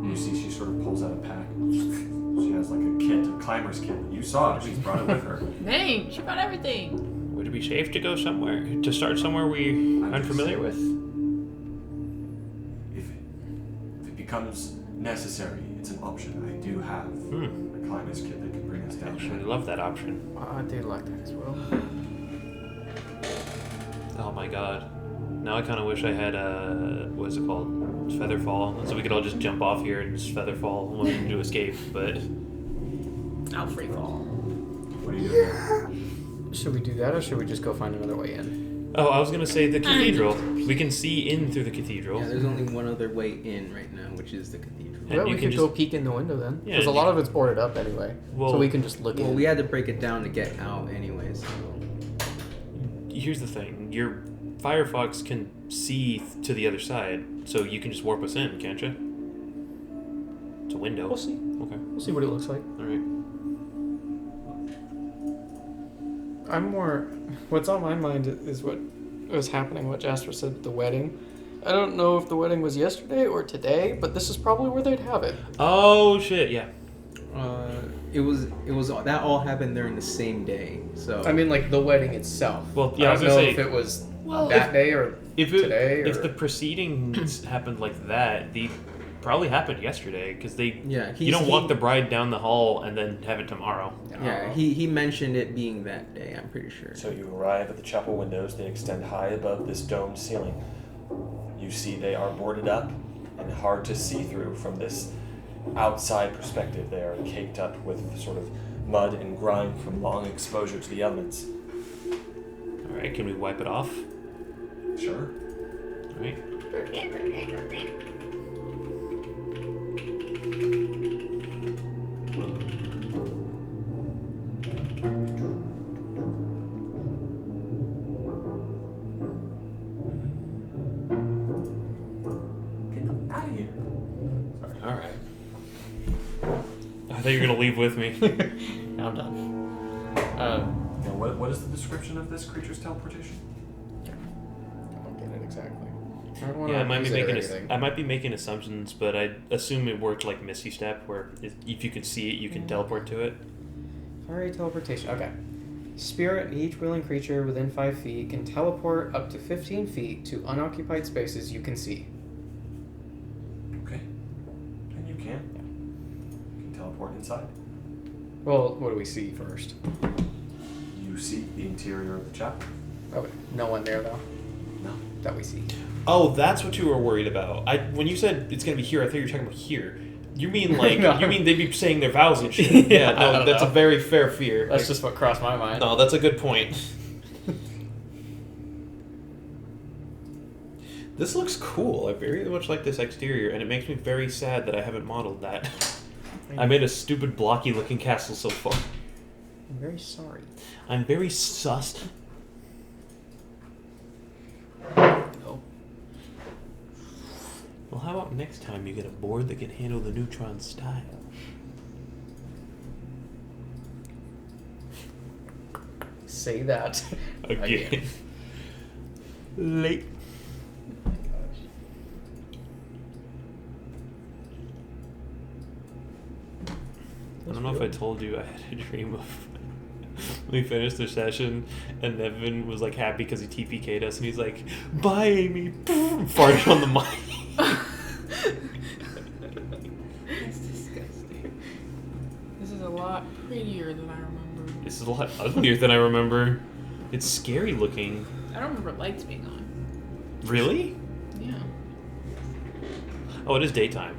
You see she sort of pulls out a pack. She has like a kit, a climber's kit. You saw it. She's brought it with her. Dang, she brought everything. Would it be safe to go somewhere, to start somewhere we aren't familiar with? If it becomes necessary, it's an option. I do have a climber's kit that can bring us I down actually there. love that option. I do like that as well. Oh my god. Now I kind of wish I had what is it called? Featherfall. So we could all just jump off here and just featherfall when we do escape, but... I'll free fall. What are you doing? Should we do that, or should we just go find another way in? Oh, I was gonna say the cathedral. We can see in through the cathedral. Yeah, there's only one other way in right now, which is the cathedral. And Well, you we can could go just- peek in the window then. Yeah, Because a lot of it's boarded up anyway. Well- so we can just look Well, in. we had to break it down to get out anyways. So. Here's the thing. Your Firefox can see to the other side, so you can just warp us in, can't you? It's a window. We'll see. Okay. We'll see what it looks like. Alright. What's on my mind is what was happening, what Jasper said at the wedding. I don't know if the wedding was yesterday or today, but this is probably where they'd have it. Oh shit, yeah. It was that all happened during the same day. So I mean, like the wedding itself. Well, yeah, I I was don't gonna know say, if it was well, that day or today. If or... the proceedings happened like that, they probably happened yesterday because you don't walk the bride down the hall and then have it tomorrow. Yeah, he mentioned it being that day, I'm pretty sure. So you arrive at the chapel windows. They extend high above this domed ceiling. You see they are boarded up and hard to see through from this outside perspective. They are caked up with sort of mud and grime from long exposure to the elements. Alright, can we wipe it off? Sure. Alright. Out of here. Alright. I thought you were gonna leave with me. Now I'm done. Now, what is the description of this creature's teleportation? I don't get it exactly. I don't wanna Yeah, use I might be making assumptions, but I assume it worked like Misty Step, where if you can see it, you can teleport to it. Fiery teleportation. Okay. Spirit and each willing creature within 5 feet can teleport up to 15 feet to unoccupied spaces you can see. Okay. And you can. You can teleport inside. Well, what do we see first? You see the interior of the chapel. Okay. No one there though. No. That we see. Oh, that's what you were worried about. When you said it's gonna be here, I thought you were talking about here. You mean like No. you mean they'd be saying their vows and shit? Yeah, I no, don't that's know. a very fair fear. That's just what crossed my mind. No, that's a good point. This looks cool. I very much like this exterior, and it makes me very sad that I haven't modeled that. I made a stupid blocky looking castle so far. I'm very sorry. I'm very sus. Oh. Well, how about next time you get a board that can handle the neutron style? Say that. Again. Late. I don't know if I told you I had a dream of we finished the session and Nevin was like happy because he TPK'd us and he's like, bye Amy, farted on the mic. That's disgusting. This is a lot prettier than I remember. This is a lot uglier than I remember. It's scary looking. I don't remember lights being on. Really? Yeah. Oh, it is daytime.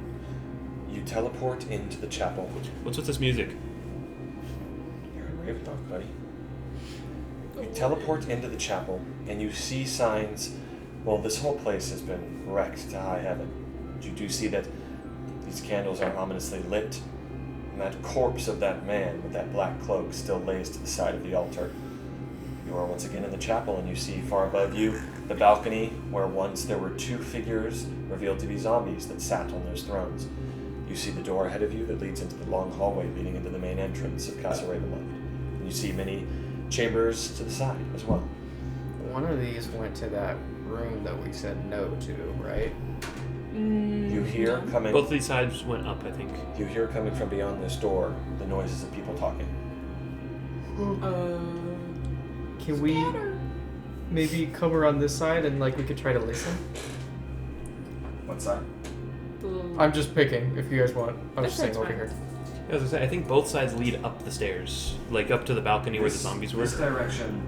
You teleport into the chapel. What's with this music? You're in Ravenloft, buddy. You teleport into the chapel, and you see signs. Well, this whole place has been wrecked to high heaven. But you do see that these candles are ominously lit, and that corpse of that man with that black cloak still lays to the side of the altar. You are once again in the chapel, and you see far above you the balcony where once there were 2 figures revealed to be zombies that sat on those thrones. You see the door ahead of you that leads into the long hallway leading into the main entrance of Castle Ravenloft. And you see many chambers to the side as well. One of these went to that room that we said no to, right? You hear coming. Both of these sides went up, I think. You hear coming from beyond this door the noises of people talking. Can we maybe cover on this side and like we could try to listen? What side? I'm just picking if you guys want. I'm just saying That's over fine. here. As I say, I think both sides lead up the stairs, like up to the balcony where the zombies were. This direction,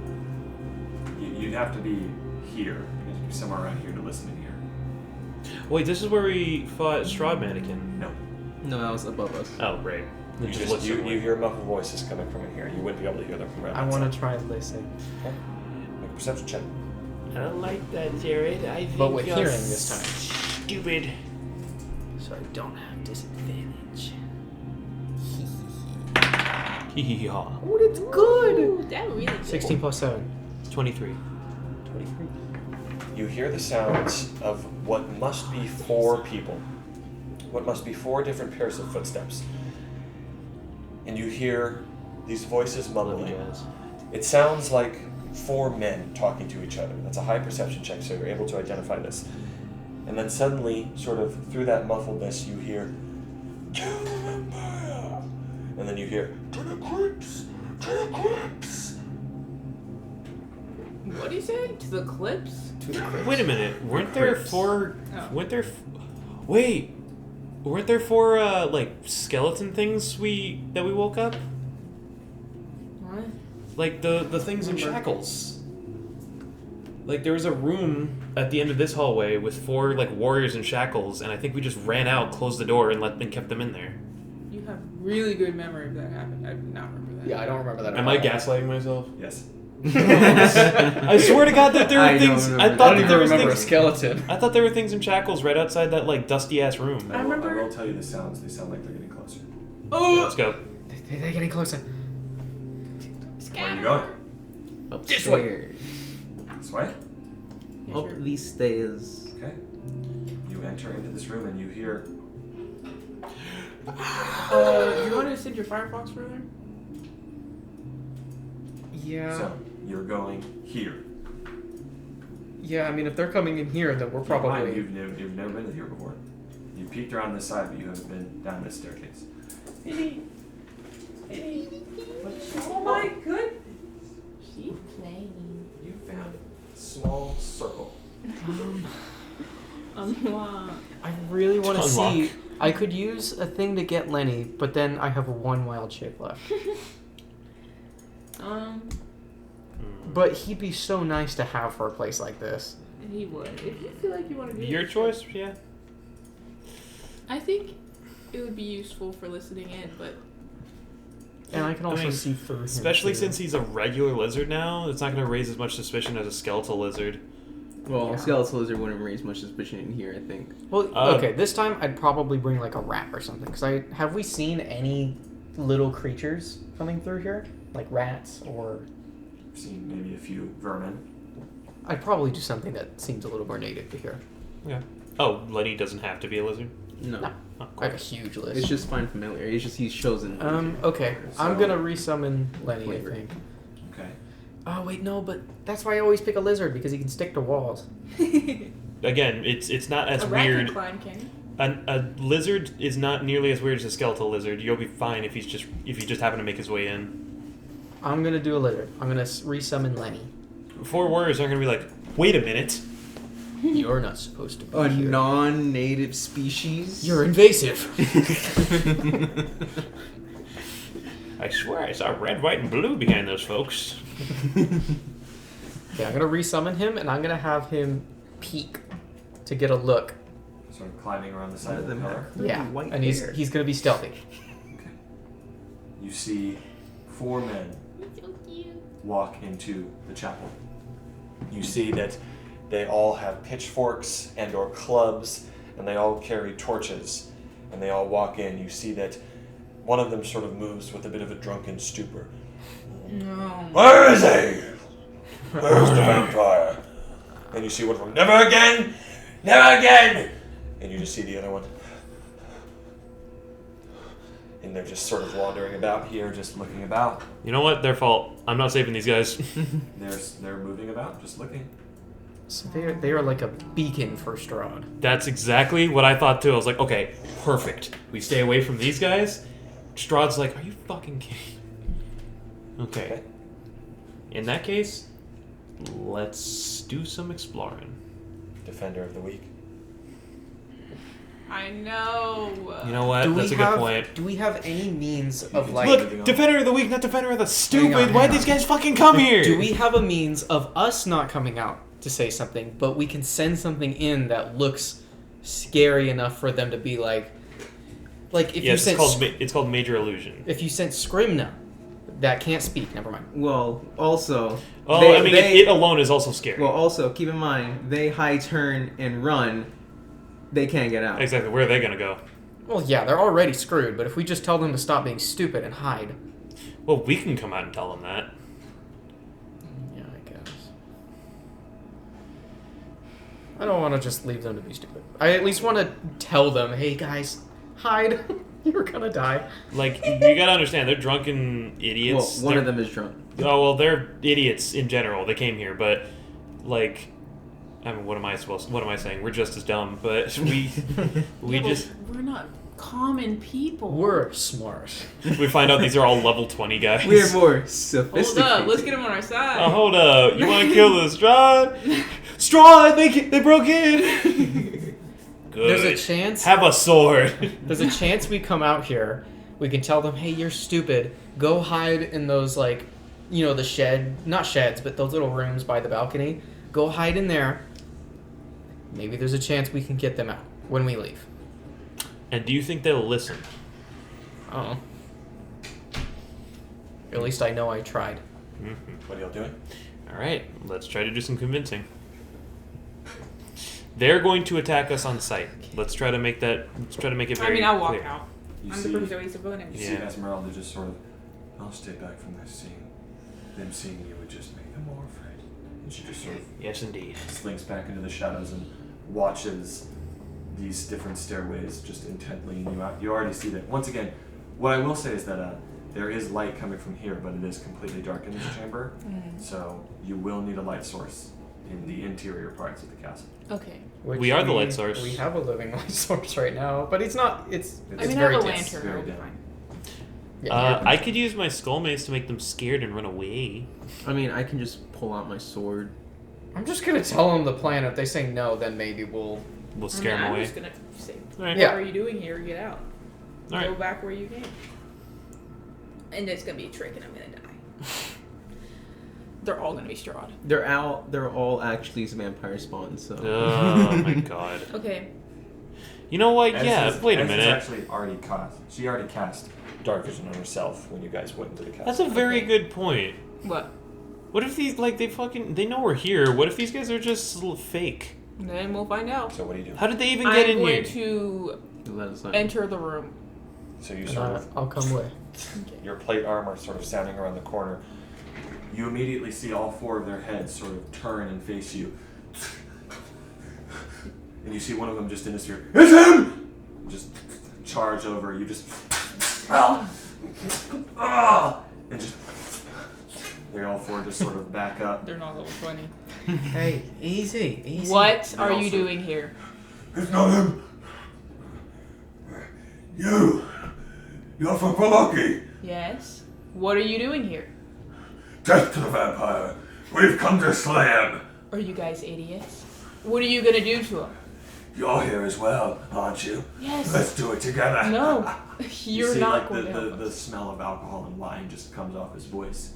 you'd have to be here. You'd have to be somewhere around here to listen in here. Wait, this is where we fought Strahd Mannequin. No. No, that was above us. Oh, right. You, you hear muffled voices coming from in here. You wouldn't be able to hear them from around I that want side. to try and listen. Okay. Make a perception check. I don't like that, Jared. I think But we're you're hearing this time. stupid. So I don't have disadvantage. Hee-hee-haw. Oh, that's good! Ooh, that really good. 16 plus 7. 23. 23. You hear the sounds of what must be 4 people. What must be 4 different pairs of footsteps. And you hear these voices mumbling. It sounds like 4 men talking to each other. That's a high perception check, so you're able to identify this. And then suddenly, sort of through that muffledness, you hear, "Kill the vampire!" And then you hear, "To the crypts! To the crypts!" What do you say? To the clips? To the crypt. Wait a minute. Weren't there Crypts. 4... Oh. Weren't there... Wait. Weren't there 4, like, skeleton things that we woke up? What? Like, the things in shackles. Like, there was a room at the end of this hallway with 4, like, warriors in shackles, and I think we just ran out, closed the door, and kept them in there. You have really good memory of that happened. I do not remember that. Yeah, I don't remember that. Am I gaslighting myself? Yes. I swear to God that there were things. I thought that there was remember a things. skeleton. I thought there were things in shackles right outside that like dusty ass room. I remember- will tell you the sounds. They sound like they're getting closer. Oh! Let's go. They're getting closer. Where are you going? Upstairs. This way? Yeah, Up sure. these stairs. Okay. You enter into this room and you hear. Do you want to send your Firefox further? Yeah. So you're going here. Yeah, I mean, if they're coming in here, then we're Keep in mind, probably. You've never been here before. You peeked around this side, but you haven't been down this staircase. Oh my goodness. She's playing. You found a small circle. Unlock. I really want to Unlock. see. I could use a thing to get Lenny, but then I have one wild shape left. But he'd be so nice to have for a place like this. He would. If you feel like you want to do Your it, choice, yeah. I think it would be useful for listening in, but And I can also mean, see through him. Especially too. since he's a regular lizard now, it's not going to raise as much suspicion as a skeletal lizard. Well, Yeah. skeletal lizard wouldn't raise much suspicion in here, I think. Well, Uh, okay, this time I'd probably bring like a rat or something. Because have we seen any little creatures coming through here? Like rats or. You've seen maybe a few vermin. I'd probably do something that seems a little more native to here. Yeah. Oh, Lenny doesn't have to be a lizard. No. No. Oh, I have a huge list. It's just fine familiar. It's just he's chosen. Okay. I'm So- gonna resummon Lenny, Flavor. I think. Okay. Oh, wait, no, but that's why I always pick a lizard, because he can stick to walls. Again, it's not as a rat weird. can climb, can he? A lizard is not nearly as weird as a skeletal lizard. You'll be fine if he just happen to make his way in. I'm gonna do a lizard. I'm gonna resummon Lenny. 4 warriors aren't gonna be like, wait a minute. You're not supposed to be A here. non-native species. You're invasive. I swear I saw red, white, and blue behind those folks. Okay, I'm gonna resummon him, and I'm gonna have him peek to get a look. Sort of climbing around the side None of of the them pillar. have pretty Yeah, white and hair. he's gonna be stealthy. Okay. You see 4 men So cute. walk into the chapel. You see that they all have pitchforks and or clubs, and they all carry torches, and they all walk in. You see that one of them sort of moves with a bit of a drunken stupor. No. Where is he? Where's the vampire? And you see one of them, never again! Never again! And you just see the other one. And they're just sort of wandering about here, just looking about. You know what? Their fault. I'm not saving these guys. They're moving about, just looking. So they are like a beacon for Strahd. That's exactly what I thought too. I was like, okay, perfect. We stay away from these guys. Strahd's like, are you fucking kidding? Okay. In that case, let's do some exploring. Defender of the week. I know. You know what? That's a good point. Do we have any means of can like? Look, Defender of the Week, not Defender of the Stupid. Hang on, Why'd hang these on. guys fucking come here? Do we have a means of us not coming out to say something, but we can send something in that looks scary enough for them to be like if you Yes, sent it's called Major Illusion. if you sent Scrimna, that can't speak. Never mind. Well, also. Oh, they- I mean, they- it alone is also scary. Well, also keep in mind they high turn and run. They can't get out. Exactly. Where are they gonna go? Well, yeah, they're already screwed. But if we just tell them to stop being stupid and hide, Well, we can come out and tell them that. yeah, I guess. I don't want to just leave them to be stupid. I at least want to tell them, hey guys, hide. You're gonna die. Like, you gotta understand, they're drunken idiots. Well, one of They're- them is drunk. Oh well, they're idiots in general. They came here, but like, I mean, what am I saying? We're just as dumb, but we Yeah, but just we're not common people. We're smart. we find out these are all level 20 guys. We're more Hold sophisticated. up, let's get him on our side. Oh, hold up! You want to kill the Strahd? Strahd, they broke in. Good. There's a chance. Have a sword. There's a chance we come out here. We can tell them, hey, you're stupid. Go hide in those the shed, not sheds, but those little rooms by the balcony. Go hide in there. Maybe there's a chance we can get them out when we leave. And do you think they'll listen? Oh. At least I know I tried. What are y'all doing? All right, let's try to do some convincing. They're going to attack us on sight. Let's try to make that. Let's try to make it very I'll walk clear. out. You I'm see, the persuasive one. you see Esmeralda just sort of, I'll stay back from this scene. Them seeing you would just make them more afraid. And she just sort of Yes, indeed. slinks back into the shadows and watches these different stairways just intently. And you already see that. Once again, what I will say is that there is light coming from here, but it is completely dark in this chamber. So you will need a light source in the interior parts of the castle. Okay. Which We are the light source. We have a living light source right now, but it's not. It's I mean, I very have a dim. lantern. very I'll be dim. fine. Yeah, I could use my skull mace to make them scared and run away. I mean, I can just pull out my sword. I'm just gonna tell them the plan. If they say no, then maybe we'll. We'll scare them I'm away. just gonna say, All right. Yeah. what are you doing here? Get out. All right. Go back where you came. And it's gonna be a trick, and I'm gonna die. They're all gonna be Strahd. They're all actually vampire spawns. So. Oh my god. Okay. You know what? Ez Yeah. is- Wait a Ez is minute. actually already cast. She already cast dark vision on herself when you guys went into the castle. That's a very Okay. good point. What? What if these they know we're here? What if these guys are just fake? Then we'll find out. So what do you do? How did they even get I'm in going here? to Let us know. enter the room. So you And sort of I'll come with. your plate armor sort of sounding around the corner. You immediately see all four of their heads sort of turn and face you. And you see one of them just in his fear. It's him! Just charge over. You just. And just. They all four just sort of back up. They're not level 20. Hey, easy. What They are you also- doing here? It's not him. You're from Palaki. Yes. What are you doing here? Death to the vampire. We've come to slay him. Are you guys idiots? What are you gonna do to him? You're here as well, aren't you? Yes. Let's do it together. No. You You're see, not like, going to help the us. smell of alcohol and wine just comes off his voice.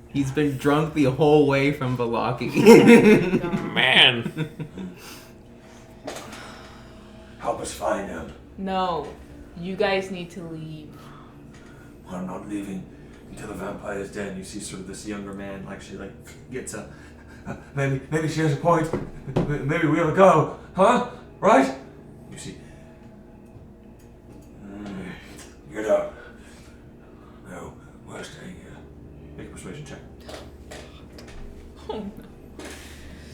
He's been drunk the whole way from Balaki. Man. Help us find him. No. You guys need to leave. I'm not leaving. Until the vampire's dead, you see sort of this younger man, like she gets a. Maybe she has a point. Maybe we ought to go, huh? Right? You see. Get up. No, we're staying here. Make a persuasion check. Oh, no.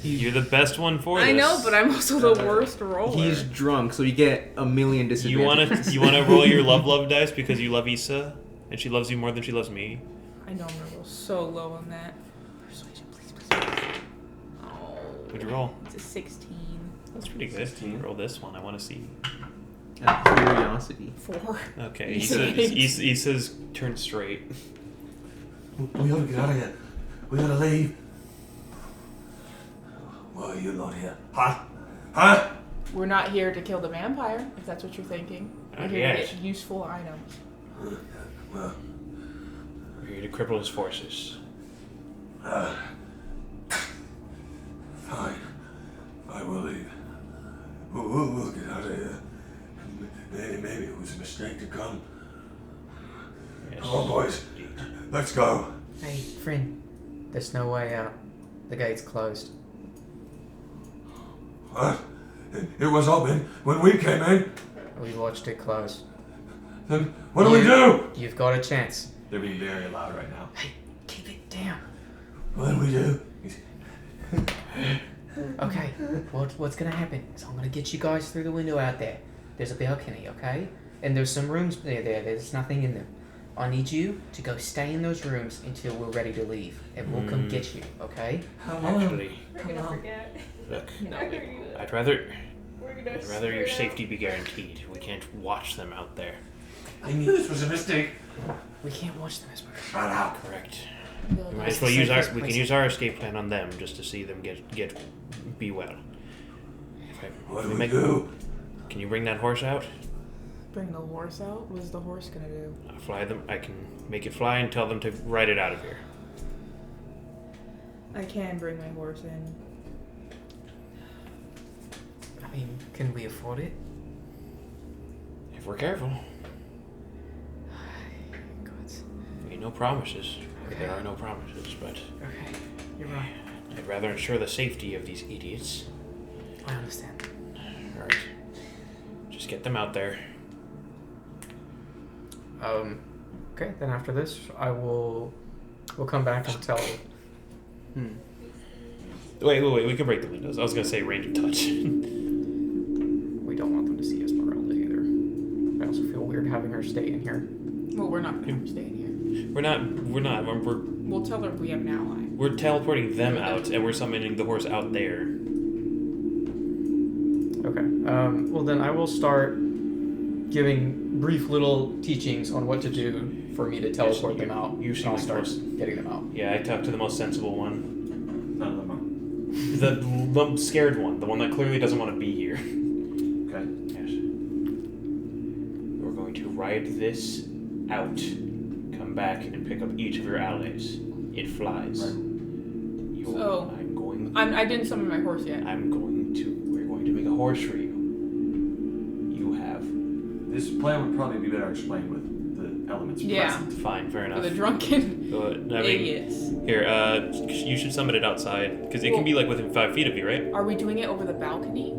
You're the best one for this. I know, but I'm also the worst roller. He's drunk, so you get a million disadvantages. You wanna roll your love dice because you love Issa and she loves you more than she loves me. I know I'm gonna roll so low on that. Persuasion, please. Oh. What'd you roll? It's a 16. That's pretty good. 16. Roll this one. I want to see. Out of curiosity. 4. Okay, Issa. Issa's turned straight. We ought to get out of here. We ought to leave. Why are you not here? Huh? Huh? We're not here to kill the vampire, if that's what you're thinking. We're Not here yet. to get useful items. Well, We're here to cripple his forces. fine. I will leave. We'll get out of here. Maybe it was a mistake to come. Yes. Come on, boys. Let's go. Hey, friend. There's no way out. The gate's closed. What? It was open when we came in. We watched it close. Then what do we do? You've got a chance. They're being very loud right now. Hey, keep it down. What do we do? Okay, what's gonna happen is I'm gonna get you guys through the window out there. There's a balcony, okay? And there's some rooms there. There's nothing in them. I need you to go stay in those rooms until we're ready to leave, and we'll come get you, okay? Actually, We're gonna forget. look, No. I'd rather We're gonna your screw it safety be guaranteed. We can't watch them out there. I knew this was a mistake. We can't watch them as well. Shut up. Correct. No, We might that's as well the use safest we can place. use our escape plan on them just to see them be well. What Can do we we do? Can you bring that horse out? Bring the horse out? What is the horse gonna do? I'll fly them. I can make it fly and tell them to ride it out of here. I can bring my horse in. I mean, can we afford it? If we're careful. no promises. There are no promises, but Okay, you're right. I'd rather ensure the safety of these idiots. I understand. Alright. Just get them out there. Okay, then after this, we'll come back and tell. Wait, we can break the windows. I was gonna say range of touch. We don't want them to see Esmeralda either. I also feel weird having her stay in here. Well, we're not going to stay in here. We're not. We'll tell her we have an ally. We're teleporting them out, and we're summoning the horse out there. Okay. Well, then I will start giving brief little teachings on what to do for me to teleport them out. You and I'll start getting them out. Yeah, I talked to the most sensible one. None of them are. The scared one, the one that clearly doesn't want to be here. Okay. Yes. We're going to ride this out. Come back and pick up each of your allies. It flies. So, I'm going. I didn't summon my horse yet. We're going to make a horse for you. You have. This plan would probably be better explained with the elements present. Fine, fair enough. For the drunken idiots. Here, you should summon it outside because it can be like within 5 feet of you, right? Are we doing it over the balcony?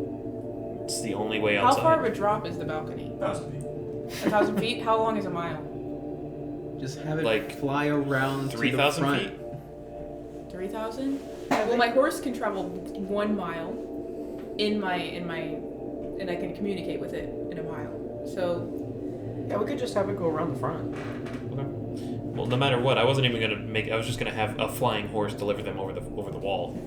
It's the only way outside. How far of a drop is the balcony? 1,000 feet. 1,000 feet? How long is a mile? Just have it Like fly around 3,000 to the feet. front. 3,000? Well, my horse can travel 1 mile and I can communicate with it in a mile. So, yeah, we could just have it go around the front. Okay. Well, no matter what, I wasn't even gonna make. I was just gonna have a flying horse deliver them over the wall.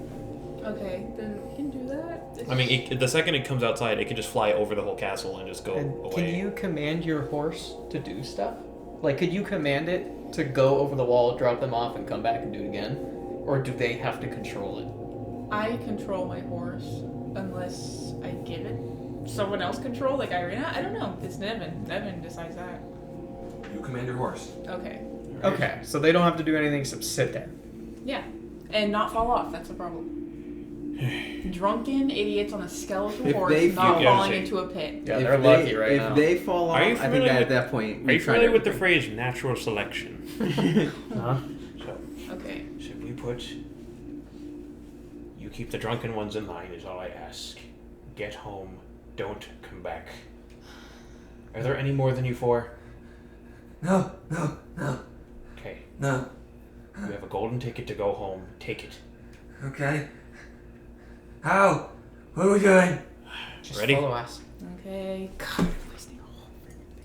okay, then we can do that. I mean, the second it comes outside, it can just fly over the whole castle and just go away. Can you command your horse to do stuff? Like, could you command it to go over the wall, drop them off, and come back and do it again? Or do they have to control it? I control my horse unless I give it someone else control, like Irina. I don't know. It's Nevin. Nevin decides that. You command your horse. Okay. Okay, so they don't have to do anything except sit there. Yeah. And not fall off. That's the problem. Drunken idiots on a skeletal If horse they not fall- falling Yeah, into a pit. Yeah, If they're they- lucky right now. If they fall off, Are you I think familiar at with- that point Are you tried familiar with the everything. phrase natural selection? Huh? So, Okay. should we put? You keep the drunken ones in line is all I ask. Get home. Don't come back. Are there any more than you 4? No. Okay. No. You have a golden ticket to go home. Take it. Okay. How? What are we doing? Just Ready? follow us. Okay.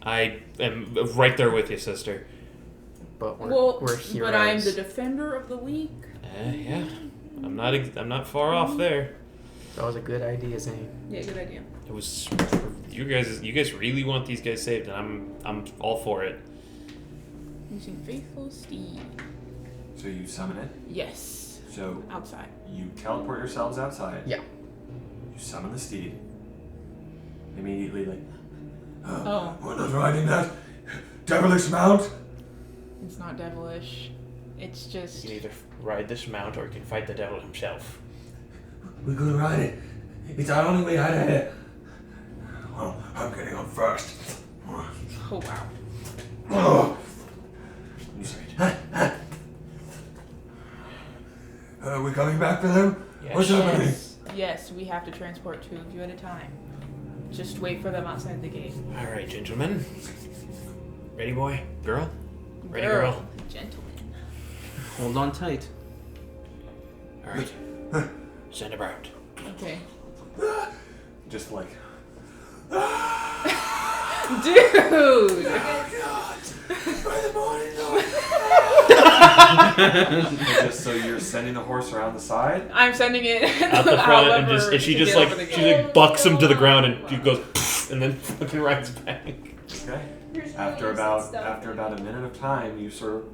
I am right there with you, sister. But we're Well, heroes. but I'm the defender of the weak. Yeah. I'm not far off there. That was a good idea, Zane. Yeah, good idea. It was you guys really want these guys saved, and I'm all for it. Using faithful steed. So you summon it. Yes. So Outside. you teleport yourselves outside. Yeah. You summon the steed. Immediately, like, Oh. We're not riding that devilish mount. It's not devilish. It's just. You can either ride this mount or you can fight the devil himself. We're gonna ride it. It's our only way out of here. Well, I'm getting on first. Oh wow. Oh. You said. Are we coming back for them? Yes. What's happening? Yes, we have to transport 2 of you at a time. Just wait for them outside the gate. All right, gentlemen. Ready, boy? Girl? Ready, girl? Gentlemen. Hold on tight. All right. Send her out. Okay. just like, Dude! just so you're sending the horse around the side. I'm sending it Out the front, and however she to just get like over the she gate. like bucks him to the ground and she goes "Pfft," and then fucking rides back. Okay. Here's After really about sad stuff. after about a minute of time, you sort of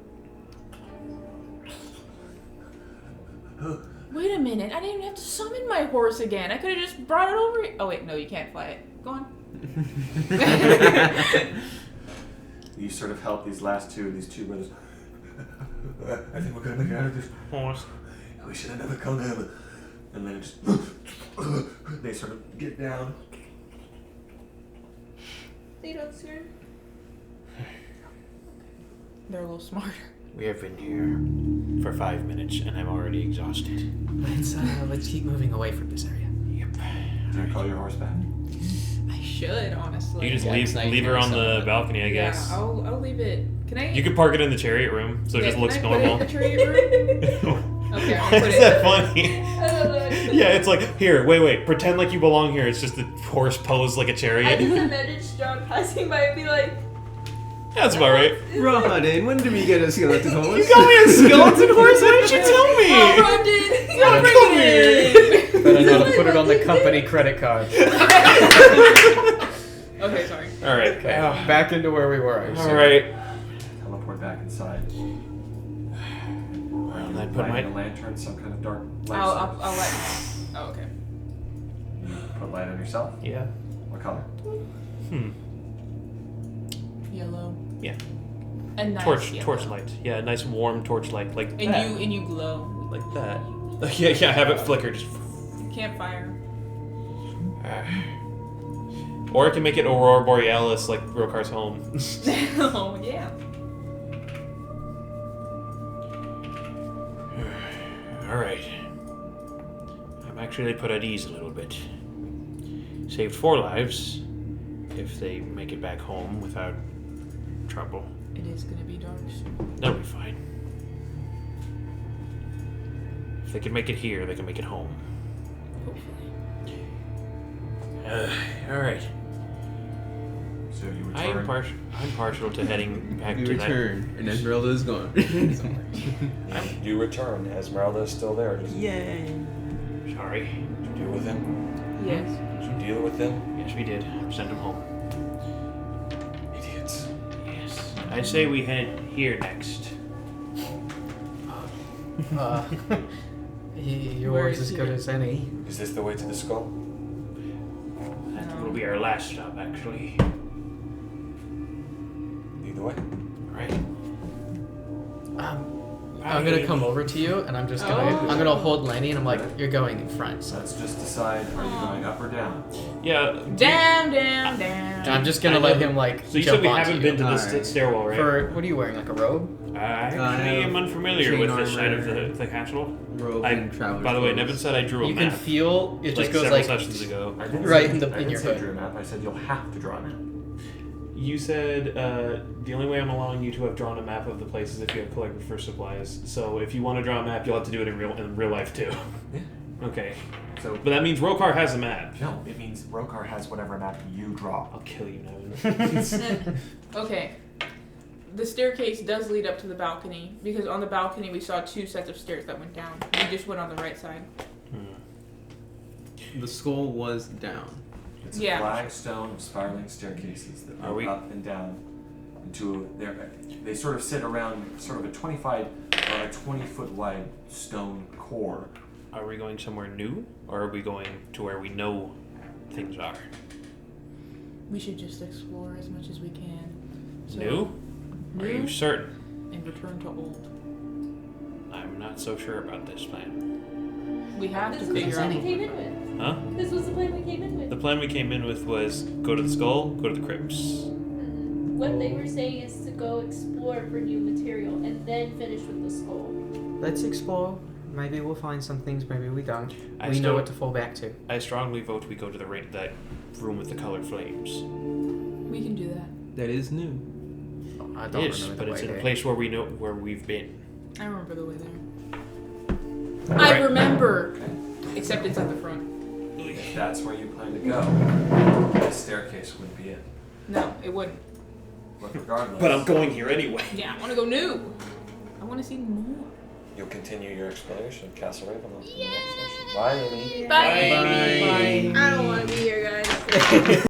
Wait a minute, I didn't even have to summon my horse again. I could have just brought it over. Oh wait, no, you can't fly it. Go on. you sort of help these two brothers. I think we're gonna make it out of this. Horse. We should have never come here. And then it just they sort of get down. They don't scream. They're a little smarter. We have been here for 5 minutes, and I'm already exhausted. Let's keep moving away from this area. Yep. Do you call your horse back? I should, honestly. You just Yeah, it's leave her on the balcony, I guess. Yeah, I'll leave it. Can I? You could park it in the chariot room, so it just looks can I normal. Put it in the chariot room? Okay, I'll Why put is it. that funny? I don't know. Yeah, it's like, here, wait, pretend like you belong here. It's just the horse posed like a I chariot. just imagine Strahd passing by and be like, That's about right. Rodin, when did we get a skeleton horse? You got me a skeleton horse? Why didn't you tell me? Oh, Rodin! Yeah, Bring come it in! But I know to put it on the company credit card. Okay, sorry. All right. Okay, back into where we were. I All assume. right. Teleport back inside. Well, then put Light my... a lantern, some kind of dark light I'll source. let. Oh, okay. You put light on yourself? Yeah. What color? Yellow. Yeah. A nice yellow. Torchlight. Yeah, a nice warm torchlight, like that. And you glow. Like that. Yeah, have it flicker. Just... Campfire. Or I can make it Aurora Borealis, like Rokar's home. Oh yeah. All right. I'm actually put at ease a little bit. Saved 4 lives. If they make it back home without trouble, It is gonna be dark soon. they'll be fine. If they can make it here, they can make it home. Hopefully. All right. So you I'm return. partial to heading back We to that. return, and Esmeralda is gone. You return. Esmeralda is still there. Just Yay! Sorry. did you deal with him? Yes. Did you deal with him? Yes, we did. Send him home. Idiots. Yes. I'd say we head here next. Yours Where is is as good he? as any. Is this the way to the skull? That will be our last stop, actually. Lead the way. All right. I'm gonna come over to you, and I'm just gonna Oh. I'm gonna hold Lenny, and I'm like, you're going in front. So Let's just decide: are you going up or down? Yeah. Down. and I'm just gonna I let know. him like So you jump said we onto haven't you. been to this Alright. stairwell, right? For what are you wearing? Like a robe? I actually have am unfamiliar chain with this side of armor, the castle. Robe I, and traveler's by the way, clothes. Nevin said I drew a You map. can feel it just like goes several like sessions ago. I didn't Right say, in the- I in didn't your say hood. draw a map. I said you'll have to draw a map. You said the only way I'm allowing you to have drawn a map of the place is if you have collected for supplies. So if you want to draw a map, you'll have to do it in real life too. Yeah. Okay. So But that means Rokar has a map. no, it means Rokar has whatever map you draw. I'll kill you, Nevin. Okay. The staircase does lead up to the balcony because on the balcony we saw 2 sets of stairs that went down. We just went on the right side. The skull was down. It's Yeah. a flagstone of spiraling staircases that Are go we- up and down into they sort of sit around sort of a 25 or a 20-foot wide stone core. Are we going somewhere new, or are we going to where we know things are? We should just explore as much as we can. So, New? Are you New certain? and return to old. I'm not so sure about this plan. We have This to was the figure plan out. we came in with. Huh? This was the plan we came in with. The plan we came in with was go to the skull, go to the crypts. What they were saying is to go explore for new material and then finish with the skull. let's explore. Maybe we'll find some things. Maybe we don't. I We know still- what to fall back to. I strongly vote we go to that room with the colored flames. We can do that. That is new. I don't Yes, remember but the it's way in a there. place where we know where we've been. I remember the way there. I Alright. remember. Except it's at the front. If that's where you plan to go, the staircase would be it. No, it wouldn't. But regardless, But I'm going here anyway. Yeah, I want to go new. I want to see more. you'll continue your exploration of Castle Ravenloft in the next session. Bye, Amy. Bye. I don't want to be here, guys.